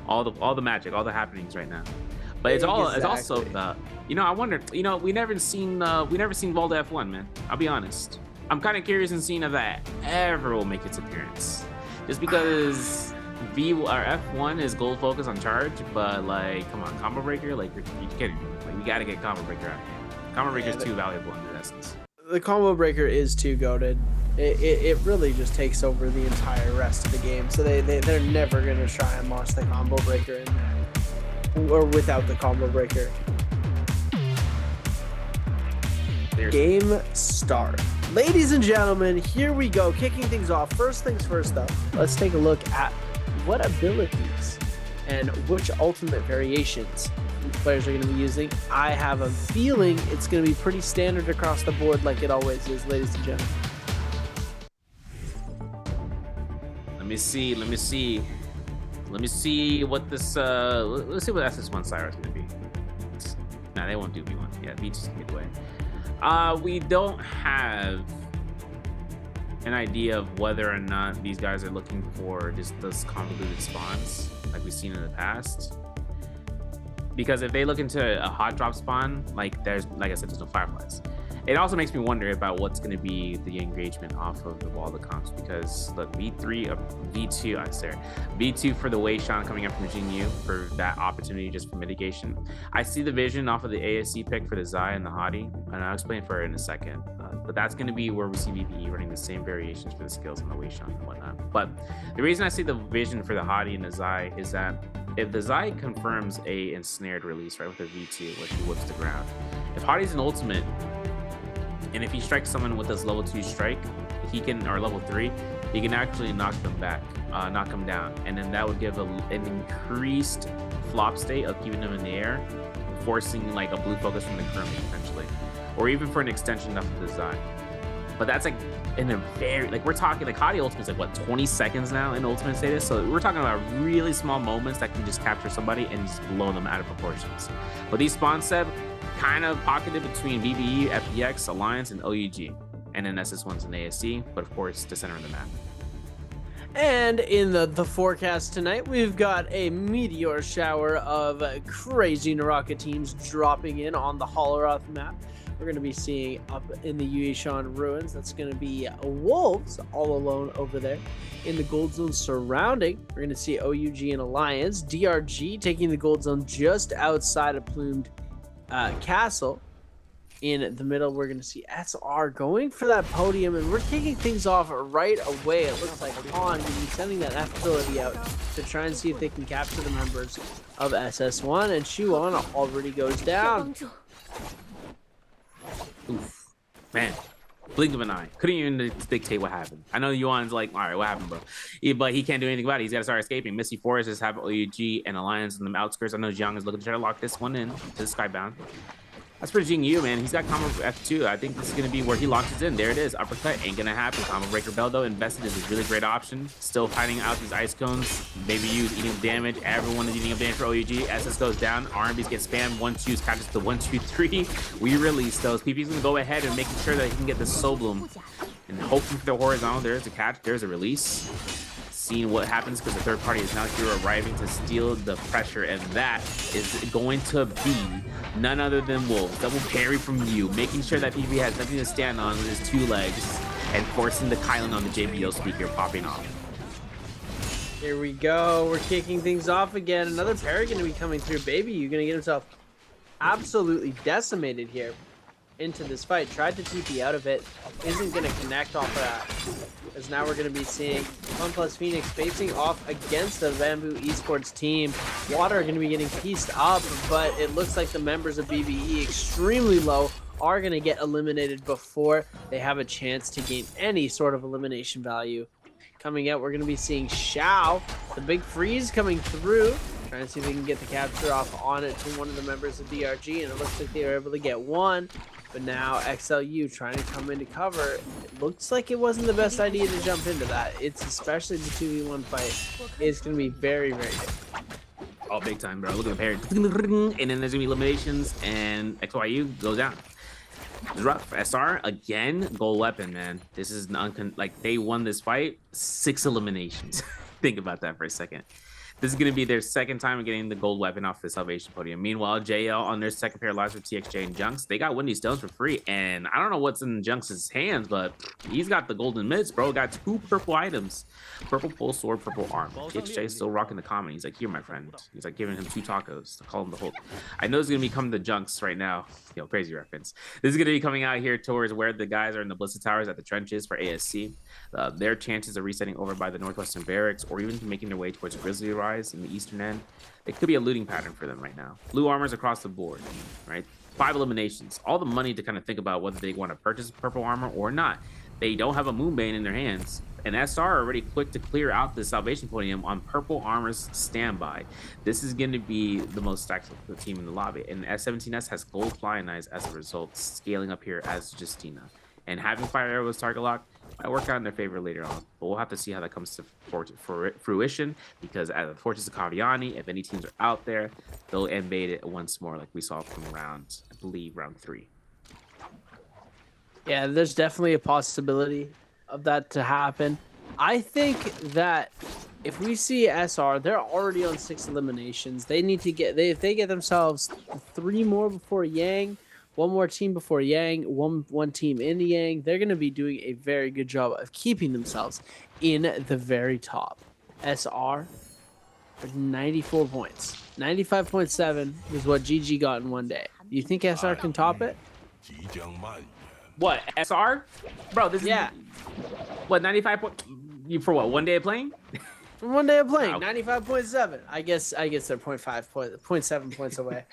all the magic, all the happenings right now. But it's also about, you know, I wonder, you know, we never seen Valda F1, man. I'll be honest. I'm kind of curious in seeing if that ever will make its appearance. Just because F1 is gold focus on charge, but like, come on, Combo Breaker, like you're kidding me. Like, we gotta get Combo Breaker out here. Combo Breaker is too valuable in the essence. The Combo Breaker is too goated. It really just takes over the entire rest of the game. So they're never gonna try and launch the Combo Breaker in there, or without the Combo Breaker. Game start. Ladies and gentlemen, here we go. Kicking things off. First things first, though. Let's take a look at what abilities and which ultimate variations players are going to be using. I have a feeling it's going to be pretty standard across the board, like it always is, ladies and gentlemen. Let me see what this let's see what SS1 Sire is gonna be. Nah, they won't do V1. Yeah, V2's gonna get away. We don't have an idea of whether or not these guys are looking for just those convoluted spawns like we've seen in the past. Because if they look into a hot drop spawn, like I said, there's no fireflies. It also makes me wonder about what's going to be the engagement off of all the comps, because look, V2 for the Weishan coming up from Jinyu for that opportunity just for mitigation. I see the vision off of the ASC pick for the Zai and the Hadi, and I'll explain for it in a second. But that's going to be where we see VPE running the same variations for the skills on the Weishan and whatnot. But the reason I see the vision for the Hadi and the Zai is that if the Zai confirms a ensnared release, right, with the V2 where she whips the ground, if Hadi's an ultimate, and if he strikes someone with his level 2 strike, he can, or level 3, he can actually knock them down. And then that would give an increased flop state of keeping them in the air, forcing like a blue focus from the Kurumi potentially, or even for an extension up to the Zai. but that's like in a very, like, we're talking like Hadi Ultimate's like what, 20 seconds now in Ultimate status, so we're talking about really small moments that can just capture somebody and just blow them out of proportions. But these spawn Seb kind of pocketed between BBE, FPX, Alliance, and OUG, and then SS1's and ASC, but of course the center of the map. And in the forecast tonight, we've got a meteor shower of crazy NARAKA teams dropping in on the Holoroth map. We're going to be seeing up in the Yuishan ruins. That's going to be Wolves all alone over there. In the gold zone surrounding, we're going to see OUG and Alliance. DRG taking the gold zone just outside of Plumed Castle. In the middle, we're going to see SR going for that podium, and we're kicking things off right away. It looks like Han will be sending that F ability out to try and see if they can capture the members of SS1, and Shuan already goes down. Oof, man, blink of an eye. Couldn't even dictate what happened. I know Yuan's like, all right, what happened, bro? But he can't do anything about it. He's got to start escaping. Misty Forest just have OUG and Alliance in the outskirts. I know Jiang is looking to try to lock this one in to the Skybound. As for Jing Yu, man, he's got combo F2. I think this is going to be where he launches in. There it is. Uppercut ain't going to happen. Combo Breaker Bell, though, invested is a really great option. Still fighting out these ice cones. Baby Yu's eating up damage. Everyone is eating up damage for OUG. SS goes down. RMBs get spammed. 1-2s catches the 1-2-3. We release those. PP's going to go ahead and making sure that he can get the Soul Bloom. And hoping for the horizontal. There's a catch. There's a release. Seeing what happens because the third party is now here arriving to steal the pressure, and that is going to be none other than Wolves. Double parry from you, making sure that PB has nothing to stand on with his 2 legs, and forcing the Kylan on the JBL speaker popping off. Here we go. We're kicking things off again. Another parry going to be coming through. Baby, you're going to get himself absolutely decimated here into this fight. Tried to TP out of it. Isn't going to connect off of that. As now we're going to be seeing FunPlus Phoenix facing off against the Bamboo Esports team. Water are going to be getting pieced up, but it looks like the members of BBE, extremely low, are going to get eliminated before they have a chance to gain any sort of elimination value. Coming out, we're going to be seeing Xiao, the big freeze coming through, trying to see if they can get the capture off on it to one of the members of DRG, and it looks like they were able to get one. But now XLU trying to come into cover. It looks like it wasn't the best idea to jump into that. It's especially the 2v1 fight. It's going to be very, very difficult. Oh, big time, bro. Look at the parry. And then there's going to be eliminations, and XYU goes down. It's rough. SR, again, gold weapon, man. This is like, they won this fight. 6 eliminations. Think about that for a second. This is going to be their second time getting the gold weapon off the Salvation podium. Meanwhile, JL on their second pair of lives with TXJ and Junks, they got Windy Stones for free. And I don't know what's in Junks' hands, but he's got the golden mitts, bro. Got 2 purple items. Purple pole sword, purple arm. TXJ is still rocking the comment. He's like, here, my friend. He's like giving him 2 tacos to call him the Hulk. I know it's going to be coming to Junks right now. Yo, crazy reference. This is going to be coming out here towards where the guys are in the Blizzard Towers at the trenches for ASC. Their chances of resetting over by the Northwestern Barracks, or even making their way towards Grizzly Rise in the eastern end, it could be a looting pattern for them right now. Blue armors across the board, right? 5 eliminations. All the money to kind of think about whether they want to purchase purple armor or not. They don't have a Moonbane in their hands. And SR are already quick to clear out the Salvation podium on purple armor's standby. This is going to be the most stacked team in the lobby. And S17S has gold flying eyes as a result, scaling up here as Justina. And having Fire Arrow's target lock might work out in their favor later on. But we'll have to see how that comes to fruition, because as the Fortress of Kaviani, if any teams are out there, they'll invade it once more, like we saw from round, I believe, round 3. Yeah, there's definitely a possibility of that to happen. I think that if we see SR, they're already on 6 eliminations. They need to get, if they get themselves 3 more before Yang, 1 more team before Yang, one team in Yang, they're going to be doing a very good job of keeping themselves in the very top. SR, 94 points. 95.7 is what GG got in one day. Do you think SR can top it? What, SR? Bro, this is... Yeah. What, 95 points? For what, 1 day of playing? For 1 day of playing, Wow. 95.7. I guess they're 0.7 points away.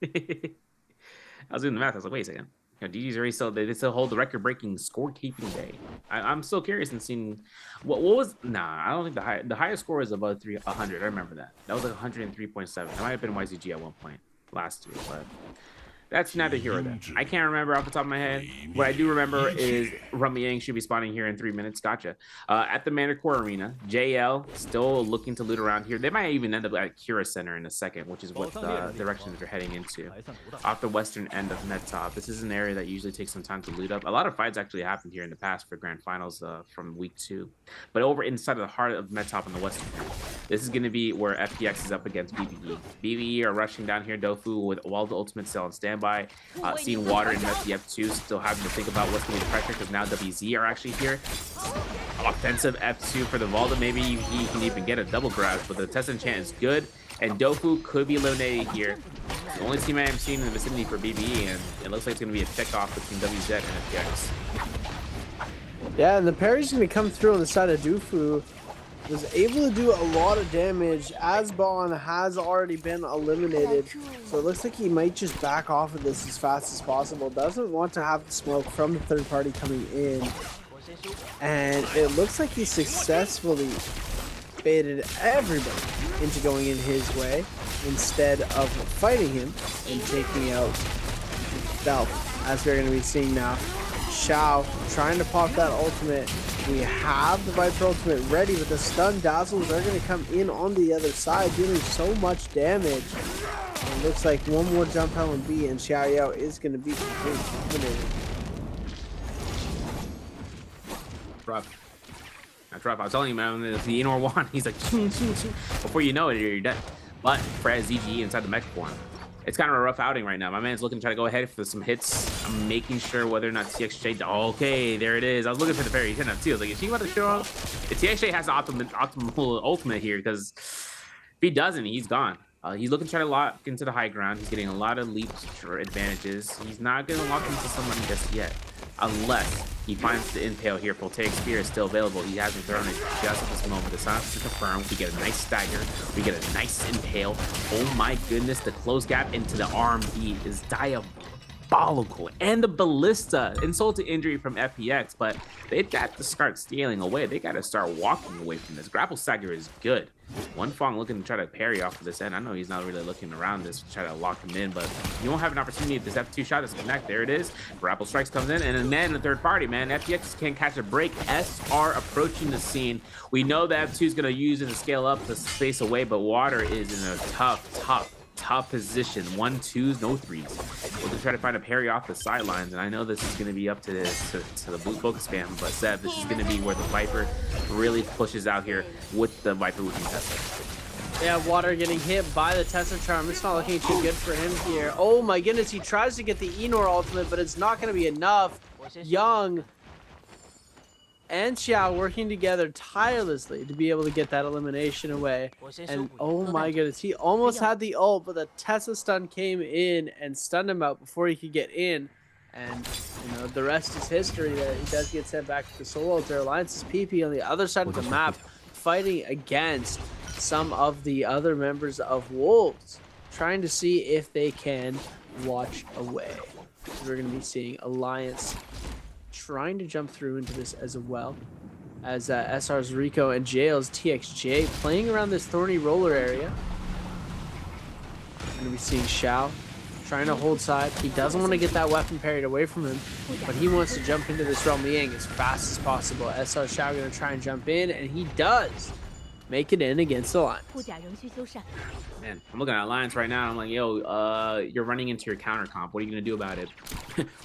I was doing the math. I was like, wait a second. You know, DG's already still, they still hold the record-breaking score-keeping day. I'm still curious in seeing what was. Nah, I don't think the highest score was above 100. I remember that. That was like 103.7. That might have been YZG at one point last year, but That's neither here or there. I can't remember off the top of my head. What I do remember is Rummy Yang should be spawning here in 3 minutes. Gotcha. At the Manticore Arena, JL still looking to loot around here. They might even end up at Kira Center in a second, which is what direction they're heading into. Off the western end of Met Top. This is an area that usually takes some time to loot up. A lot of fights actually happened here in the past for Grand Finals from week 2. But over inside of the heart of Met Top on the western end, this is going to be where FPX is up against BBE. BBE are rushing down here, Dofu, with all the ultimate cell on standby. Seeing Water and Messi F2 still having to think about what's going to be the pressure because now WZ are actually here. Offensive F2 for the Valda. Maybe he can even get a double grab, but the test enchant is good. And Dofu could be eliminated here. It's the only team I am seeing in the vicinity for BBE, and it looks like it's going to be a check-off between WZ and FPX. Yeah, and the parry's going to come through on the side of Dofu. Was able to do a lot of damage. Asbon has already been eliminated, so it looks like he might just back off of this as fast as possible. Doesn't want to have the smoke from the third party coming in, and it looks like he successfully baited everybody into going in his way instead of fighting him and taking out Stealth, as we're going to be seeing now. Xiao trying to pop that ultimate. We have the Viper ultimate ready, but the stun dazzles are going to come in on the other side, dealing so much damage. It looks like one more jump LMB and Xiao Yao is going to be completely eliminated. Drop. I was telling you, man, the Inor one, he's like, ching, ching, ching. Before you know it, you're dead. But for ZG inside the mech form, it's kind of a rough outing right now. My man's looking to try to go ahead for some hits. I'm making sure whether or not TXJ... Okay, there it is. I was looking for the parry. He didn't have two. I was like, is he about to show off? If TXJ has the optimal ultimate here, because if he doesn't, he's gone. He's looking to try to lock into the high ground. He's getting a lot of leaps or advantages. He's not going to lock into someone just yet, unless he finds the Nbpl here. Voltaic Spear is still available. He hasn't thrown it just at this moment. The silence is confirmed. We get a nice stagger. We get a nice Nbpl. Oh my goodness, the close gap into the RMD is diabolical. And the Ballista, insult to injury from FPX, but they've got to start stealing away. They got to start walking away from this. Grapple stagger is good. One Fong looking to try to parry off of this end. I know he's not really looking around this to try to lock him in, but you won't have an opportunity if this F2 shot doesn't connect. There it is. Grapple strikes comes in, and then the third party, man. FPX can't catch a break. SR approaching the scene. We know that F2 is going to use it to scale up to space away, but Water is in a tough position. 1-2s, no 3s. We're gonna try to find a parry off the sidelines, and I know this is gonna be up to the blue focus spam, but Seb, this is gonna be where the Viper really pushes out here with the Viper looking Tesla. Yeah, Water getting hit by the Tesla Charm. It's not looking too good for him here. Oh my goodness, he tries to get the Enor ultimate, but it's not gonna be enough. Young and Xiao working together tirelessly to be able to get that elimination away. And oh my goodness, he almost had the ult, but the Tesla stun came in and stunned him out before he could get in. And you know, the rest is history. That he does get sent back to the solo altar. Alliance's PP on the other side of the map, fighting against some of the other members of Wolves, trying to see if they can watch away. We're going to be seeing Alliance trying to jump through into this as well, as SR's Rico and Jail's TXJ playing around this thorny roller area. We're going to be seeing Xiao trying to hold side. He doesn't want to get that weapon parried away from him, but he wants to jump into this Realm Liang as fast as possible. SR Xiao going to try and jump in, and he does make it in against Alliance. Man, I'm looking at Alliance right now. I'm like, yo, you're running into your counter comp. What are you going to do about it?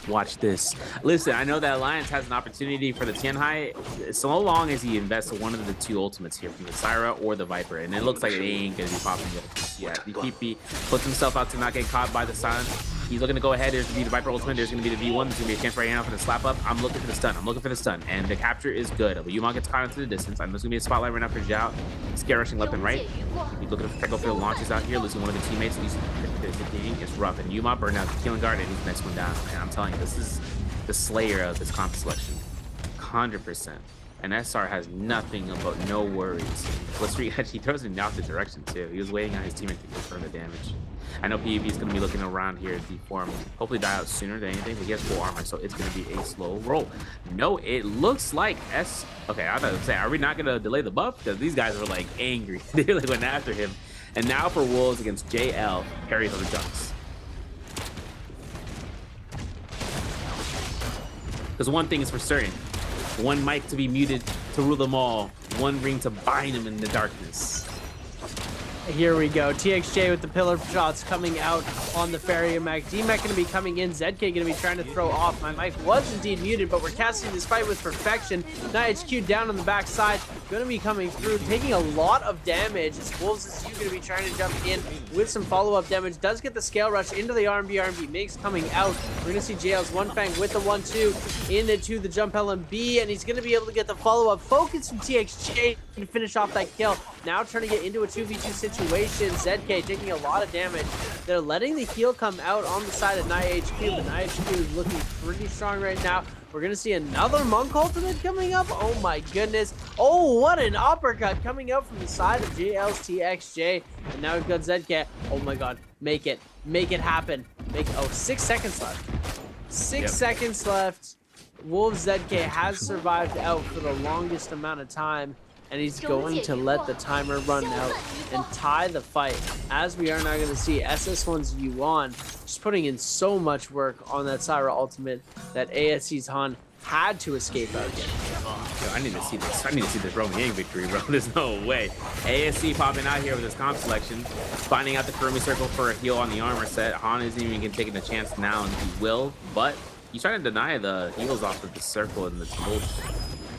Watch this. Listen, I know that Alliance has an opportunity for the Tianhai so long as he invests one of the two ultimates here from the Syra or the Viper. And it looks like it ain't going to be popping yet. The PP puts himself out to not get caught by the silence. He's looking to go ahead. There's going to be the Viper ultimate. There's going to be the V1. There's going to be a chance right now for the slap up. I'm looking for the stun. And the capture is good. But Yuma gets caught into the distance. I know there's going to be a spotlight right now for Zhao. Scare rushing left and right. He's looking to go for the launches out here. Losing one of the teammates. Losing the game. It's rough. And Yuma burned out the killing guard, and he's the next one down. And I'm telling you, this is the slayer of this comp selection. 100%. And SR has nothing about no worries. He throws it in the opposite direction too. He was waiting on his teammate to confirm the damage. I know PEV is going to be looking around here at deform. Hopefully die out sooner than anything, but he has full armor, so it's going to be a slow roll. No, it looks like Okay, I thought I was saying, are we not going to delay the buff? Because these guys are like angry. They like went after him. And now for Wolves against JL, parries on the jumps. Because one thing is for certain. One mic to be muted to rule them all. One ring to bind them in the darkness. Here we go. TXJ with the pillar shots coming out on the Farrier Mech. D-Mech going to be coming in. ZK going to be trying to throw off. My mic was indeed muted, but we're casting this fight with perfection. NiHQ down on the backside. Going to be coming through, taking a lot of damage. As Wolves is going to be trying to jump in with some follow-up damage. Does get the scale rush into the RMB Migs coming out. We're going to see JL's One Fang with the 1-2 into the jump LMB, and he's going to be able to get the follow-up focus from TXJ to finish off that kill. Now turning it into a 2v2 situation. ZK taking a lot of damage. They're letting the heal come out on the side of NiHQ, but NiHQ is looking pretty strong right now. We're going to see another Monk ultimate coming up. Oh my goodness. Oh, what an uppercut coming out from the side of JL's TXJ. And now we've got ZK. Oh my god. Make it. Make it happen. Oh, 6 seconds left. 6 seconds left. Wolves ZK has survived out for the longest amount of time. And he's going to let the timer run out and tie the fight. As we are now going to see SS1's Yuan just putting in so much work on that Syra ultimate that ASC's Han had to escape out again. Yo, I need to see this. I need to see this Roman Yang victory, bro. There's no way. ASC popping out here with his comp selection, finding out the Kurumi circle for a heal on the armor set. Han isn't even taking a chance now, and he will, but he's trying to deny the heals off of the circle and the gold.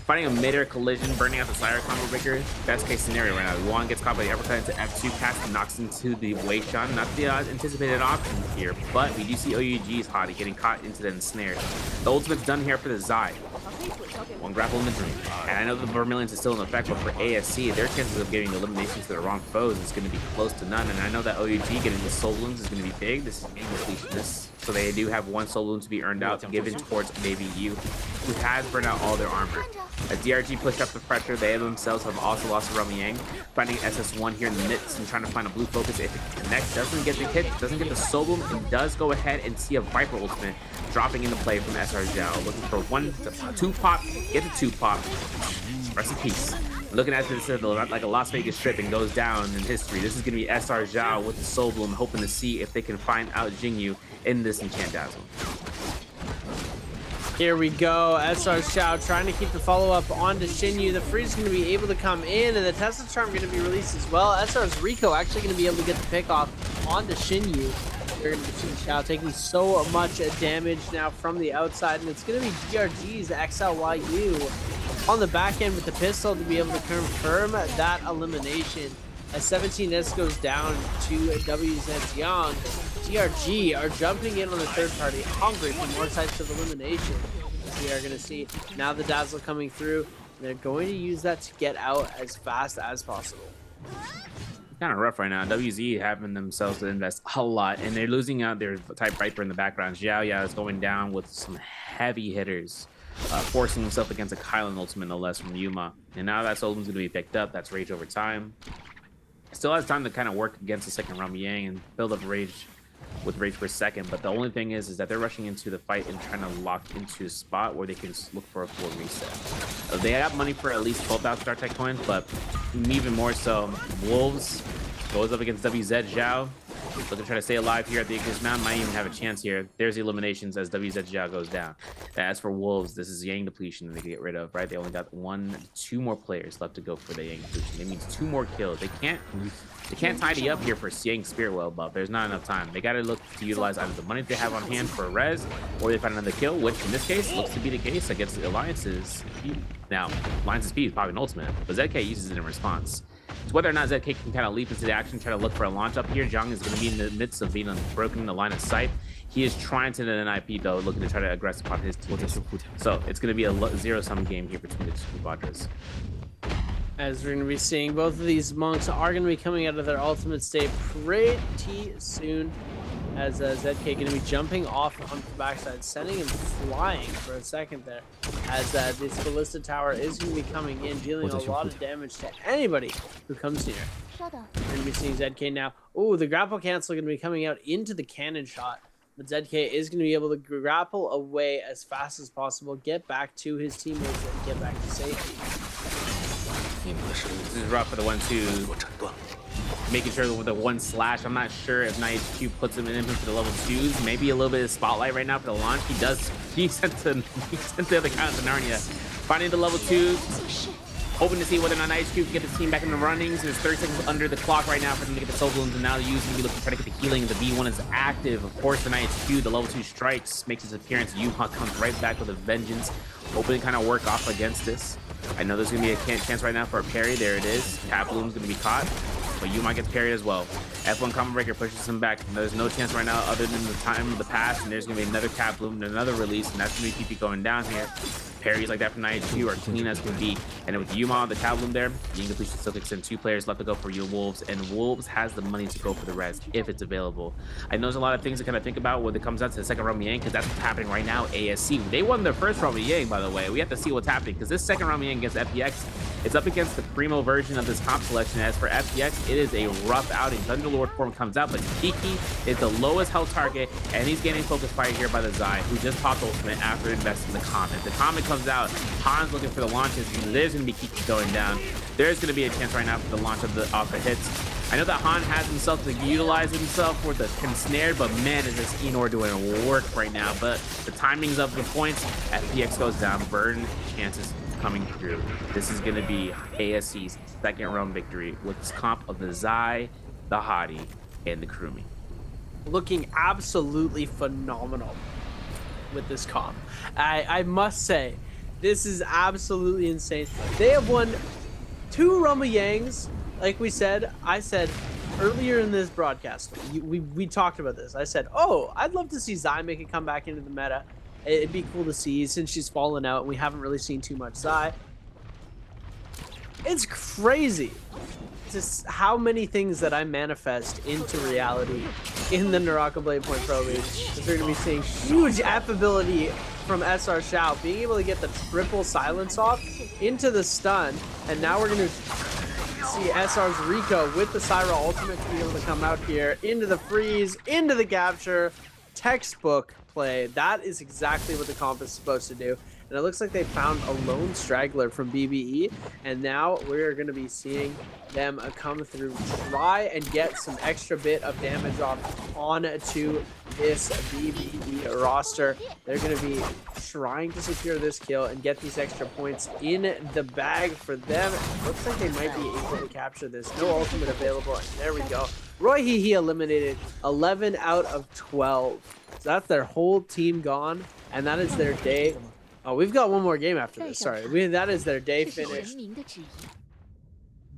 Fighting a mid-air collision, burning out the Syra combo breaker. Best case scenario right now. Yuan gets caught by the uppercut into F2, cast and knocks into the Wei Shan. Not the anticipated option here, but we do see OUG's Hottie getting caught into the ensnare. The ultimate's done here for the Zai. One grapple in the dream. And I know the Vermilions is still in effect, but for ASC, their chances of getting eliminations to the wrong foes is going to be close to none. And I know that OUG getting the soul wounds is going to be big. This is game completion. So they do have one soul wound to be earned out, given towards maybe you, who has burned out all their armor. As DRG pushed up the pressure, they themselves have also lost to Rami Yang, finding SS1 here in the midst and trying to find a blue focus. If it connects, doesn't get the hit, doesn't get the soul boom, and does go ahead and see a Viper ultimate dropping into play from SR Zhao. Looking for 2 pop, get the 2 pop. Rest in peace. Looking at this like a Las Vegas strip and goes down in history. This is going to be SR Zhao with the soul bloom, hoping to see if they can find out Jingyu in this enchant dazzle. Here we go. SR Zhao trying to keep the follow-up onto Xinyu. The freeze is going to be able to come in, and the Tesla Charm going to be released as well. SR's Rico actually going to be able to get the pick off onto Xinyu. You're going to see Zhao taking so much damage now from the outside, and it's going to be DRG's XLYU on the back end with the pistol to be able to confirm that elimination. As 17S goes down to WZ Young, DRG are jumping in on the third party, hungry for more types of elimination. We are going to see now the Dazzle coming through. They're going to use that to get out as fast as possible. Kind of rough right now. WZ having themselves to invest a lot, and they're losing out their type Viper in the background. Xiao Ya is going down with some heavy hitters, forcing himself against a Kylan ultimate, no less, from Yuma. And now that Soul's going to be picked up. That's Rage over time. Still has time to kind of work against the second Rami Yang and build up Rage with Rage per second, but the only thing is that they're rushing into the fight and trying to lock into a spot where they can just look for a full reset. They have money for at least 12,000 Star Tech coins, but even more so, Wolves goes up against WZ Zhao. Looking to try to stay alive here at the Ignis Mountain. Might even have a chance here. There's the eliminations as WZ Zhao goes down. As for Wolves, this is Yang depletion that they can get rid of, right? They only got 2 more players left to go for the Yang depletion. It means 2 more kills. They can't tidy up here for Yang Spirit Well buff. There's not enough time. They got to look to utilize either the money they have on hand for a res, or they find another kill, which in this case looks to be the case against the Alliance's speed. Now, Alliance's speed is probably an ultimate, but ZK uses it in response. So whether or not ZK can kind of leap into the action, try to look for a launch up here, Zhang is going to be in the midst of being broken in the line of sight. He is trying to an IP though, looking to try to aggress upon his teammates. So it's going to be a zero-sum game here between the two Vadras. As we're going to be seeing, both of these monks are going to be coming out of their ultimate state pretty soon. As ZK going to be jumping off onto the backside, sending him flying for a second there. As this Ballista Tower is going to be coming in, dealing a lot of damage to anybody who comes near. We're going to be seeing ZK now. Oh, the grapple cancel going to be coming out into the cannon shot. But ZK is going to be able to grapple away as fast as possible, get back to his teammates, and get back to safety. This is rough for the 1-2. making sure with the one slash. I'm not sure if Night HQ puts him in for the level 2s. Maybe a little bit of spotlight right now for the launch. He sent the other count to Narnia. Finding the level 2s. Hoping to see whether or not Night HQ can get the team back in the runnings. There's 30 seconds under the clock right now for them to get the soul blooms, and now the U's gonna be looking to try to get the healing. The B1 is active. Of course, the Night HQ, the level 2 strikes, makes his appearance. Yuha comes right back with a vengeance. Hoping to kind of work off against this. I know there's gonna be a chance right now for a parry. There it is. Cat Bloom's gonna be caught, but Yuma gets parried as well. F1 combo breaker pushes him back. There's no chance right now other than the time of the pass, and there's gonna be another Cat Bloom and another release, and that's gonna be PP going down here. Parries like that from Night HQ are clean as can be. And with Yuma on the Cat Bloom there, Yin completion still kicks in. 2 players left to go for your Wolves, and Wolves has the money to go for the res if it's available. I know there's a lot of things to kind of think about when it comes out to the second round Yang, because that's what's happening right now. ASC, they won their first round Yang, by the way. We have to see what's happening, because this second round Yang against FPX, it's up against the primo version of this comp selection. As for FPX, it is a rough outing. Thunderlord form comes out, but Kiki is the lowest health target, and he's getting focus fire here by the Zai, who just popped ultimate after investing the Comet. The Comet comes out, Han's looking for the launches, and there's going to be Kiki going down. There's going to be a chance right now for the launch of the hits. I know that Han has himself to utilize himself for the ensnared, but man, is this Enor doing work right now. But the timings of the points, FPX goes down, burn chances coming through. This is going to be ASC's second round victory with this comp of the Zai, the Hottie, and the Krumi. Looking absolutely phenomenal with this comp. I must say, this is absolutely insane. They have won 2 Rumble Yangs. Like we said, I said earlier in this broadcast, we talked about this. I said, oh, I'd love to see Zai make a comeback into the meta. It'd be cool to see since she's fallen out and we haven't really seen too much Zai. It's crazy just how many things that I manifest into reality in the NARAKA BLADEPOINT Pro League. We're going to be seeing huge affability from SR Shao, being able to get the triple silence off into the stun, and now we're going to see SR's Rico with the Syra ultimate to be able to come out here into the freeze, into the capture. Textbook play. That is exactly what the comp is supposed to do. And it looks like they found a lone straggler from BBE, and now we're going to be seeing them come through, try and get some extra bit of damage off onto this BBE roster. They're going to be trying to secure this kill and get these extra points in the bag for them. Looks like they might be able to capture this. No ultimate available, and there we go. Roy Hee eliminated 11 out of 12. So that's their whole team gone, and that is their day. Oh, we've got one more game after this. Sorry, that is their day finished.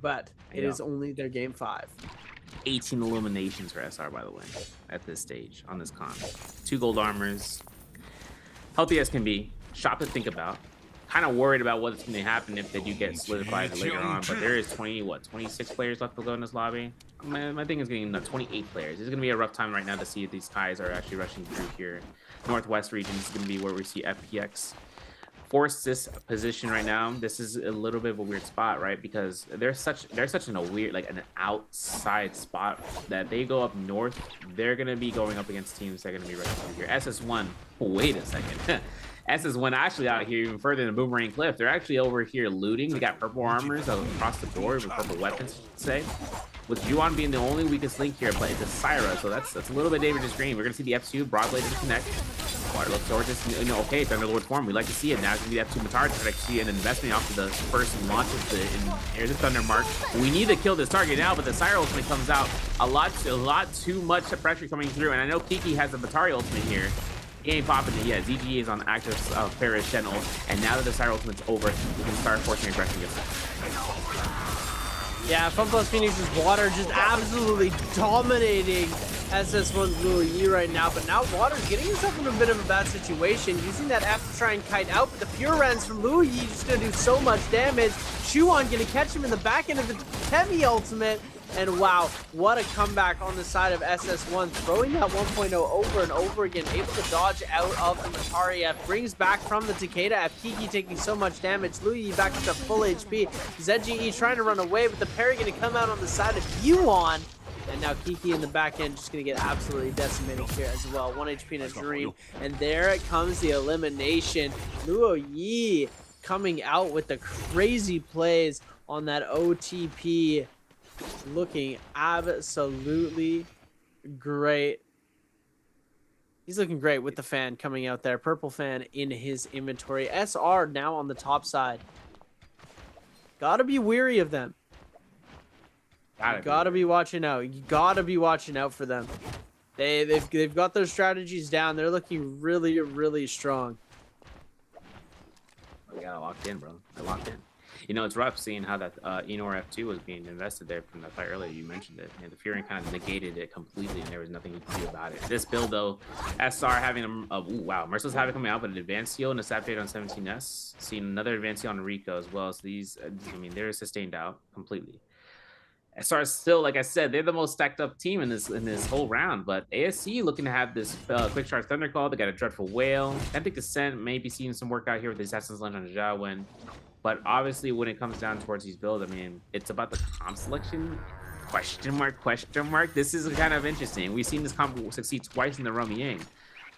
But it is only their game 5. 18 eliminations for SR, by the way, at this stage on this con. 2 gold armors. Healthy as can be. Shop to think about. Kind of worried about what's going to happen if they do get solidified later on. But there is 26 players left to go in this lobby. My thing is getting 28 players. It's going to be a rough time right now to see if these guys are actually rushing through here. Northwest region is going to be where we see FPX force this position right now. This is a little bit of a weird spot, right? Because they're such in a weird, like an outside spot that they go up north. They're gonna be going up against teams that are gonna be right through here. SS1, wait a second. SS1 actually out here even further than Boomerang Cliff. They're actually over here looting. They got purple armors across the board with purple weapons, I should say. With Juan being the only weakest link here, but it's a Syra, so that's a little bit dangerous green. We're gonna see the F2 Broadblade to connect. Water looks over just, okay, Thunderlord form. We like to see it. Now it's gonna be F2 Matard to see an investment off of the first launch of the Thunder Mark. We need to kill this target now, but the Syra ultimate comes out. A lot too much pressure coming through, and I know Kiki has the Matari ultimate here. He ain't popping it yet. ZG is on active Ferris Channel, and now that the Syra ultimate's over, we can start forcing aggression against it. Yeah, Fun Plus Phoenix's Water just absolutely dominating SS1's Luo Yi right now, but now Water's getting himself in a bit of a bad situation, using that F to try and kite out, but the Pure Rens from Luo Yi just gonna do so much damage. Shuon gonna catch him in the back end of the Temi ultimate, and wow, what a comeback on the side of SS1, throwing that 1.0 over and over again, able to dodge out of the Matari F, brings back from the Takeda F, Kiki taking so much damage, Luo Yi back up to full HP, ZGE trying to run away, but the parry gonna come out on the side of Yuan. And now Kiki in the back end just going to get absolutely decimated here as well. 1 HP in a dream. And there it comes, the elimination. Luo Yi coming out with the crazy plays on that OTP. looking absolutely great. He's looking great with the fan coming out there. Purple fan in his inventory. SR now on the top side. Gotta be weary of them. Gotta be watching out. You gotta be watching out for them. They've got their strategies down. They're looking really, really strong. We got it locked in, bro. They're locked in. You know, it's rough seeing how that Enor F2 was being invested there from that fight earlier. You mentioned it. And the Fury kind of negated it completely, and there was nothing you could do about it. This build, though, SR having a wow, Merciless Havoc coming out, but an advanced heal and a sap fade on 17S. Seeing another advanced heal on Rico as well. So these, I mean, they're sustained out completely. SR is still, like I said, they're the most stacked up team in this whole round. But ASC looking to have this quick charge Thunderclaw. They got a Dreadful Whale. Epic Descent, maybe seeing some work out here with the Assassin's Lunge on Jawen. But obviously, when it comes down towards these builds, I mean, it's about the comp selection. Question mark. This is kind of interesting. We've seen this comp succeed twice in the Romy Yang.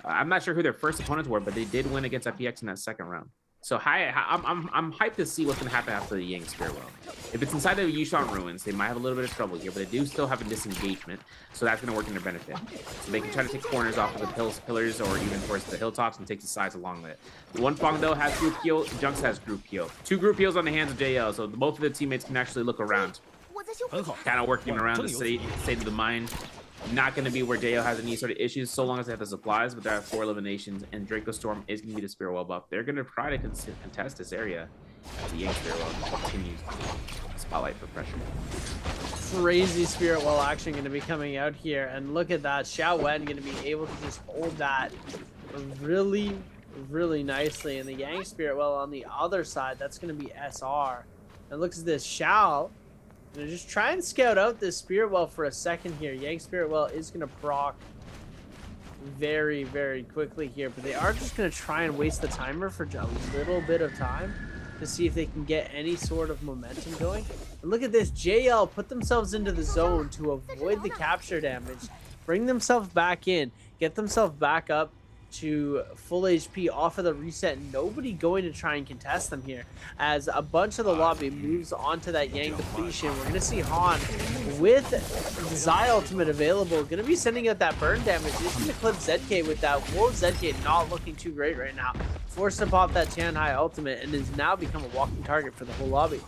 I'm not sure who their first opponents were, but they did win against FPX in that second round. So I'm hyped to see what's going to happen after the Yang Spear Well. If it's inside of the Yushan Ruins, they might have a little bit of trouble here, but they do still have a disengagement, so that's going to work in their benefit. So they can try to take corners off of the pillars or even towards the hilltops and take the sides along with it. One Fong, though, has group heal. Junks has group heal. 2 group heals on the hands of JL, so both of the teammates can actually look around. Kind of working around the state of the mind. Not going to be where JL has any sort of issues so long as they have the supplies, but they have 4 eliminations, and Draco Storm is going to be the Spear Well buff. They're going to try to contest this area as the Yang Spear Well continues to spotlight for pressure. Crazy Spirit Well action going to be coming out here, and look at that. Xiao Wen going to be able to just hold that really, really nicely, and the Yang Spirit Well on the other side, that's going to be SR. And look at this, Xiao. Just try and scout out this Spirit Well for a second here. Yang Spirit Well is going to proc very, very quickly here, but they are just going to try and waste the timer for a little bit of time to see if they can get any sort of momentum going. And look at this, JL put themselves into the zone to avoid the capture damage, bring themselves back in, get themselves back up to full HP off of the reset. Nobody going to try and contest them here as a bunch of the lobby moves onto that Yang depletion. We're gonna see Han with Zai ultimate available, gonna be sending out that burn damage. He's gonna clip ZK with that. Whoa, ZK not looking too great right now, forced to pop that Tianhai ultimate and has now become a walking target for the whole lobby.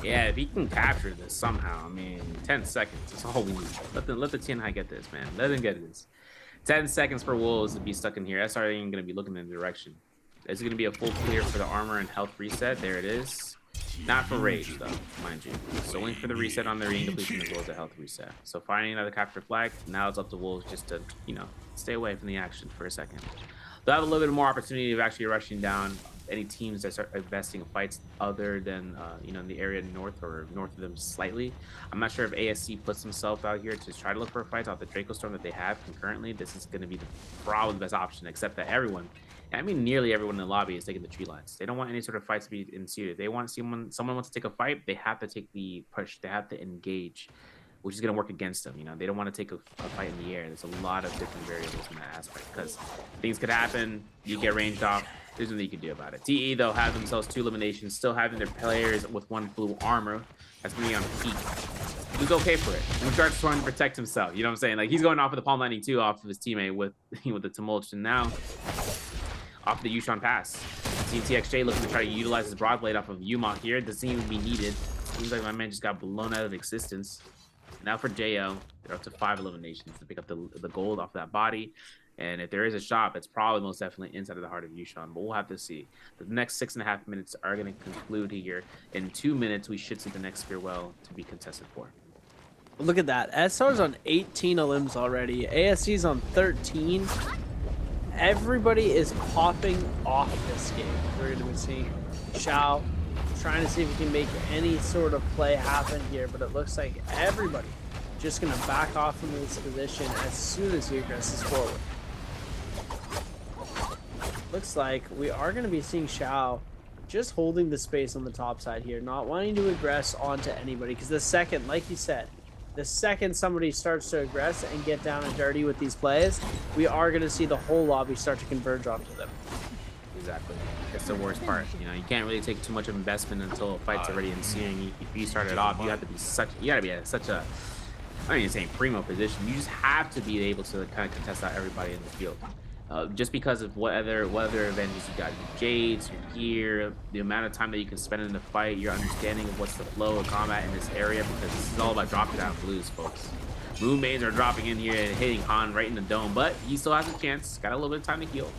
Yeah, if he can capture this somehow, I mean, 10 seconds is all we need. Let the Tianhai get this, man. Let him get this. 10 seconds for Wolves to be stuck in here. SR ain't going to be looking in the direction. It's going to be a full clear for the armor and health reset. There it is. Not for rage, though, mind you. Solely for the reset on their depletion as well as the health reset. So finding another capture flag, now it's up to Wolves just to, you know, stay away from the action for a second. They'll have a little bit more opportunity of actually rushing down any teams that start investing in fights other than, you know, in the area north or north of them slightly. I'm not sure if ASC puts himself out here to try to look for fights off the Draco Storm that they have concurrently. This is going to be probably the best option, except that everyone, I mean, nearly everyone in the lobby is taking the tree lines. They don't want any sort of fights to be ensued. They want someone wants to take a fight, they have to take the push. They have to engage, which is going to work against them. You know, they don't want to take a fight in the air. There's a lot of different variables in that aspect because things could happen. You get ranged off. There's nothing you can do about it. TE, though, have themselves 2 eliminations, still having their players with 1 blue armor. That's going to be on peak. He's okay for it. And starts trying to protect himself. You know what I'm saying? Like, he's going off of the palm landing, too, off of his teammate with the tumult. And now, off the Yushan Pass. Team TXJ looking to try to utilize his Broadblade off of Yuma here. Doesn't even be needed. Seems like my man just got blown out of existence. Now for JO, they're up to 5 eliminations to pick up the gold off that body. And if there is a shop, it's probably most definitely inside of the heart of Yushan, but we'll have to see. The next 6.5 minutes are going to conclude here. In 2 minutes, we should see the next Spear Well to be contested for. Look at that. SR's on 18 elims already. ASC's on 13. Everybody is popping off this game. We're going to be seeing Xiao trying to see if he can make any sort of play happen here, but it looks like everybody just going to back off from this position as soon as he aggresses forward. Looks like we are going to be seeing Xiao just holding the space on the top side here, not wanting to aggress onto anybody, because the second, like you said, the second somebody starts to aggress and get down and dirty with these plays, we are going to see the whole lobby start to converge onto them. Exactly. That's the worst part. You know, you can't really take too much of investment until a fight's already ensuing. If you start it off, you have to be at such a, I don't even say primo position. You just have to be able to kind of contest out everybody in the field. Just because of what other advantages you got, your Jades, your gear, the amount of time that you can spend in the fight, your understanding of what's the flow of combat in this area, because this is all about dropping down blues, folks. Moonbanes are dropping in here and hitting Han right in the dome, but he still has a chance. Got a little bit of time to heal.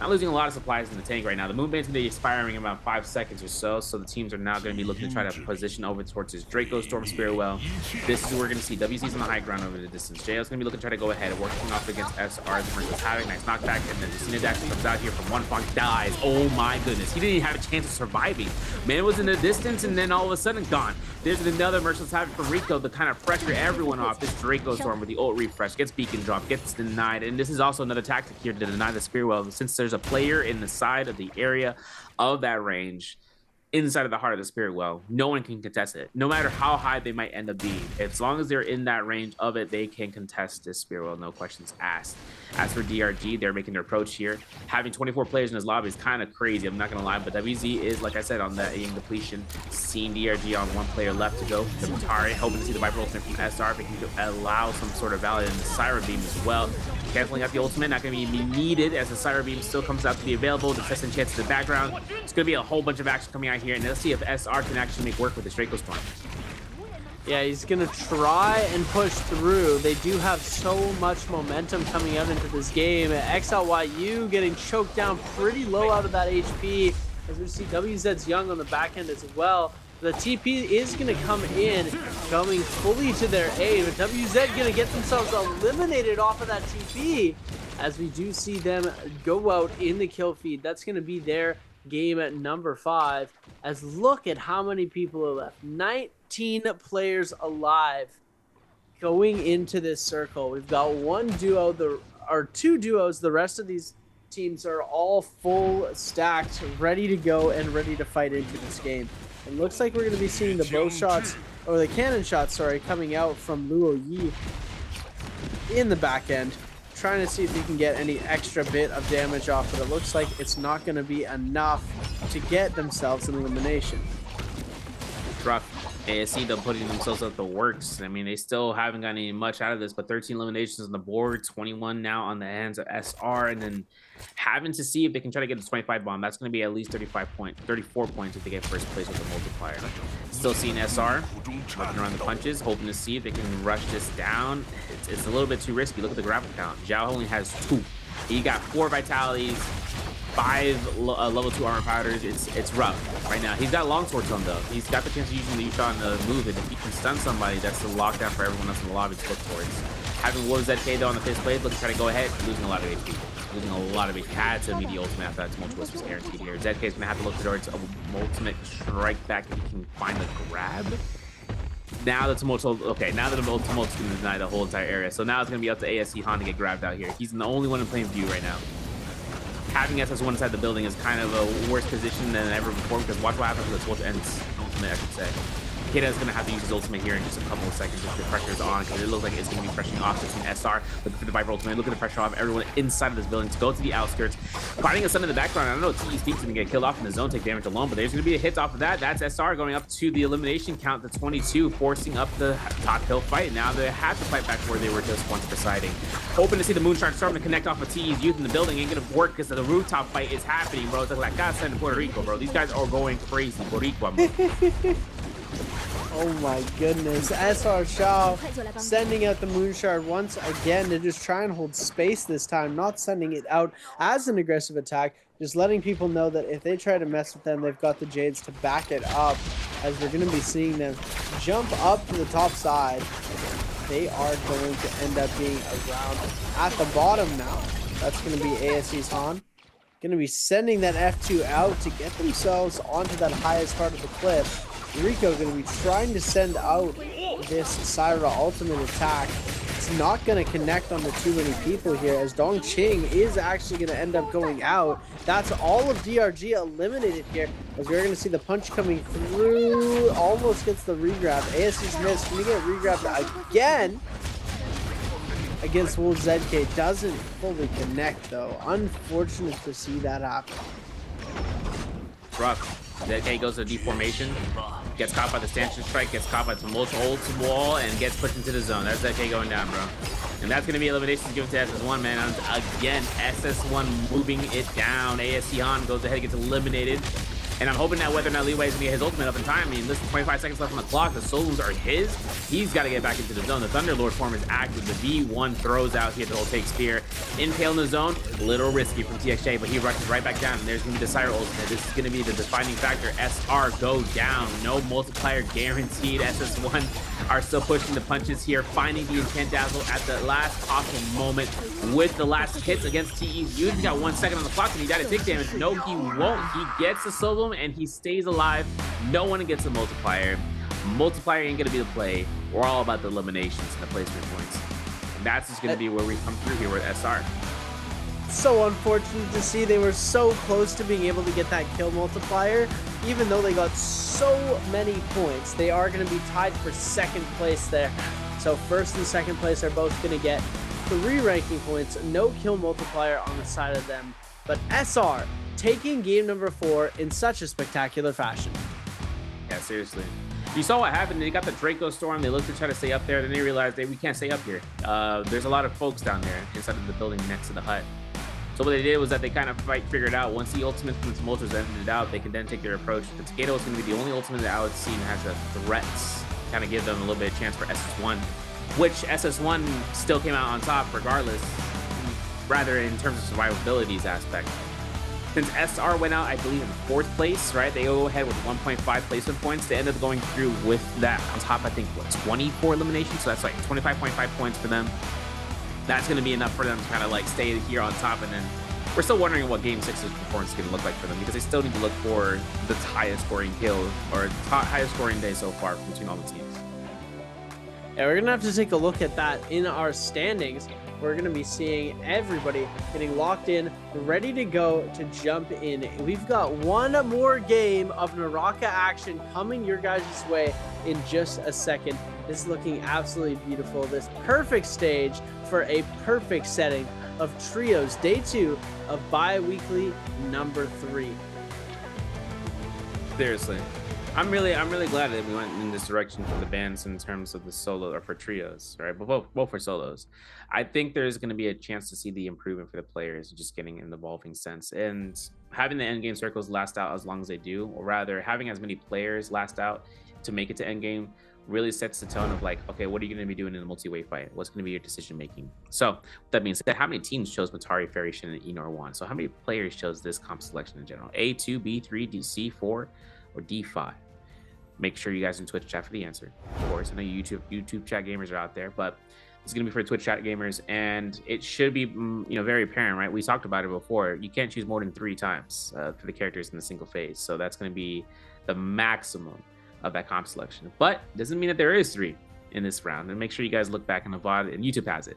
Not losing a lot of supplies in the tank right now. The Moonbane's going to be expiring in about 5 seconds or so the teams are now going to be looking to try to position over towards his Draco Storm Spear well. This is what we're going to see. WZ's on the high ground over the distance. JL's going to be looking to try to go ahead and working off against SR. The Merciless Havoc, nice knockback, and then Justina actually comes out here from one funk, dies. Oh my goodness. He didn't even have a chance of surviving. Man was in the distance, and then all of a sudden gone. There's another Merciless Havoc from Rico to kind of pressure everyone off. This Draco Storm with the ult refresh, gets beacon drop, gets denied, and this is also another tactic here to deny the Spear well, since there's a player in the side of the area of that range inside of the heart of the Spirit Well. No one can contest it, no matter how high they might end up being. As long as they're in that range of it, they can contest this Spirit Well, no questions asked. As for DRG, they're making their approach here. Having 24 players in his lobby is kind of crazy, I'm not gonna lie, but WZ is, like I said, on that AIM depletion. Seeing DRG on one player left to go. The Mutari hoping to see the Viper ultimate from SR, if he can allow some sort of valid in the Siren Beam as well. Canceling out the ultimate, not going to be needed as the Siren Beam still comes out to be available. The testing chance in the background. It's going to be a whole bunch of action coming out here, and let's see if SR can actually make work with the Draco Storm. Yeah, he's going to try and push through. They do have so much momentum coming out into this game. XLYU getting choked down pretty low out of that HP. As we see WZ's Young on the back end as well. The TP is going to come in, going fully to their aid, but WZ going to get themselves eliminated off of that TP, as we do see them go out in the kill feed. That's going to be their game at number 5, as look at how many people are left. 19 players alive going into this circle. We've got one duo, or 2 duos. The rest of these teams are all full stacked, ready to go and ready to fight into this game. It looks like we're going to be seeing the bow shots, or the cannon shots, sorry, coming out from Luo Yi in the back end, trying to see if he can get any extra bit of damage off, but it looks like it's not going to be enough to get themselves an elimination. Rough. ASC, though, putting themselves up the works. I mean, they still haven't gotten any much out of this, but 13 eliminations on the board, 21 now on the hands of SR, and then having to see if they can try to get the 25 bomb. That's going to be at least 34 points if they get first place with the multiplier. Still seeing SR working around the punches, hoping to see if they can rush this down. It's a little bit too risky. Look at the grapple count. Zhao only has 2. He got 4 vitalities, 5 level 2 armor powders. It's rough right now. He's got longsword on though. He's got the chance of using the shot on the move, and if he can stun somebody, that's the lockdown for everyone else in the lobby to look towards. Having Wolves ZK though on the fifth blade, looking to try to go ahead, losing a lot of HP. Losing a lot of HP. Had to be the ultimate after that tumultuous was guaranteed here. ZK is gonna have to look towards a ultimate strike back if he can find the grab. Now the tumultuous, okay, now that the tumultuous is gonna deny the whole entire area. So now it's gonna be up to ASC Han to get grabbed out here. He's the only one in plain view right now. Having SS1 inside the building is kind of a worse position than ever before, because watch what happens when the Torch ends ultimate, I should say. Kita's going to have to use his ultimate here in just a couple of seconds if the pressure is on, because it looks like it's going to be pressuring off between SR. Looking for the Viper ultimate, looking to pressure off everyone inside of this building to go to the outskirts. Finding a stun in the background. I don't know if TE Speaks going to get killed off in the zone, take damage alone, but there's going to be a hit off of that. That's SR going up to the elimination count to 22, forcing up the top hill fight. Now they have to fight back where they were just once presiding. Hoping to see the Moonshine starting to connect off of TE's youth in the building. Ain't going to work because the rooftop fight is happening, bro. It's like Casa in Puerto Rico, bro. These guys are going crazy. Boricua, bro. Oh my goodness. SR Shao sending out the Moonshard once again to just try and hold space this time, not sending it out as an aggressive attack, just letting people know that if they try to mess with them, they've got the Jades to back it up, as we're going to be seeing them jump up to the top side. They are going to end up being around at the bottom now. That's going to be ASC's Han. Going to be sending that F2 out to get themselves onto that highest part of the cliff. Rico going to be trying to send out this Syra ultimate attack. It's not going to connect onto too many people here, as Dong Qing is actually going to end up going out. That's all of DRG eliminated here, as we're going to see the punch coming through. Almost gets the regrab. ASC's missed. Can he get regrabbed again? Against Wolf ZK. Doesn't fully connect though. Unfortunate to see that happen. rough. ZK goes to the deformation, gets caught by the stanchion strike, gets caught by the ulti wall, and gets pushed into the zone. That's ZK going down, bro. And that's going to be eliminations given to SS1, man. Again, SS1 moving it down. ASC Han goes ahead and gets eliminated. And I'm hoping that whether or not Leeway is going to get his ultimate up in time. I mean, listen, 25 seconds left on the clock. The solos are his. He's got to get back into the zone. The Thunderlord form is active. The V1 throws out here. The whole take spear. Nbpl in the zone. A little risky from TXJ, but he rushes right back down. And there's going to be the Syra ultimate. This is going to be the defining factor. SR go down. No multiplier guaranteed. SS1 are still pushing the punches here, finding the intent dazzle at the last possible moment with the last hits against TE. He's got 1 second on the clock and he died to take damage. No, he won't. He gets the solo and he stays alive. No one gets a multiplier. Multiplier ain't gonna be the play. We're all about the eliminations and the placement points. And that's just gonna be where we come through here with SR. So unfortunate to see. They were so close to being able to get that kill multiplier. Even though they got so many points, they are going to be tied for second place there. So first and second place are both going to get 3 ranking points. No kill multiplier on the side of them. But SR taking game number 4 in such a spectacular fashion. Yeah, seriously. You saw what happened. They got the Draco Storm. They looked to try to stay up there. Then they realized we can't stay up here. There's a lot of folks down there inside of the building next to the hut. So what they did was that they kind of figured out once the ultimate from the Tumulters ended out, they could then take their approach. The Takeda was going to be the only ultimate that I would see has a threats, kind of give them a little bit of chance for SS1, which SS1 still came out on top regardless, rather in terms of survivability's aspect. Since SR went out, I believe, in 4th place, right? They go ahead with 1.5 placement points. They ended up going through with that on top, I think, what, 24 eliminations? So that's like 25.5 points for them. That's going to be enough for them to kind of like stay here on top. And then we're still wondering what Game 6's performance is going to look like for them because they still need to look for the highest scoring kill or highest scoring day so far between all the teams. Yeah, we're going to have to take a look at that in our standings. We're going to be seeing everybody getting locked in, ready to go to jump in. We've got one more game of NARAKA action coming your guys' way in just a second. This is looking absolutely beautiful. This perfect stage for a perfect setting of trios. Day 2 of bi-weekly number 3. Seriously. I'm really glad that we went in this direction for the bands in terms of the solo or for trios, right? But both for solos. I think there's going to be a chance to see the improvement for the players, just getting an evolving sense and having the endgame circles last out as long as they do, or rather having as many players last out to make it to endgame really sets the tone of like, okay, what are you going to be doing in a multi-way fight? What's going to be your decision making? So that means that how many teams chose Matari, Fairy, Shin, and Enor 1? So how many players chose this comp selection in general? A2, B3, DC4, or D5? Make sure you guys in Twitch chat for the answer. Of course, I know YouTube chat gamers are out there, but it's going to be for Twitch chat gamers, and it should be very apparent, right? We talked about it before. You can't choose more than 3 times for the characters in the single phase, so that's going to be the maximum of that comp selection. But doesn't mean that there is 3 in this round. And make sure you guys look back in the VOD, and YouTube has it.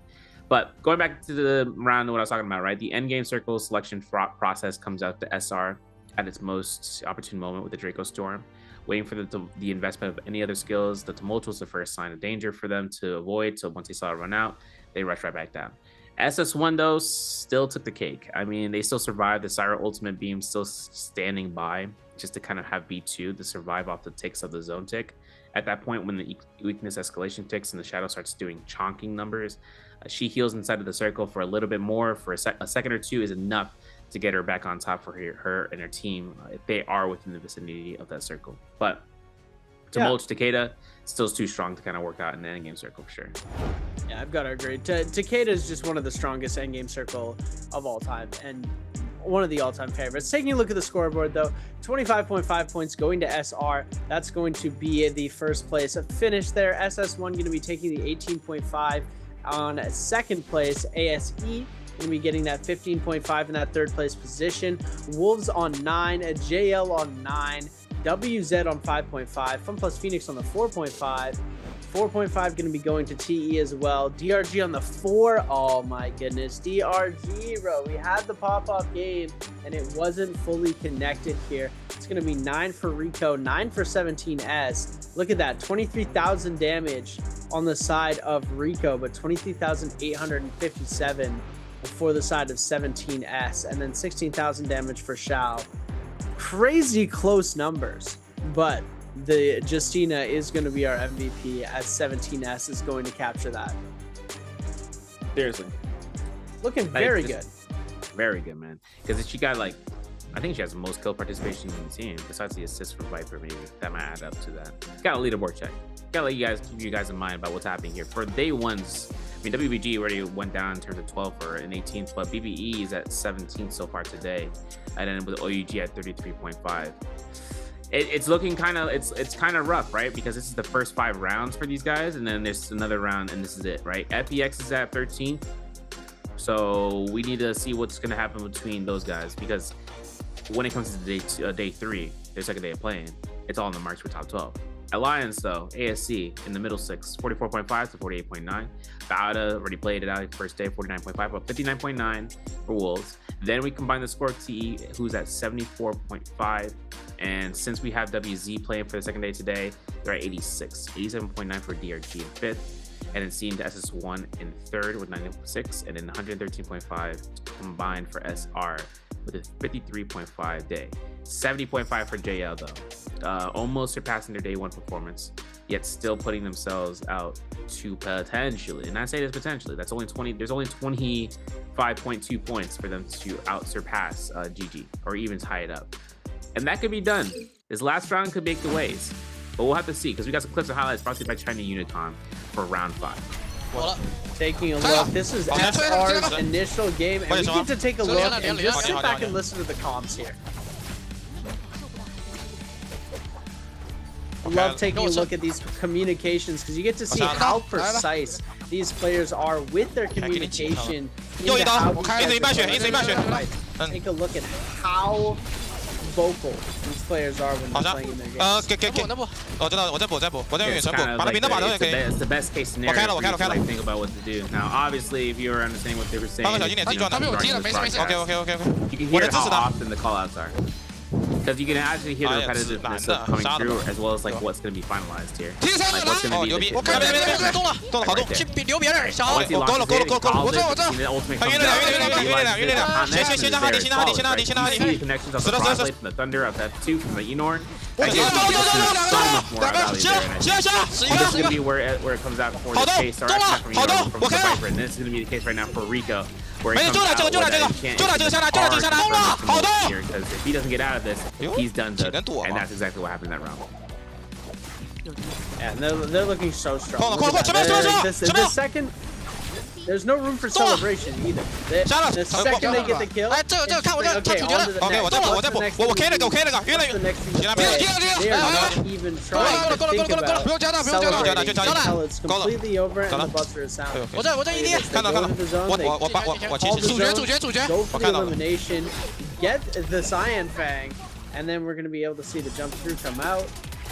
But going back to the round, what I was talking about, right? The endgame circle selection process comes out to SR at its most opportune moment with the Draco Storm, waiting for the investment of any other skills. The Tumult was the first sign of danger for them to avoid. So once they saw it run out, they rushed right back down. SS1 though still took the cake. I mean, they still survived. The Syra ultimate beam still standing by just to kind of have B2 to survive off the ticks of the zone tick. At that point, when the weakness escalation ticks and the shadow starts doing chonking numbers, she heals inside of the circle for a little bit more. For a second or 2 is enough to get her back on top for her and her team if they are within the vicinity of that circle. But Tumult, Takeda still is too strong to kind of work out in the endgame circle for sure. Yeah, I've got to agree. Takeda is just one of the strongest endgame circle of all time and one of the all-time favorites. Taking a look at the scoreboard though, 25.5 points going to SR. That's going to be the first place finish there. SS1 going to be taking the 18.5 on second place. ASE going to be getting that 15.5 in that 3rd place position. Wolves on 9, JL on 9, WZ on 5.5, Fun Plus Phoenix on the 4.5. 4.5 going to be going to TE as well. DRG on the 4. Oh my goodness. DRG, bro. We had the pop-off game and it wasn't fully connected here. It's going to be 9 for Rico, 9 for 17S. Look at that. 23,000 damage on the side of Rico, but 23,857 for the side of 17S. And then 16,000 damage for Shao. crazy close numbers, but the Justina is going to be our MVP as 17S is going to capture that. Seriously. Looking very good. Very good, man. Because she got like, I think she has the most kill participation in the team, besides the assist for Viper, maybe. That might add up to that. Got a leaderboard check. Gotta let you guys keep you guys in mind about what's happening here. For day ones, I mean, WBG already went down in terms of 12th or an 18th, but BBE is at 17th so far today. And then with OUG at 33.5. It's looking kind of, it's kind of rough, right? Because this is the first 5 rounds for these guys, and then there's another round, and this is it, right? FPX is at 13th. So we need to see what's going to happen between those guys, because when it comes to day 3, their second day of playing, it's all in the marks for top 12. Alliance, though, ASC in the middle 6, 44.5 to 48.9. Bauda already played it out first day, 49.5, but 59.9 for Wolves. Then we combine the Scork TE, who's at 74.5. And since we have WZ playing for the second day today, they're at 86, 87.9 for DRG in 5th. And then seeing the SS1 in 3rd with 96, and then 113.5 combined for SR with a 53.5 day. 70.5 for JL though. Almost surpassing their day 1 performance, yet still putting themselves out to potentially, and I say this potentially, that's only 20, there's only 25.2 points for them to out surpass GG or even tie it up. And that could be done. This last round could make the waves, but we'll have to see, because we got some clips and highlights brought to you by China Unicom for round 5. Taking a look, this is SR's initial game, and we get to take a look and just sit back and listen to the comms here. Love taking a look at these communications, because you get to see how precise these players are with their communication. Take a look at how vocal these players are when they're playing in their games. It's the best case scenario for you to like think about what to do. Now, obviously, if you were understanding what they were saying, you can hear how often the callouts are. Because you can actually hear the repetitiveness of coming through, as well as like what's going to be finalized here. Like what's going to be the connections of the crossblade from the Thunder of F2 from the Enor. This is going to be where it comes out for the case. Or actually from Enor, from the Viper, and this is going to be the case right now for Rico. Where he comes out because if he doesn't get out of this, he's done, and that's exactly what happened in that round. Yeah, they're looking so strong. This second, there's no room for celebration either. The second they get the kill, okay, on to the next. The next thing to play. They are not even trying to think about celebrating until it's completely over and the buzzer is sound. They go to the zone, they call the zone, go for the elimination, get the Cyan Fang, and then we're going to be able to see the jump through come out,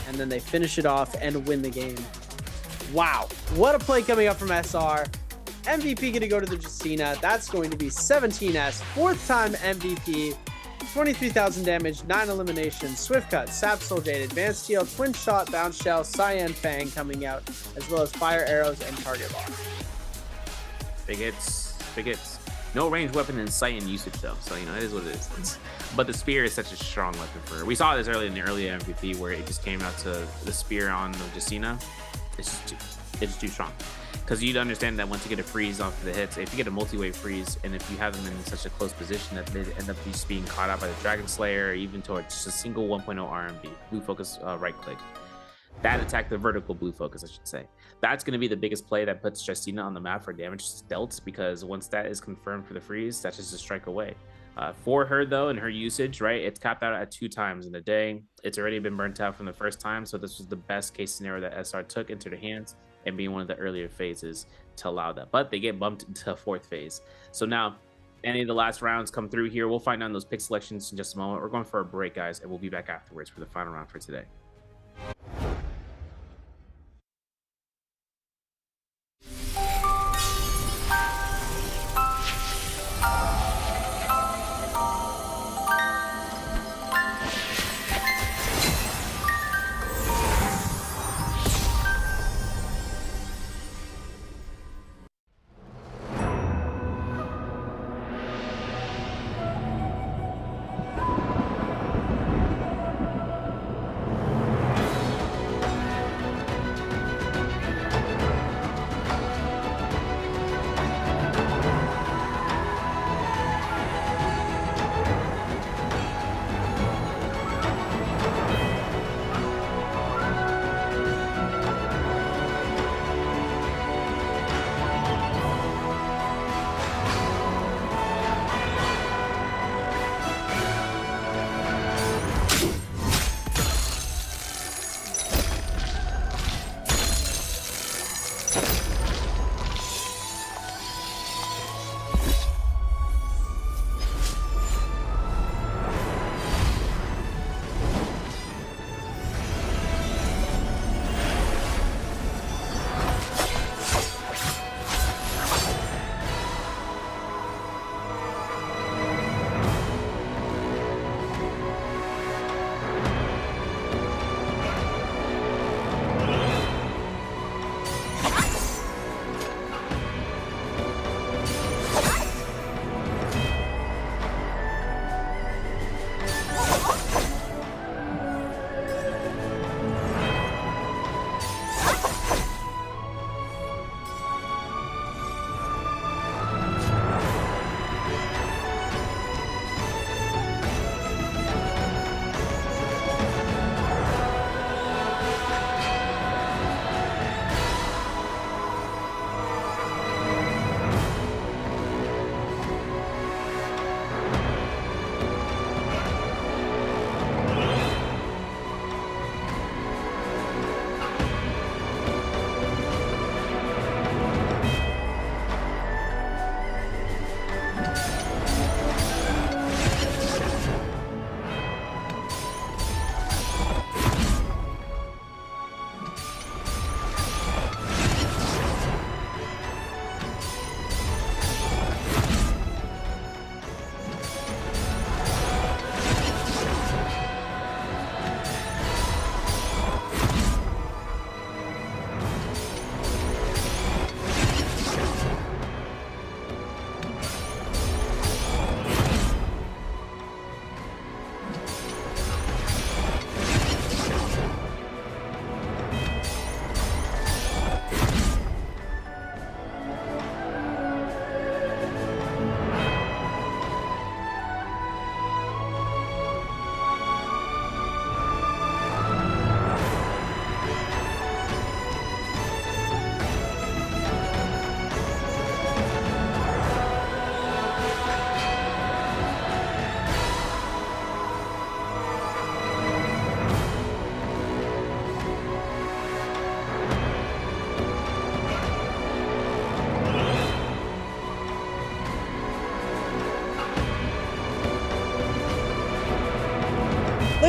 and then they finish it off and win the game. Wow, what a play coming up from SR. MVP going to go to the Justina. That's going to be 17S, 4th time MVP, 23,000 damage, 9 eliminations, Swift Cut, Sap Soul Jade, Advanced Heal, Twin Shot, Bounce Shell, Cyan Fang coming out, as well as Fire Arrows and Target Lock. Big hits, big hits. No ranged weapon in Cyan usage though, so you know, it is what it is. But the spear is such a strong weapon for her. We saw this early in the early MVP where it just came out to the spear on the Justina. It's just too strong. Because you'd understand that once you get a freeze off of the hits, if you get a multi-wave freeze, and if you have them in such a close position that they end up just being caught out by the Dragon Slayer, or even towards just a single 1.0 RMB, blue focus right click. That attack, the vertical blue focus, I should say. That's going to be the biggest play that puts Justina on the map for damage dealt, because once that is confirmed for the freeze, that's just a strike away. For her though, and her usage, right, it's capped out at 2 times in a day. It's already been burnt out from the first time, so this was the best case scenario that SR took into their hands, and being one of the earlier phases to allow that. But they get bumped into a 4th phase. So now, any of the last rounds come through here. We'll find out those pick selections in just a moment. We're going for a break, guys, and we'll be back afterwards for the final round for today.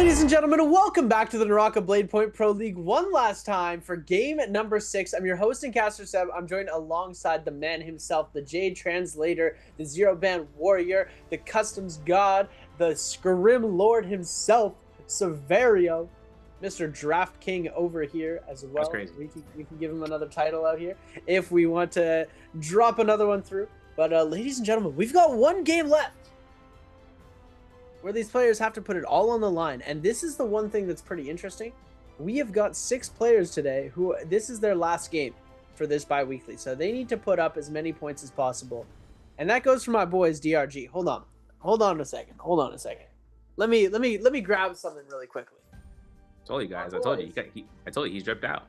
Ladies and gentlemen, welcome back to the NARAKA BLADEPOINT Pro League one last time for game number 6. I'm your host and caster, Seb. I'm joined alongside the man himself, the Jade Translator, the Zero Band Warrior, the Customs God, the Scrim Lord himself, Severio, Mr. Draft King over here as well. That's crazy. We can give him another title out here if we want to drop another one through. But ladies and gentlemen, we've got one game left where these players have to put it all on the line. And this is the one thing that's pretty interesting. We have got 6 players today who this is their last game for this bi-weekly. So they need to put up as many points as possible. And that goes for my boys DRG. Hold on a second. Let me grab something really quickly. I told you guys. I told you he's dripped out.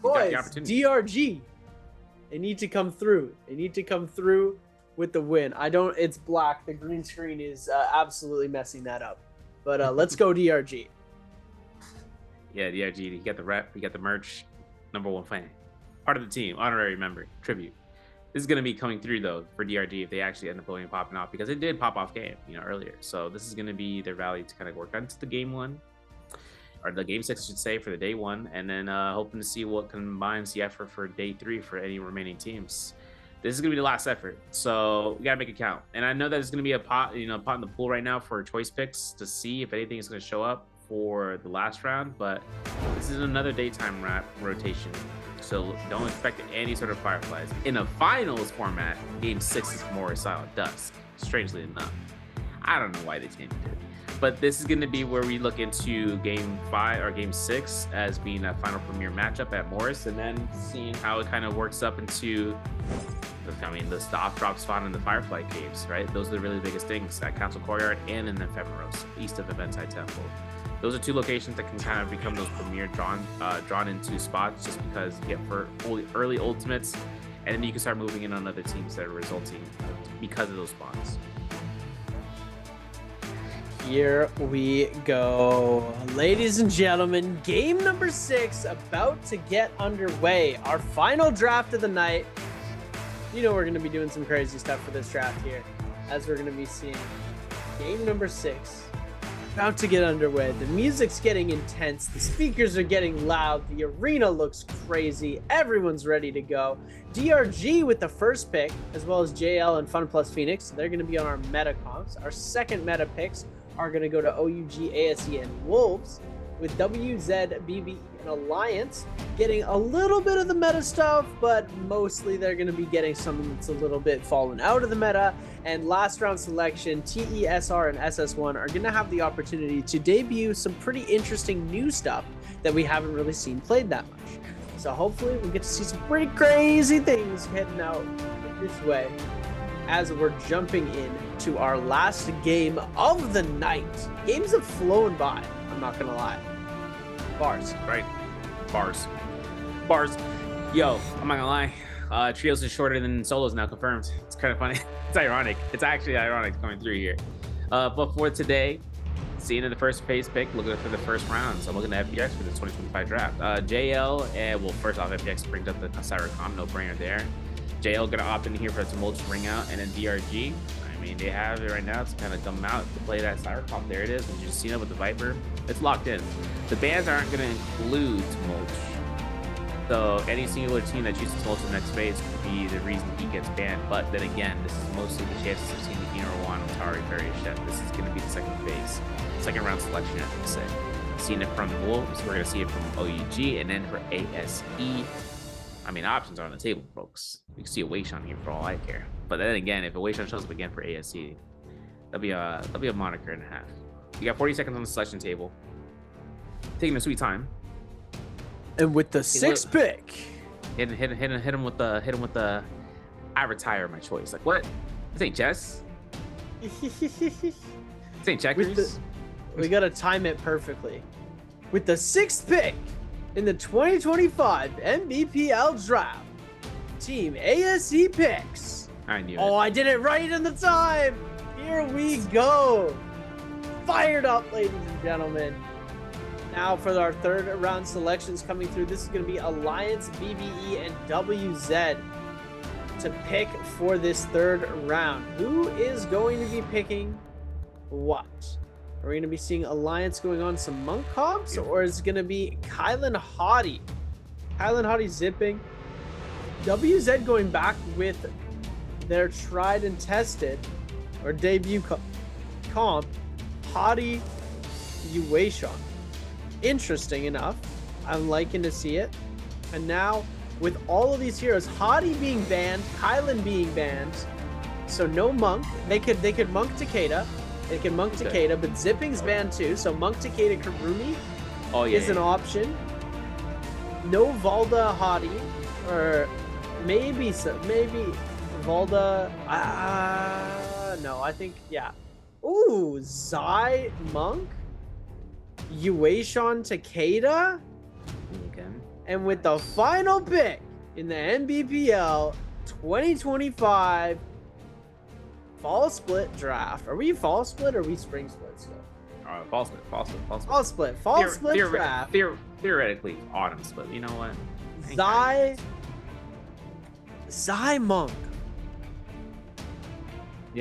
Boys, DRG. They need to come through. With the win. It's black. The green screen is absolutely messing that up. But let's go DRG. Yeah, DRG. You got the rep. You got the merch. #1 fan. Part of the team. Honorary member. Tribute. This is going to be coming through, though, for DRG if they actually end up popping off. Because it did pop off game, earlier. So this is going to be their value to kind of work onto the game 1. Or the game 6, I should say, for the day 1. And then hoping to see what combines the effort for day 3 for any remaining teams. This is gonna be the last effort, so we gotta make it count. And I know that there's gonna be a pot, pot in the pool right now for choice picks to see if anything is gonna show up for the last round. But this is another daytime rotation, so don't expect any sort of fireflies. In a finals format, game 6 is more silent dusk. Strangely enough, I don't know why they changed it. But this is going to be where we look into game 5 or game 6 as being a final premiere matchup at Morris, and then seeing how it kind of works up into the off drop spot in the Firefly Caves, right? Those are the really biggest things at Council Courtyard and in Ephemeros, east of Eventside Temple. Those are 2 locations that can kind of become those premier drawn into spots just because you get for early ultimates, and then you can start moving in on other teams that are resulting because of those spots. Here we go. Ladies and gentlemen, game number 6 about to get underway. Our final draft of the night. We're going to be doing some crazy stuff for this draft here, as we're going to be seeing game number 6 about to get underway. The music's getting intense. The speakers are getting loud. The arena looks crazy. Everyone's ready to go. DRG with the first pick, as well as JL and Fun Plus Phoenix. They're going to be on our meta comps. Our second meta picks are going to go to OUG, ASE, and Wolves, with WZ, BB, and Alliance getting a little bit of the meta stuff, but mostly they're going to be getting something that's a little bit fallen out of the meta. And last round selection, TESR and SS1 are going to have the opportunity to debut some pretty interesting new stuff that we haven't really seen played that much. So hopefully we get to see some pretty crazy things heading out this way as we're jumping in to our last game of the night. Games have flown by, I'm not gonna lie. Bars. Right. Bars. Yo, I'm not gonna lie. Trios is shorter than solos now, confirmed. It's kind of funny. It's ironic. It's actually ironic coming through here. But for today, seeing in the first phase pick, looking for the first round. So I'm looking at FPX for the 2025 draft. JL, and well, first off, FPX brings up the Cyricom, no brainer there. JL gonna opt in here for a tumultuous ring out, and then DRG. I mean, they have it right now to kind of come out to play that Cyricom. There it is. And you just seen it with the Viper. It's locked in. The bans aren't gonna include tumultuous. So any singular team that chooses tumultuous next phase could be the reason he gets banned. But then again, this is mostly the chances of seeing the Dino One Atari variation. This is gonna be the second round selection, I should say. Seeing it from Wolves, we're gonna see it from OUG, and then for ASE. I mean, options are on the table, folks. You can see a Weishan here for all I care. But then again, if a Weishan shows up again for ASE, that'll be a moniker and a half. You got 40 seconds on the selection table. Taking a sweet time. And with the 6th pick, hit him with the I retire my choice. Like what? This ain't chess. This ain't checkers. We gotta time it perfectly. With the 6th pick in the 2025 Nbpl draft, Team ASE picks. I knew it. Oh, I did it right in the time. Here we go. Fired up, ladies and gentlemen. Now for our third round selections coming through. This is going to be Alliance, BBE, and WZ to pick for this third round. Who is going to be picking what? Are we going to be seeing Alliance going on some Monk comps, or is it going to be Kylan Hottie? Kylan Hottie zipping. WZ going back with their tried and tested, or debut comp, Hottie Yueishan. Interesting enough. I'm liking to see it. And now, with all of these heroes, Hottie being banned, Kylan being banned, so no Monk. They could Monk Takeda. They can Monk Takeda, but Zipping's banned too. So Monk Takeda Karumi is an option. No Valda Hottie, or maybe Valda. No, I think Ooh, Zai Monk, Yueishan Takeda, and with the final pick in the NBPL 2025 fall split draft. Are we fall split or are we spring split still? Fall split. Fall split draft. Theoretically, autumn split. You know what? Zai Monk.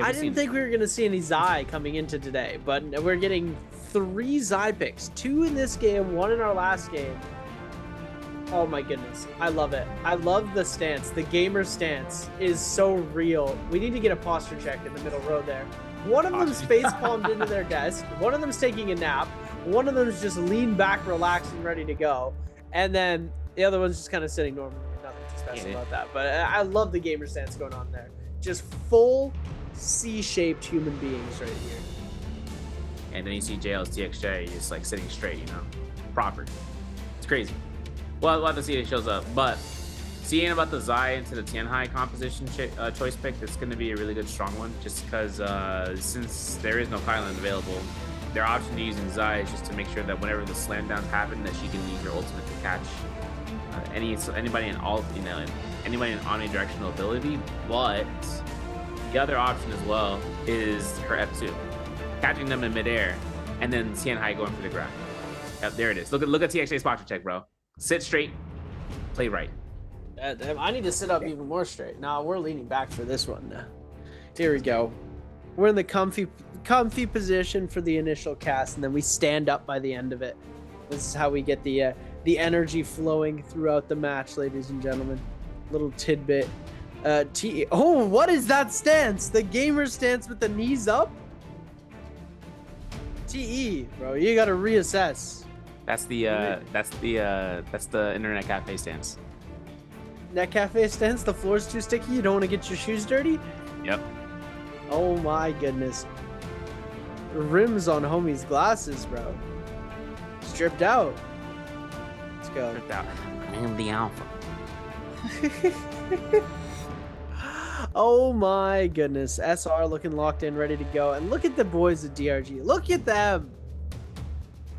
I didn't think we were going to see any Zai coming into today, but we're getting 3 Zai picks. 2 in this game, 1 in our last game. Oh my goodness. I love it. I love the stance. The gamer stance is so real. We need to get a posture check in the middle row there. One of them's face palmed into their desk. One of them's taking a nap. One of them's just leaned back, relaxed, and ready to go. And then the other one's just kind of sitting normally. Nothing too special about that. But I love the gamer stance going on there. Just full C-shaped human beings right here. And then you see JL's TXJ just like sitting straight, you know, proper. It's crazy. Well, we'll have to see if it shows up. But seeing about the Zai into the Tianhai composition choice pick, it's going to be a really good strong one. Just because since there is no Kylan available, their option to using Zai is just to make sure that whenever the slam downs happen, that she can use her ultimate to catch anybody in anybody in omnidirectional ability. But the other option as well is her F2, catching them in midair, and then Tianhai going for the grab. Yep, there it is. Look at TXJ's posture check, bro. Sit straight, play right. I need to sit up even more straight. Nah, we're leaning back for this one. Here we go. We're in the comfy position for the initial cast, and then we stand up by the end of it. This is how we get the energy flowing throughout the match, ladies and gentlemen. Little tidbit. Oh, what is that stance? The gamer stance with the knees up? TE, bro, you gotta reassess. That's the internet cafe stance. Net cafe stance, the floor's too sticky, you don't want to get your shoes dirty? Yep. Oh my goodness. Rims on homie's glasses, bro. Stripped out. Let's go. Stripped out. I am the alpha. Oh my goodness. SR looking locked in, ready to go. And look at the boys at DRG. Look at them.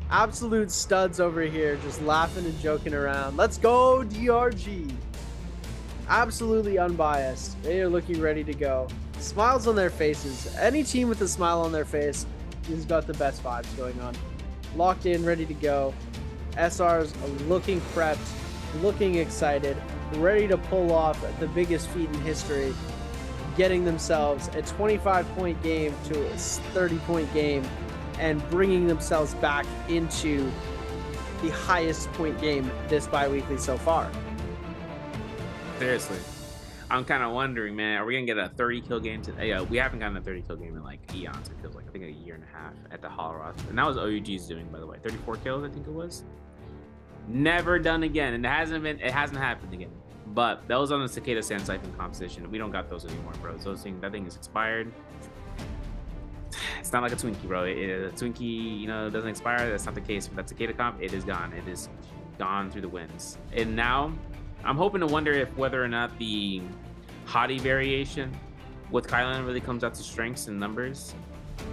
Absolute studs over here, just laughing and joking around. Let's go, DRG. Absolutely unbiased. They are looking ready to go. Smiles on their faces. Any team with a smile on their face has got the best vibes going on. Locked in, ready to go. SR's looking prepped, looking excited, ready to pull off the biggest feat in history, getting themselves a 25-point game to a 30-point game, and bringing themselves back into the highest point game this bi-weekly so far. Seriously. I'm kind of wondering, man, are we going to get a 30-kill game today? Yeah, we haven't gotten a 30-kill game in like eons. It feels like, I think, a year and a half at the Holoroth. And that was OUG's doing, by the way. 34 kills, I think it was. Never done again. And it hasn't happened again. But that was on the Cicada Sand Siphon composition. We don't got those anymore, bro. That thing is expired. It's not like a Twinkie, bro. A Twinkie, doesn't expire. That's not the case. But that Cicada comp, it is gone. It is gone through the winds. And now, I'm hoping to wonder whether or not the Hottie variation with Kylan really comes out to strengths and numbers.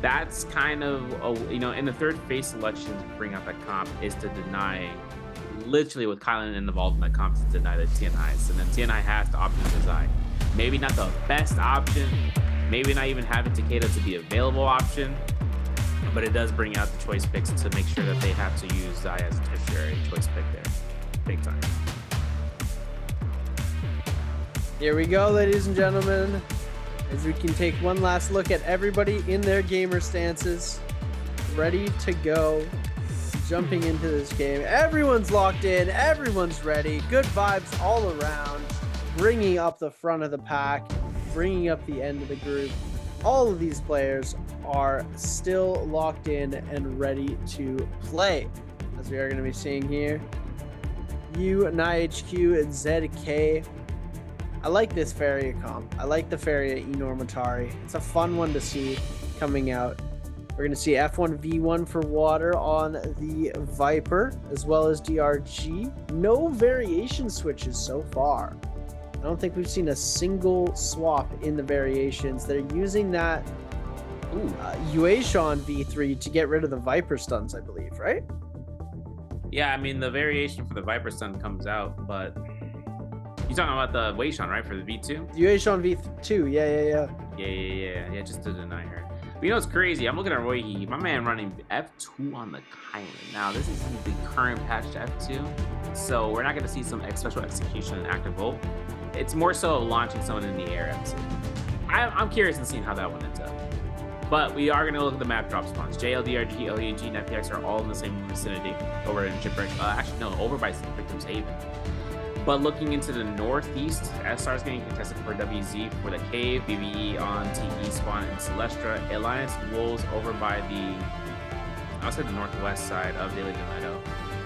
That's kind of, in the third phase selection to bring out that comp is to deny, literally with Kylan involved in that comp, to deny the TNIs. And then TNI has to opt into Zai. Maybe not the best option. Maybe not even having Takeda to be available option, but it does bring out the choice picks to make sure that they have to use Zai as a tertiary choice pick there. Big time. Here we go, ladies and gentlemen, as we can take one last look at everybody in their gamer stances. ready to go. Jumping into this game. Everyone's locked in. Everyone's ready. Good vibes all around. Bringing up the front of the pack. Bringing up the end of the group. All of these players are still locked in and ready to play. As we are going to be seeing here. NIHQ and ZK. I like this Faria comp. I like the Faria Enormitari. It's a fun one to see coming out. We're going to see F1V1 for water on the Viper, as well as DRG. No variation switches so far. I don't think we've seen a single swap in the variations. They're using that Yueshon V3 to get rid of the Viper stuns, I believe, right? Yeah, I mean, the variation for the Viper stun comes out, but you're talking about the Weishon, right, for the V2? Yueshon V2, yeah. Yeah, just to deny her. But you know, it's crazy. I'm looking at Royhe, my man running F2 on the Kylan. Now, this is the current patch to F2, so we're not going to see some special execution and active volt. It's more so launching someone in the air F2. I'm curious in seeing how that one ends up. But we are going to look at the map drop spawns. JL, DRG, LEG, and FPX are all in the same vicinity over in Shipwreck. Actually, no, over by Victim's Haven. But looking into the northeast, SR is getting contested for WZ for the Cave, BBE on TE spawn in Celestra, Alliance Wolves over by outside the northwest side of Daily Meadow,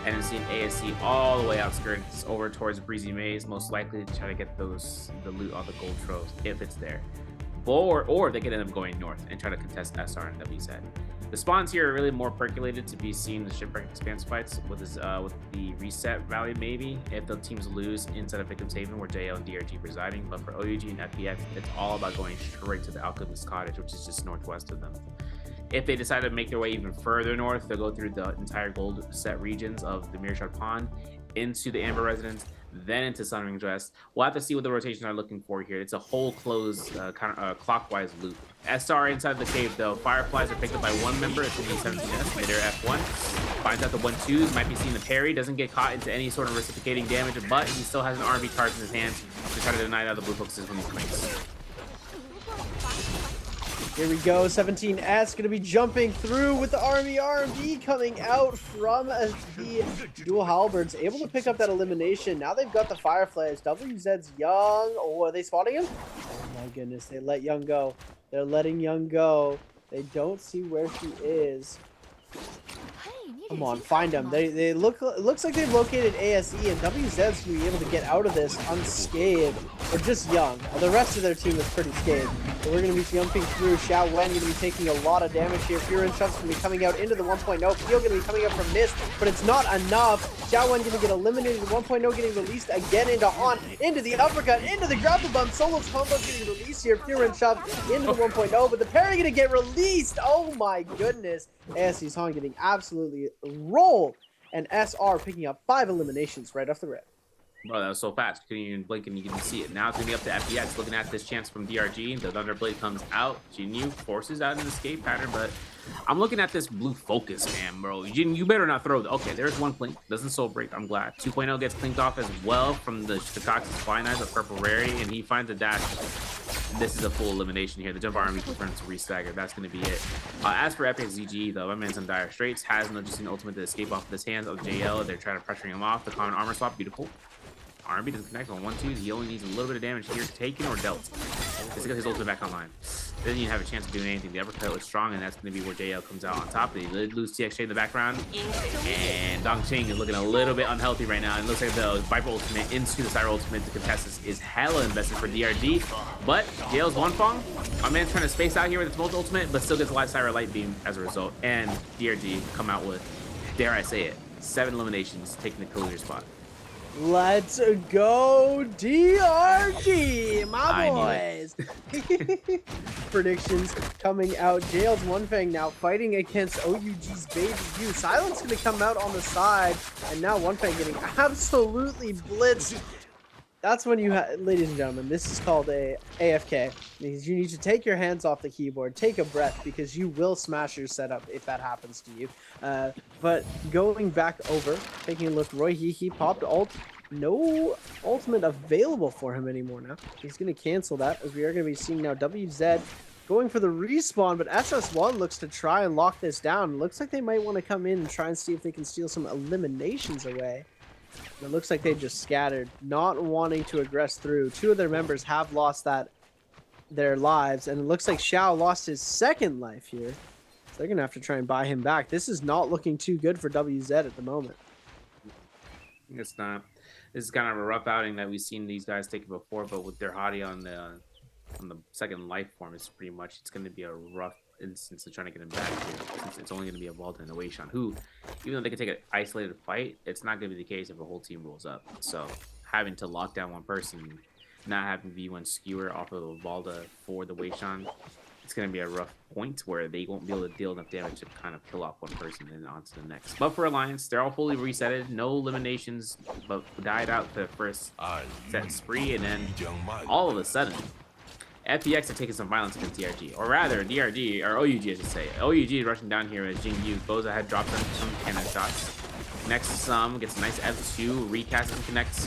and then seeing ASC all the way outskirts over towards Breezy Maze, most likely to try to get the loot on the gold troves if it's there. Or they could end up going north and try to contest SR and WZ. The spawns here are really more percolated to be seen in the Shipwreck Expanse fights with the reset value, maybe, if the teams lose inside of Victim's Haven where JL and DRG residing. But for OUG and FPX, it's all about going straight to the Alchemist Cottage, which is just northwest of them. If they decide to make their way even further north, they'll go through the entire gold set regions of the Mirashard Pond into the Amber Residence, then into Sunring West. We'll have to see what the rotations are looking for here. It's a whole closed clockwise loop. SR inside the cave though. Fireflies are picked up by one member. It's going to be 17S. They're F1. Finds out the 1-2s. Might be seeing the parry. Doesn't get caught into any sort of reciprocating damage, but he still has an RB charge in his hands to try to deny that the blue focuses when he swings. Here we go, 17S going to be jumping through with the Army RMB coming out from the dual halberds, able to pick up that elimination. Now they've got the Fireflies. WZ's Young. Oh, are they spotting him? Oh my goodness, they let Young go. They're letting Young go. They don't see where he is. Come on, find them. They looks like they've located ASE, and WZ's going to be able to get out of this unscathed, or just Young. The rest of their team is pretty scathed. So we're going to be jumping through. Xiao Wen going to be taking a lot of damage here. Furin Chuck's going to be coming out into the 1.0. Peel going to be coming out from Mist, but it's not enough. Xiao Wen going to get eliminated. 1.0 getting released again into Han, into the uppercut, into the grapple bump. Solo's combo getting released here. Furin Chuck into the 1.0, but the parry going to get released. Oh my goodness. ASC's Han getting absolutely rolled, and SR picking up 5 eliminations right off the rip. Bro, that was so fast. Couldn't even blink and you can see it. Now it's going to be up to FPX looking at this chance from DRG. The Thunderblade comes out. Jinyu forces out an escape pattern, but I'm looking at this blue focus, man, bro. You better not throw. Okay, there's one blink. Doesn't soul break. I'm glad. 2.0 gets clinked off as well from the Cox's Flying Eyes of Purple Rarity, and he finds a dash. This is a full elimination here. The jump army confirms to restagger. That's going to be it. As for Epic ZGE, though, my man's in dire straits. Has no just an ultimate to escape off of his hands of JL. They're trying to pressure him off. The common armor swap, beautiful. RB doesn't connect on 1-2. He only needs a little bit of damage here, taken or dealt. Let's get his ultimate back online. Doesn't even have a chance of doing anything. The uppercut was strong, and that's going to be where JL comes out on top. They lose TXJ in the background, and Dongqing is looking a little bit unhealthy right now. And it looks like the Viper ultimate into the Cyber ultimate to contest this is hella invested for DRG. But JL's one Fong. My man's trying to space out here with its multi ultimate, but still gets a live Cyber Light Beam as a result. And DRG come out with, dare I say it, 7 eliminations, taking the closure spot. Let's go DRG, my boys. Predictions coming out. Jail's One Fang now fighting against OUG's Baby U. Silence going to come out on the side, and now One Fang getting absolutely blitzed. That's when you ladies and gentlemen, this is called a AFK. Means you need to take your hands off the keyboard, take a breath, because you will smash your setup if that happens to you. But going back over, taking a look, Royhe, he popped ult. No ultimate available for him anymore now. He's going to cancel that, as we are going to be seeing now WZ going for the respawn, but SS1 looks to try and lock this down. Looks like they might want to come in and try and see if they can steal some eliminations away. And it looks like they just scattered, not wanting to aggress through. 2 of their members have lost their lives, and it looks like Xiao lost his 2nd life here. So they're going to have to try and buy him back. This is not looking too good for WZ at the moment. It's not. This is kind of a rough outing that we've seen these guys take before, but with their hottie on the 2nd life form, it's pretty much going to be a rough instance of trying to get him back here, since it's only going to be a Valda and a Weishan, who, even though they can take an isolated fight, it's not going to be the case if a whole team rolls up. So having to lock down one person, not having V1 skewer off of the Valda for the Weishan, it's going to be a rough point where they won't be able to deal enough damage to kind of kill off one person and on to the next. But for Alliance, they're all fully resetted, no eliminations, but died out the first set spree, and then all of a sudden, FPX are taking some violence against DRG, or rather DRG, or OUG I should say. OUG is rushing down here as Jingyu goes ahead, drops some cannon shots, connects some, gets a nice F2, recasts and connects,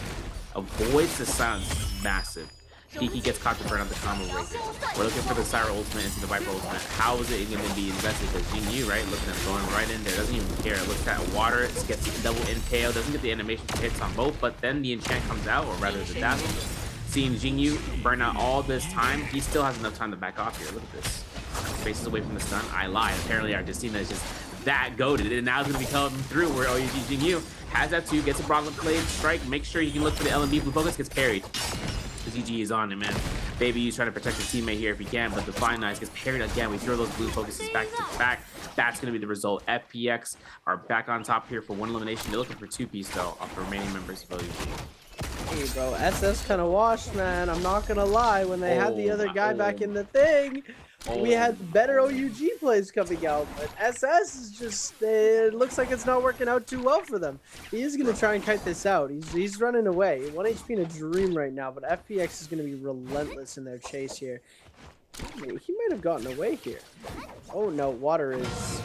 avoids the silence, massive. Kiki gets caught to burn out the combo breaker. We're looking for the Syra ultimate into the Viper ultimate. How is it going to be invested? Because Jingyu, right, looking at going right in there, doesn't even care. Looks at water, gets double impale, doesn't get the animation hits on both, but then the enchant comes out, or rather the dazzle. Seeing Jingyu burn out all this time, he still has enough time to back off here. Look at this. Faces away from the stun. I lie. Apparently, Argentina is just that goated, and now it's going to be coming through where OUG Jingyu has that too, gets a Bronco Blade strike, makes sure he can look for the LMB blue focus, gets parried. ZG is on it, man. Baby is trying to protect his teammate here if he can, but the Fine Knights gets parried again. We throw those blue focuses back to back. That's going to be the result. FPX are back on top here for 1 elimination. They're looking for 2-piece, though, off the remaining members of OUG. Hey, bro, SS kind of washed, man. I'm not going to lie. When they had the other guy back in the thing, we had better OUG plays coming out, but SS is just, it looks like it's not working out too well for them. He is going to try and kite this out. He's running away. 1 HP in a dream right now, but FPX is going to be relentless in their chase here. He might have gotten away here. Oh no, water is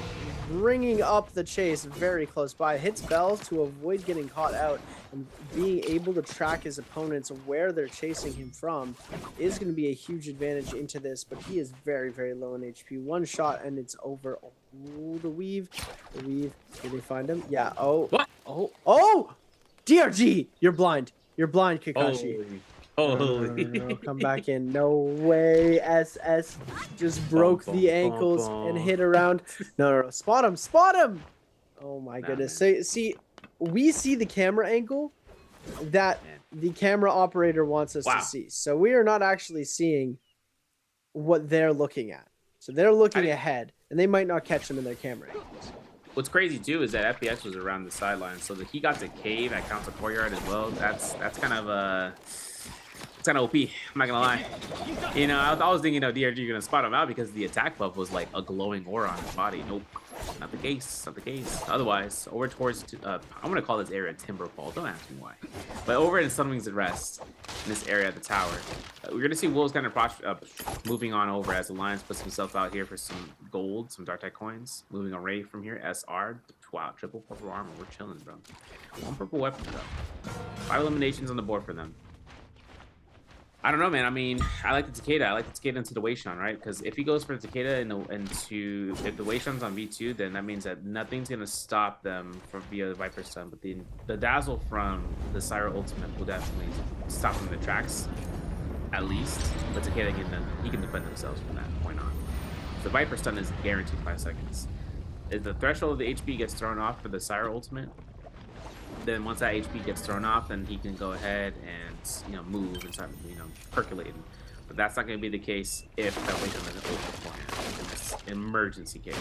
bringing up the chase very close by. Hits bells to avoid getting caught out, and being able to track his opponents where they're chasing him from is going to be a huge advantage into this, but he is very, very low in HP. 1 shot and it's over. Oh, the weave. Did they find him? Yeah. Oh. What? Oh! DRG! You're blind. You're blind, Kakashi. No, come back in. No way. SS just broke the ankles and hit around. No. Spot him. Oh my goodness. See, we see the camera angle that the camera operator wants us to see. So we are not actually seeing what they're looking at. So they're looking ahead, and they might not catch them in their camera angles. What's crazy too is that FPX was around the sideline, so that he got to cave at Council Courtyard as well. That's kind of it's kind of OP. I'm not gonna lie. You know, I was thinking, DRG gonna spot him out because the attack buff was like a glowing aura on his body. Nope, not the case. Otherwise, over towards I'm gonna call this area Timberfall. Don't ask me why. But over in Sunwings at Rest, in this area at the tower, we're gonna see Wolves kind of moving on over as Alliance puts himself out here for some gold, some Dark Tide coins. Moving away from here, SR. Wow, triple purple armor. We're chilling, bro. 1 purple weapon though. 5 eliminations on the board for them. I don't know, man. I mean, I like the Takeda. I like the Takeda into the Weishan, right? Because if he goes for the Takeda if the Weishan's on V2, then that means that nothing's going to stop them from via the Viper Stun. But the Dazzle from the Syra Ultimate will definitely stop them in the tracks, at least. But Takeda he can defend themselves from that point on. The Viper Stun is guaranteed 5 seconds. If the threshold of the HP gets thrown off for the Syra Ultimate, then once that HP gets thrown off, then he can go ahead and move and start percolating. But that's not going to be the case if that Weishan doesn't ult beforehand in this emergency case.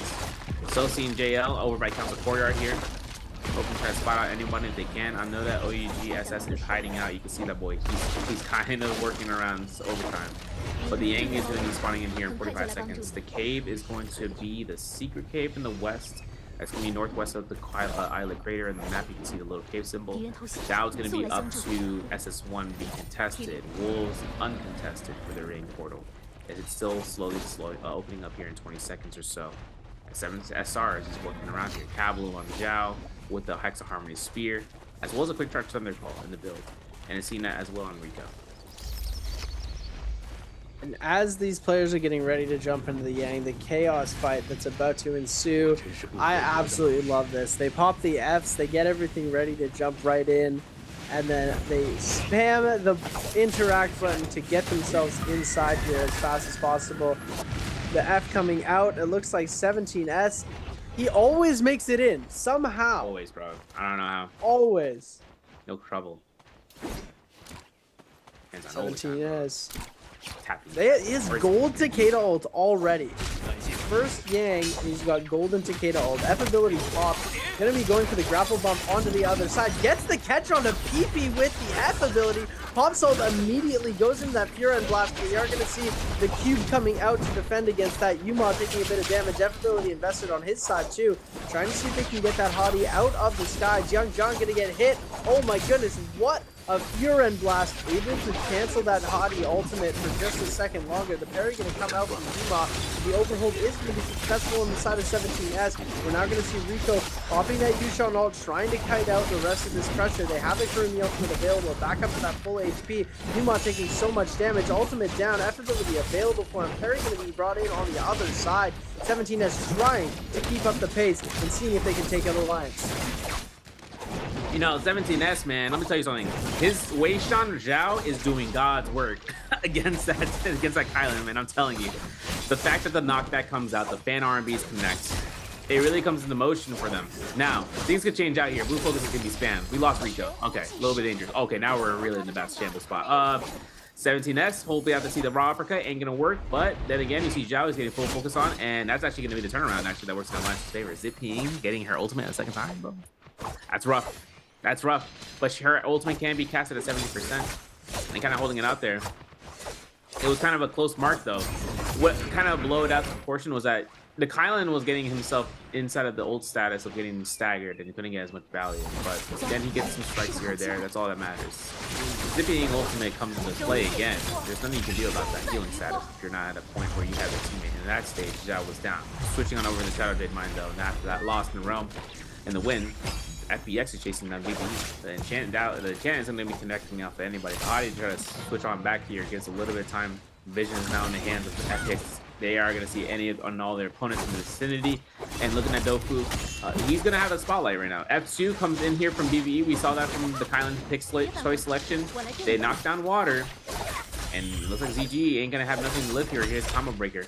So seeing JL over by Council Courtyard here, hoping to try to spot out anyone if they can. I know that OUG SS is hiding out. You can see that boy. He's kind of working around overtime. But the Yang is going to be spawning in here in 45 seconds. The cave is going to be the secret cave in the west. That's going to be northwest of the islet crater. In the map, you can see the little cave symbol. That was going to be up to SS1 being contested. Wolves uncontested for the rain portal. It's still slowly opening up here in 20 seconds or so. 7 SR is just working around here. Kablu on Zhao with the Hexa Harmony Spear, as well as a Quick Charge Thundercall in the build. And it's seen that as well on Rico. And as these players are getting ready to jump into the Yang, the chaos fight that's about to ensue, I absolutely love this. They pop the Fs, they get everything ready to jump right in, and then they spam the interact button to get themselves inside here as fast as possible. The F coming out, it looks like 17S. He always makes it in, somehow. Always, bro. I don't know how. Always. No trouble. 17S. Tapping. He has gold Takeda ult already. First Yang, he's got golden Takeda ult. F ability pop. Gonna be going for the grapple bump onto the other side. Gets the catch onto PP with the F ability. Pops ult immediately goes into that Furen blast. We are gonna see the cube coming out to defend against that. Yuma taking a bit of damage. F ability invested on his side too. Trying to see if they can get that hottie out of the sky. Jiang gonna get hit. Oh my goodness, what a Furen blast, able to cancel that hottie ultimate for just a second longer. The parry going to come out from Yuma. The overhold is going to be successful on the side of 17S. We're now going to see Rico popping that Yushan ult, trying to kite out the rest of this pressure. They have the Kurumi ultimate available, back up to that full HP. Yuma taking so much damage, ultimate down, F ability available for him. Parry going to be brought in on the other side. 17S trying to keep up the pace and seeing if they can take out Alliance. You know, 17S, man, let me tell you something. His Wei Shan Zhao is doing God's work against that Kylan, man. I'm telling you. The fact that the knockback comes out, the fan R&Bs connect, it really comes into motion for them. Now, things could change out here. Blue focus is going to be spammed. We lost Rico. Okay, a little bit dangerous. Okay, now we're really in the best shambles spot. 17S, hopefully have to see the raw uppercut, ain't gonna work, but then again, you see Zhao is getting full focus on, and that's actually gonna be the turnaround, actually, that works in Alliance's favor. Zipping, getting her ultimate a second time, bro. That's rough. That's rough, but her ultimate can be casted at 70%. And kind of holding it out there. It was kind of a close mark, though. What kind of blew it out the proportion was that the Kylan was getting himself inside of the old status of getting staggered, and he couldn't get as much value. But then he gets some strikes here or there. That's all that matters. Zipping ultimate comes into play again. There's nothing you can do about that healing status if you're not at a point where you have a teammate. In that stage, Zhao was down. Switching on over to the Shadow Jade Mine, though, and after that loss in the realm and the win, FBX is chasing that VP. The enchant isn't going to be connecting off to anybody. The Hottie try to switch on back here, gets a little bit of time. Vision is now in the hands of the FBX. They are going to see any of all their opponents in the vicinity. And looking at Dofu, he's going to have a spotlight right now. F2 comes in here from BVE. We saw that from the Kylan pick choice selection. They knocked down Water. And it looks like ZG ain't going to have nothing to live here. Here's Combo Breaker.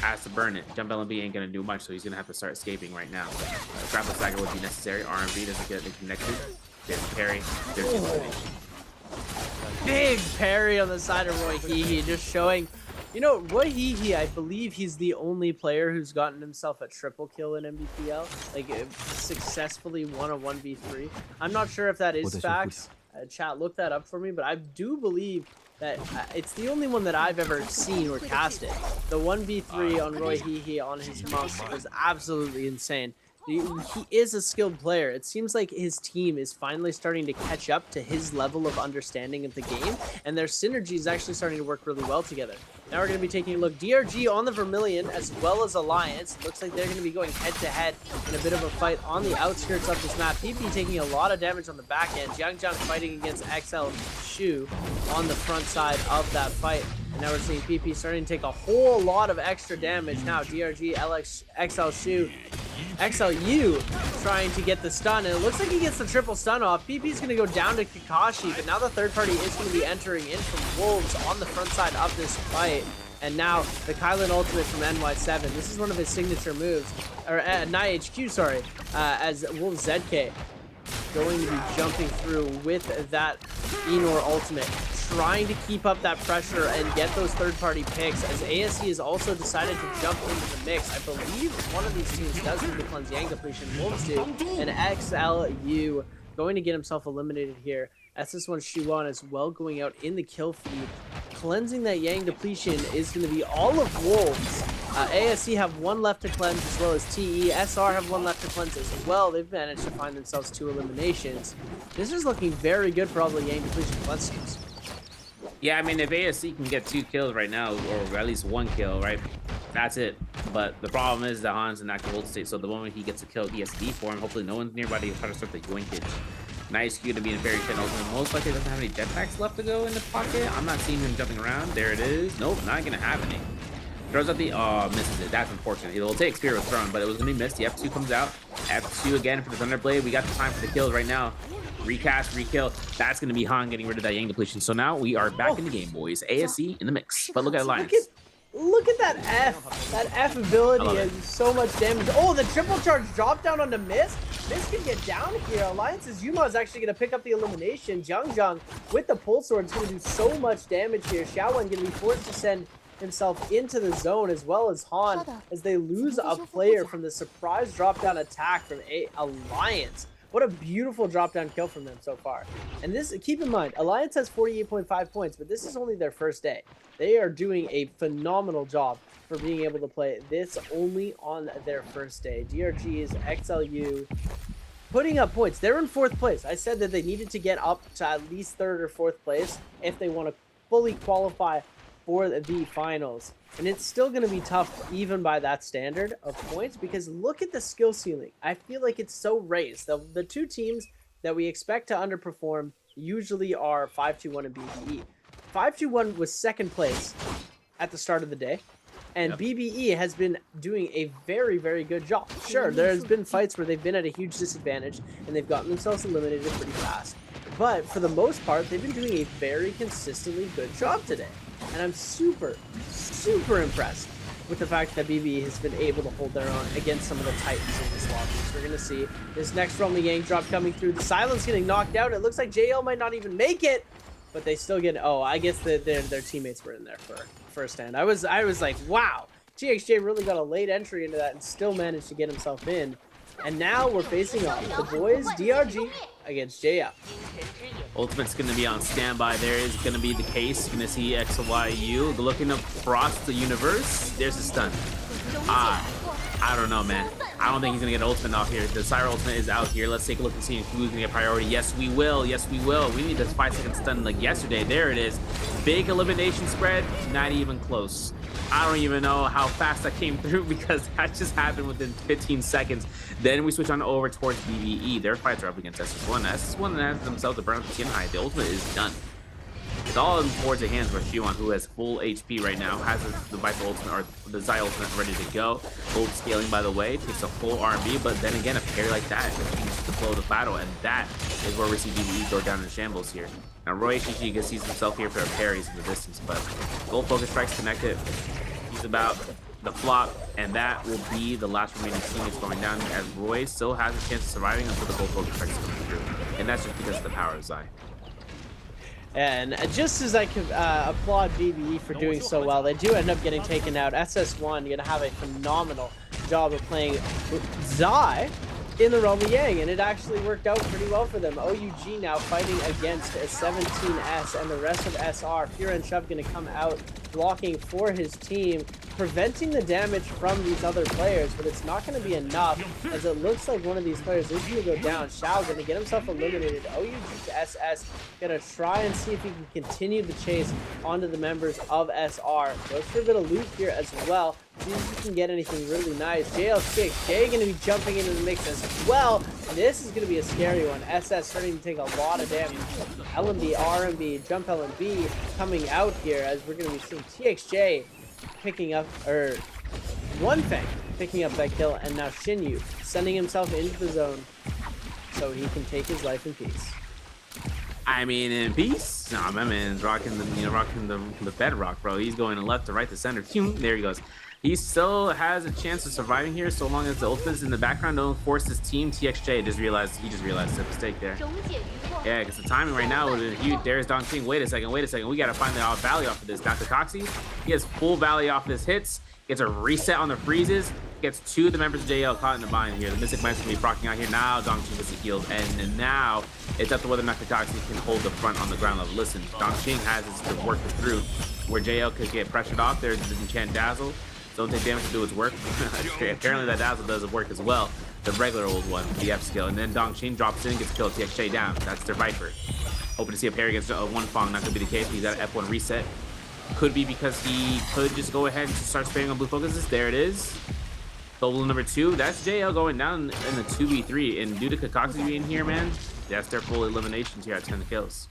Has to burn it. Jump LMB ain't gonna do much, so he's gonna have to start escaping right now. Grapple Stagger would be necessary. RMB doesn't get it connected. There's a parry. There's the elimination. Big parry on the side of Roy Hehe, just showing, you know, Roy Hehe, I believe he's the only player who's gotten himself a triple kill in Nbpl, like successfully won a 1v3. I'm not sure if that is facts. Chat, look that up for me, but I do believe that it's the only one that I've ever seen or casted. The 1v3 on Roy Hehe on his monk was absolutely insane. He is a skilled player. It seems like his team is finally starting to catch up to his level of understanding of the game, and their synergy is actually starting to work really well together. Now we're going to be taking a look. DRG on the Vermilion as well as Alliance. Looks like they're going to be going head-to-head in a bit of a fight on the outskirts of this map. PP taking a lot of damage on the back end. Jiang fighting against XL Shu on the front side of that fight. And now we're seeing PP starting to take a whole lot of extra damage. Now DRG, XL Shu, XLU trying to get the stun, and it looks like he gets the triple stun off. PP's going to go down to Kakashi, but now the third party is going to be entering in from Wolves on the front side of this fight. And now the Kylan ultimate from NY7. This is one of his signature moves, or NiHQ, sorry, as Wolves ZK going to be jumping through with that Enor ultimate, trying to keep up that pressure and get those third-party picks, as ASC has also decided to jump into the mix. I believe one of these teams does need to cleanse Yang depletion. Wolves do, and XLU going to get himself eliminated here. SS1 Shiwan as well going out in the kill feed. Cleansing that Yang depletion is going to be all of Wolves. ASC have one left to cleanse, as well as TE. SR have one left to cleanse as well. They've managed to find themselves 2 eliminations. This is looking very good for all the Yang depletion cleanse teams. Yeah, I mean, if ASC can get 2 kills right now, or at least 1 kill, right? That's it. But the problem is that Han's in that cold state, so the moment he gets a kill, he has to be for him. Hopefully no one's nearby to try to start the yoinkage. Nice Q to be in Fairy Pit. Ultimate most likely doesn't have any jetpacks left to go in the pocket. I'm not seeing him jumping around. There it is. Nope, not gonna have any. Throws out the misses it. That's unfortunate. He'll take Spear with Throne, but it was gonna be missed. The F2 comes out. F2 again for the Thunderblade. We got the time for the kills right now. Recast, rekill. That's gonna be Han getting rid of that Yang depletion. So now we are back in the game, boys. ASC in the mix. But look at Alliance. Look at that F. That F ability has so much damage. Oh, the triple charge drop down onto Miss. Miss can get down here. Alliance's Yuma is actually going to pick up the elimination. Zhang with the pull sword is going to do so much damage here. Xiaowen going to be forced to send himself into the zone, as well as Han, as they lose a player from the surprise drop down attack from Alliance. What a beautiful drop-down kill from them so far. And this, keep in mind, Alliance has 48.5 points, but this is only their first day. They are doing a phenomenal job for being able to play this only on their first day. DRG's XLU putting up points. They're in 4th place. I said that they needed to get up to at least 3rd or 4th place if they want to fully qualify for the finals. And it's still going to be tough even by that standard of points, because look at the skill ceiling. I feel like it's so raised. The two teams that we expect to underperform usually are 521 and BBE. 521 was 2nd place at the start of the day, and BBE has been doing a very, very good job. Sure, there's been fights where they've been at a huge disadvantage and they've gotten themselves eliminated pretty fast. But for the most part, they've been doing a very consistently good job today. And I'm super, super impressed with the fact that BB has been able to hold their own against some of the titans in this lobby. So we're going to see this next from the Yang drop coming through. The Silence getting knocked out. It looks like JL might not even make it, but they still get... Oh, I guess their teammates were in there for first hand. I was like, wow. TXJ really got a late entry into that and still managed to get himself in. And now we're facing off the boys DRG against JL. Ultimate's going to be on standby. There is going to be the case. You're going to see XYU looking across the universe. There's a stun. I don't know, man. I don't think he's going to get Ultimate off here. The Sire Ultimate is out here. Let's take a look and see who's going to get priority. Yes, we will. Yes, we will. We need this 5-second stun like yesterday. There it is. Big elimination spread. Not even close. I don't even know how fast that came through, because that just happened within 15 seconds. Then we switch on over towards BBE. Their fights are up against SS1. SS1 has themselves to burn up the skin high. The ultimate is done. It's all towards the hands of Xiwan, who has full HP right now, has the Viper ultimate, or the Zai ultimate ready to go. Gold scaling, by the way, takes a full R&B, but then again, a parry like that changes the flow of the battle, and that is where we see BBE go down in shambles here. Now, Roy HG sees himself here for parries in the distance, but gold focus strikes connected. He's about the flop, and that will be the last remaining teammates going down, as Roy still has a chance of surviving until the gold focus strikes coming through, and that's just because of the power of Zai. And just as I could applaud BBE for doing so well, they do end up getting taken out. SS1 going to have a phenomenal job of playing Zai in the realm of Yang, and it actually worked out pretty well for them. OUG now fighting against a 17S and the rest of SR. Fura and Shove going to come out blocking for his team, preventing the damage from these other players, but it's not going to be enough, as it looks like one of these players is going to go down. Shao going to get himself eliminated. OUG's SS going to try and see if he can continue the chase onto the members of SR. Goes for a bit of loot here as well. See if he can get anything really nice. JL's kick. Jay going to be jumping into the mix as well. This is going to be a scary one. SS starting to take a lot of damage. LMB, RMB, Jump LMB coming out here, as we're going to be seeing TXJ picking up, or One Fang picking up that kill, and now Shinyu sending himself into the zone so he can take his life in peace. I mean, in peace? Nah, my man's rocking the bedrock, bro. He's going to left to right to center. There he goes. He still has a chance of surviving here, so long as the ultimate's in the background. Don't force his team. TXJ he just realized the mistake there. Yeah, because the timing right now is huge. There's Dongqing. Wait a second. We gotta find the Valley off of this. Dr. Coxie, he has full Valley off of his hits. Gets a reset on the freezes. Gets two of the members of JL caught in the bind here. The Mystic Might's gonna be procking out here now. Dongqing gets healed, and now it's up to whether Dr. Coxie can hold the front on the ground level. Listen, Dongqing has his to work through where JL could get pressured off. There's the enchant dazzle. Don't take damage to do its work. Apparently that dazzle does work as well. The regular old one, the F skill. And then Dongqing drops in, gets killed. TXJ down. That's their Viper. Hoping to see a parry against One Fang. Not going to be the case. He's at F1 reset. Could be because he could just go ahead and start spamming on blue focuses. There it is. Global number 2. That's JL going down in the 2v3. And due to Kakashi being here, man, That's their full eliminations here at 10 kills.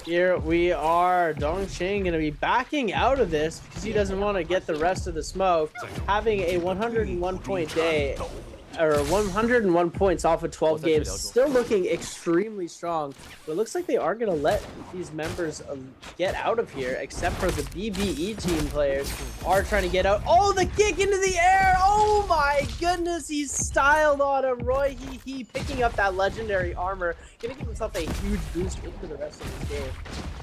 Here we are. Dongqing going to be backing out of this because he doesn't want to get the rest of the smoke. Having a 101 point day, or 101 points off of 12 games, still looking extremely strong. But it looks like they are going to let these members get out of here, except for the BBE team players are trying to get out. Oh, the kick into the air! Oh my goodness, he's styled on him. Roy Hee picking up that legendary armor, going to give himself a huge boost into the rest of the game.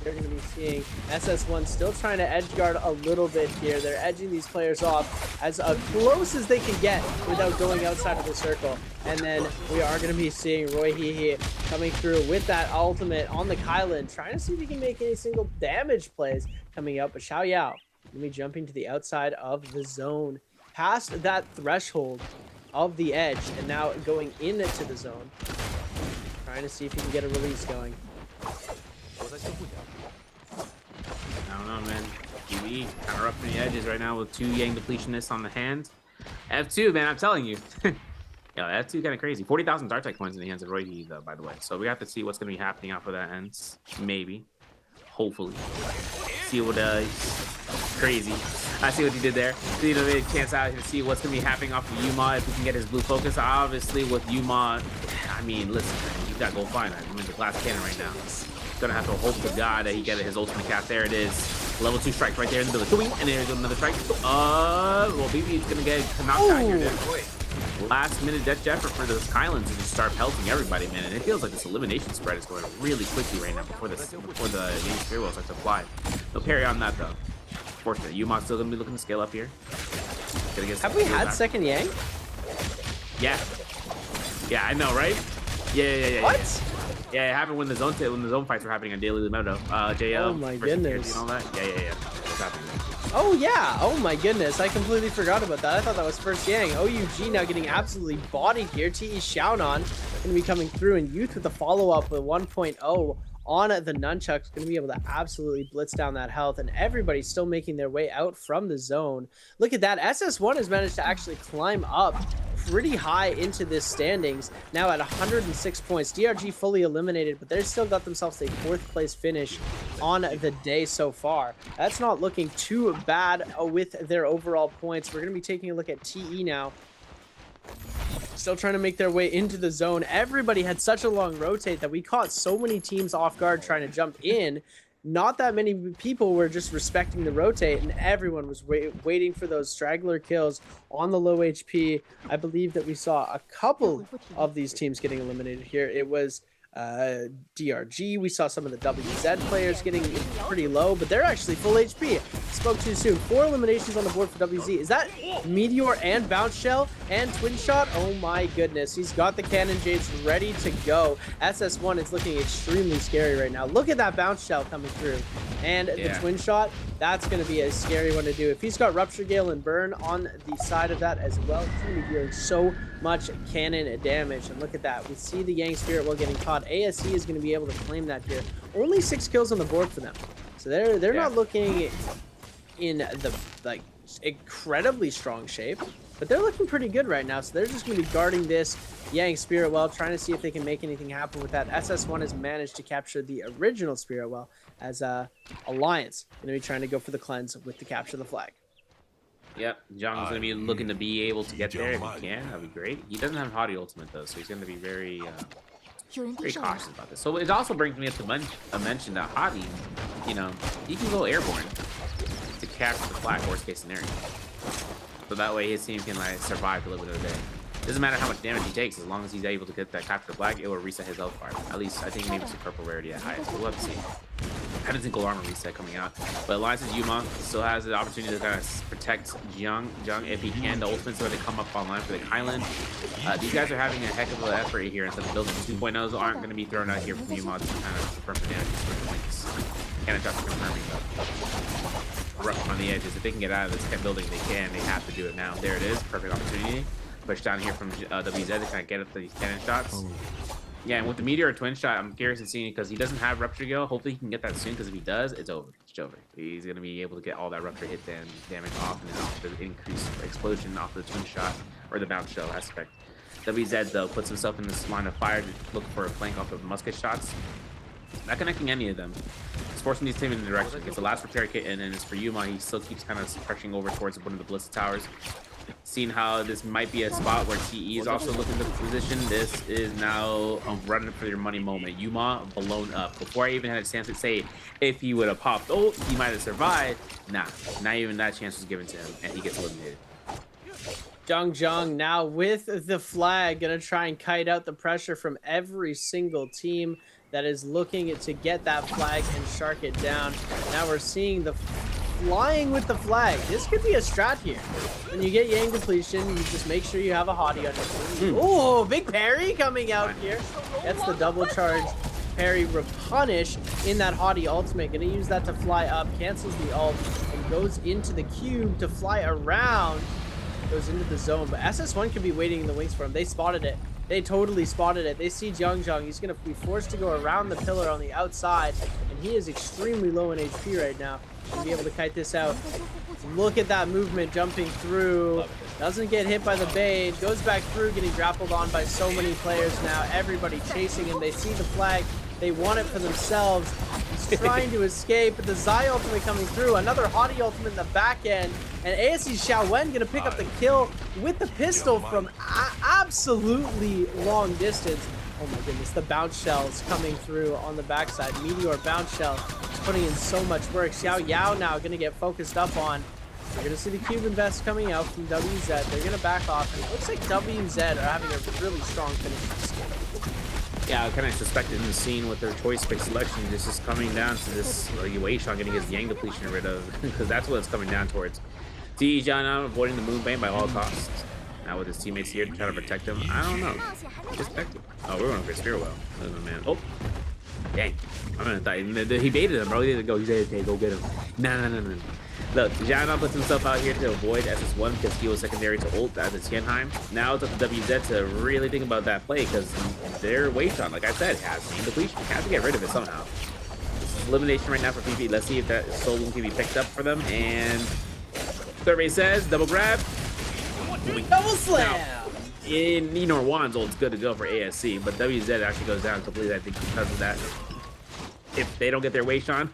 They're going to be seeing SS1 still trying to edge guard a little bit here. They're edging these players off as close as they can get without going outside of the circle. And then we are going to be seeing Roy Hee coming through with that ultimate on the Kylan, trying to see if he can make any single damage plays coming up. But Xiao Yao going to be jumping to the outside of the zone, past that threshold of the edge, and now going into the zone, trying to see if he can get a release going. I don't know, man. QB kind of rough in the edges right now with 2 Yang Depletionists on the hand. F2, man, I'm telling you. Yeah, F2 kind of crazy. 40,000 Dark points in the hands of Roy Hee, though, by the way. So we have to see what's going to be happening after that ends. Maybe. Hopefully. See what crazy. I see what he did there. See the chance out here to see what's going to be happening off of Yuma if we can get his blue focus. Obviously, with Yuma, I mean, listen, man, you got to go find that. I'm in the glass cannon right now. Gonna have to hope to God that he get his ultimate cast. There it is. Level 2 strike right there in the building. And there's another strike. Well, BB is gonna get knocked out here. Then. Last minute death effort for those Kylands to just start pelting everybody, man. And it feels like this elimination spread is going really quickly right now before the game spear starts to fly. No parry on that though. Fortunate. Yuma's still gonna be looking to scale up here. Have we had second Yang? Yeah. Yeah, I know, right? Yeah. What? Yeah, it happened when the zone fights were happening on Daily Meadow. JL. Oh my goodness. And all that. Yeah. What's happening? Oh yeah. Oh my goodness. I completely forgot about that. I thought that was first Yang. OUG now getting absolutely bodied here. TE Xiaonan gonna be coming through, and Youth with the follow-up with 1.0 on the nunchucks, going to be able to absolutely blitz down that health, and everybody's still making their way out from the zone. Look at that. SS1 has managed to actually climb up pretty high into this standings, now at 106 points. DRG fully eliminated, but they've still got themselves a 4th place finish on the day so far. That's not looking too bad with their overall points. We're going to be taking a look at TE now. Still trying to make their way into the zone. Everybody had such a long rotate that we caught so many teams off guard trying to jump in. Not that many people were just respecting the rotate, and everyone was waiting for those straggler kills on the low HP. I believe that we saw a couple of these teams getting eliminated here. It was DRG. We saw some of the WZ players getting pretty low, but they're actually full HP. Spoke too soon. 4 eliminations on the board for WZ. Is that Meteor and Bounce Shell and Twin Shot? Oh my goodness. He's got the Cannon Jades ready to go. SS1 is looking extremely scary right now. Look at that Bounce Shell coming through. And the Twin Shot, that's going to be a scary one to do. If he's got Rupture Gale and Burn on the side of that as well, he's going to be dealing so much cannon damage. And look at that. We see the Yang Spirit Well getting caught. ASE is going to be able to claim that here. Only 6 kills on the board for them. So they're not looking in the like incredibly strong shape, but they're looking pretty good right now. So they're just going to be guarding this Yang Spirit Well, trying to see if they can make anything happen with that. SS1 has managed to capture the original Spirit Well, as Alliance going to be trying to go for the cleanse with the capture of the flag. Yep, Jong's going to be looking to be able to get there if he can. That'd be great. He doesn't have Haughty Ultimate though, so he's going to be very cautious about this. So it also brings me up to mention that Haughty, you know, he can go airborne to capture the flag, worst case scenario. So that way his team can like survive a little bit of the day. Doesn't matter how much damage he takes, as long as he's able to get that capture flag, it will reset his health bar. At least I think maybe it's a purple rarity at highest. We'll have to see. I don't think gold armor reset coming out. But Alliance's Yuma still has the opportunity to kind of protect Jung if he can. The ultimates are to come up online for the Kylan. These guys are having a heck of an effort here instead of building. 2.0s aren't going to be thrown out here from Yuma to kind of confirm the damage for points. Cannon shots confirming though. Rough on the edges. If they can get out of this building, they can. They have to do it now. There it is. Perfect opportunity. Push down here from WZ to kind of get up these cannon shots. Yeah, and with the Meteor or Twin Shot, I'm curious in seeing because he doesn't have Rupture Gale. Hopefully he can get that soon, because if he does, it's over. It's over. He's going to be able to get all that Rupture hit damage off, and then off the increased explosion off the Twin Shot or the Bounce Shell aspect. WZ though puts himself in this line of fire to look for a flank off of musket shots. Not connecting any of them. It's forcing these teams in the direction. Gets the last repair kit, and then it's for Yuma. He still keeps kind of pressuring over towards one of the Ballista towers. Seeing how this might be a spot where TE is also looking to position. This is now a run for your money moment. Yuma blown up. Before I even had a chance to say if he would have popped ult, he might have survived. Nah, not even that chance was given to him, and he gets eliminated. Jung now with the flag, gonna try and kite out the pressure from every single team that is looking to get that flag and shark it down. Now we're seeing the flying with the flag. This could be a strat here. When you get Yang depletion, you just make sure you have a hottie on your team. Oh, big parry coming out here. Gets the double charge parry repunish in that hottie ultimate. Gonna use that to fly up, cancels the ult, and goes into the cube to fly around. Goes into the zone, but SS1 could be waiting in the wings for him. They spotted it. They totally spotted it. They see Jung. He's going to be forced to go around the pillar on the outside, and he is extremely low in HP right now to be able to kite this out. Look at that movement jumping through. Doesn't get hit by the bait. Goes back through, getting grappled on by so many players now. Everybody chasing him. They see the flag. They want it for themselves. He's trying to escape, but the Zai ultimate coming through. Another hottie ultimate in the back end. And ASC's Xiaowen going to pick up the kill with the pistol from absolutely long distance. Oh my goodness, the bounce shells coming through on the backside. Meteor bounce shell is putting in so much work. Xiao Yao now going to get focused up on. We're going to see the cube invest coming out from WZ. They're going to back off. And it looks like WZ are having a really strong finish this game. Yeah, I kind of suspected in the scene with their choice pick selection, this is coming down to this Wei Shang getting his Yang depletion rid of, because that's what it's coming down towards. TE John avoiding the moonbane by all costs. Now with his teammates here to try to protect him, I don't know. Respect him. Oh, we're going for Spearwell. Oh, man. Oh, dang. I mean, he baited him, bro. He didn't go. He said, okay, go get him. No. Look, Jianan puts himself out here to avoid SS1 because he was secondary to ult as a Tianheim. Now it's up to WZ to really think about that play because their Wei Shang, like I said, has Yang depletion. You have to get rid of it somehow. This is elimination right now for PP. Let's see if that soul wound can be picked up for them. And survey says double grab. Double slam! In Enor Wan's ult's good to go for ASC, but WZ actually goes down completely, I think, because of that. If they don't get their Wei Shang,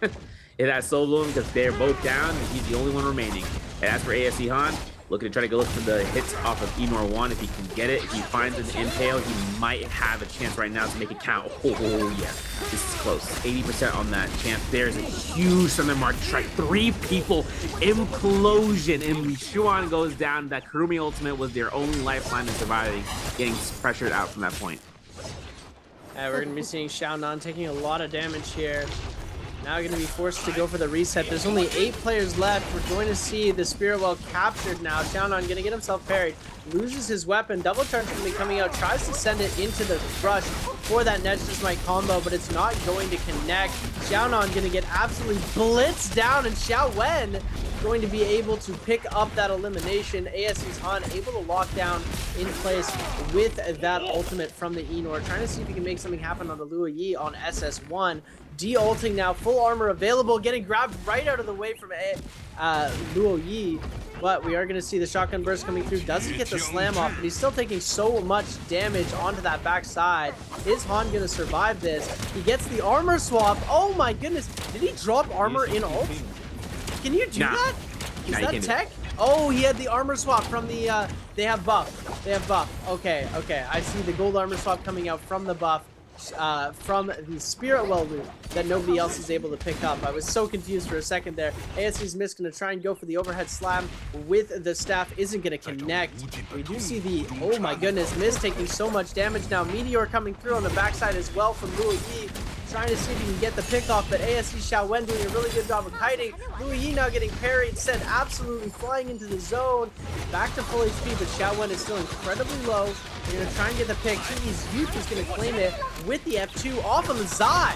it has soul bloom because they're both down and he's the only one remaining. And as for ASC Han, looking to try to go look for the hits off of Enor 1 if he can get it. If he finds an Nbpl, he might have a chance right now to make it count. Oh yeah, this is close. 80% on that chance. There's a huge Thunder Mark strike. 3 people implosion, and Shuan goes down. That Kurumi ultimate was their only lifeline in surviving, getting pressured out from that point. We're going to be seeing Xiaonan taking a lot of damage here. Now going to be forced to go for the reset. There's only 8 players left. We're going to see the Spirit Well captured now. Xiaonan going to get himself parried. Loses his weapon. Double charge going to be coming out. Tries to send it into the rush for that Nexus Might combo, but it's not going to connect. Xiaonan going to get absolutely blitzed down, and Xiaowen going to be able to pick up that elimination. ASC's Han able to lock down in place with that ultimate from the Enor. Trying to see if he can make something happen on the Luo Yi on SS1. De-ulting now, full armor available, getting grabbed right out of the way from Luo Yi. But we are going to see the shotgun burst coming through. Doesn't get the slam off, but he's still taking so much damage onto that backside. Is Han going to survive this? He gets the armor swap. Oh my goodness. Did he drop armor in ult? Can you do that? Is that tech? Oh, he had the armor swap from the, they have buff. They have buff. Okay. I see the gold armor swap coming out from the buff. From the Spirit Well loot that nobody else is able to pick up. I was so confused for a second there. ASC's Mist going to try and go for the overhead slam with the staff. Isn't going to connect. We do see the, oh my goodness, Mist taking so much damage now. Meteor coming through on the backside as well from Luo Yi. Trying to see if he can get the pick off, but ASC Xiaowen doing a really good job of kiting. Luo Yi now getting parried, sent absolutely flying into the zone. Back to full HP, but Xiaowen is still incredibly low. They're going to try and get the pick. He's Youth is going to claim it with the F2 off on the Zai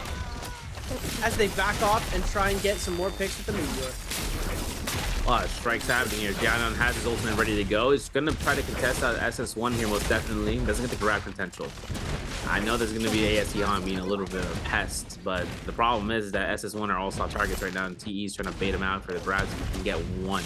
as they back off and try and get some more picks with the Meteor. A lot of strikes happening here. Jianan has his ultimate ready to go. He's going to try to contest out SS1 here most definitely. Doesn't get the grab potential. I know there's going to be ASC Han being a little bit of a pest, but the problem is that SS1 are all-star targets right now, and TE's trying to bait him out for the grabs. He can get one.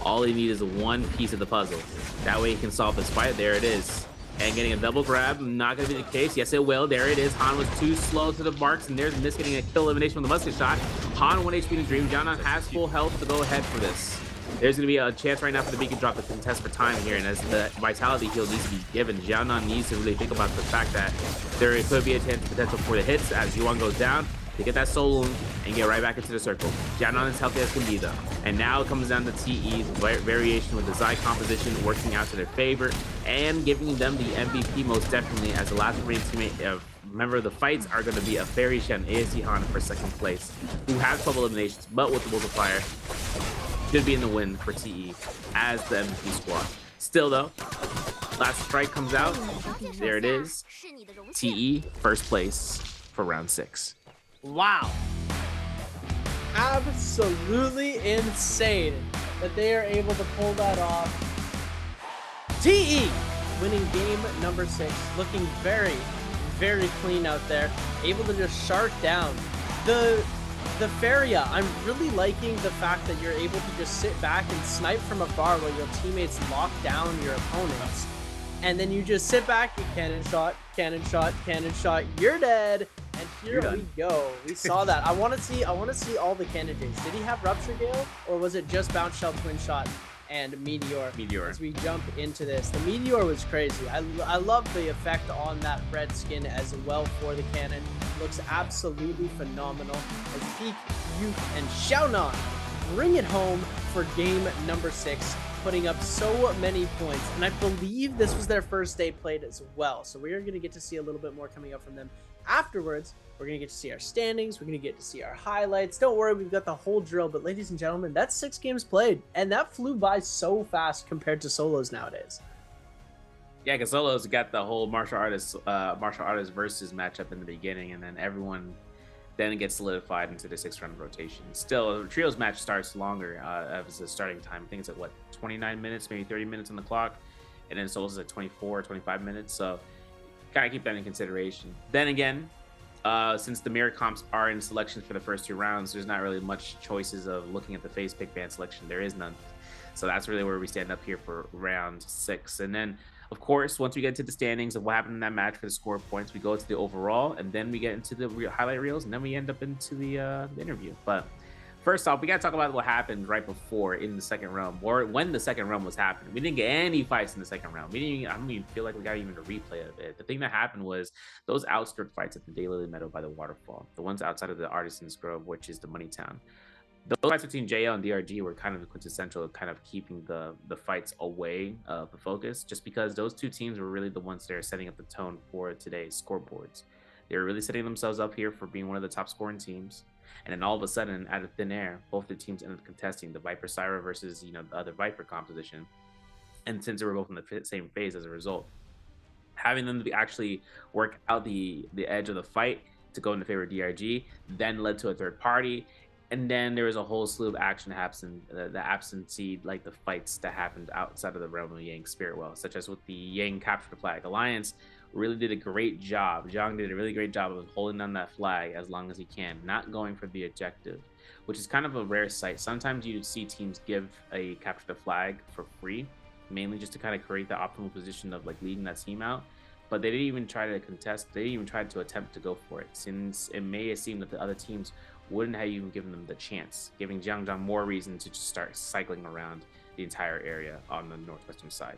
All he needs is one piece of the puzzle. That way he can solve this fight. There it is. And getting a double grab, not going to be the case. Yes, it will. There it is. Han was too slow to the marks, and there's Miss getting a kill elimination from the musket shot. Han 1 HP in Dream. Jianan has full health to go ahead for this. There's going to be a chance right now for the Beacon drop to contest for time here, and as the Vitality heal needs to be given, Jianan needs to really think about the fact that there could be a chance potential for the hits as Yuan goes down to get that soul wound and get right back into the circle. Jianan is healthy as can be, though. And now it comes down to TE, variation with the Zai composition working out to their favor and giving them the MVP most definitely, as the last remaining teammate. Remember, the fights are going to be a Fairy Shen, ASC Han for second place, who have 12 eliminations, but with the multiplier, should be in the win for TE as the MVP squad. Still, though, last strike comes out. There it is. TE, first place for round 6. Wow. Absolutely insane that they are able to pull that off. TE winning game number 6, looking very, very clean out there, able to just shark down the Feria. I'm really liking the fact that you're able to just sit back and snipe from afar while your teammates lock down your opponents, and then you just sit back and cannon shot, you're dead. And here we go. We saw that. I want to see all the candidates. Did he have Rupture Gale, or was it just Bounce Shell, Twin Shot, and Meteor? As we jump into this, the Meteor was crazy. I love the effect on that red skin as well for the cannon. Looks absolutely phenomenal. As Peak, Youth, and Xiaonan bring it home for game number 6, putting up so many points. And I believe this was their first day played as well. So we are going to get to see a little bit more coming up from them. Afterwards, we're going to get to see our standings. We're going to get to see our highlights. Don't worry, we've got the whole drill. But ladies and gentlemen, that's 6 games played. And that flew by so fast compared to solos nowadays. Yeah, because solos got the whole martial artists versus matchup in the beginning. And then everyone then gets solidified into the 6-round rotation. Still, the trios match starts longer as the starting time. I think it's at, 29 minutes, maybe 30 minutes on the clock. And then solos is at 24 or 25 minutes. So kind of keep that in consideration. Then again, since the mirror comps are in selections for the first 2 rounds, there's not really much choices of looking at the phase pick band selection. There is none. So that's really where we stand up here for round 6. And then, of course, once we get to the standings of what happened in that match for the score points, we go to the overall, and then we get into the highlight reels, and then we end up into the interview. But first off, we got to talk about what happened right before in the second round, or when the second round was happening. We didn't get any fights in the second round. I don't even feel like we got even a replay of it. The thing that happened was those outskirt fights at the Daylily Meadow by the waterfall, the ones outside of the Artisan's Grove, which is the money town. Those fights between JL and DRG were kind of quintessential, kind of keeping the fights away of the focus, just because those 2 teams were really the ones that are setting up the tone for today's scoreboards. They were really setting themselves up here for being one of the top scoring teams. And then all of a sudden, out of thin air, both the teams ended up contesting the Viper Syra versus, the other Viper composition. And since they were both in the same phase as a result, having them to actually work out the edge of the fight to go into favor of DRG then led to a third party. And then there was a whole slew of action the absentee, like the fights that happened outside of the realm of Yang Spirit Well, such as with the Yang Capture the Flag Alliance. Really did a great job. Zhang did a really great job of holding down that flag as long as he can, not going for the objective, which is kind of a rare sight. Sometimes you see teams give a capture the flag for free, mainly just to kind of create the optimal position of leading that team out. But they didn't even try to contest. They didn't even try to attempt to go for it, since it may have seemed that the other teams wouldn't have even given them the chance, giving Jiang more reason to just start cycling around the entire area on the northwestern side.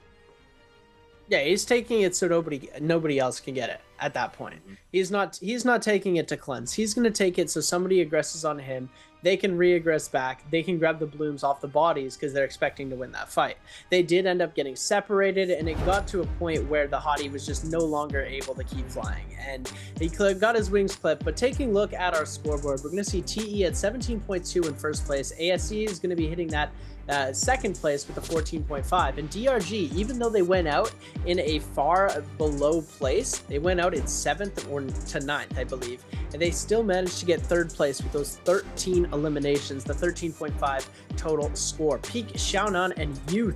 Yeah, he's taking it so nobody else can get it at that point. He's not taking it to cleanse. He's going to take it so somebody aggresses on him, they can re-aggress back, they can grab the blooms off the bodies because they're expecting to win that fight. They did end up getting separated, and it got to a point where the hottie was just no longer able to keep flying, and he got his wings clipped. But taking a look at our scoreboard, we're going to see TE at 17.2 in first place. ASC is going to be hitting that second place with a 14.5, and DRG, even though they went out in a far below place, they went out in 7th or to 9th, I believe, and they still managed to get 3rd place with those 13 eliminations, the 13.5 total score. Peak, Xiaonan, and Youth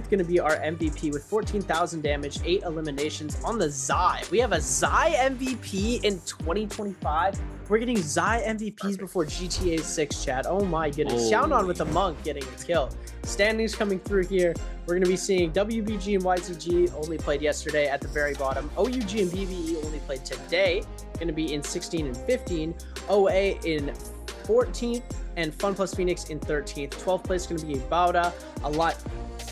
going to be our MVP with 14,000 damage, 8 eliminations on the Zai. We have a Zai MVP in 2025. We're getting Zai MVPs before GTA 6, chat. Oh my goodness. Xiaonan with a monk getting a kill. Standings coming through here. we're going to be seeing WBG and YZG only played yesterday at the very bottom. OUG and BVE only played today. Going to be in 16 and 15. OA in 14th and Fun Plus Phoenix in 13th. 12th place is going to be Bauda.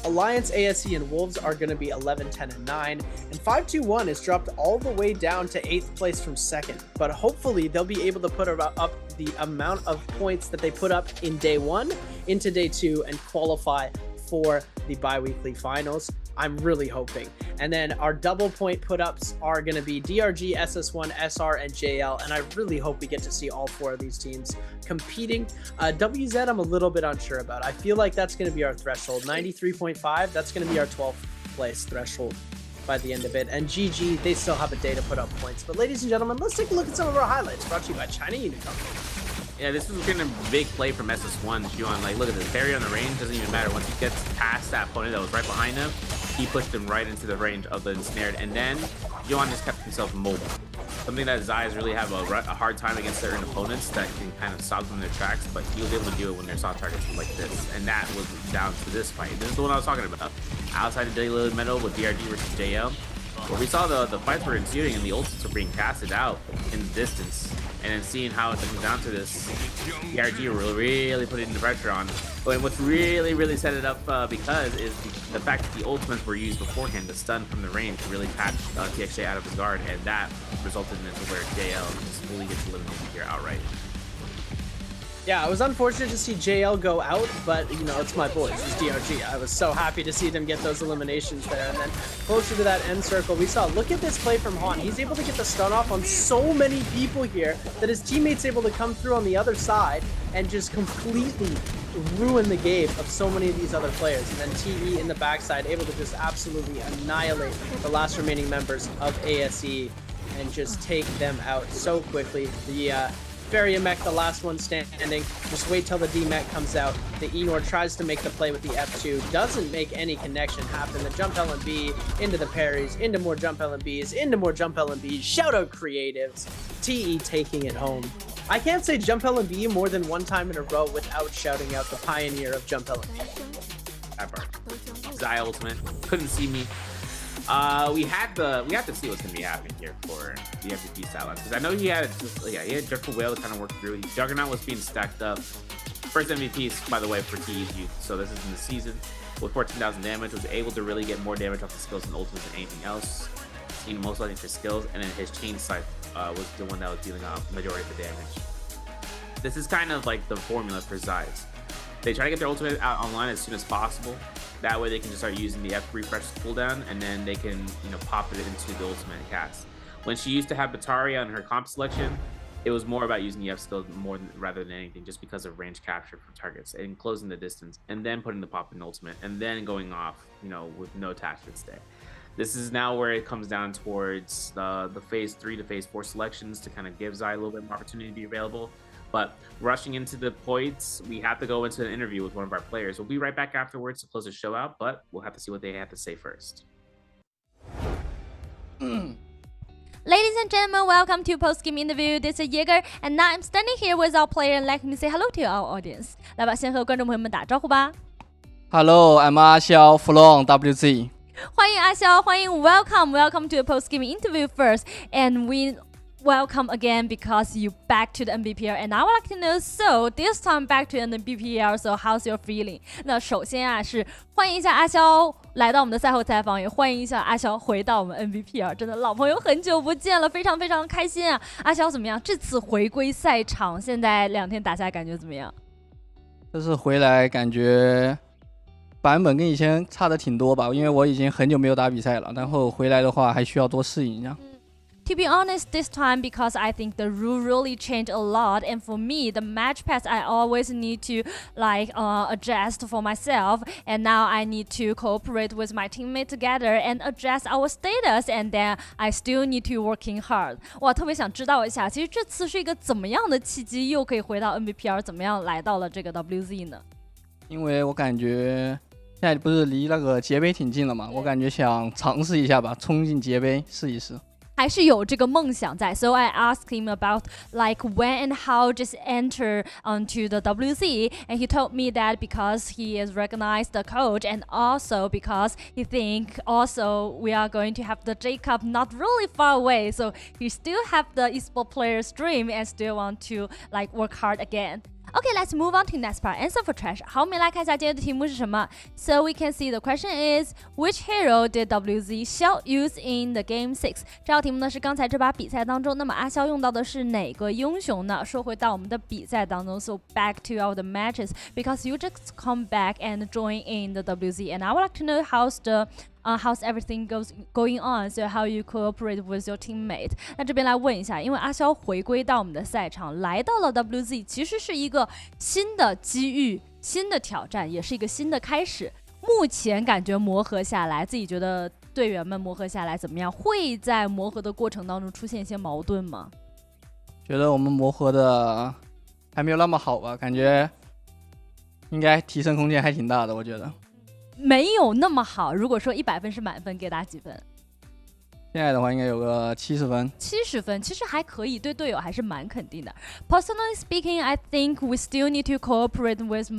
Alliance, ASE, and Wolves are going to be 11, 10, and 9. And 521 is dropped all the way down to 8th place from 2nd. But hopefully they'll be able to put up the amount of points that they put up in day 1 into day 2 and qualify for the bi-weekly finals. I'm really hoping. And then our double point put-ups are going to be DRG, SS1, SR, and JL. And I really hope we get to see all 4 of these teams competing. WZ, I'm a little bit unsure about. I feel like that's going to be our threshold. 93.5, that's going to be our 12th place threshold by the end of it. And GG, they still have a day to put up points. But ladies and gentlemen, let's take a look at some of our highlights brought to you by China Unicom. Yeah, this was kind of a big play from SS1. Juan, like, look at this. Parry on the range doesn't even matter. Once he gets past that opponent that was right behind him, he pushed him right into the range of the ensnared. And then Juan just kept himself mobile. Something that Zayas really have a hard time against certain opponents that can kind of stop them in their tracks, but he was able to do it when their soft targets were like this. And that was down to this fight. This is the one I was talking about. Outside of Daily Metal with DRG versus JL, where we saw the fights were ensuing and the ults were being casted out in the distance. And then seeing how it comes down to this, DRG really putting the pressure on. But what's really set it up because is the fact that the ultimates were used beforehand, the stun from the range really patched TXJ out of his guard, and that resulted in where JL just fully gets eliminated here outright. Yeah, it was unfortunate to see JL go out, but, you know, it's my boys, it's DRG. I was so happy to see them get those eliminations there. And then closer to that end circle, we saw, look at this play from Han. He's able to get the stun off on so many people here that his teammate's able to come through on the other side and just completely ruin the game of so many of these other players. And then TE in the backside able to just absolutely annihilate the last remaining members of ASE and just take them out so quickly. The Fairy mech, the last one standing. Just wait till the D mech comes out. The Enor tries to make the play with the F2. Doesn't make any connection happen. The jump LMB into the parries, into more jump LMBs, into more jump LMBs. Shout out creatives. TE taking it home. I can't say jump LMB more than one time in a row without shouting out the pioneer of jump LMB. That part. Zai ultimate. Couldn't see me. We have to see what's gonna be happening here for the MVP style, because I know he had Dreadful Whale to kind of work through. Juggernaut was being stacked up. First MVP, by the way, for TE's youth. So this is in the season with 14,000 damage. Was able to really get more damage off the skills and ultimates than anything else. Seen most likely for skills, and then his chain scythe was the one that was dealing out the majority of the damage. This is kind of like the formula for Zayas. They try to get their ultimate out online as soon as possible. That way they can just start using the F refresh cooldown, and then they can, you know, pop it into the ultimate cast. When she used to have Bataria on her comp selection, it was more about using the F skill rather than anything, just because of range capture from targets and closing the distance, and then putting the pop in ultimate, and then going off, you know, with no attachments there. This is now where it comes down towards the phase 3 to phase 4 selections to kind of give Zai a little bit more opportunity to be available. But rushing into the points, we have to go into an interview with one of our players. We'll be right back afterwards to close the show out, but we'll have to see what they have to say first. Ladies and gentlemen, welcome to post-game interview. This is Jaeger, and now I'm standing here with our player. Let me say hello to our audience. 来吧，先和观众朋友们打招呼吧。Hello, I'm 阿肖 from WZ. 欢迎阿肖，欢迎 welcome to the post-game interview first, and we.Welcome again because you back to the Nbpl, and I would like to know, so this time back to the Nbpl, so how's your feeling? 那首先啊，是欢迎一下阿肖来到我们的赛后采访，也欢迎一下阿肖回到我们 Nbpl， 真的老朋友很久不见了，非常开心啊！阿肖怎么样？这次回归赛场，现在2天打下来感觉怎么样？这次回来感觉版本跟以前差的挺多吧，因为我已经很久没有打比赛了，然后回来的话还需要多适应一下。To be honest, this time, because I think the rule really changed a lot, and for me, the match pass I always need to adjust for myself, and now I need to cooperate with my teammate together and adjust our status, and then I still need to working hard. 哇，特别想知道一下，其实这次是一个怎么样的契机，又可以回到 Nbpl， 怎么样来到了这个 WZ 呢？因为我感觉现在不是离那个捷杯挺近了嘛，我感觉想尝试一下吧，冲进捷杯试一试。还是有这个梦想在。So I asked him about like when and how just enter onto the WZ, and he told me that because he is recognized the coach, and also because he think also we are going to have the J Cup not really far away, so he still have the esport player's dream and still want to like work hard again. Okay, let's move on to next part. Answer for trash. 好，我们来看一下今天的题目是什么。So we can see the question is, which hero did WZ Xiao use in the game 6? 这道题目呢是刚才这把比赛当中，那么阿肖用到的是哪个英雄呢？说回到我们的比赛当中 ，so back to our the matches because you just come back and join in the WZ, and I would like to know how's everything going on, so how you cooperate with your teammate. 那这边来问一下，因为阿肖回归到我们的赛场，来到了 WZ， 其实是一个新的机遇、新的挑战，也是一个新的开始。目前感觉磨合下来，自己觉得队员们磨合下来怎么样？会在磨合的过程当中出现一些矛盾吗？觉得我们磨合的还没有那么好吧，感觉应该提升空间还挺大的，我觉得。没有那么好。如果说100分是满分，给打几分？现在的话应该有个70分。70分其实还可以，对队友还是蛮肯定的。Personally speaking, I think we still need to cooperate with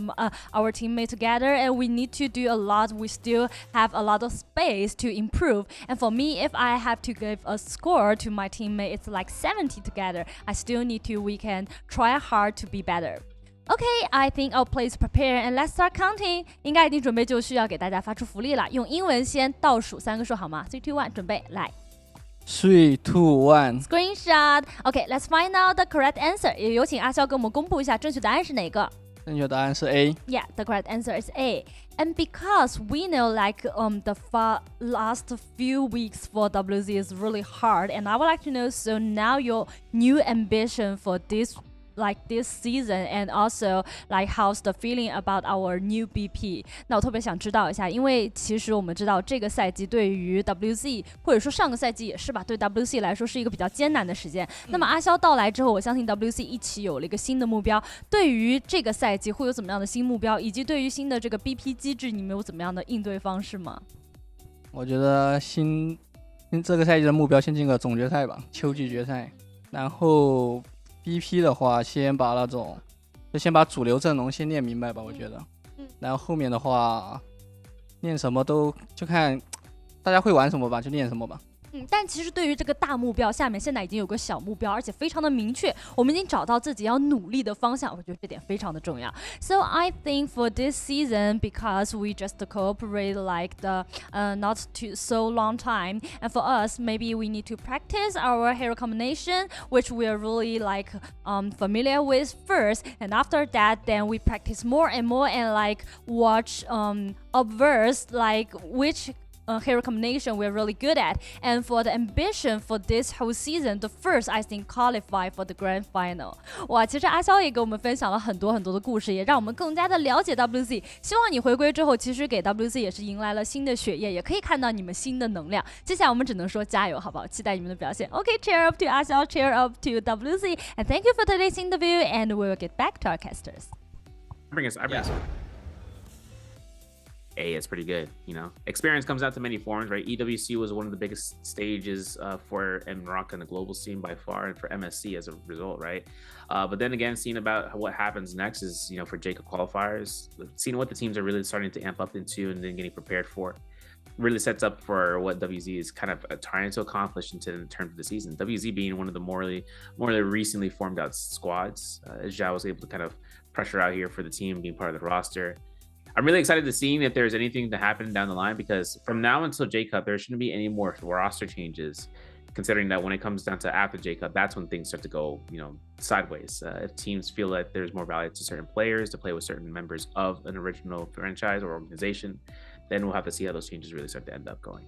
our teammates together, and we need to do a lot. We still have a lot of space to improve. And for me, if I have to give a score to my teammate, it's like 70 together. I still need to. We can try hard to be better.Okay, I think our players prepare and let's start counting. 应该已经准备就绪，要给大家发出福利了。用英文先倒数3个数好吗？ 3, 2, 1，准备来。3, 2, 1。Screenshot. Okay, let's find out the correct answer. 也有请阿肖给我们公布一下正确答案是哪个。正确答案是 A. Yeah, the correct answer is A. And because we know like the last few weeks for WZ is really hard, and I would like to know, so now your new ambition for this season, and also like how's the feeling about our new BP? 那我特别想知道一下，因为其实我们知道这个赛季对于 WZ 或者说上个赛季也是吧，对 WZ 来说是一个比较艰难的时间。那么阿肖到来之后，我相信 WZ 一起有了一个新的目标。对于这个赛季会有怎么样的新目标，以及对于新的这个 BP 机制，你们有怎么样的应对方式吗？我觉得这个赛季的目标先进个总决赛吧，秋季决赛，然后。BP 的话，先把主流阵容先练明白吧，我觉得。然后后面的话，练什么都就看大家会玩什么吧，就练什么吧。但其实对于这个大目标，下面现在已经有个小目标，而且非常的明确，我们已经找到自己要努力的方向，我觉得这点非常的重要。So I think for this season, because we just cooperate like the not too so long time, and for us, maybe we need to practice our hero combination, which we are really like familiar with first, and after that, then we practice more and more and like watch observe like which hero combination we're really good at. And for the ambition for this whole season, the first I think qualify for the grand final. 哇，其实阿肖也给我们分享了很多很多的故事，也让我们更加的了解 WZ。希望你回归之后，其实给 WZ 也是迎来了新的血液，也可以看到你们新的能量。接下来我们只能说加油，好不好？期待你们的表现。Okay, cheer up to 阿肖 cheer up to WZ, and thank you for today's interview. And we will get back to our casters. I bring us. A, it's pretty good. You know, experience comes out to many forms, right? EWC was one of the biggest stages for NARAKA in the global scene by far, and for MSC as a result, right? But then again, seeing about what happens next is, you know, for J Cup qualifiers, seeing what the teams are really starting to amp up into and then getting prepared for, really sets up for what WZ is kind of trying to accomplish in terms of the season. WZ being one of the more recently formed out squads, as Zhao was able to kind of pressure out here for the team, being part of the roster. I'm really excited to see if there's anything to happen down the line, because from now until J Cup, there shouldn't be any more roster changes, considering that when it comes down to after J Cup, that's when things start to go, you know, sideways. If teams feel that there's more value to certain players to play with certain members of an original franchise or organization, then we'll have to see how those changes really start to end up going.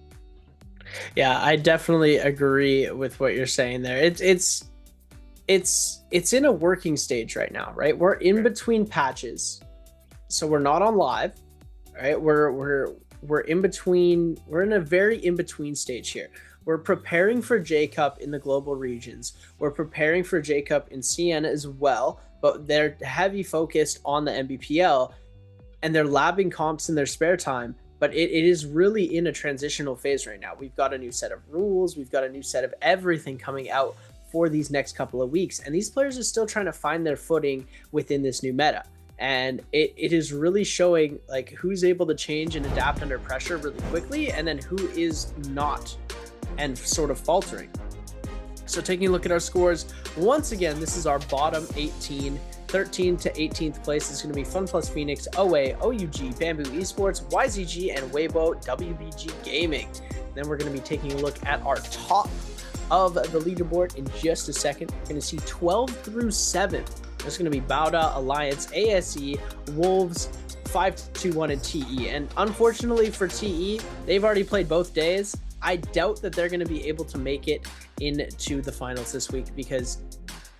Yeah, I definitely agree with what you're saying there. It's in a working stage right now, right? We're in between patches. So we're not on live, right? We're in between. We're in a very in between stage here. We're preparing for J Cup in the global regions. We're preparing for J Cup in Siena as well, but they're heavy focused on the Nbpl, and they're labbing comps in their spare time. but it is really in a transitional phase right now. We've got a new set of rules, we've got a new set of everything coming out for these next couple of weeks, and these players are still trying to find their footing within this new meta. And it is really showing like who's able to change and adapt under pressure really quickly, and then who is not and sort of faltering. So taking a look at our scores, once again, this is our bottom 18. 13th to 18th place is going to be Fun Plus Phoenix, OA, OUG, Bamboo Esports, YZG, and Weibo WBG Gaming. Then we're going to be taking a look at our top of the leaderboard in just a second. We're going to see 12 through 7. There's going to be Bauda, Alliance, ASE, Wolves, 521, and TE. And unfortunately for TE, they've already played both days. I doubt that they're going to be able to make it into the finals this week because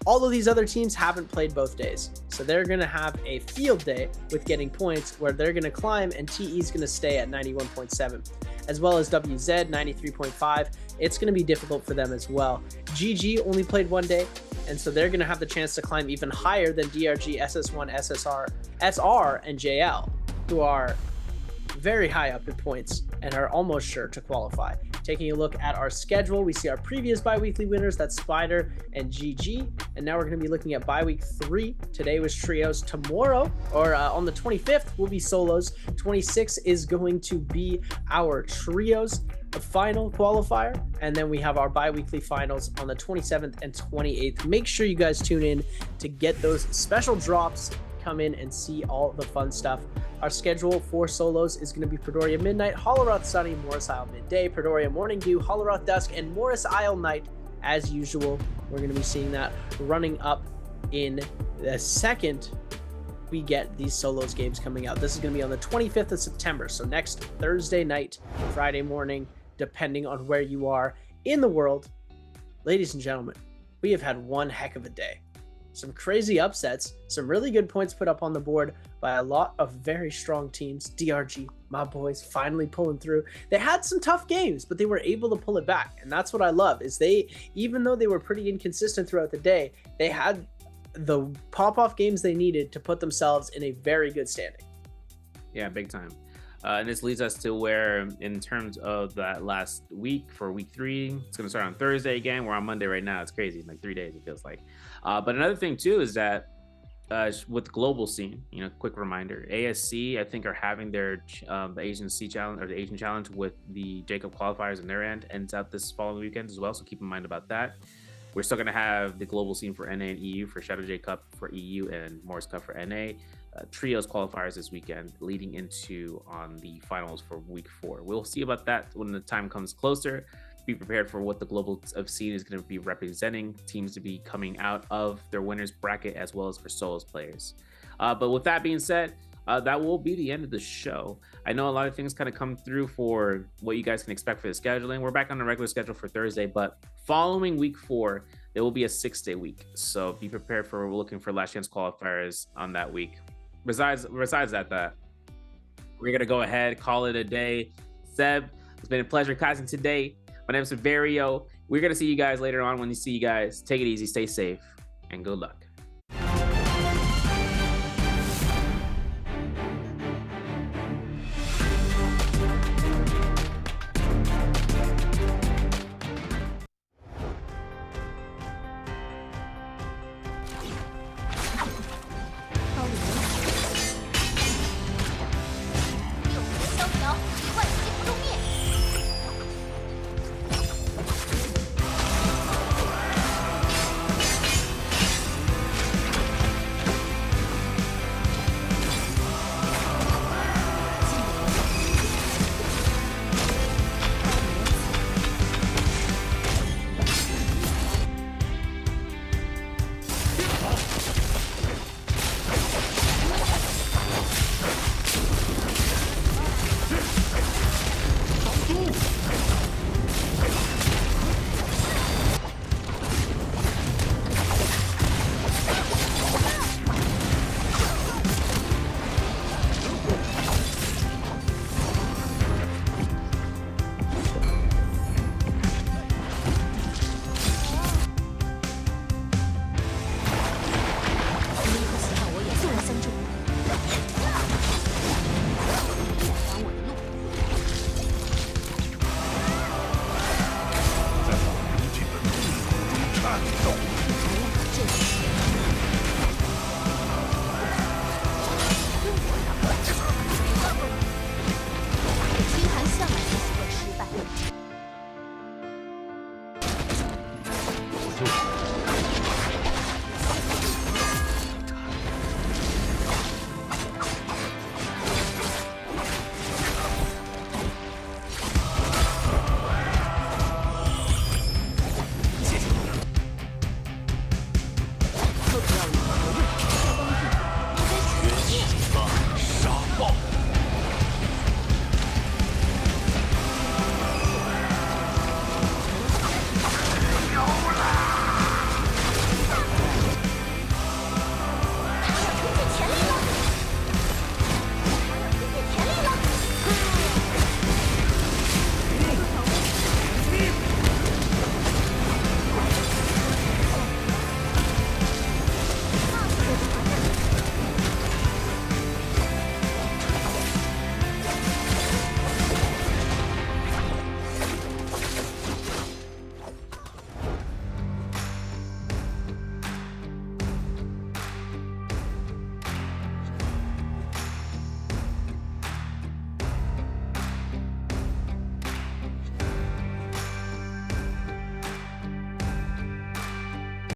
all of these other teams haven't played both days. So they're going to have a field day with getting points where they're going to climb, and TE is going to stay at 91.7, as well as WZ 93.5. It's going to be difficult for them as well. GG only played one day, and so they're going to have the chance to climb even higher than DRG, SS1, SSR, SR, and JL, who are very high up in points and are almost sure to qualify. Taking a look at our schedule, we see our previous bi-weekly winners, that's Spider and GG, and now we're going to be looking at bi-week 3. Today was trios. Tomorrow, or on the 25th, will be solos. 26 is going to be our trios, the final qualifier, and then we have our bi-weekly finals on the 27th and 28th. Make sure you guys tune in to get those special drops. Come in and see all the fun stuff. Our schedule for solos is going to be Predoria Midnight, Hollowroth Sunny, Morris Isle Midday, Predoria Morning Dew, Hollowroth Dusk, and Morris Isle Night as usual. We're going to be seeing that running up in the second we get these solos games coming out. This is going to be on the 25th of September, so next Thursday night, Friday morning, depending on where you are in the world. Ladies and gentlemen, we have had one heck of a day. Some crazy upsets, some really good points put up on the board by a lot of very strong teams. DRG, my boys, finally pulling through. They had some tough games, but they were able to pull it back. And that's what I love, is they, even though they were pretty inconsistent throughout the day, they had the pop-off games they needed to put themselves in a very good standing. Yeah, big time. And this leads us to where, in terms of that last week for week 3, it's going to start on Thursday again. We're on Monday right now. It's crazy. Like 3 days, it feels like. But another thing, too, is that with global scene, you know, quick reminder, ASC, I think, are having their the Asian Sea Challenge, or the Asian Challenge with the Jacob qualifiers on their end, ends out this following weekend as well. So keep in mind about that. We're still going to have the global scene for NA and EU, for Shadow J Cup for EU, and Morris Cup for NA. Trios qualifiers this weekend, leading into on the finals for week 4. We'll see about that when the time comes closer. Be prepared for what the global scene is going to be representing, teams to be coming out of their winners bracket, as well as for solos players. But with that being said, that will be the end of the show. I know a lot of things kind of come through for what you guys can expect for the scheduling. We're back on the regular schedule for Thursday, but following week 4, there will be a 6-day week. So be prepared for, we're looking for last chance qualifiers on that week. Besides that, we're going to go ahead, call it a day. Seb, it's been a pleasure casting today. My name is Severio. We're going to see you guys later on. When you see you guys, take it easy, stay safe, and good luck.